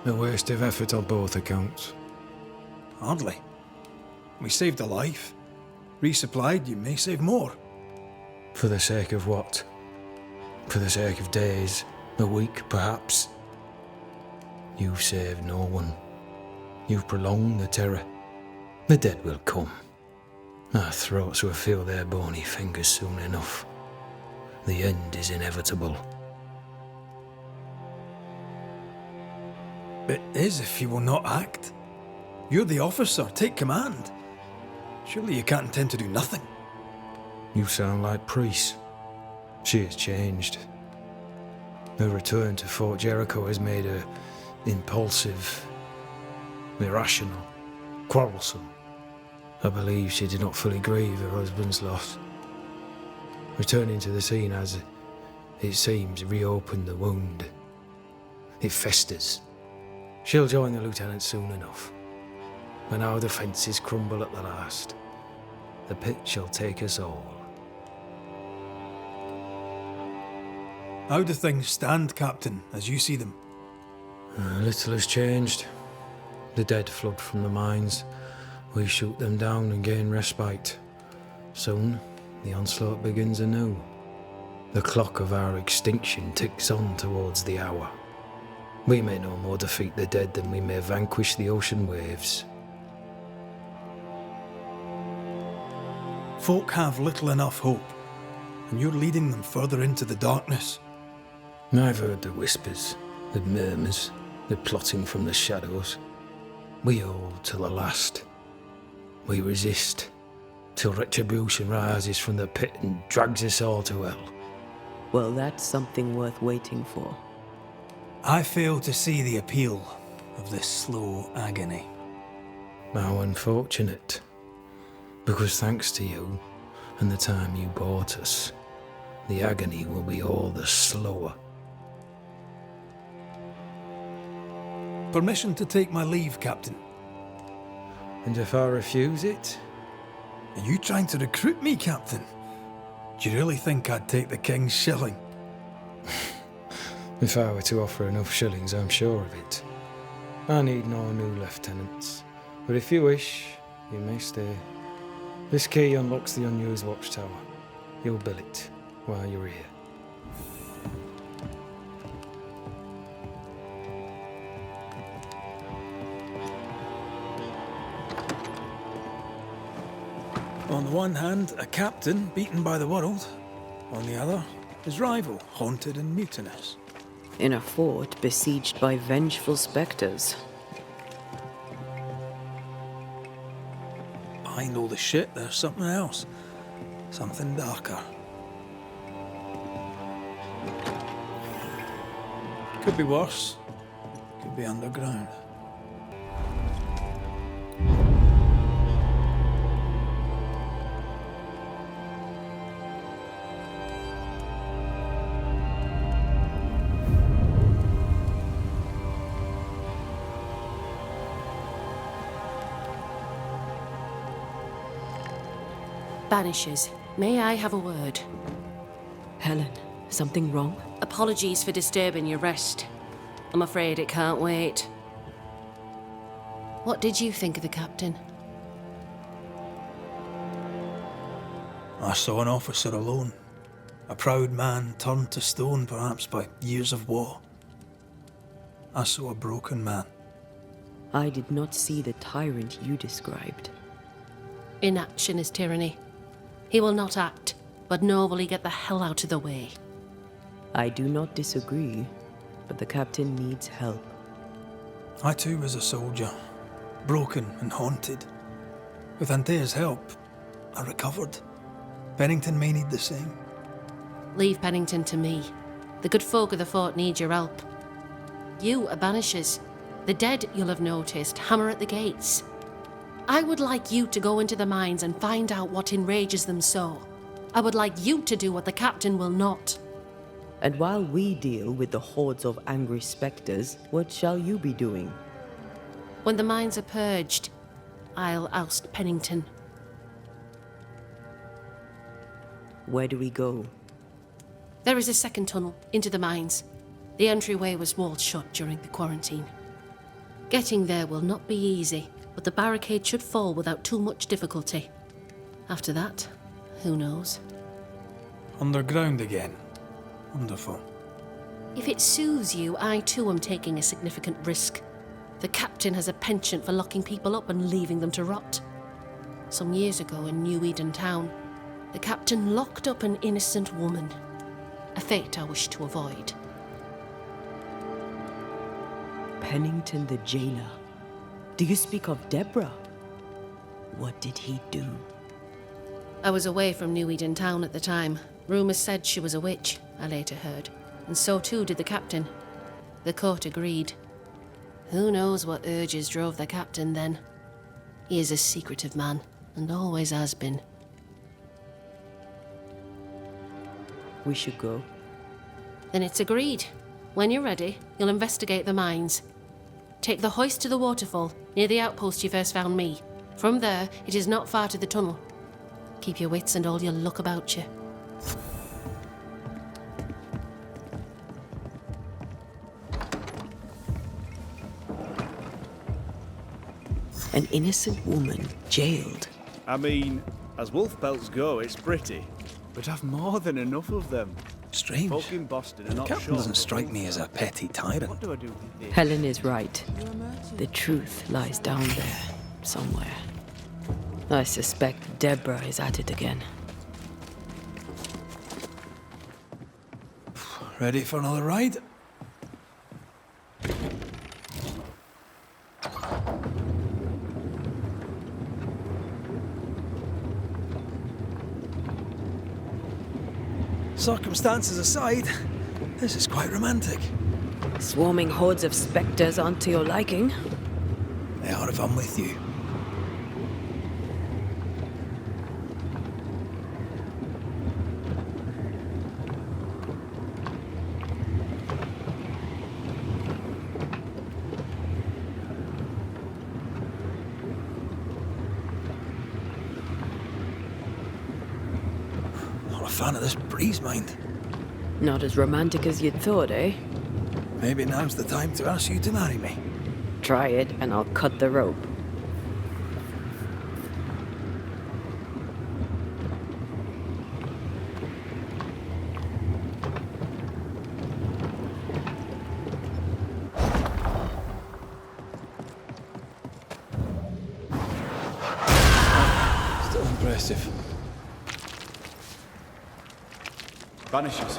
A waste of effort on both accounts. Hardly. We saved a life. Resupplied, you may save more. For the sake of what? For the sake of days, a week perhaps? You've saved no one. You've prolonged the terror. The dead will come. Our throats will feel their bony fingers soon enough. The end is inevitable. It is if you will not act. You're the officer, take command. Surely you can't intend to do nothing. You sound like Priest. She has changed. Her return to Fort Jericho has made her impulsive, irrational, quarrelsome. I believe she did not fully grieve her husband's loss. Returning to the scene has, it seems, reopened the wound. It festers. She'll join the lieutenant soon enough. When our defences crumble at the last, the pit shall take us all. How do things stand, Captain, as you see them? Little has changed. The dead flood from the mines. We shoot them down and gain respite. Soon, the onslaught begins anew. The clock of our extinction ticks on towards the hour. We may no more defeat the dead than we may vanquish the ocean waves. Folk have little enough hope, and you're leading them further into the darkness. I've heard the whispers, the murmurs, the plotting from the shadows. We hold till the last. We resist, till retribution rises from the pit and drags us all to hell. Well, that's something worth waiting for. I fail to see the appeal of this slow agony. How unfortunate. Because thanks to you, and the time you bought us, the agony will be all the slower. Permission to take my leave, Captain. And if I refuse it? Are you trying to recruit me, Captain? Do you really think I'd take the King's shilling? If I were to offer enough shillings, I'm sure of it. I need no new lieutenants. But if you wish, you may stay. This key unlocks the unused watchtower. You'll bill it while you're here. On the one hand, a captain beaten by the world. On the other, his rival, haunted and mutinous. In a fort besieged by vengeful specters. Behind all the shit, there's something else. Something darker. Could be worse. Could be underground. Banishers, may I have a word? Helen, something wrong? Apologies for disturbing your rest. I'm afraid it can't wait. What did you think of the captain? I saw an officer alone. A proud man turned to stone, perhaps by years of war. I saw a broken man. I did not see the tyrant you described. Inaction is tyranny. He will not act, but nor will he get the hell out of the way. I do not disagree, but the captain needs help. I too was a soldier, broken and haunted. With Antea's help, I recovered. Pennington may need the same. Leave Pennington to me. The good folk of the fort need your help. You are Banishers. The dead, you'll have noticed, hammer at the gates. I would like you to go into the mines and find out what enrages them so. I would like you to do what the captain will not. And while we deal with the hordes of angry specters, what shall you be doing? When the mines are purged, I'll oust Pennington. Where do we go? There is a second tunnel into the mines. The entryway was walled shut during the quarantine. Getting there will not be easy, but the barricade should fall without too much difficulty. After that, who knows? Underground again. Wonderful. If it soothes you, I too am taking a significant risk. The captain has a penchant for locking people up and leaving them to rot. Some years ago in New Eden town, the captain locked up an innocent woman. A fate I wish to avoid. Pennington the jailer. Do you speak of Deborah? What did he do? I was away from New Eden town at the time. Rumours said she was a witch, I later heard. And so too did the captain. The court agreed. Who knows what urges drove the captain then? He is a secretive man, and always has been. We should go. Then it's agreed. When you're ready, you'll investigate the mines. Take the hoist to the waterfall, near the outpost you first found me. From there, it is not far to the tunnel. Keep your wits and all your luck about you. An innocent woman jailed. I mean, as wolf pelts go, it's pretty. But I've more than enough of them. Strange. Folk in Boston are The not captain sure. doesn't strike me as a petty tyrant. What do I do with this? Helen is right. The truth lies down there, somewhere. I suspect Deborah is at it again. Ready for another ride? Circumstances aside, this is quite romantic. Swarming hordes of specters aren't to your liking. They are if I'm with you. Not a fan of this breeze, mind. Not as romantic as you'd thought, eh? Maybe now's the time to ask you to marry me. Try it and I'll cut the rope. Still impressive. Banishers.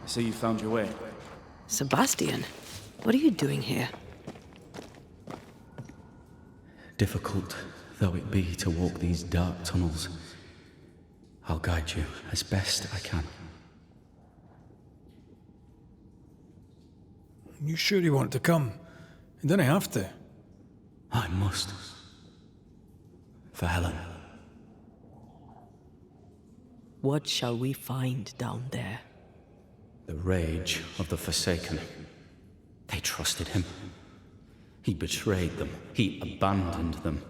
I see you found your way. Sebastian, what are you doing here? Difficult though it be to walk these dark tunnels, I'll guide you as best I can. You sure you want to come? You don't have to. I must. For Helen. What shall we find down there? The rage of the Forsaken. They trusted him. He betrayed them. He abandoned them.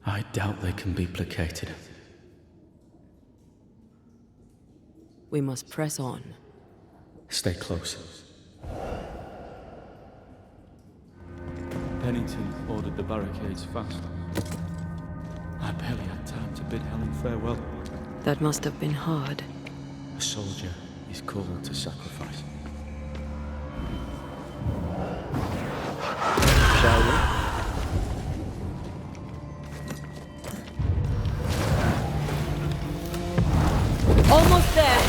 I doubt they can be placated. We must press on. Stay close. Pennington ordered the barricades fast. I barely had time to bid Helen farewell. That must have been hard. A soldier is called to sacrifice. Shall we? Almost there!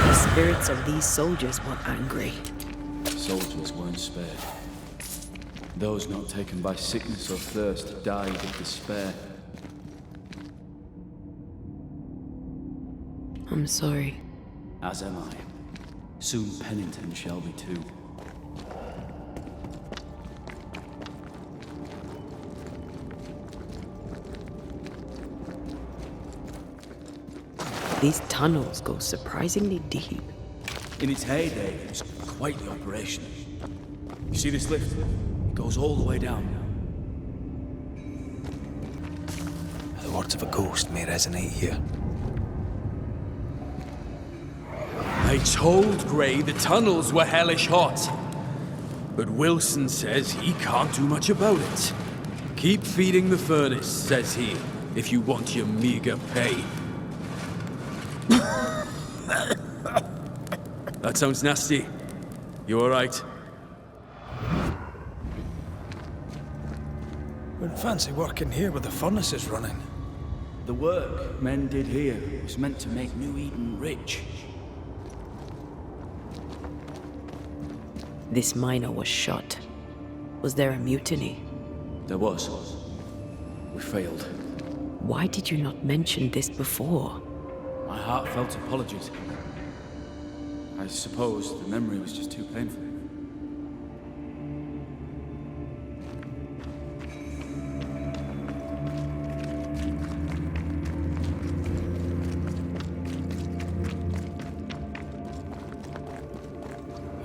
The spirits of these soldiers were angry. Soldiers weren't spared. Those not taken by sickness or thirst died of despair. I'm sorry. As am I. Soon Pennington shall be too. These tunnels go surprisingly deep. In its heyday, it was quite the operation. You see this lift? It goes all the way down. The words of a ghost may resonate here. I told Gray the tunnels were hellish hot. But Wilson says he can't do much about it. Keep feeding the furnace, says he, if you want your meager pay. That sounds nasty. You alright? Wouldn't fancy working here with the furnaces running. The work men did here was meant to make New Eden rich. This miner was shot. Was there a mutiny? There was. We failed. Why did you not mention this before? My heartfelt apologies. I suppose the memory was just too painful.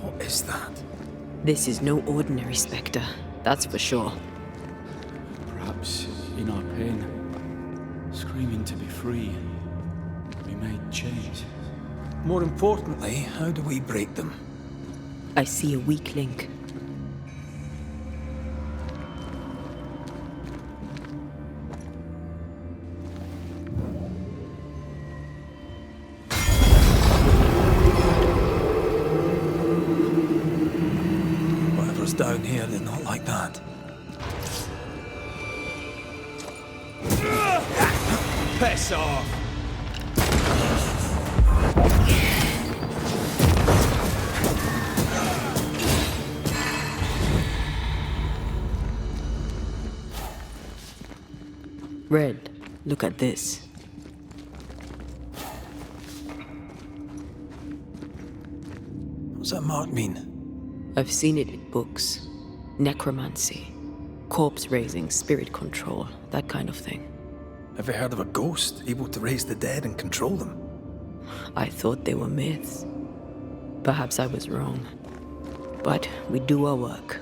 What is that? This is no ordinary spectre, that's for sure. Perhaps in our pain, screaming to be free, we made change. More importantly, how do we break them? I see a weak link. Whatever's down here is not like that. Piss off! Red, look at this. What's that mark mean? I've seen it in books. Necromancy, corpse raising, spirit control, that kind of thing. Have you heard of a ghost able to raise the dead and control them? I thought they were myths. Perhaps I was wrong. But we do our work.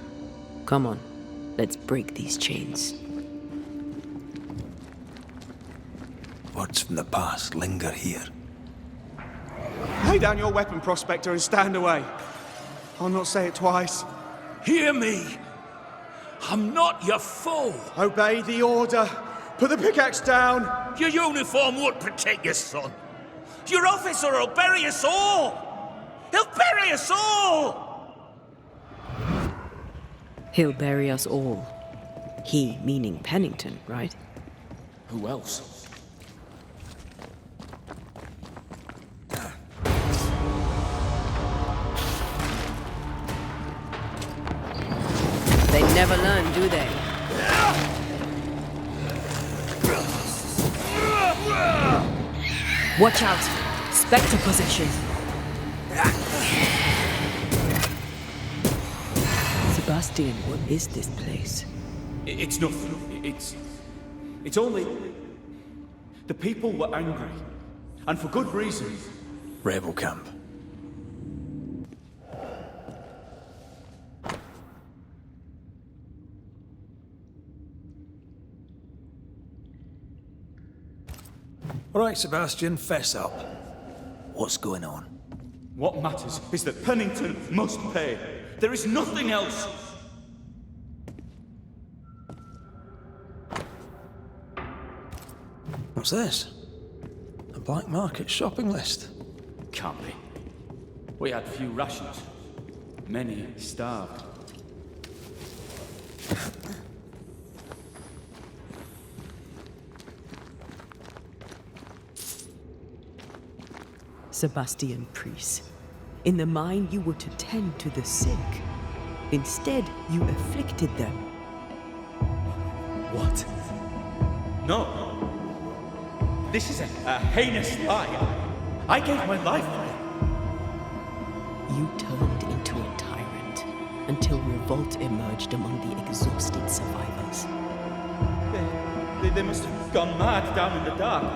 Come on, let's break these chains. Words from the past linger here. Lay down your weapon, Prospector, and stand away. I'll not say it twice. Hear me! I'm not your foe! Obey the order. Put the pickaxe down. Your uniform won't protect your son. Your officer will bury us all! He'll bury us all! He'll bury us all. He meaning Pennington, right? Who else? They never learn, do they? Watch out! Spectre possession! Sebastian, what is this place? It's nothing. It's only... The people were angry. And for good reason. Rebel camp. All right, Sebastian, fess up. What's going on? What matters is that Pennington must pay. There is nothing else. What's this? A black market shopping list. Can't be. We had few rations. Many starved. Sebastian Priest. In the mine, you were to tend to the sick. Instead, you afflicted them. What? No. This is a heinous lie. I gave my life for it. You turned into a tyrant until revolt emerged among the exhausted survivors. They must have gone mad down in the dark.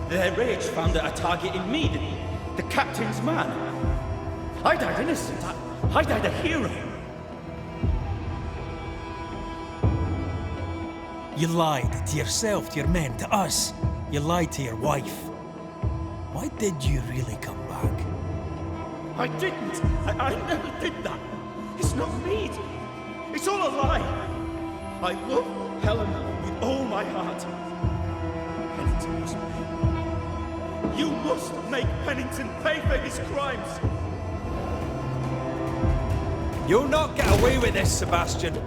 Their rage found a target in me, the captain's man. I died innocent. I died a hero. You lied to yourself, to your men, to us. You lied to your wife. Why did you really come back? I didn't. I never did that. It's not me. It's all a lie. I love Helen with all my heart. Pennington must pay. You must make Pennington pay for his crimes. You'll not get away with this, Sebastian.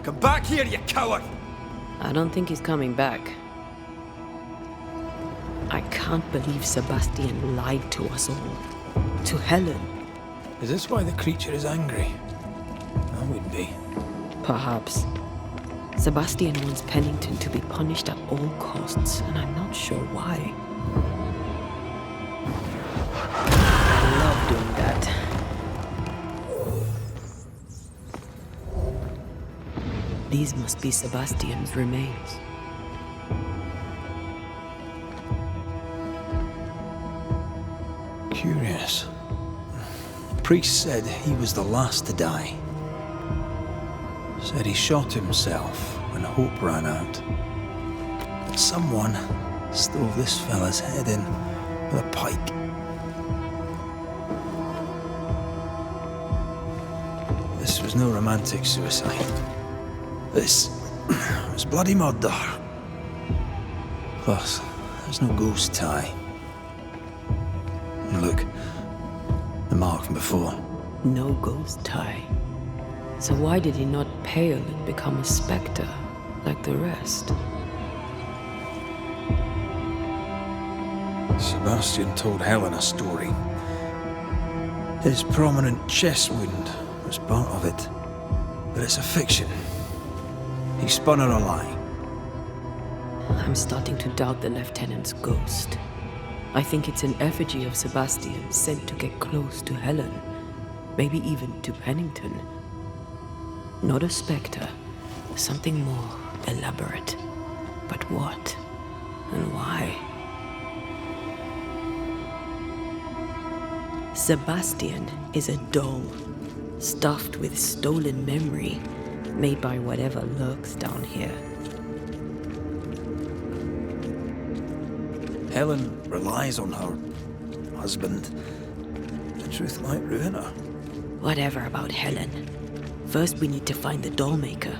Come back here, you coward! I don't think he's coming back. I can't believe Sebastian lied to us all. To Helen. Is this why the creature is angry? I would be. Perhaps. Sebastian wants Pennington to be punished at all costs, and I'm not sure why. I love doing that. These must be Sebastian's remains. Curious. Priest said he was the last to die. Said he shot himself when hope ran out. But someone stove this fella's head in with a pike. This was no romantic suicide. This was bloody murder. Plus, there's no ghost tie. And look, the mark from before. No ghost tie. So why did he not pale and become a spectre, like the rest? Sebastian told Helen a story. His prominent chest wound was part of it. But it's a fiction. He spun her a lie. I'm starting to doubt the lieutenant's ghost. I think it's an effigy of Sebastian sent to get close to Helen. Maybe even to Pennington. Not a spectre. Something more elaborate. But what? And why? Sebastian is a doll, stuffed with stolen memory, made by whatever lurks down here. Helen relies on her husband. The truth might ruin her. Whatever about Helen. First we need to find the doll maker.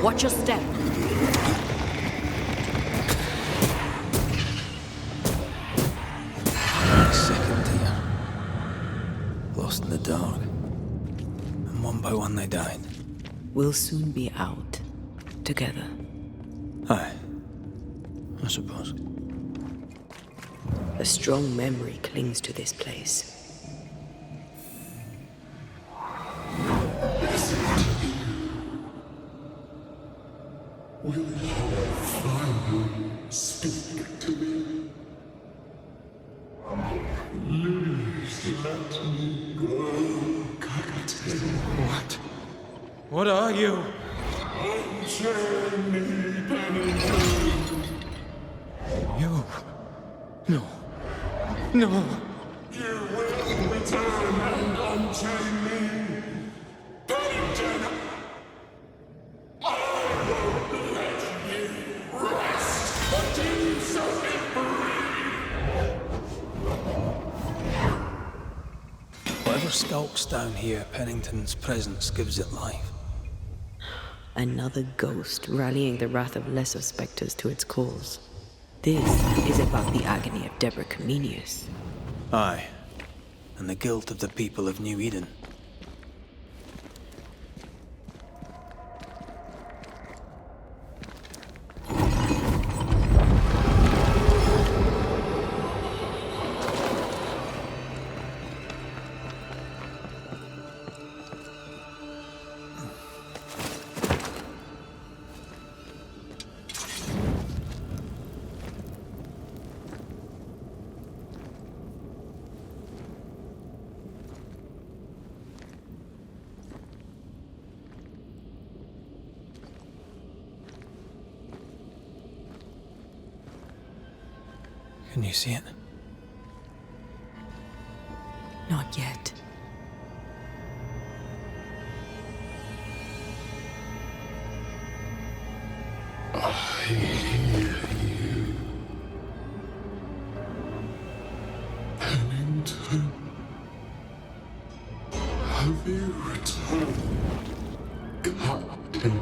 Watch your step. Second deer. Lost in the dark. And one by one they died. We'll soon be out. Together. Aye. I suppose. A strong memory clings to this place. Will you finally speak to me? Please let me go, Captain. What? What are you? Unchain me, Pennington. You? No. No. You will return and unchain me. Pennington! I won't let you rest until you set me free. Whatever skulks down here, Pennington's presence gives it life. Another ghost rallying the wrath of lesser specters to its cause. This is about the agony of Deborah Comenius. Aye. And the guilt of the people of New Eden. Can you see it? Not yet. I hear you. Pennington. Have you returned, Captain?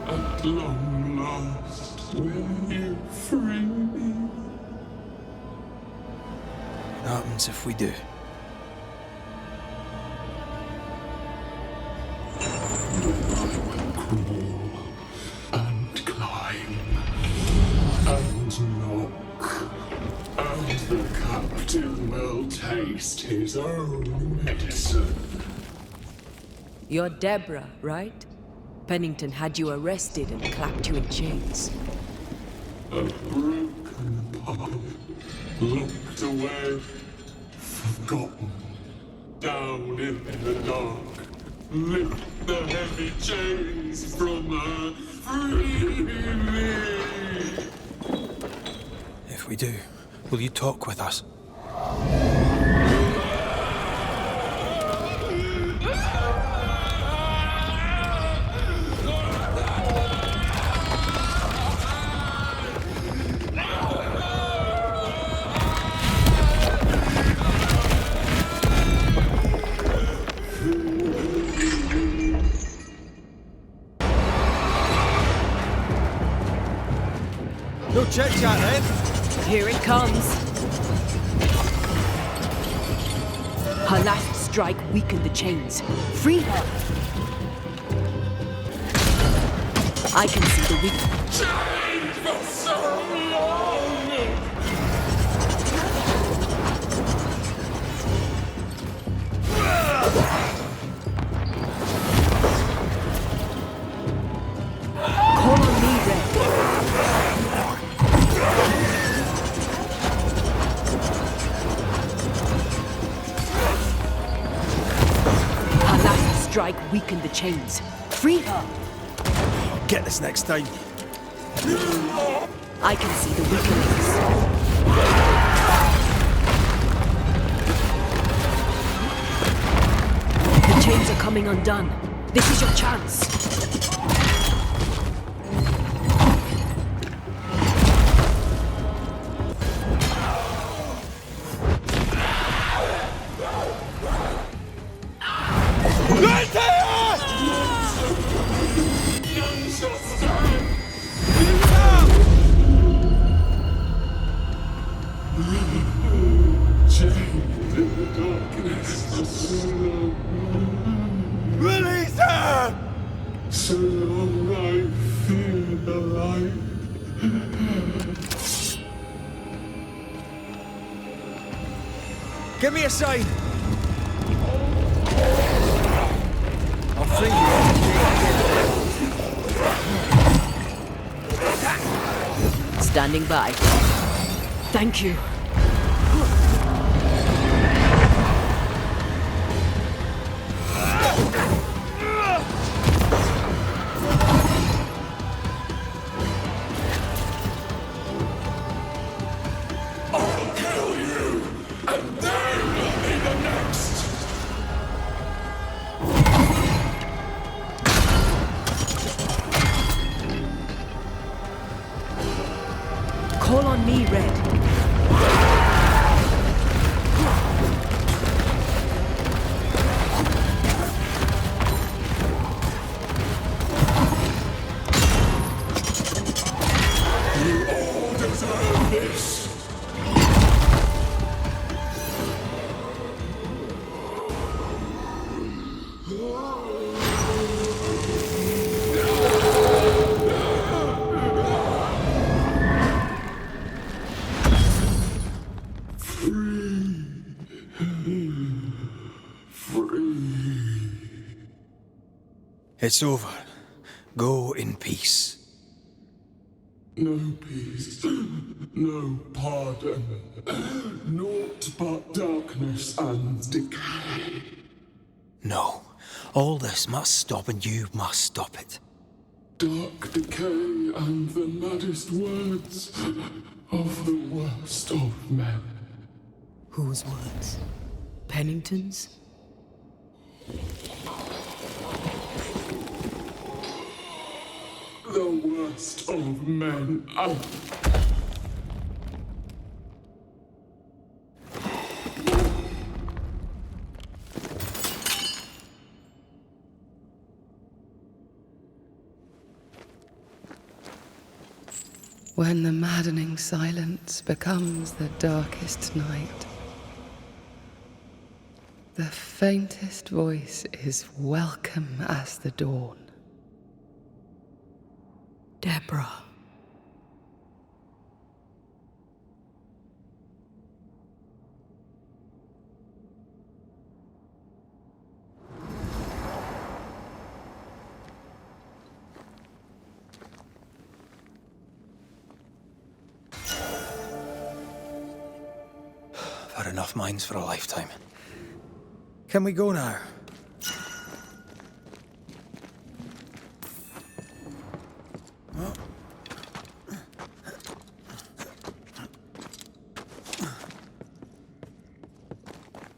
At long last, will you free me? What happens if we do? Crawl and climb and knock, and the captain will taste his own medicine. You're Deborah, right? Pennington had you arrested and clapped you in chains. A broken pipe, locked away, forgotten, down in the dark. Lift the heavy chains from her, free me! If we do, will you talk with us? No chit chat then. Here it comes. Her last strike weakened the chains. Free her. I can see the weakness. Chained for so long! Call on me, Red. Her last strike weakened the chains. Free her. Get this next time. I can see the weakenings. The chains are coming undone. This is your chance. Right there! Chained in the darkness for so long. Release her! So long I fear the light. Give me a sign! I'll free you. Standing by. Thank you. I'll kill you, and they will be the next. Call on me, Red. You all deserve this. It's over. Go in peace. No peace, no pardon, naught but darkness and decay. No. All this must stop and you must stop it. Dark decay and the maddest words of the worst of men. Whose words? Pennington's? The worst of men. When the maddening silence becomes the darkest night, the faintest voice is welcome as the dawn. Deborah. I've had enough minds for a lifetime. Can we go now?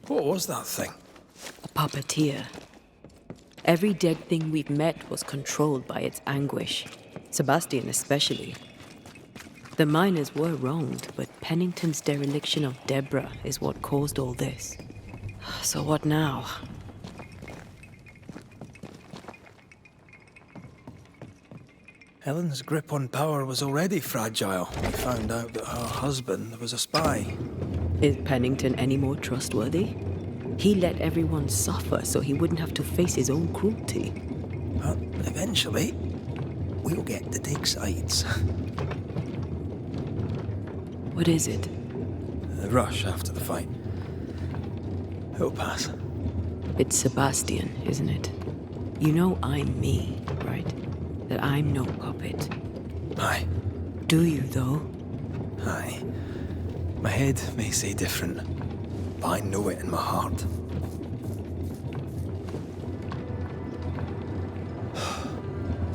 What was that thing? A puppeteer. Every dead thing we've met was controlled by its anguish. Sebastian especially. The miners were wronged, but Pennington's dereliction of Deborah is what caused all this. So what now? Helen's grip on power was already fragile. We found out that her husband was a spy. Is Pennington any more trustworthy? He let everyone suffer so he wouldn't have to face his own cruelty. But eventually, we'll get to take sides. What is it? The rush after the fight. It'll pass. It's Sebastian, isn't it? You know I'm me, right? That I'm no puppet. Aye. Do you, though? Aye. My head may say different, but I know it in my heart.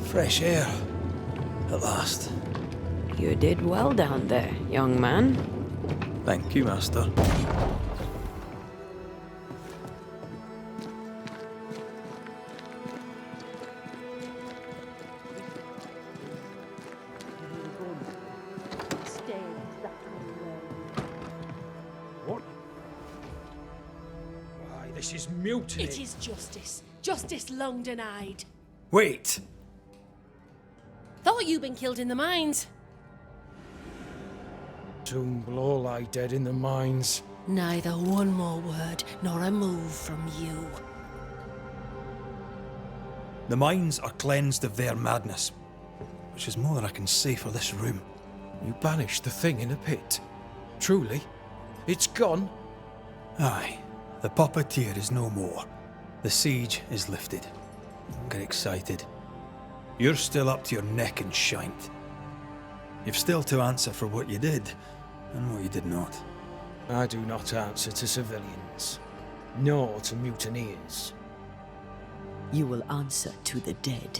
Fresh air. At last. You did well down there, young man. Thank you, Master. What? Why, this is mutiny. It is justice. Justice long denied. Wait! Thought you'd been killed in the mines. to whom will all lie dead in the mines. Neither one more word nor a move from you. The mines are cleansed of their madness, which is more than I can say for this room. You banished the thing in a pit. Truly? It's gone? Aye. The puppeteer is no more. The siege is lifted. Don't get excited. You're still up to your neck in shite. You've still to answer for what you did, and what you did not. I do not answer to civilians, nor to mutineers. You will answer to the dead.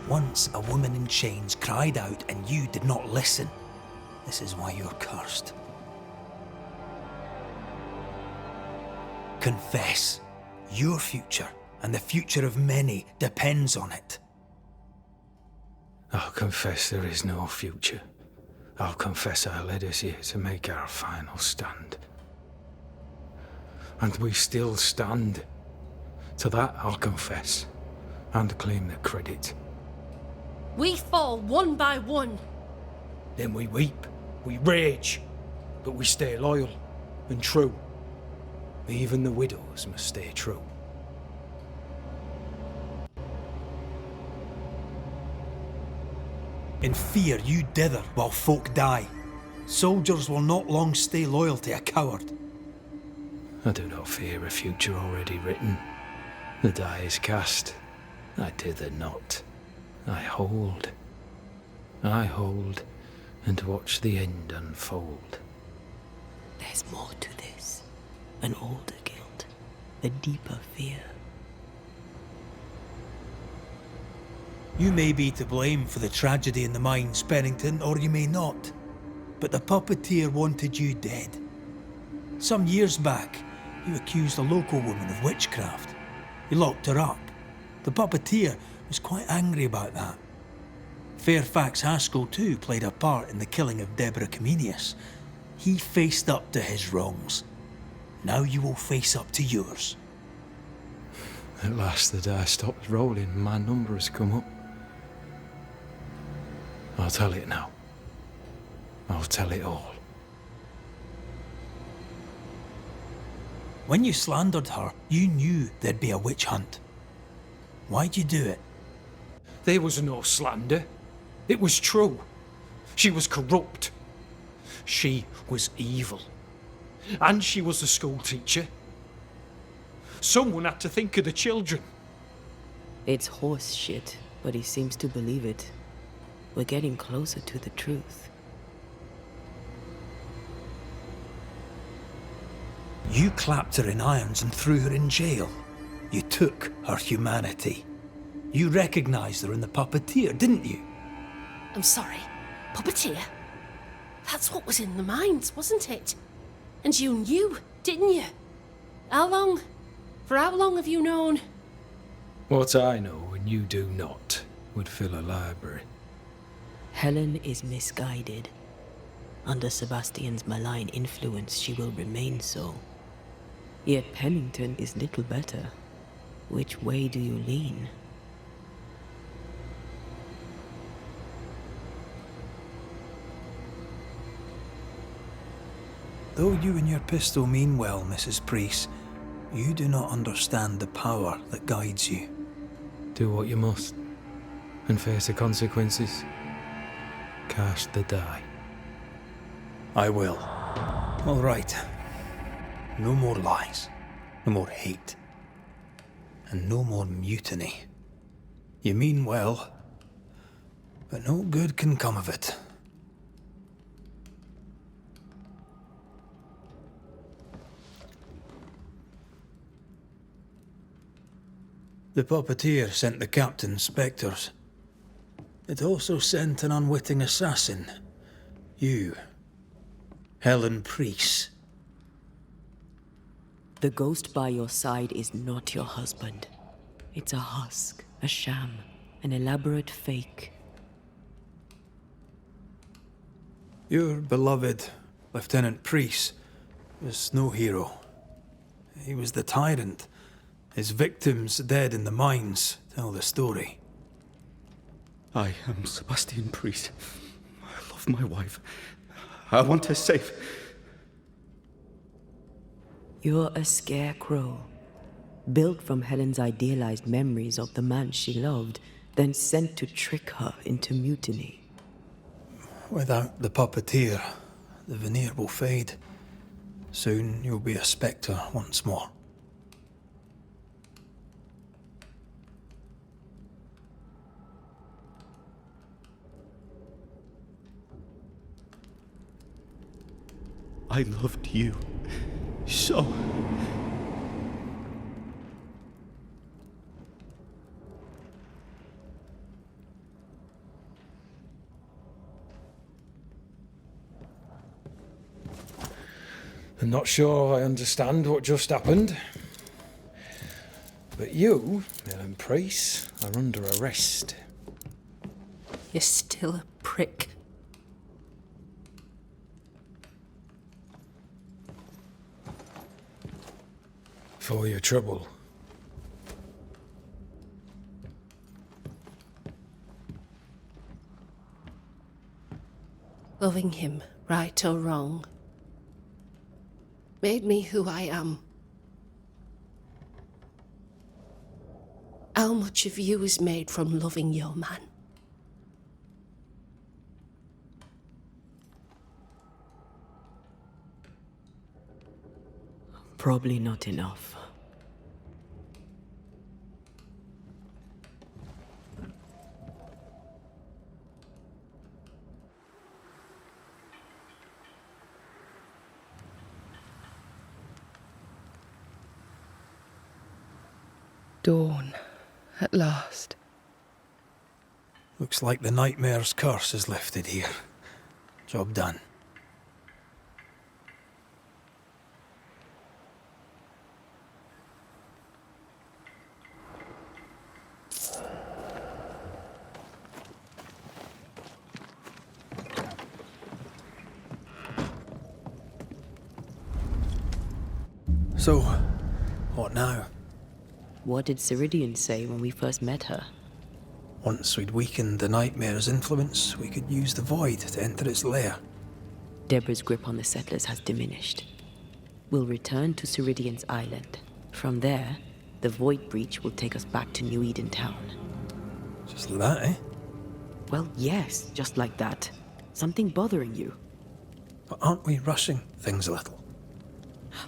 Once a woman in chains cried out and you did not listen. This is why you're cursed. Confess. Your future and the future of many depends on it. I'll confess there is no future. I'll confess I led us here to make our final stand. And we still stand. To that I'll confess, and claim the credit. We fall one by one. Then we weep, we rage, but we stay loyal and true. Even the widows must stay true. In fear you dither while folk die. Soldiers will not long stay loyal to a coward. I do not fear a future already written. The die is cast. I dither not. I hold, and watch the end unfold. There's more to this. An older guilt, a deeper fear. You may be to blame for the tragedy in the mines, Pennington, or you may not. But the puppeteer wanted you dead. Some years back, you accused a local woman of witchcraft. You locked her up. The puppeteer was quite angry about that. Fairfax Haskell too played a part in the killing of Deborah Comenius. He faced up to his wrongs. Now you will face up to yours. At last the die stops rolling and my number has come up. I'll tell it now. I'll tell it all. When you slandered her, you knew there'd be a witch hunt. Why'd you do it? There was no slander. It was true. She was corrupt. She was evil. And she was a school teacher. Someone had to think of the children. It's horse shit, but he seems to believe it. We're getting closer to the truth. You clapped her in irons and threw her in jail. You took her humanity. You recognized her in the puppeteer, didn't you? I'm sorry, puppeteer? That's what was in the mines, wasn't it? And you knew, didn't you? How long? For how long have you known? What I know and you do not would fill a library. Helen is misguided. Under Sebastian's malign influence, she will remain so. Yet Pennington is little better. Which way do you lean? Though you and your pistol mean well, Mrs. Priest, you do not understand the power that guides you. Do what you must, and face the consequences. Cast the die. I will. All right. No more lies. No more hate. And no more mutiny. You mean well, but no good can come of it. The puppeteer sent the captain specters. It also sent an unwitting assassin. You. Helen Priest. The ghost by your side is not your husband. It's a husk, a sham, an elaborate fake. Your beloved Lieutenant Priest was no hero. He was the tyrant. His victims dead in the mines tell the story. I am Sebastian Priest. I love my wife. I want her safe. You're a scarecrow, built from Helen's idealized memories of the man she loved, then sent to trick her into mutiny. Without the puppeteer, the veneer will fade. Soon you'll be a spectre once more. I loved you so. I'm not sure I understand what just happened. But you, Ellen Priest, are under arrest. You're still a prick. For your trouble. Loving him, right or wrong, made me who I am. How much of you is made from loving your man? Probably not enough. Dawn, at last. Looks like the nightmare's curse is lifted here. Job done. So, what now? What did Ceridian say when we first met her? Once we'd weakened the nightmare's influence, we could use the void to enter its lair. Deborah's grip on the settlers has diminished. We'll return to Ceridian's island. From there, the void breach will take us back to New Eden town. Just like that, eh? Well, yes, just like that. Something bothering you. But aren't we rushing things a little?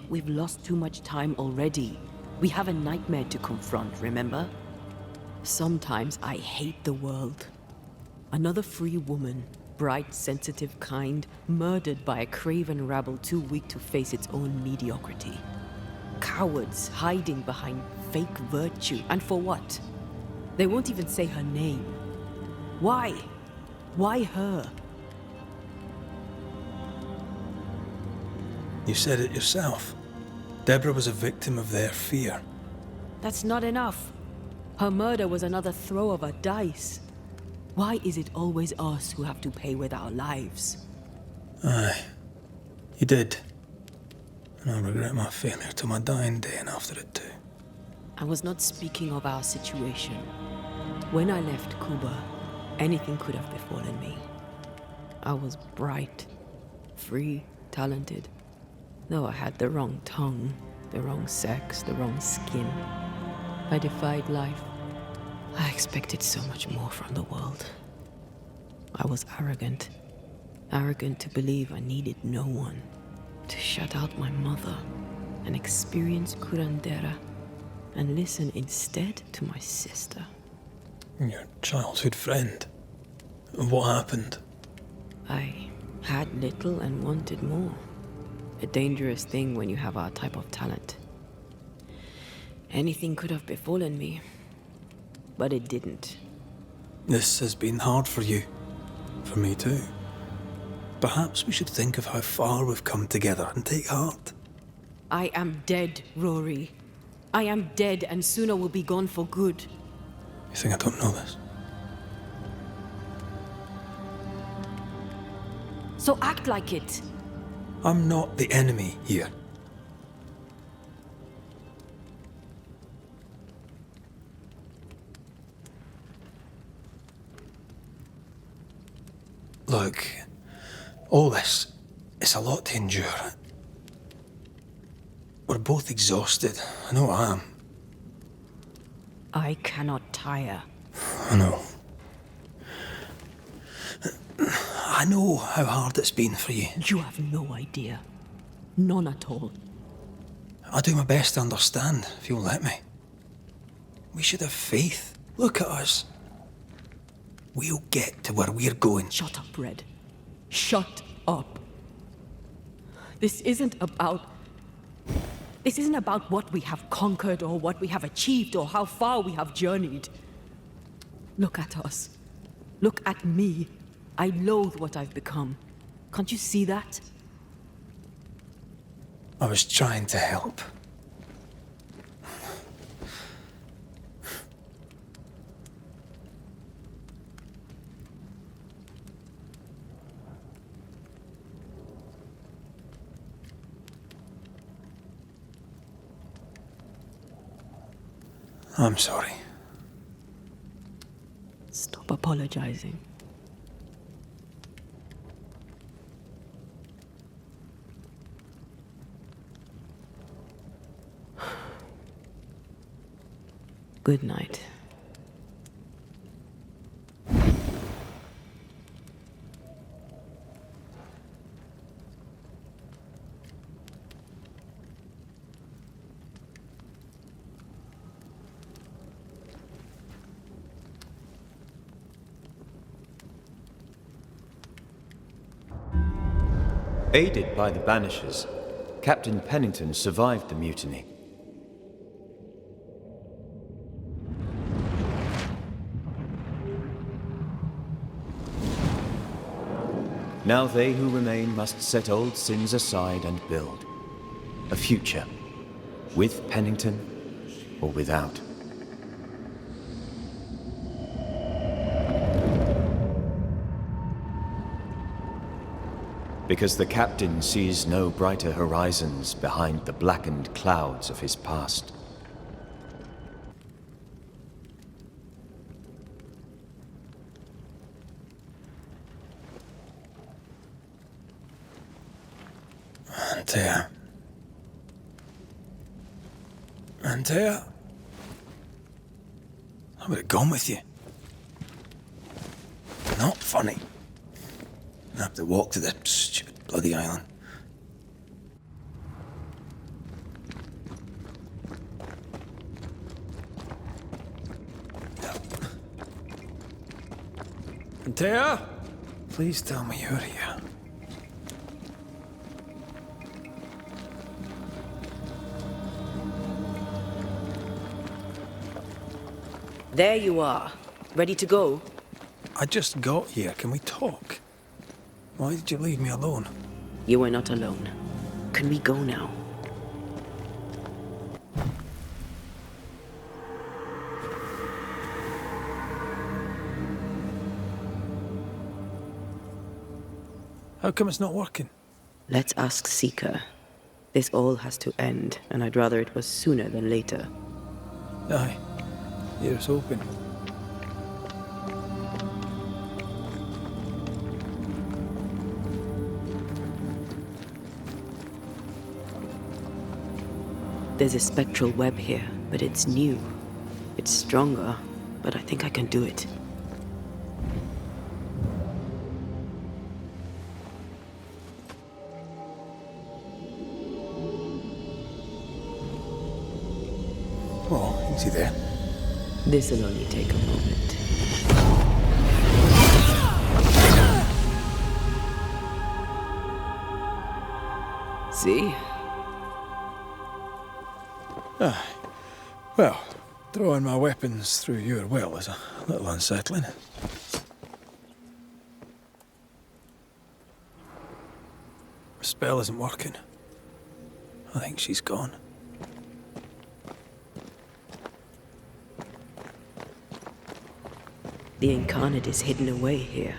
We've lost too much time already. We have a nightmare to confront, remember? Sometimes I hate the world. Another free woman, bright, sensitive, kind, murdered by a craven rabble too weak to face its own mediocrity. Cowards hiding behind fake virtue. And for what? They won't even say her name. Why? Why her? You said it yourself. Deborah was a victim of their fear. That's not enough. Her murder was another throw of a dice. Why is it always us who have to pay with our lives? Aye. You did. And I regret my failure to my dying day and after it too. I was not speaking of our situation. When I left Cuba, anything could have befallen me. I was bright, free, talented. Though I had the wrong tongue, the wrong sex, the wrong skin. I defied life. I expected so much more from the world. I was arrogant. Arrogant to believe I needed no one. To shut out my mother and experience curandera and listen instead to my sister. Your childhood friend. What happened? I had little and wanted more. A dangerous thing when you have our type of talent. Anything could have befallen me, but it didn't. This has been hard for you. For me too. Perhaps we should think of how far we've come together and take heart. I am dead, Rory. I am dead, and soon I will be gone for good. You think I don't know this? So act like it. I'm not the enemy here. Look, all this, It's a lot to endure. We're both exhausted. I know I am. I cannot tire. I know. I know how hard it's been for you. You have no idea. None at all. I'll do my best to understand, if you'll let me. We should have faith. Look at us. We'll get to where we're going. Shut up, Red. Shut up. This isn't about what we have conquered or what we have achieved or how far we have journeyed. Look at us. Look at me. I loathe what I've become. Can't you see that? I was trying to help. I'm sorry. Stop apologizing. Good night. Aided by the Banishers, Captain Pennington survived the mutiny. Now they who remain must set old sins aside and build a future, with Pennington or without. Because the captain sees no brighter horizons behind the blackened clouds of his past. Antea. Antea? I would have gone with you. Not funny. I have to walk to the stupid bloody island. Antea? Please tell me you're here. There you are. Ready to go? I just got here. Can we talk? Why did you leave me alone? You were not alone. Can we go now? How come it's not working? Let's ask Seeker. This all has to end, and I'd rather it was sooner than later. Aye. Here's hoping. There's a spectral web here, but it's new. It's stronger, but I think I can do it. Oh, easy there. This'll only take a moment. See? Well, throwing my weapons through your well is a little unsettling. Her spell isn't working. I think she's gone. The incarnate is hidden away here.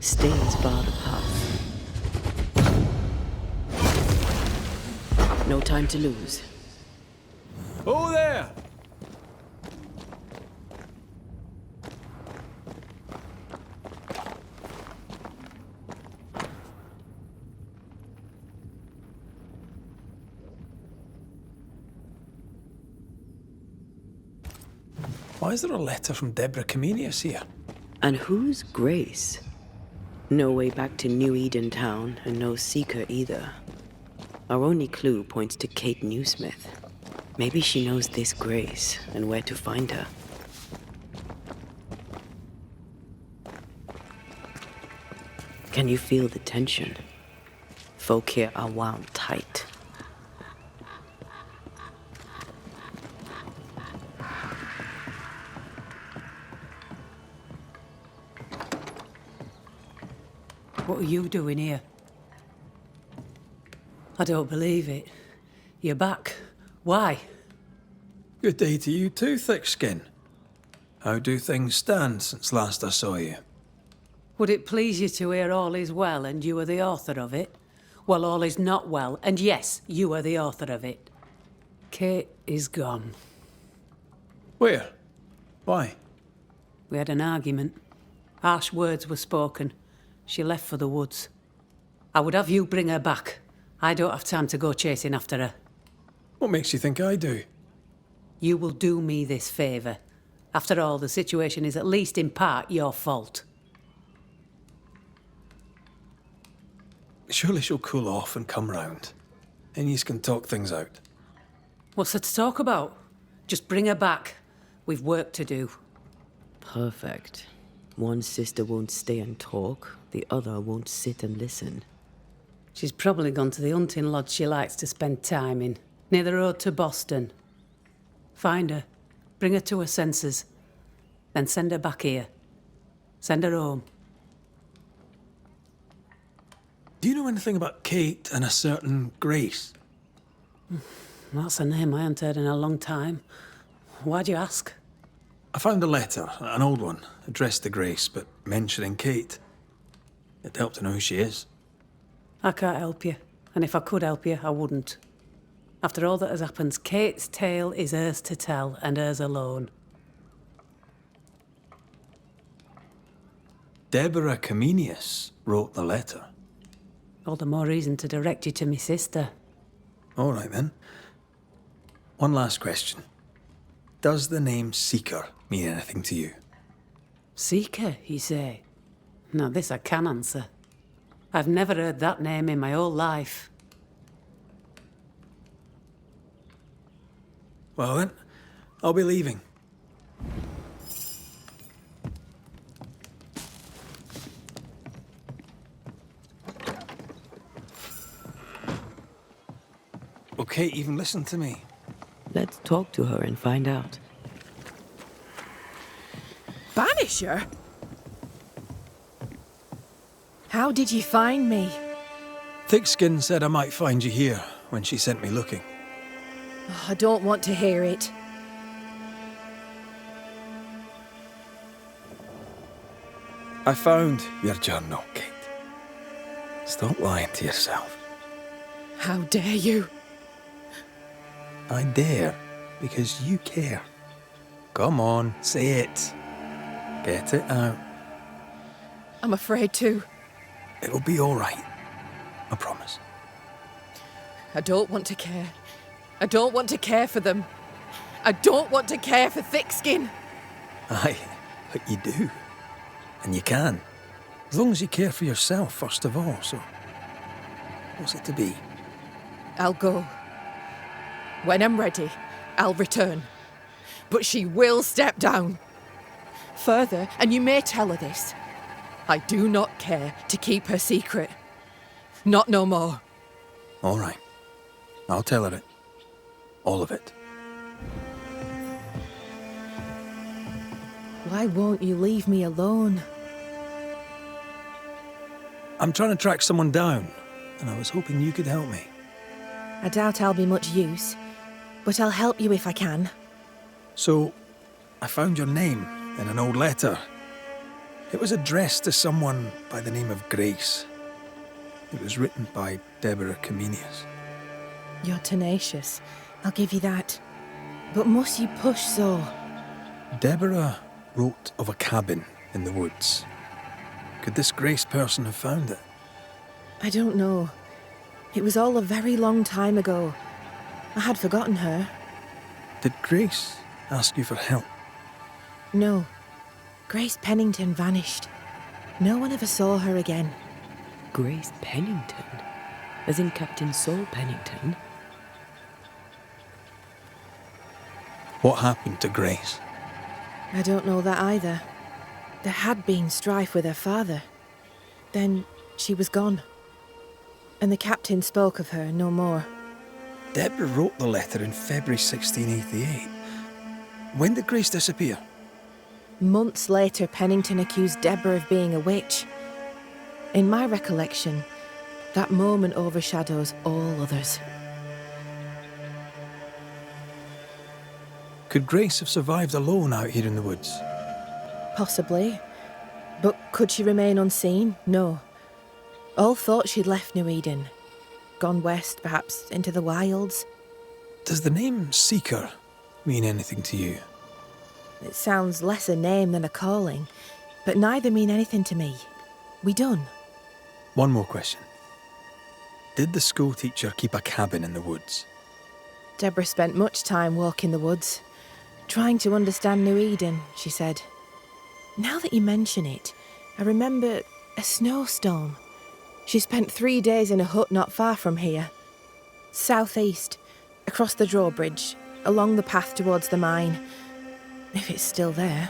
Stains bar the path. No time to lose. Oh, there! Why is there a letter from Deborah Comenius here? And who's Grace? No way back to New Eden Town, and no seeker either. Our only clue points to Kate Newsmith. Maybe she knows this Grace and where to find her. Can you feel the tension? Folk here are wound tight. What are you doing here? I don't believe it. You're back. Why? Good day to you too, Thickskin. How do things stand since last I saw you? Would it please you to hear all is well and you are the author of it? Well, all is not well, and yes, you are the author of it. Kate is gone. Where? Why? We had an argument. Harsh words were spoken. She left for the woods. I would have you bring her back. I don't have time to go chasing after her. What makes you think I do? You will do me this favour. After all, the situation is at least in part your fault. Surely she'll cool off and come round. And you can talk things out. What's there to talk about? Just bring her back. We've work to do. Perfect. One sister won't stay and talk, the other won't sit and listen. She's probably gone to the hunting lodge she likes to spend time in, near the road to Boston. Find her, bring her to her senses, then send her back here. Send her home. Do you know anything about Kate and a certain Grace? That's a name I haven't heard in a long time. Why'd you ask? I found a letter, an old one, addressed to Grace, but mentioning Kate. It'd help to know who she is. I can't help you, and if I could help you, I wouldn't. After all that has happened, Kate's tale is hers to tell, and hers alone. Deborah Comenius wrote the letter. All the more reason to direct you to me sister. All right, then. One last question. Does the name Seeker mean anything to you? Seeker, you say? Now, this I can answer. I've never heard that name in my whole life. Well, then, I'll be leaving. Will Kate even listen to me? Let's talk to her and find out. Banisher? How did you find me? Thickskin said I might find you here when she sent me looking. Oh, I don't want to hear it. I found your journal, Kate. Stop lying to yourself. How dare you? I dare, because you care. Come on, say it. Get it out. I'm afraid to. It'll be all right. I promise. I don't want to care. I don't want to care for them. I don't want to care for Thickskin. Aye, but you do. And you can. As long as you care for yourself, first of all, so... what's it to be? I'll go. When I'm ready, I'll return. But she will step down. Further, and you may tell her this, I do not care to keep her secret. Not no more. All right. I'll tell her it. All of it. Why won't you leave me alone? I'm trying to track someone down, and I was hoping you could help me. I doubt I'll be much use, but I'll help you if I can. So, I found your name in an old letter. It was addressed to someone by the name of Grace. It was written by Deborah Comenius. You're tenacious, I'll give you that. But must you push so? Deborah wrote of a cabin in the woods. Could this Grace person have found it? I don't know. It was all a very long time ago. I had forgotten her. Did Grace ask you for help? No. Grace Pennington vanished. No one ever saw her again. Grace Pennington? As in Captain Saul Pennington? What happened to Grace? I don't know that either. There had been strife with her father. Then she was gone. And the captain spoke of her no more. Deborah wrote the letter in February 1688. When did Grace disappear? Months later, Pennington accused Deborah of being a witch. In my recollection, that moment overshadows all others. Could Grace have survived alone out here in the woods? Possibly. But could she remain unseen? No. All thought she'd left New Eden. Gone west, perhaps into the wilds. Does the name Seeker mean anything to you? It sounds less a name than a calling, but neither mean anything to me. We done. One more question. Did the school teacher keep a cabin in the woods? Deborah spent much time walking the woods, trying to understand New Eden, she said. Now that you mention it, I remember a snowstorm. She spent 3 days in a hut not far from here. Southeast, across the drawbridge, along the path towards the mine. If it's still there.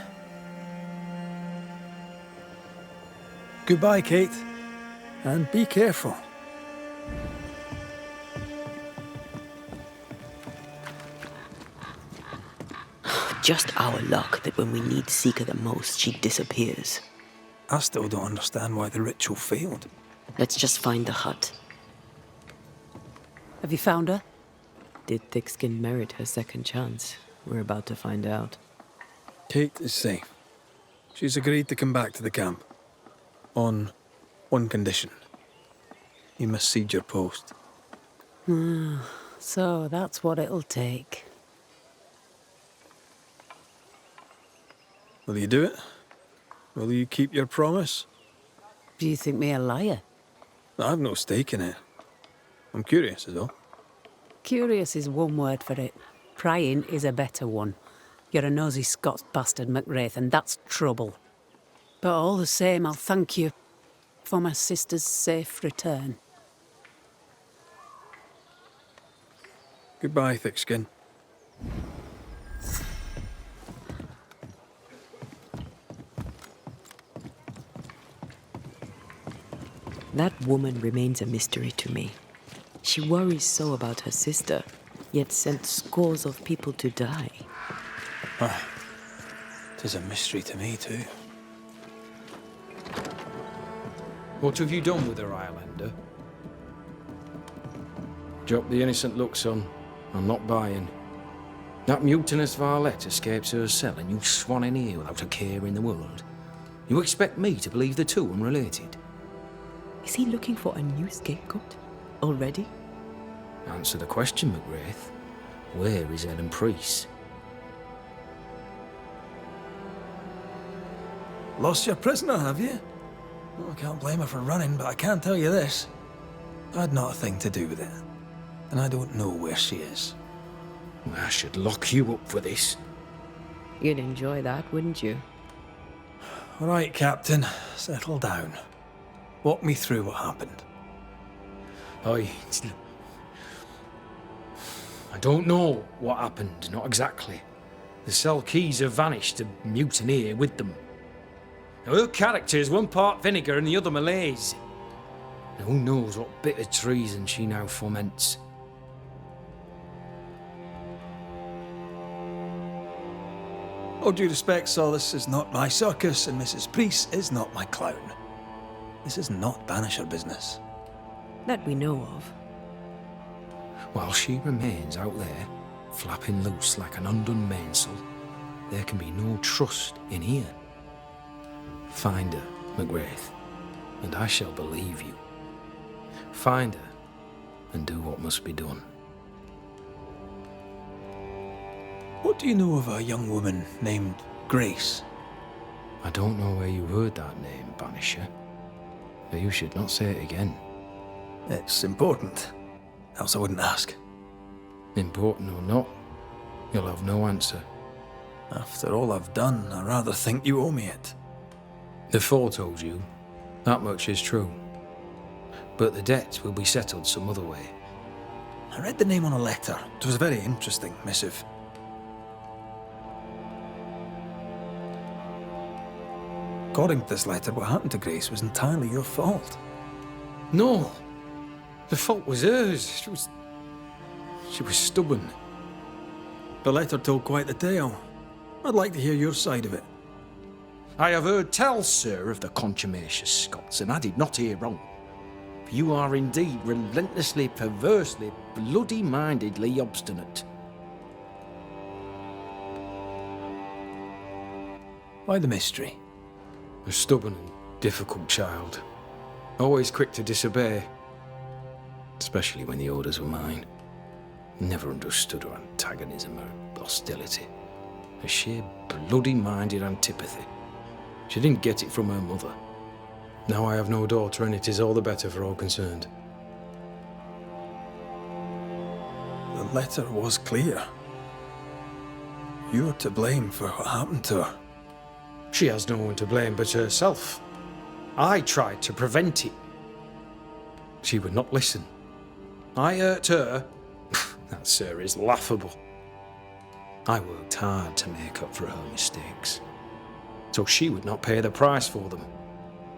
Goodbye, Kate. And be careful. Just our luck that when we need Seeker the most, she disappears. I still don't understand why the ritual failed. Let's just find the hut. Have you found her? Did Thickskin merit her second chance? We're about to find out. Kate is safe. She's agreed to come back to the camp. On one condition. You must cede your post. So that's what it'll take. Will you do it? Will you keep your promise? Do you think me a liar? I've no stake in it. I'm curious, is all. Curious is one word for it. Prying is a better one. You're a nosy Scots bastard, McRaith, and that's trouble. But all the same, I'll thank you for my sister's safe return. Goodbye, Thickskin. That woman remains a mystery to me. She worries so about her sister, yet sent scores of people to die. Tis a mystery to me, too. What have you done with her, Islander? Drop the innocent look, son. I'm not buying. That mutinous varlet escapes her cell and you swan in here without a care in the world. You expect me to believe the two unrelated? Is he looking for a new scapegoat? Already? Answer the question, McRaith. Where is Ellen Priest? Lost your prisoner, have you? Well, I can't blame her for running, but I can tell you this. I had not a thing to do with it. And I don't know where she is. I should lock you up for this. You'd enjoy that, wouldn't you? All right, Captain. Settle down. Walk me through what happened. I don't know what happened, not exactly. The cell keys have vanished, a mutineer with them. Now, her character is one part vinegar and the other Malaise. Now, who knows what bitter treason she now foments. All due respect, Saul, this is not my circus, and Mrs. Priest is not my clown. This is not Banisher business. That we know of. While she remains out there, flapping loose like an undone mainsail, there can be no trust in here. Find her, McRaith, and I shall believe you. Find her, and do what must be done. What do you know of a young woman named Grace? I don't know where you heard that name, Banisher. But you should not say it again. It's important, else I wouldn't ask. Important or not, you'll have no answer. After all I've done, I rather think you owe me it. The Four told you. That much is true. But the debt will be settled some other way. I read the name on a letter. It was a very interesting missive. According to this letter, what happened to Grace was entirely your fault. No! The fault was hers. She was stubborn. The letter told quite the tale. I'd like to hear your side of it. I have heard tell, sir, of the contumacious Scots, and I did not hear wrong. You are indeed relentlessly, perversely, bloody-mindedly obstinate. Why the mystery? A stubborn and difficult child. Always quick to disobey. Especially when the orders were mine. Never understood her antagonism or hostility. A sheer bloody-minded antipathy. She didn't get it from her mother. Now I have no daughter, and it is all the better for all concerned. The letter was clear. You're to blame for what happened to her. She has no one to blame but herself. I tried to prevent it. She would not listen. I hurt her. That, sir, is laughable. I worked hard to make up for her mistakes, so she would not pay the price for them.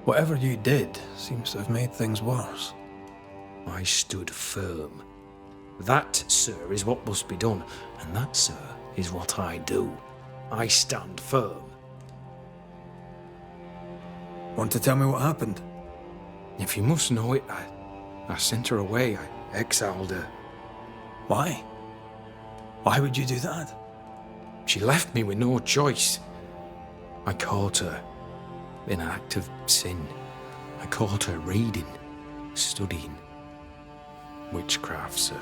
Whatever you did seems to have made things worse. I stood firm. That, sir, is what must be done, and that, sir, is what I do. I stand firm. Want to tell me what happened? If you must know it, I sent her away. I exiled her. Why? Why would you do that? She left me with no choice. I caught her in an act of sin. I caught her reading, studying. Witchcraft, sir.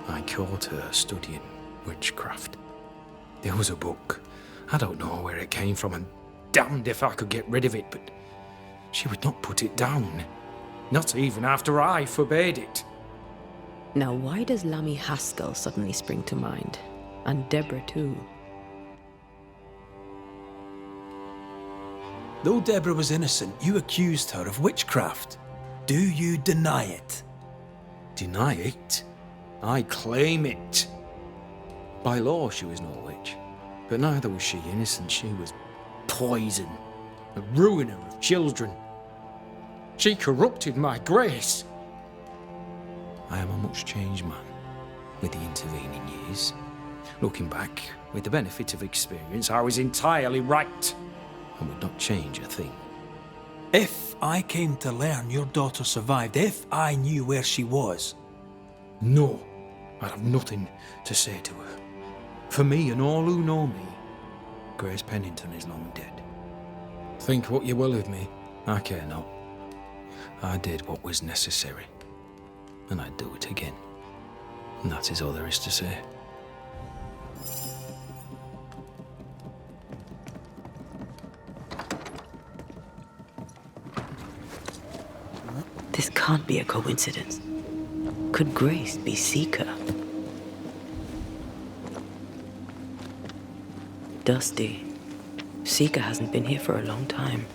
I caught her studying witchcraft. There was a book. I don't know where it came from, and damned if I could get rid of it, but she would not put it down. Not even after I forbade it. Now, why does Lammy Haskell suddenly spring to mind? And Deborah, too. Though Deborah was innocent, you accused her of witchcraft. Do you deny it? Deny it? I claim it. By law, she was no witch. But neither was she innocent. She was poison, a ruiner of children. She corrupted my grace. I am a much changed man with the intervening years. Looking back, with the benefit of experience, I was entirely right and would not change a thing. If I came to learn your daughter survived, if I knew where she was... No, I have nothing to say to her. For me and all who know me, Grace Pennington is long dead. Think what you will of me, I care not. I did what was necessary, and I'd do it again. And that is all there is to say. This can't be a coincidence. Could Grace be Seeker? Dusty. Seeker hasn't been here for a long time.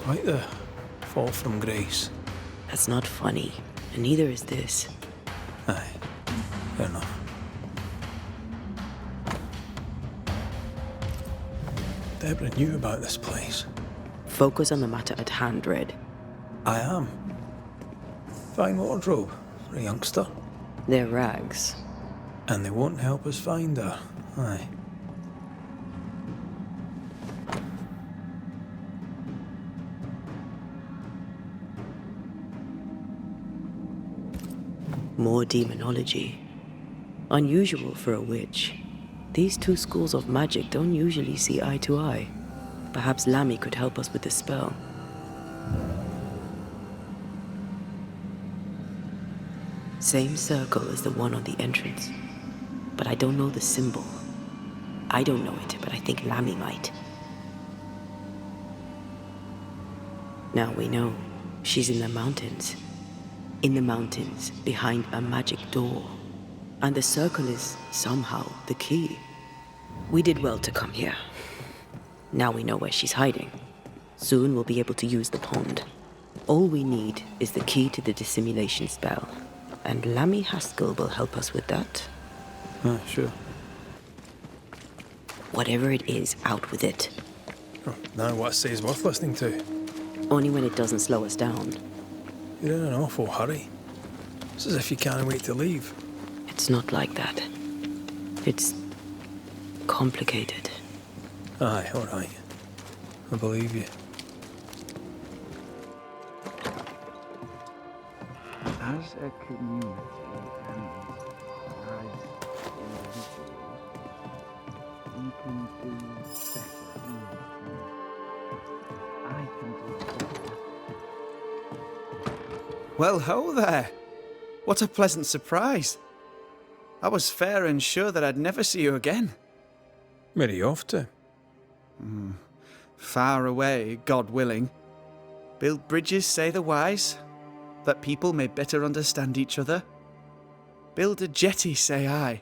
Quite the fall from grace. That's not funny, and neither is this. Aye, fair enough. Deborah knew about this place. Focus on the matter at hand, Red. I am. Fine wardrobe for a youngster. They're rags. And they won't help us find her. Aye. More demonology. Unusual for a witch. These two schools of magic don't usually see eye to eye. Perhaps Lammy could help us with the spell. Same circle as the one on the entrance. But I don't know the symbol. I don't know it, but I think Lammy might. Now we know. She's in the mountains. In the mountains, behind a magic door. And the circle is, somehow, the key. We did well to come here. Now we know where she's hiding. Soon we'll be able to use the pond. All we need is the key to the dissimulation spell. And Lammy Haskell will help us with that. Sure. Whatever it is, out with it. Oh, now what I say is worth listening to. Only when it doesn't slow us down. You're in an awful hurry. It's as if you can't wait to leave. It's not like that. It's complicated. Aye, all right. I believe you. As a community and as individuals, we can do better. I can do better. Well, ho there! What a pleasant surprise! I was fair and sure that I'd never see you again. Where are you off to? Far away, God willing. Build bridges, say the wise, that people may better understand each other. Build a jetty, say I,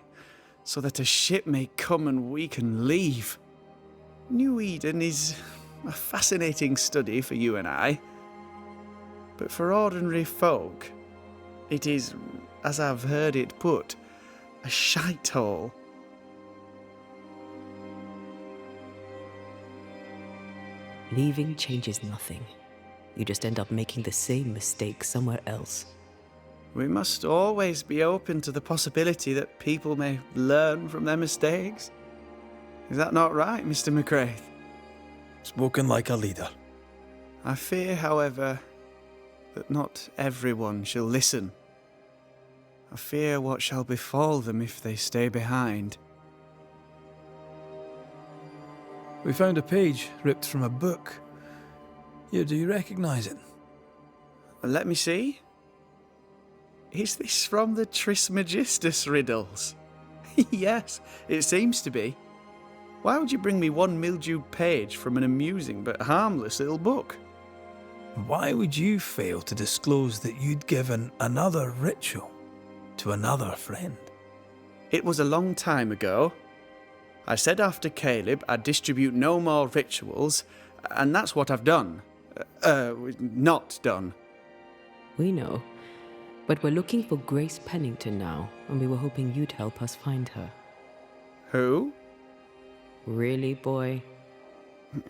so that a ship may come and we can leave. New Eden is a fascinating study for you and I. But for ordinary folk, it is, as I've heard it put, a shite hole. Leaving changes nothing. You just end up making the same mistake somewhere else. We must always be open to the possibility that people may learn from their mistakes. Is that not right, Mr. McCraith? Spoken like a leader. I fear, however, that not everyone shall listen. I fear what shall befall them if they stay behind. We found a page ripped from a book. Here, do you recognise it? Let me see. Is this from the Trismegistus riddles? Yes, it seems to be. Why would you bring me one mildewed page from an amusing but harmless little book? Why would you fail to disclose that you'd given another ritual to another friend? It was a long time ago. I said after Caleb I'd distribute no more rituals, and that's what I've done. Not done. We know. But we're looking for Grace Pennington now, and we were hoping you'd help us find her. Who? Really, boy?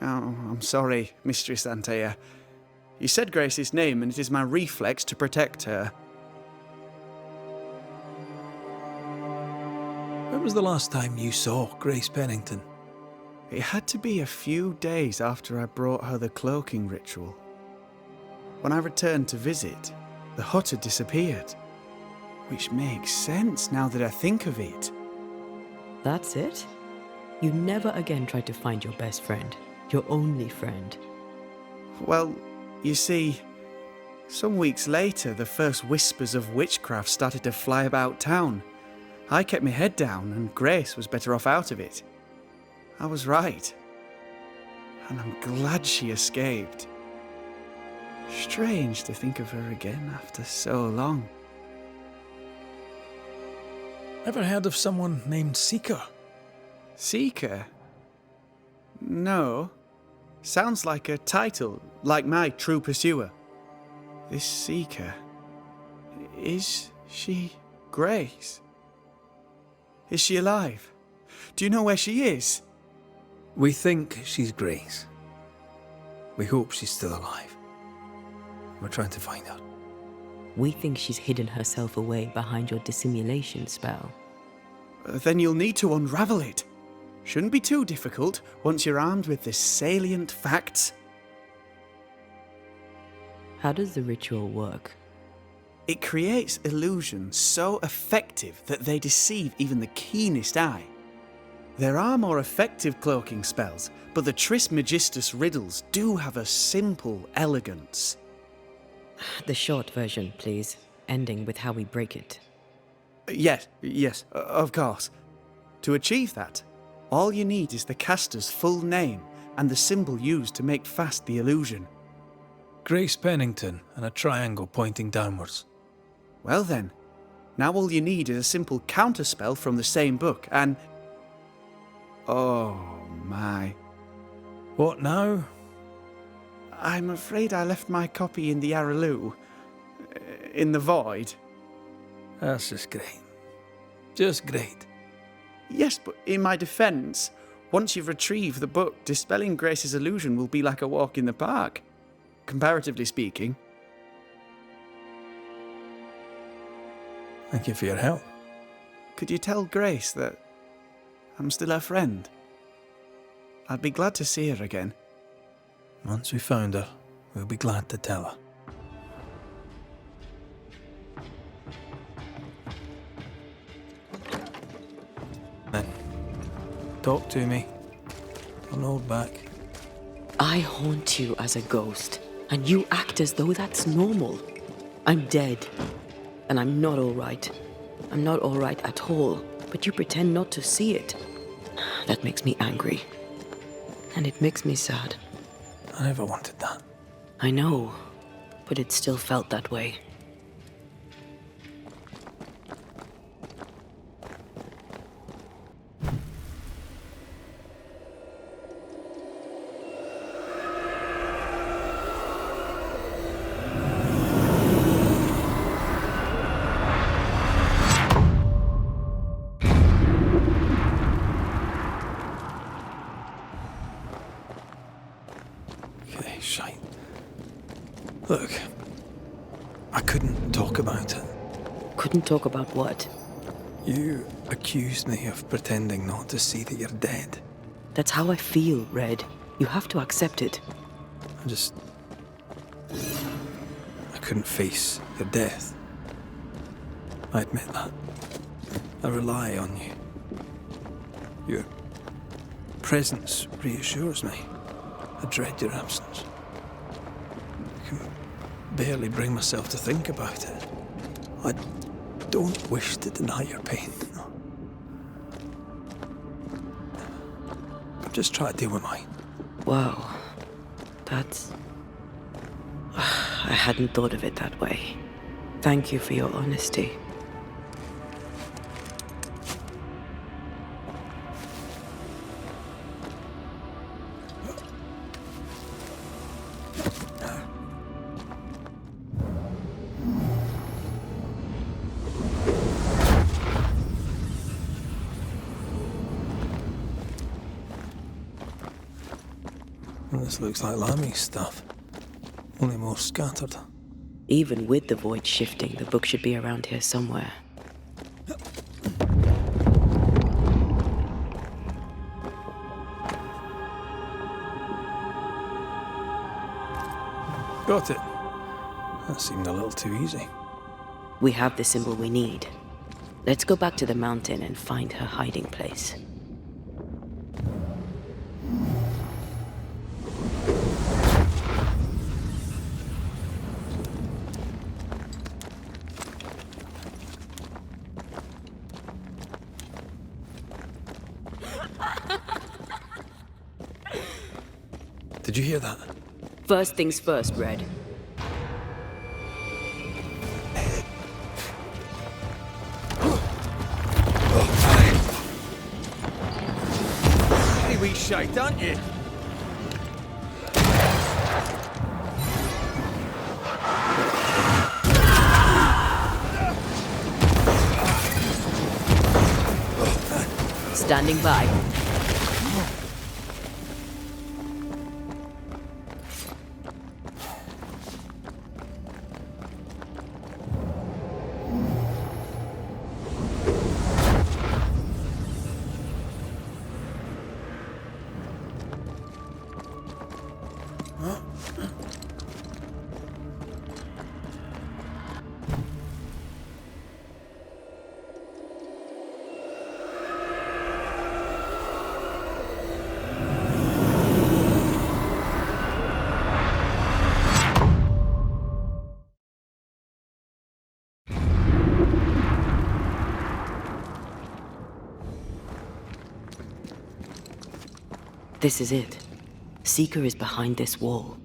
Oh, I'm sorry, Mistress Antea. You said Grace's name, and it is my reflex to protect her. When was the last time you saw Grace Pennington? It had to be a few days after I brought her the cloaking ritual. When I returned to visit, the hut had disappeared. Which makes sense now that I think of it. That's it? You never again tried to find your best friend, your only friend. Well, you see, some weeks later, the first whispers of witchcraft started to fly about town. I kept my head down, and Grace was better off out of it. I was right. And I'm glad she escaped. Strange to think of her again after so long. Ever heard of someone named Seeker? Seeker? No. Sounds like a title, like my True Pursuer. This Seeker... Is she Grace? Is she alive? Do you know where she is? We think she's Grace. We hope she's still alive. We're trying to find out. We think she's hidden herself away behind your dissimulation spell. Then you'll need to unravel it. Shouldn't be too difficult once you're armed with the salient facts. How does the ritual work? It creates illusions so effective that they deceive even the keenest eye. There are more effective cloaking spells, but the Trismegistus riddles do have a simple elegance. The short version, please, ending with how we break it. Yes, of course. To achieve that, all you need is the caster's full name and the symbol used to make fast the illusion. Grace Pennington and a triangle pointing downwards. Well then, now all you need is a simple counterspell from the same book, and... Oh my. What now? I'm afraid I left my copy in the Araloo. In the void. That's just great. Just great. Yes, but in my defence, once you've retrieved the book, dispelling Grace's illusion will be like a walk in the park. Comparatively speaking. Thank you for your help. Could you tell Grace that I'm still her friend? I'd be glad to see her again. Once we found her, we'll be glad to tell her. Then, talk to me. Don't hold back. I haunt you as a ghost, and you act as though that's normal. I'm dead, and I'm not all right. I'm not all right at all, but you pretend not to see it. That makes me angry. And it makes me sad. I never wanted that. I know, but it still felt that way. Look, I couldn't talk about it. Couldn't talk about what? You accused me of pretending not to see that you're dead. That's how I feel, Red. You have to accept it. I couldn't face your death. I admit that. I rely on you. Your presence reassures me. I dread your absence. I can barely bring myself to think about it. I don't wish to deny your pain. I'm just trying to deal with mine. Wow. That's... I hadn't thought of it that way. Thank you for your honesty. This looks like Lami's stuff, only more scattered. Even with the void shifting, the book should be around here somewhere. Got it. That seemed a little too easy. We have the symbol we need. Let's go back to the mountain and find her hiding place. Did you hear that? First things first, Red. Hey, wee shite, aren't you? Standing by. This is it. Seeker is behind this wall.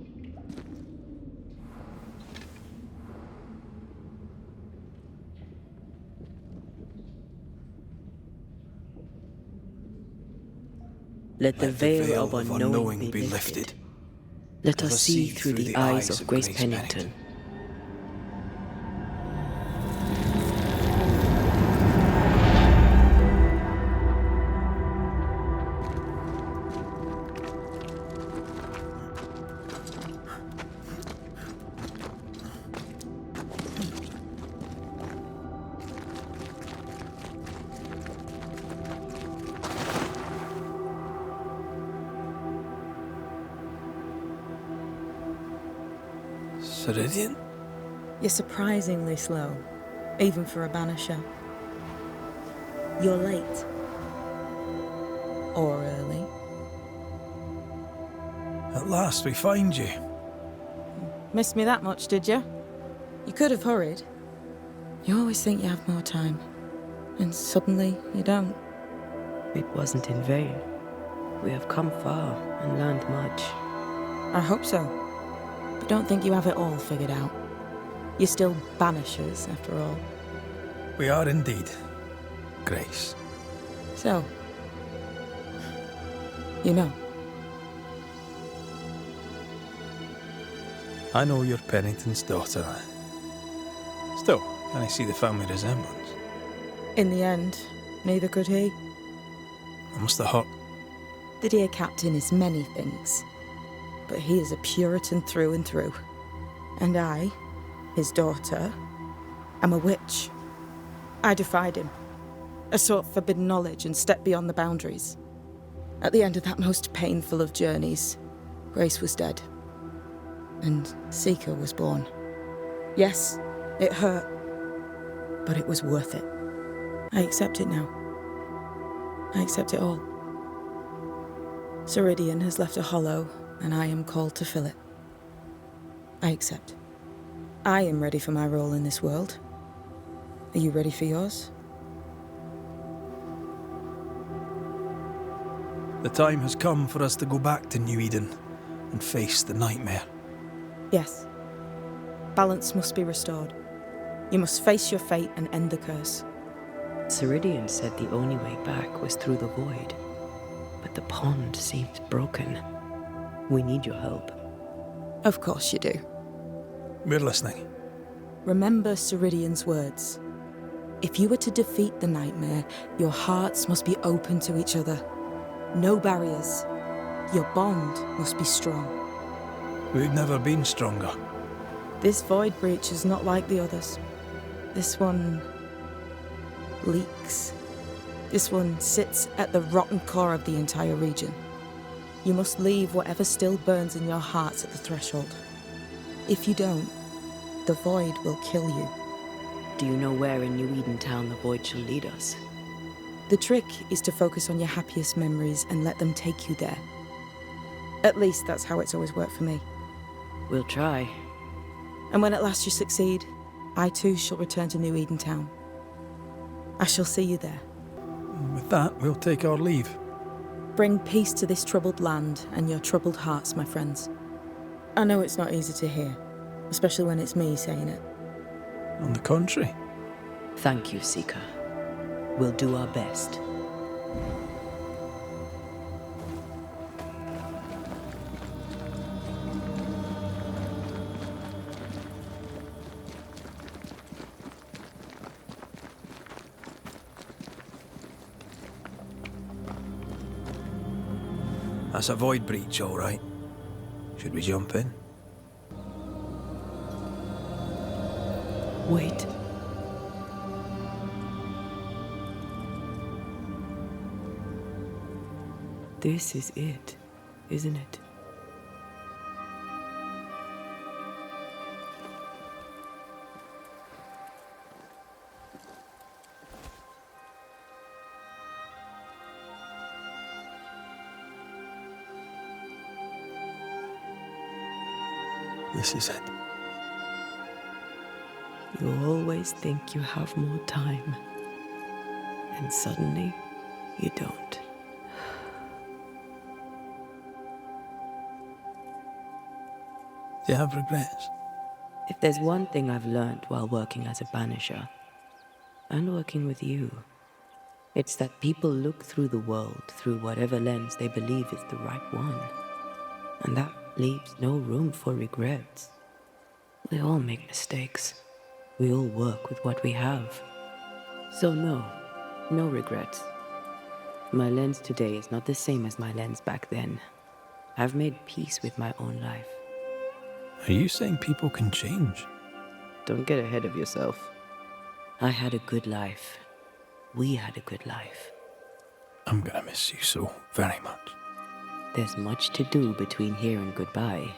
Let the veil of unknowing be lifted. Let us see through the eyes of Grace Pennington. Ceridian? You're surprisingly slow, even for a banisher. You're late. Or early. At last we find you. Missed me that much, did you? You could have hurried. You always think you have more time, and suddenly you don't. It wasn't in vain. We have come far and learned much. I hope so. But don't think you have it all figured out. You're still banishers, after all. We are indeed, Grace. So, you know. I know you're Pennington's daughter. Still, can I see the family resemblance? In the end, neither could he. I must have hurt. The dear captain is many things, but he is a Puritan through and through. And I, his daughter, am a witch. I defied him. I sought forbidden knowledge and stepped beyond the boundaries. At the end of that most painful of journeys, Grace was dead. And Seeker was born. Yes, it hurt, but it was worth it. I accept it now. I accept it all. Ceridian has left a hollow, and I am called to fill it. I accept. I am ready for my role in this world. Are you ready for yours? The time has come for us to go back to New Eden and face the nightmare. Yes. Balance must be restored. You must face your fate and end the curse. Ceridian said the only way back was through the void. But the pond seems broken. We need your help. Of course you do. We're listening. Remember Ceridian's words. If you were to defeat the nightmare, your hearts must be open to each other. No barriers. Your bond must be strong. We've never been stronger. This void breach is not like the others. This one leaks. This one sits at the rotten core of the entire region. You must leave whatever still burns in your hearts at the threshold. If you don't, the void will kill you. Do you know where in New Eden Town the void shall lead us? The trick is to focus on your happiest memories and let them take you there. At least that's how it's always worked for me. We'll try. And when at last you succeed, I too shall return to New Eden Town. I shall see you there. With that, we'll take our leave. Bring peace to this troubled land and your troubled hearts, my friends. I know it's not easy to hear, especially when it's me saying it. On the contrary. Thank you, Seeker. We'll do our best. That's a void breach, all right. Should we jump in? Wait. This is it, isn't it? This is it. You always think you have more time. And suddenly, you don't. Do you have regrets? If there's one thing I've learned while working as a banisher, and working with you, It's that people look through the world through whatever lens they believe is the right one. And that leaves no room for regrets. We all make mistakes. We all work with what we have. So no regrets. My lens today is not the same as my lens back then. I've made peace with my own life. Are you saying people can change? Don't get ahead of yourself. I had a good life. We had a good life. I'm gonna miss you so very much. There's much to do between here and goodbye.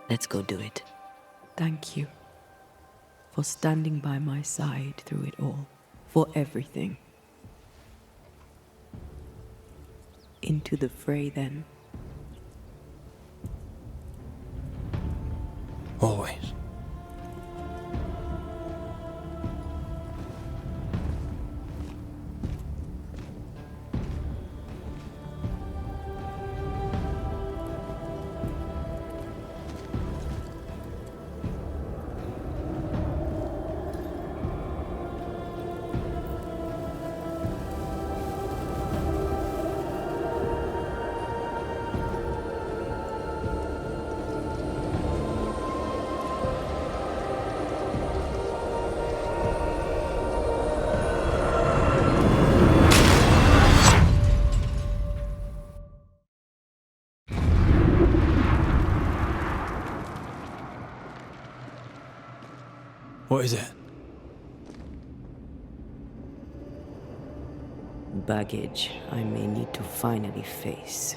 Let's go do it. Thank you for standing by my side through it all. For everything. Into the fray, then. Always. What is it? Baggage I may need to finally face.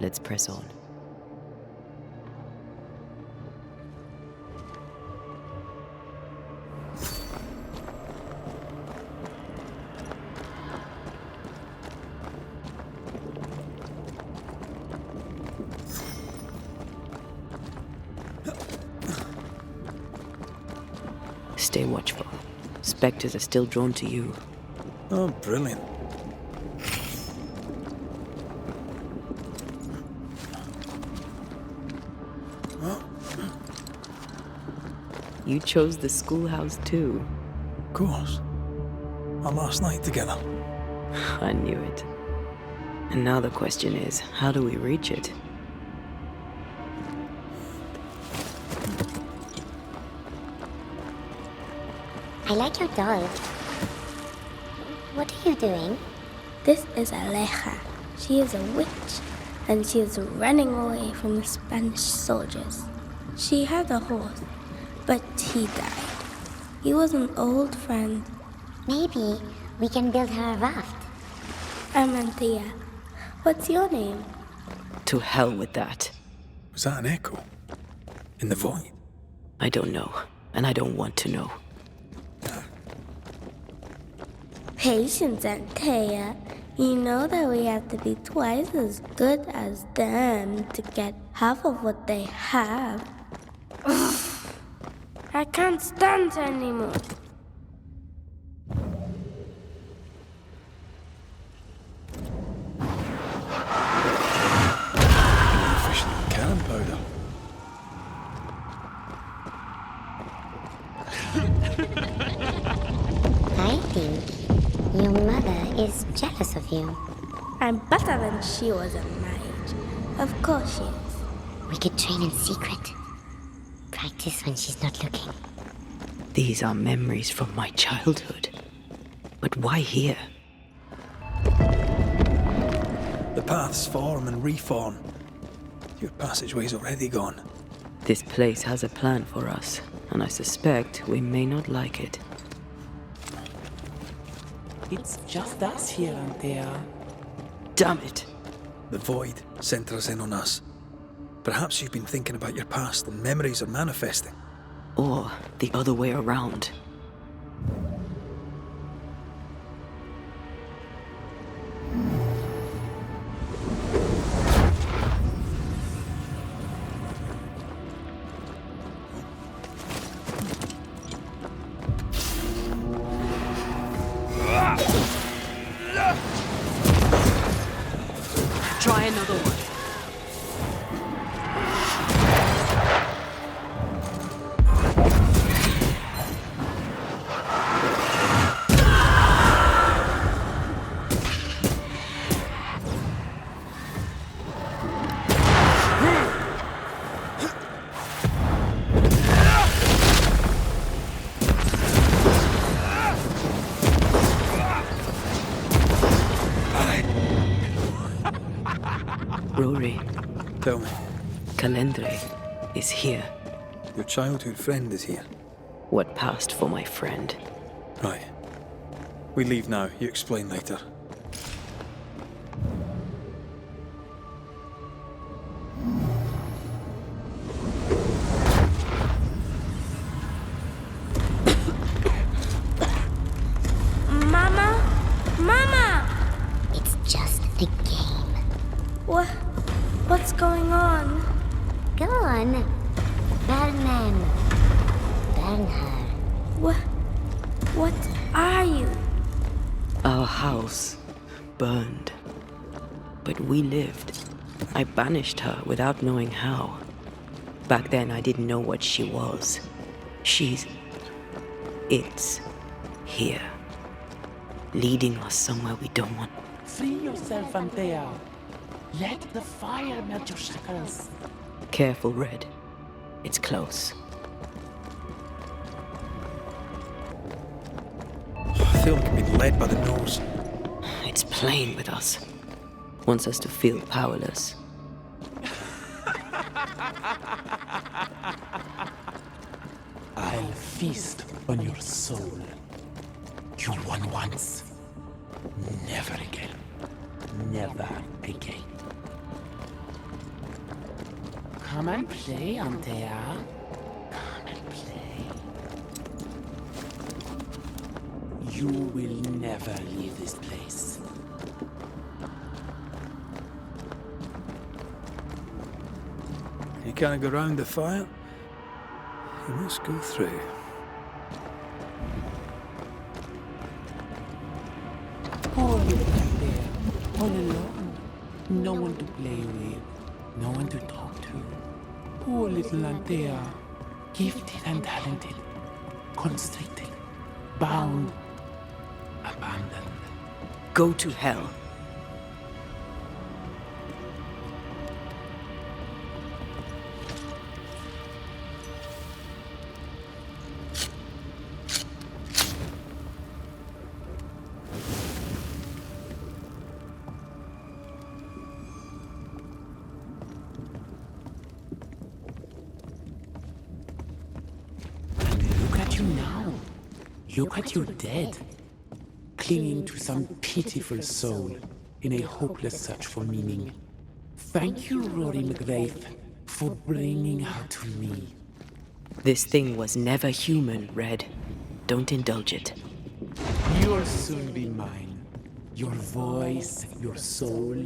Let's press on. Stay watchful. Spectres are still drawn to you. Oh, brilliant. You chose the schoolhouse too. Of course. Our last night together. I knew it. And now the question is, how do we reach it? I like your dog. What are you doing? This is Aleja. She is a witch, and she is running away from the Spanish soldiers. She had a horse, but he died. He was an old friend. Maybe we can build her a raft. I'm Antea. What's your name? To hell with that. Was that an echo? In the void? I don't know, and I don't want to know. Patience, Antea. You know that we have to be twice as good as them to get half of what they have. I can't stand anymore. Efficient cannon powder. I think your mother is jealous of you. I'm better than she was at my age. Of course she is. We could train in secret. Practice when she's not looking. These are memories from my childhood. But why here? The paths form and reform. Your passageway's already gone. This place has a plan for us, and I suspect we may not like it. It's just us here, Antea. Damn it! The void centers in on us. Perhaps you've been thinking about your past and memories are manifesting. Or the other way around. Try another one. Rory. Tell me. Calendre is here. Your childhood friend is here. What passed for my friend? Right. We leave now. You explain later. Mama? Mama! It's just a game. What's going on? Go on. Bernard. What are you? Our house burned. But we lived. I banished her without knowing how. Back then, I didn't know what she was. It's here. Leading us somewhere we don't want. Free yourself, Antea. Let the fire melt your shackles. Careful, Red. It's close. I feel like I've been led by the nose. It's playing with us. Wants us to feel powerless. I'll feast on your soul. You won once. Never again. Never again. Come and play, Antea. Come and play. You will never leave this place. You can't go round the fire. You must go through. Poor little Antea. All alone. No one to play with. No one to talk to. Poor little Antea. Gifted and talented. Constricted. Bound. Abandoned. Go to hell. Look at you dead, clinging to some pitiful soul in a hopeless search for meaning. Thank you, Rory McRaith, for bringing her to me. This thing was never human, Red. Don't indulge it. You'll soon be mine. Your voice, your soul,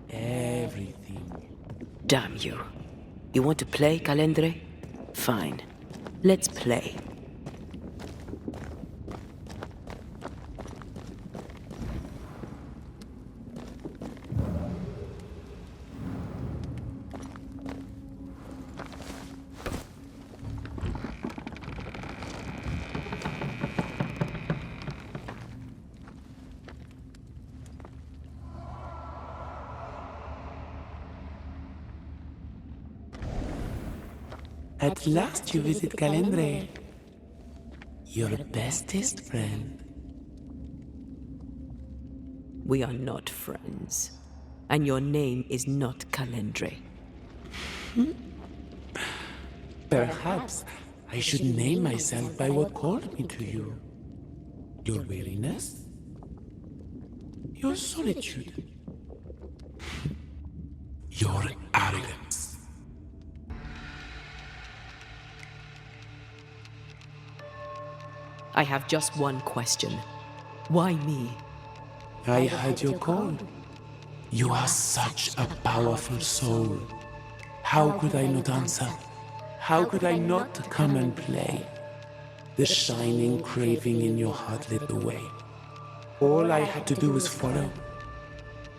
everything. Damn you. You want to play, Calendre? Fine. Let's play. At last you visit Calendre, your bestest friend. We are not friends. And your name is not Calendre. Perhaps I should name myself by what called me to you. Your weariness? Your solitude? Your arrogance? I have just one question. Why me? I heard your call. You are such a powerful soul. How could I not answer? How could I not come and play? The shining craving in your heart led the way. All I had to do was follow.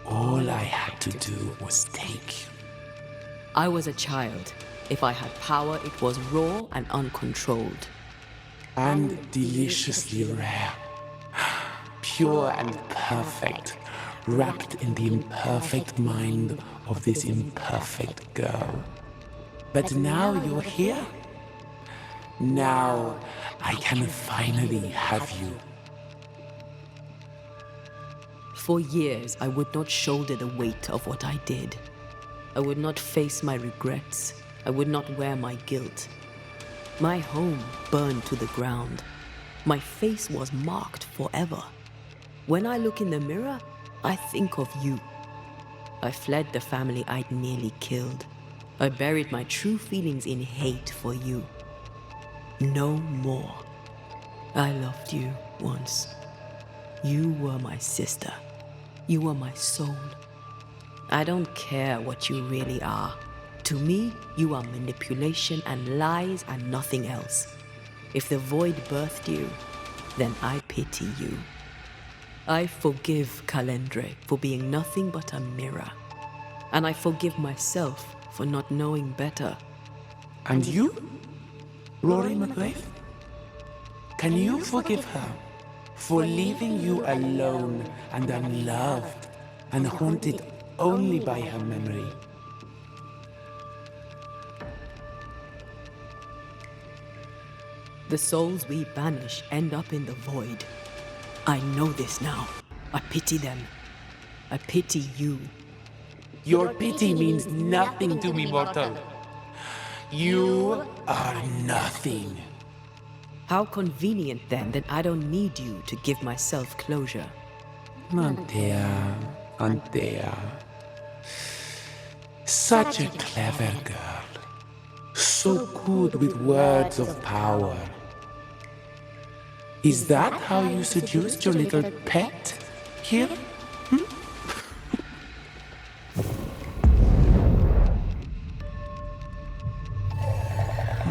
All I had to do was take you. I was a child. If I had power, it was raw and uncontrolled. And deliciously rare. Pure and perfect, wrapped in the imperfect mind of this imperfect girl. But now you're here. Now I can finally have you. For years, I would not shoulder the weight of what I did. I would not face my regrets. I would not wear my guilt. My home burned to the ground. My face was marked forever. When I look in the mirror, I think of you. I fled the family I'd nearly killed. I buried my true feelings in hate for you. No more. I loved you once. You were my sister. You were my soul. I don't care what you really are. To me, you are manipulation and lies and nothing else. If the void birthed you, then I pity you. I forgive Calendre for being nothing but a mirror. And I forgive myself for not knowing better. And you? Rory McGrath? Can you forgive her for leaving you alone and unloved and haunted only by her memory? The souls we banish end up in the void. I know this now. I pity them. I pity you. Your pity means nothing to me, mortal. You are nothing. How convenient then that I don't need you to give myself closure. Antea. Such a clever girl. So good with words of power. Is that how you seduced your little pet here?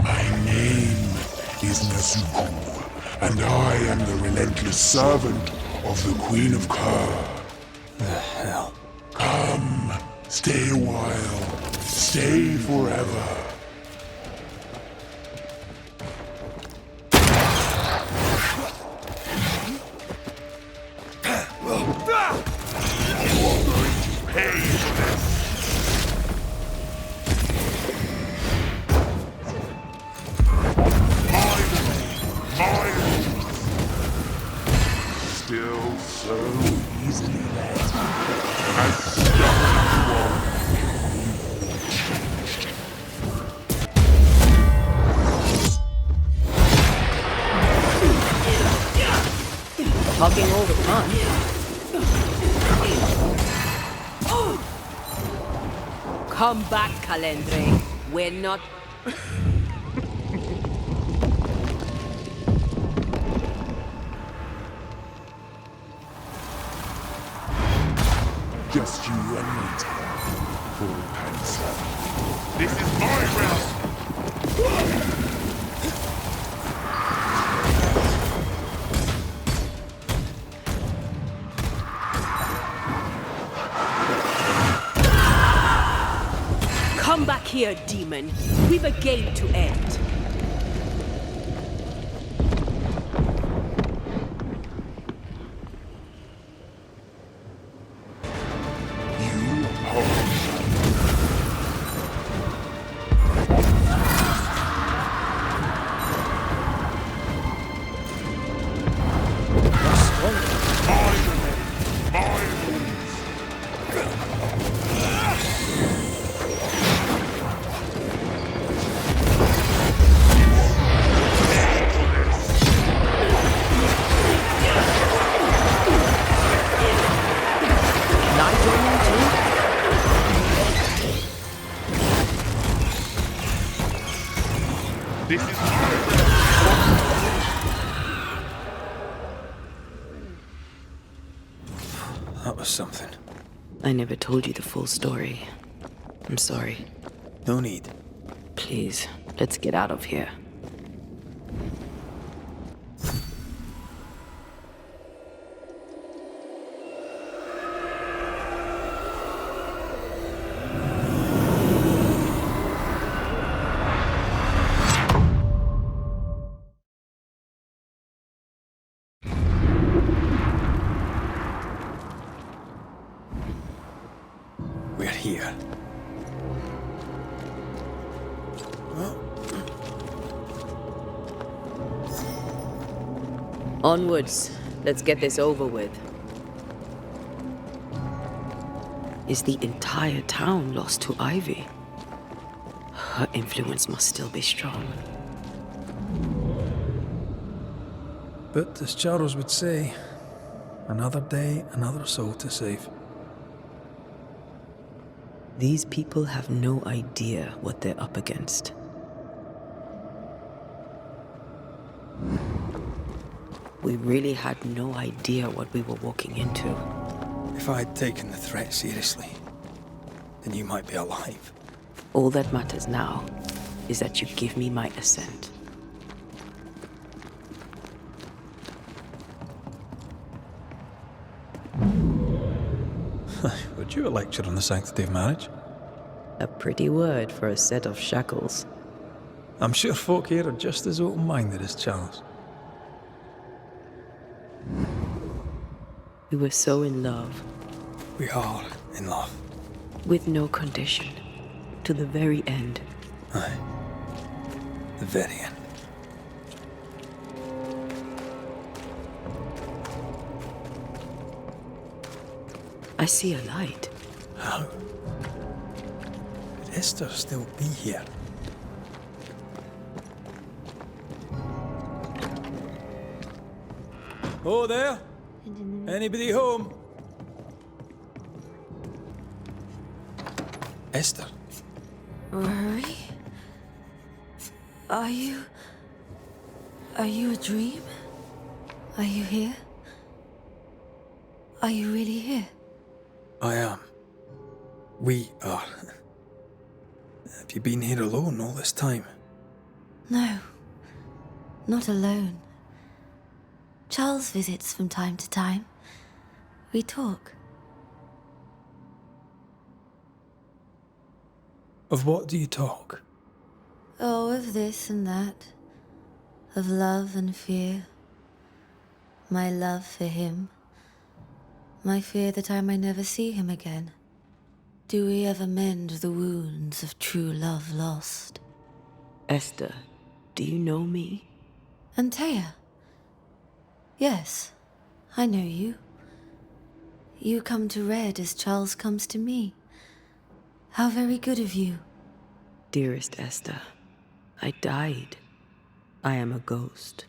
My name is Nezuko, and I am the relentless servant of the Queen of Kerr. The hell? Come, stay a while, stay forever. Still so easily led. As stubborn you are. Talking all the time. Come back, Calendre. We're not... Just you and me, full cancer. This is my realm! Come back here, demon. We've a game to end. That was something. I never told you the full story. I'm sorry. No need. Please, let's get out of here. We're here. Onwards. Let's get this over with. Is the entire town lost to Ivy? Her influence must still be strong. But as Charles would say, another day, another soul to save. These people have no idea what they're up against. We really had no idea what we were walking into. If I had taken the threat seriously, then you might be alive. All that matters now is that you give me my assent. Would you a lecture on the sanctity of marriage? A pretty word for a set of shackles. I'm sure folk here are just as open-minded as Charles. We were so in love. We are in love. With no condition. To the very end. Aye. The very end. I see a light. How? Could Esther still be here? Oh, there? Anybody home? Esther? Rory? Are you a dream? Are you here? Are you really here? I am. We are. Have you been here alone all this time? No. Not alone. Charles visits from time to time. We talk. Of what do you talk? Oh, of this and that. Of love and fear. My love for him. My fear that I may never see him again. Do we ever mend the wounds of true love lost? Esther, do you know me? Antea? Yes, I know you. You come to Red as Charles comes to me. How very good of you. Dearest Esther, I died. I am a ghost.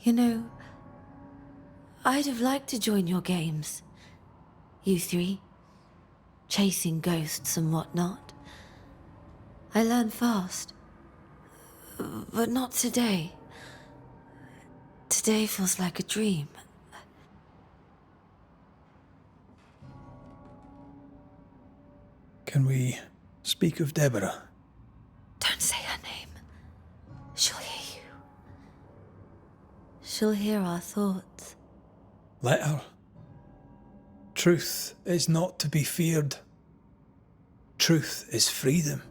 You know, I'd have liked to join your games. You three. Chasing ghosts and whatnot. I learn fast. But not today. Today feels like a dream. Can we speak of Deborah? Don't say her name. She'll hear you. She'll hear our thoughts. Let her. Truth is not to be feared. Truth is freedom.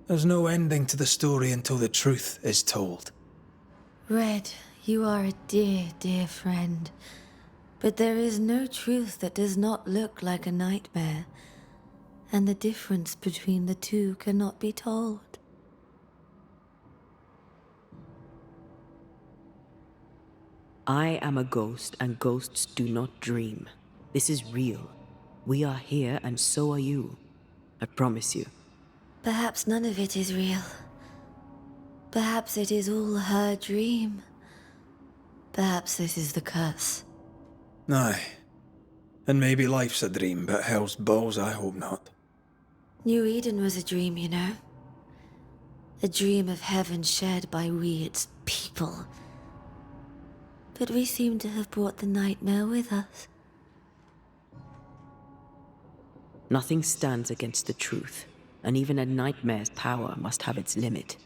There's no ending to the story until the truth is told. Red, you are a dear, dear friend. But there is no truth that does not look like a nightmare. And the difference between the two cannot be told. I am a ghost, and ghosts do not dream. This is real. We are here, and so are you. I promise you. Perhaps none of it is real. Perhaps it is all her dream. Perhaps this is the curse. Aye. And maybe life's a dream, but hell's balls, I hope not. New Eden was a dream, you know. A dream of heaven shared by we, its people. But we seem to have brought the nightmare with us. Nothing stands against the truth, and even a nightmare's power must have its limit.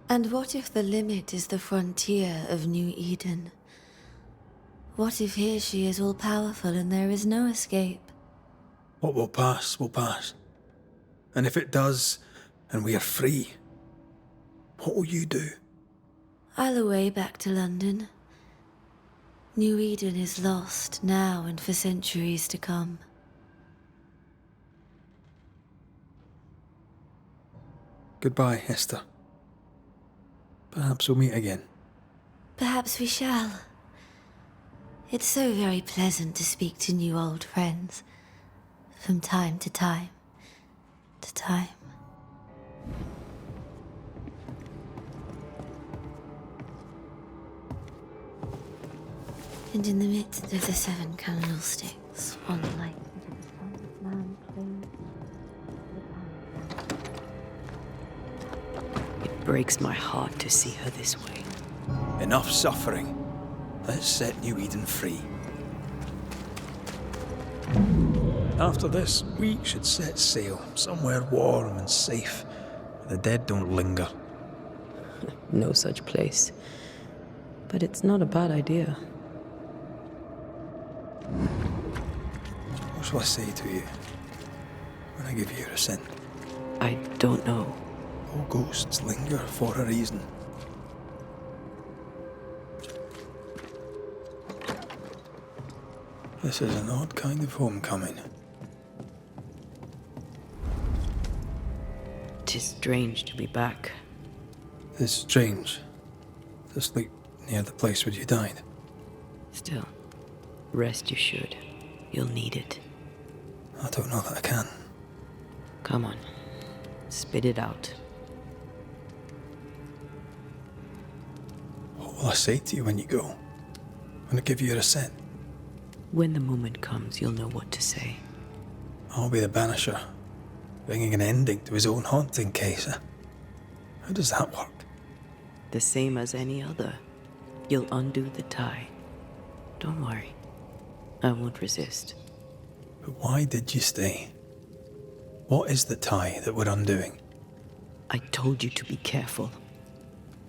And what if the limit is the frontier of New Eden? What if here she is all-powerful and there is no escape? What will pass, will pass. And if it does, and we are free, what will you do? I'll away back to London. New Eden is lost now and for centuries to come. Goodbye, Esther. Perhaps we'll meet again. Perhaps we shall. It's so very pleasant to speak to new old friends. from time to time to time. And in the midst of the 7 candlesticks, one light into the Son of Man plays. It breaks my heart to see her this way. Enough suffering. Let's set New Eden free. After this, we should set sail somewhere warm and safe, where the dead don't linger. No such place. But it's not a bad idea. What shall I say to you when I give you your assent? I don't know. All ghosts linger for a reason. This is an odd kind of homecoming. Tis strange to be back. It's strange to sleep near the place where you died. Still, rest you should. You'll need it. I don't know that I can. Come on. Spit it out. What will I say to you when you go? When I give you your assent? When the moment comes, you'll know what to say. I'll be the Banisher, bringing an ending to his own haunting case. How does that work? The same as any other. You'll undo the tie. Don't worry. I won't resist. But why did you stay? What is the tie that we're undoing? I told you to be careful.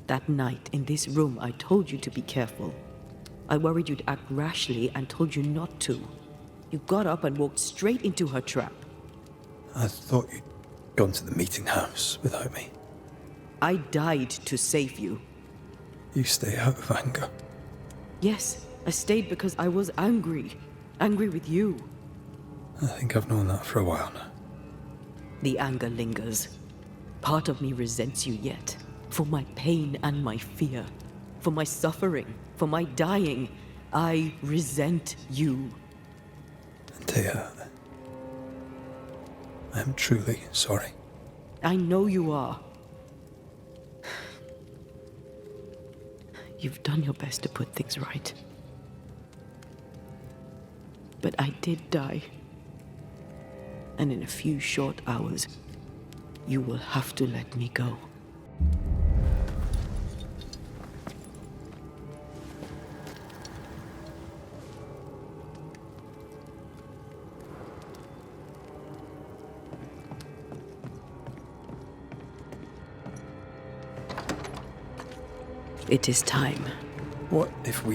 That night in this room, I told you to be careful. I worried you'd act rashly and told you not to. You got up and walked straight into her trap. I thought you'd gone to the meeting house without me. I died to save you. You stay out of anger. Yes, I stayed because I was angry. Angry with you. I think I've known that for a while now. The anger lingers. Part of me resents you yet. For my pain and my fear. For my suffering. For my dying. I resent you. Antea, I'm truly sorry. I know you are. You've done your best to put things right. But I did die. And in a few short hours, you will have to let me go. It is time. What if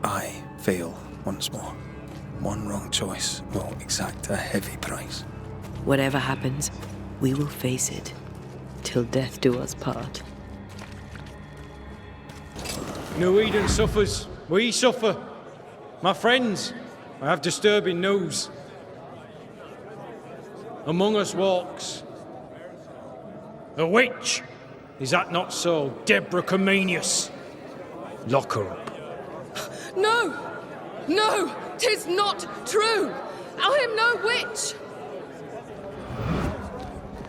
I fail once more? One wrong choice will exact a heavy price. Whatever happens, we will face it. Till death do us part. New Eden suffers. We suffer. My friends, I have disturbing news. Among us walks a witch. Is that not so, Deborah Comenius? Lock her up. No! No! 'Tis not true! I am no witch!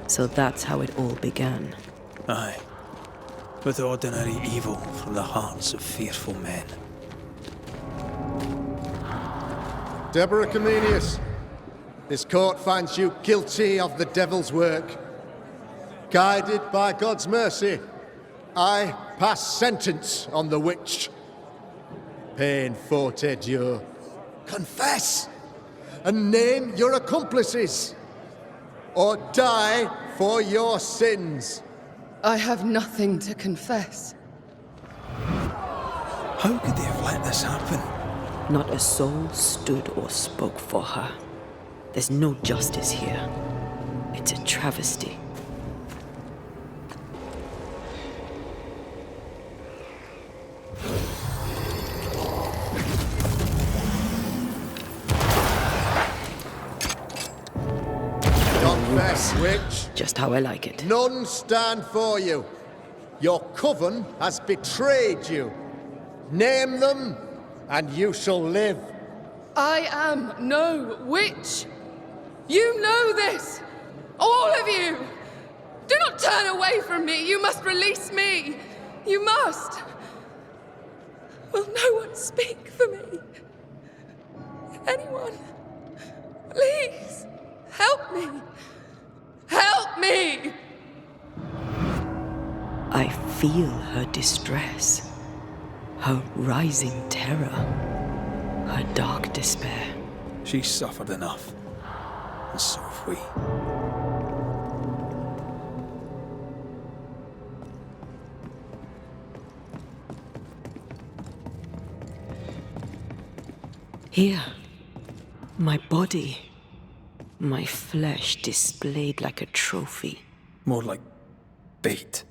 So that's how it all began. Aye. With ordinary evil from the hearts of fearful men. Deborah Comenius, this court finds you guilty of the devil's work. Guided by God's mercy, I pass sentence on the witch. Pain forte Dieu. Confess and name your accomplices, or die for your sins. I have nothing to confess. How could they have let this happen? Not a soul stood or spoke for her. There's no justice here. It's a travesty. Confess, witch. Just how I like it. None stand for you. Your coven has betrayed you. Name them, and you shall live. I am no witch. You know this. All of you. Do not turn away from me. You must release me. You must. Will no one speak for me? Anyone? Please, help me. Help me! I feel her distress, her rising terror, her dark despair. She's suffered enough, and so have we. Here, my body, my flesh displayed like a trophy. More like bait.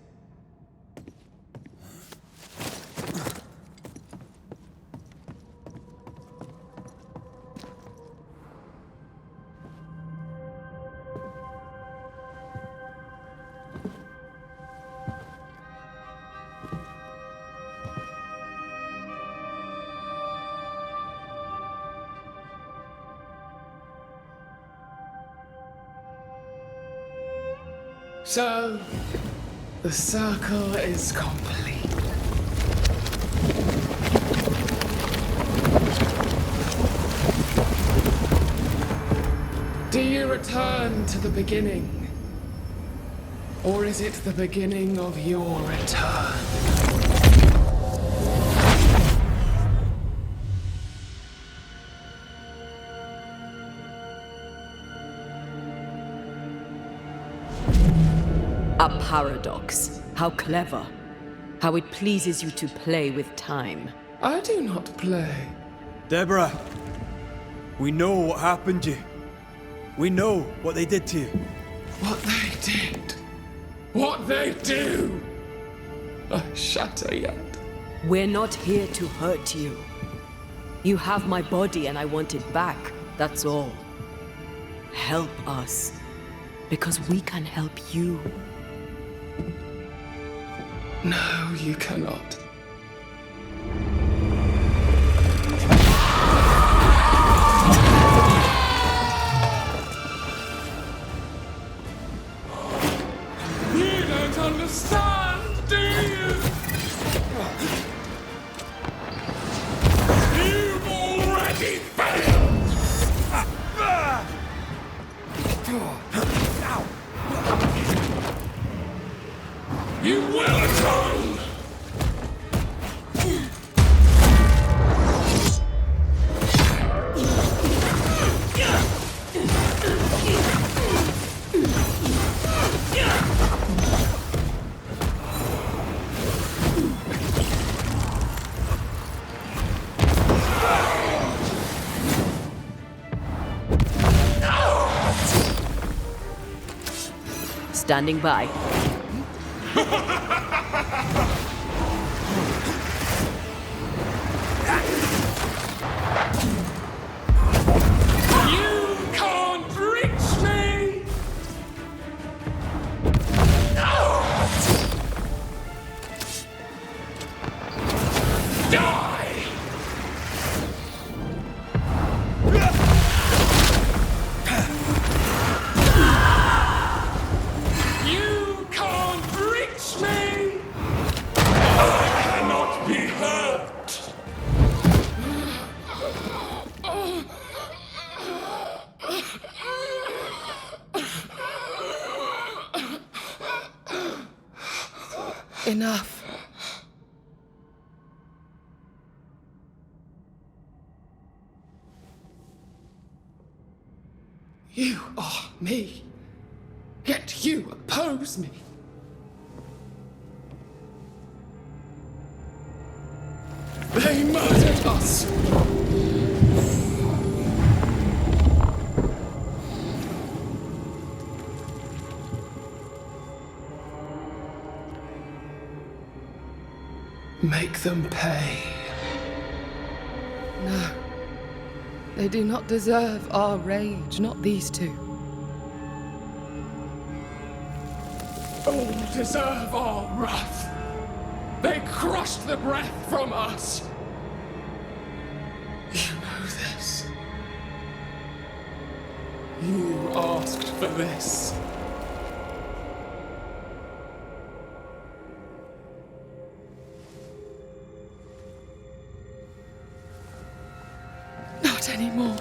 So, the circle is complete. Do you return to the beginning? Or is it the beginning of your return? A paradox. How clever. How it pleases you to play with time. I do not play. Deborah, we know what happened to you. We know what they did to you. What they did. What they do. I shatter yet. We're not here to hurt you. You have my body and I want it back. That's all. Help us. Because we can help you. No, you cannot. You don't understand, do you? You've already failed! You will atone! Standing by. You can't reach me! Die! You can't reach me! I cannot be hurt! Enough. You are me, yet you oppose me. They murdered us. Make them pay. No. They do not deserve our rage, not these two. All deserve our wrath. They crushed the breath from us. You know this. You asked for this. Not anymore.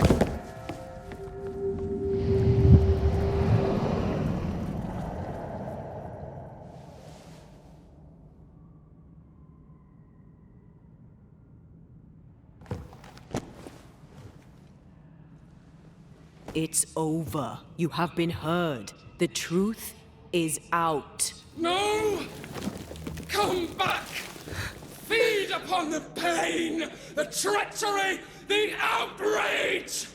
It's over. You have been heard. The truth is out. No! Come back! Feed upon the pain, the treachery, the outrage!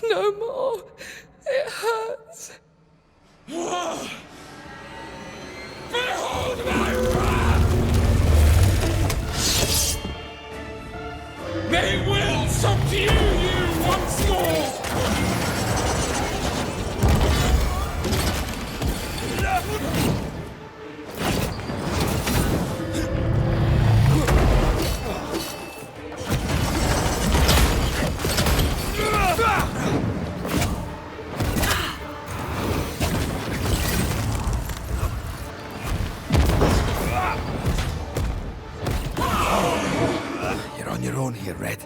No more. It hurts. Behold my wrath! They will subdue you once more! You're on your own here, Red.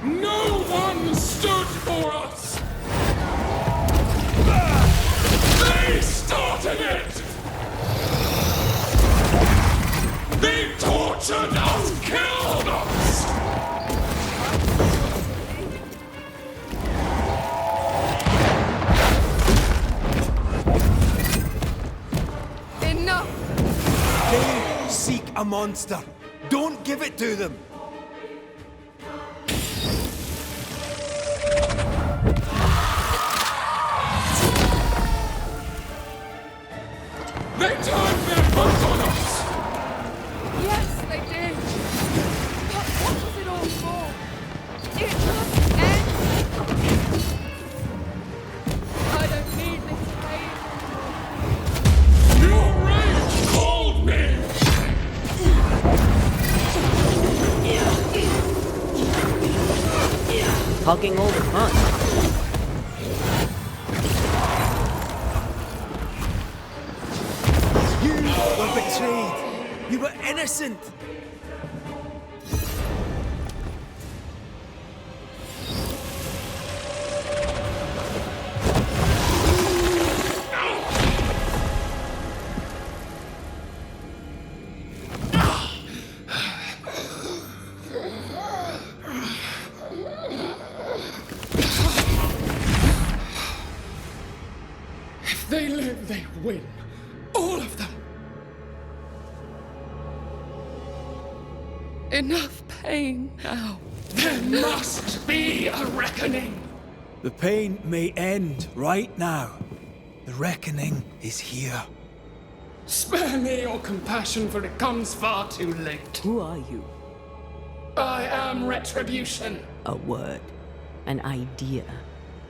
No one stood for us! They started it! They tortured us, killed us! Enough! They seek a monster. Don't give it to them. They turned their backs on us! Yes, they did. But what was it all for? It must end. I don't need this pain. Your rage called me! Hugging all the fun. You were betrayed. You were innocent. If they live, they win. All of them. Enough pain now. There must be a reckoning. The pain may end right now. The reckoning is here. Spare me your compassion, for it comes far too late. Who are you? I am retribution. A word. An idea.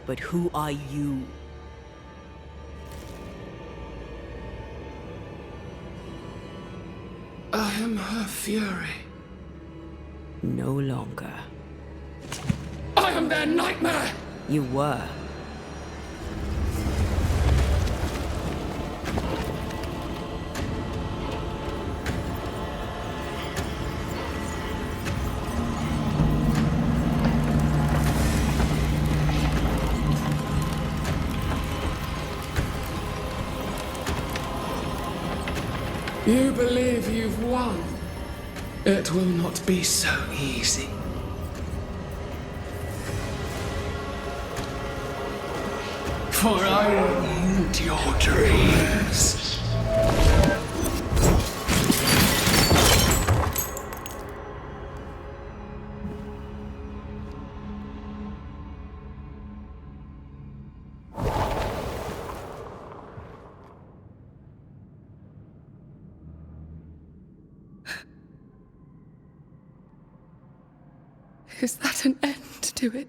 But who are you? I am her fury. No longer. I am their nightmare! You were. You believe you've won. It will not be so easy. For I will end your dreams. Is that an end to it?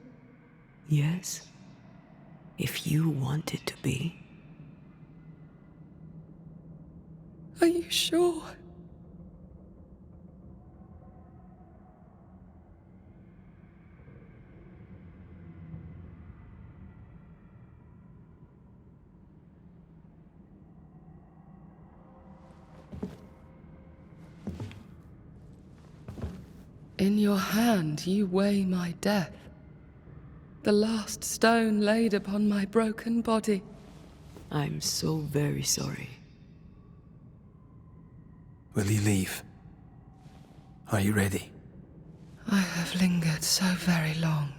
Yes. If you want it to be. Are you sure? In your hand you weigh my death, the last stone laid upon my broken body. I'm so very sorry. Will you leave? Are you ready? I have lingered so very long.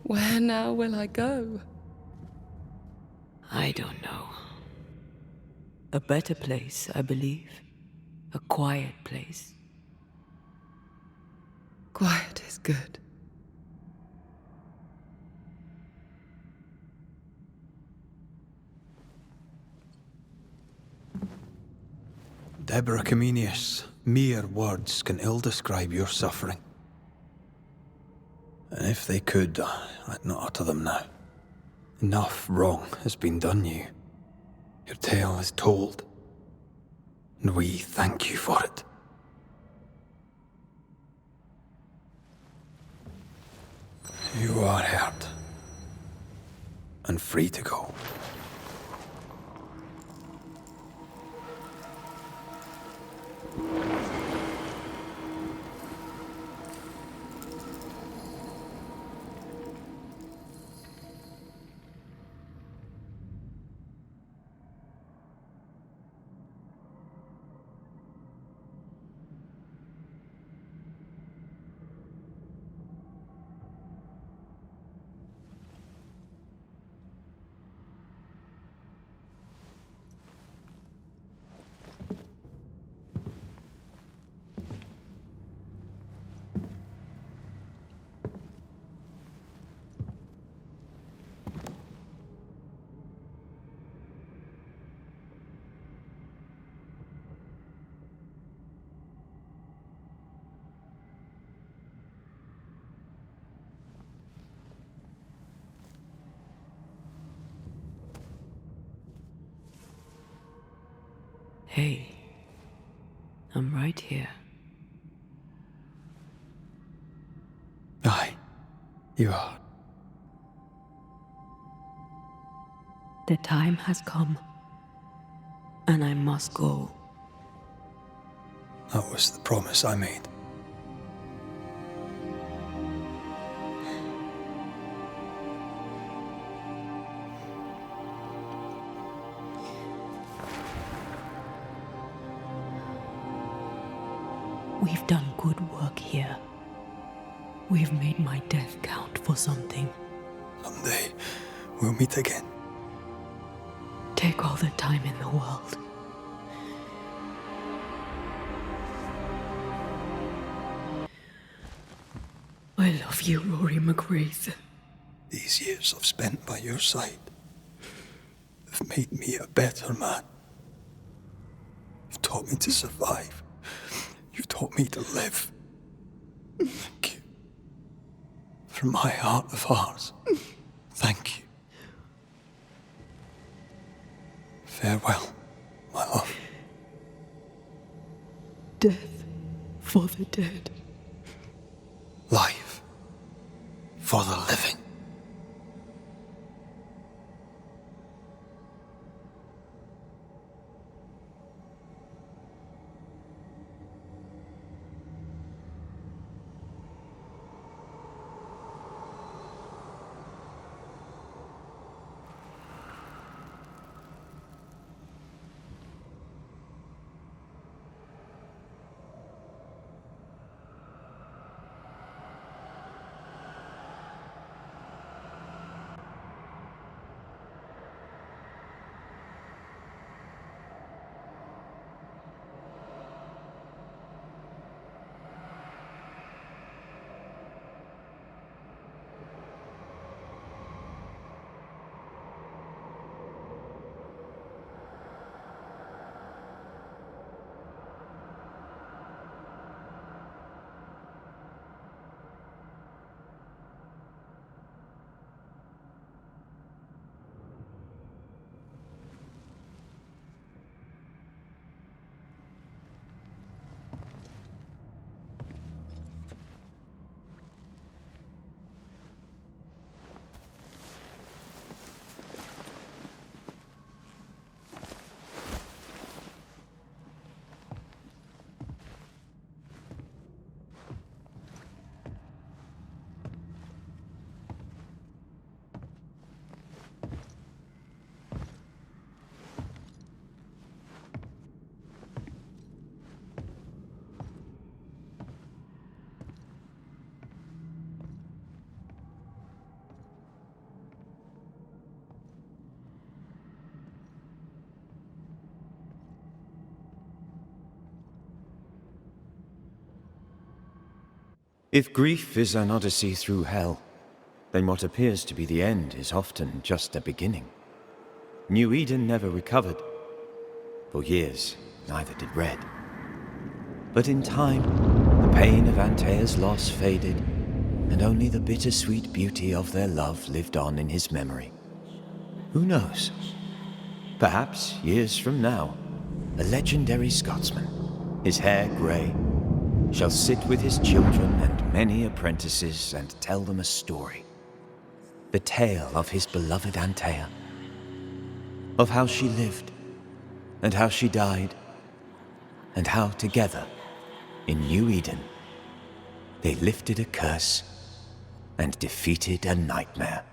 Where now will I go? I don't know. A better place, I believe. A quiet place. Quiet is good. Deborah Comenius, mere words can ill describe your suffering. And if they could, I'd not utter them now. Enough wrong has been done you. Your tale is told, and we thank you for it. You are heard, and free to go. Hey, I'm right here. Aye, you are. The time has come, and I must go. That was the promise I made. We've done good work here. We've made my death count for something. Someday, we'll meet again. Take all the time in the world. I love you, Rory McGrath. These years I've spent by your side have made me a better man. You've taught me to survive. You've taught me to live. Thank you. From my heart of hearts, thank you. Farewell, my love. Death for the dead. Life for the living. If grief is an odyssey through hell, then what appears to be the end is often just a beginning. New Eden never recovered. For years, neither did Red. But in time, the pain of Antea's loss faded, and only the bittersweet beauty of their love lived on in his memory. Who knows? Perhaps, years from now, a legendary Scotsman, his hair grey, shall sit with his children and many apprentices and tell them a story. The tale of his beloved Antea. Of how she lived, and how she died, and how together, in New Eden, they lifted a curse and defeated a nightmare.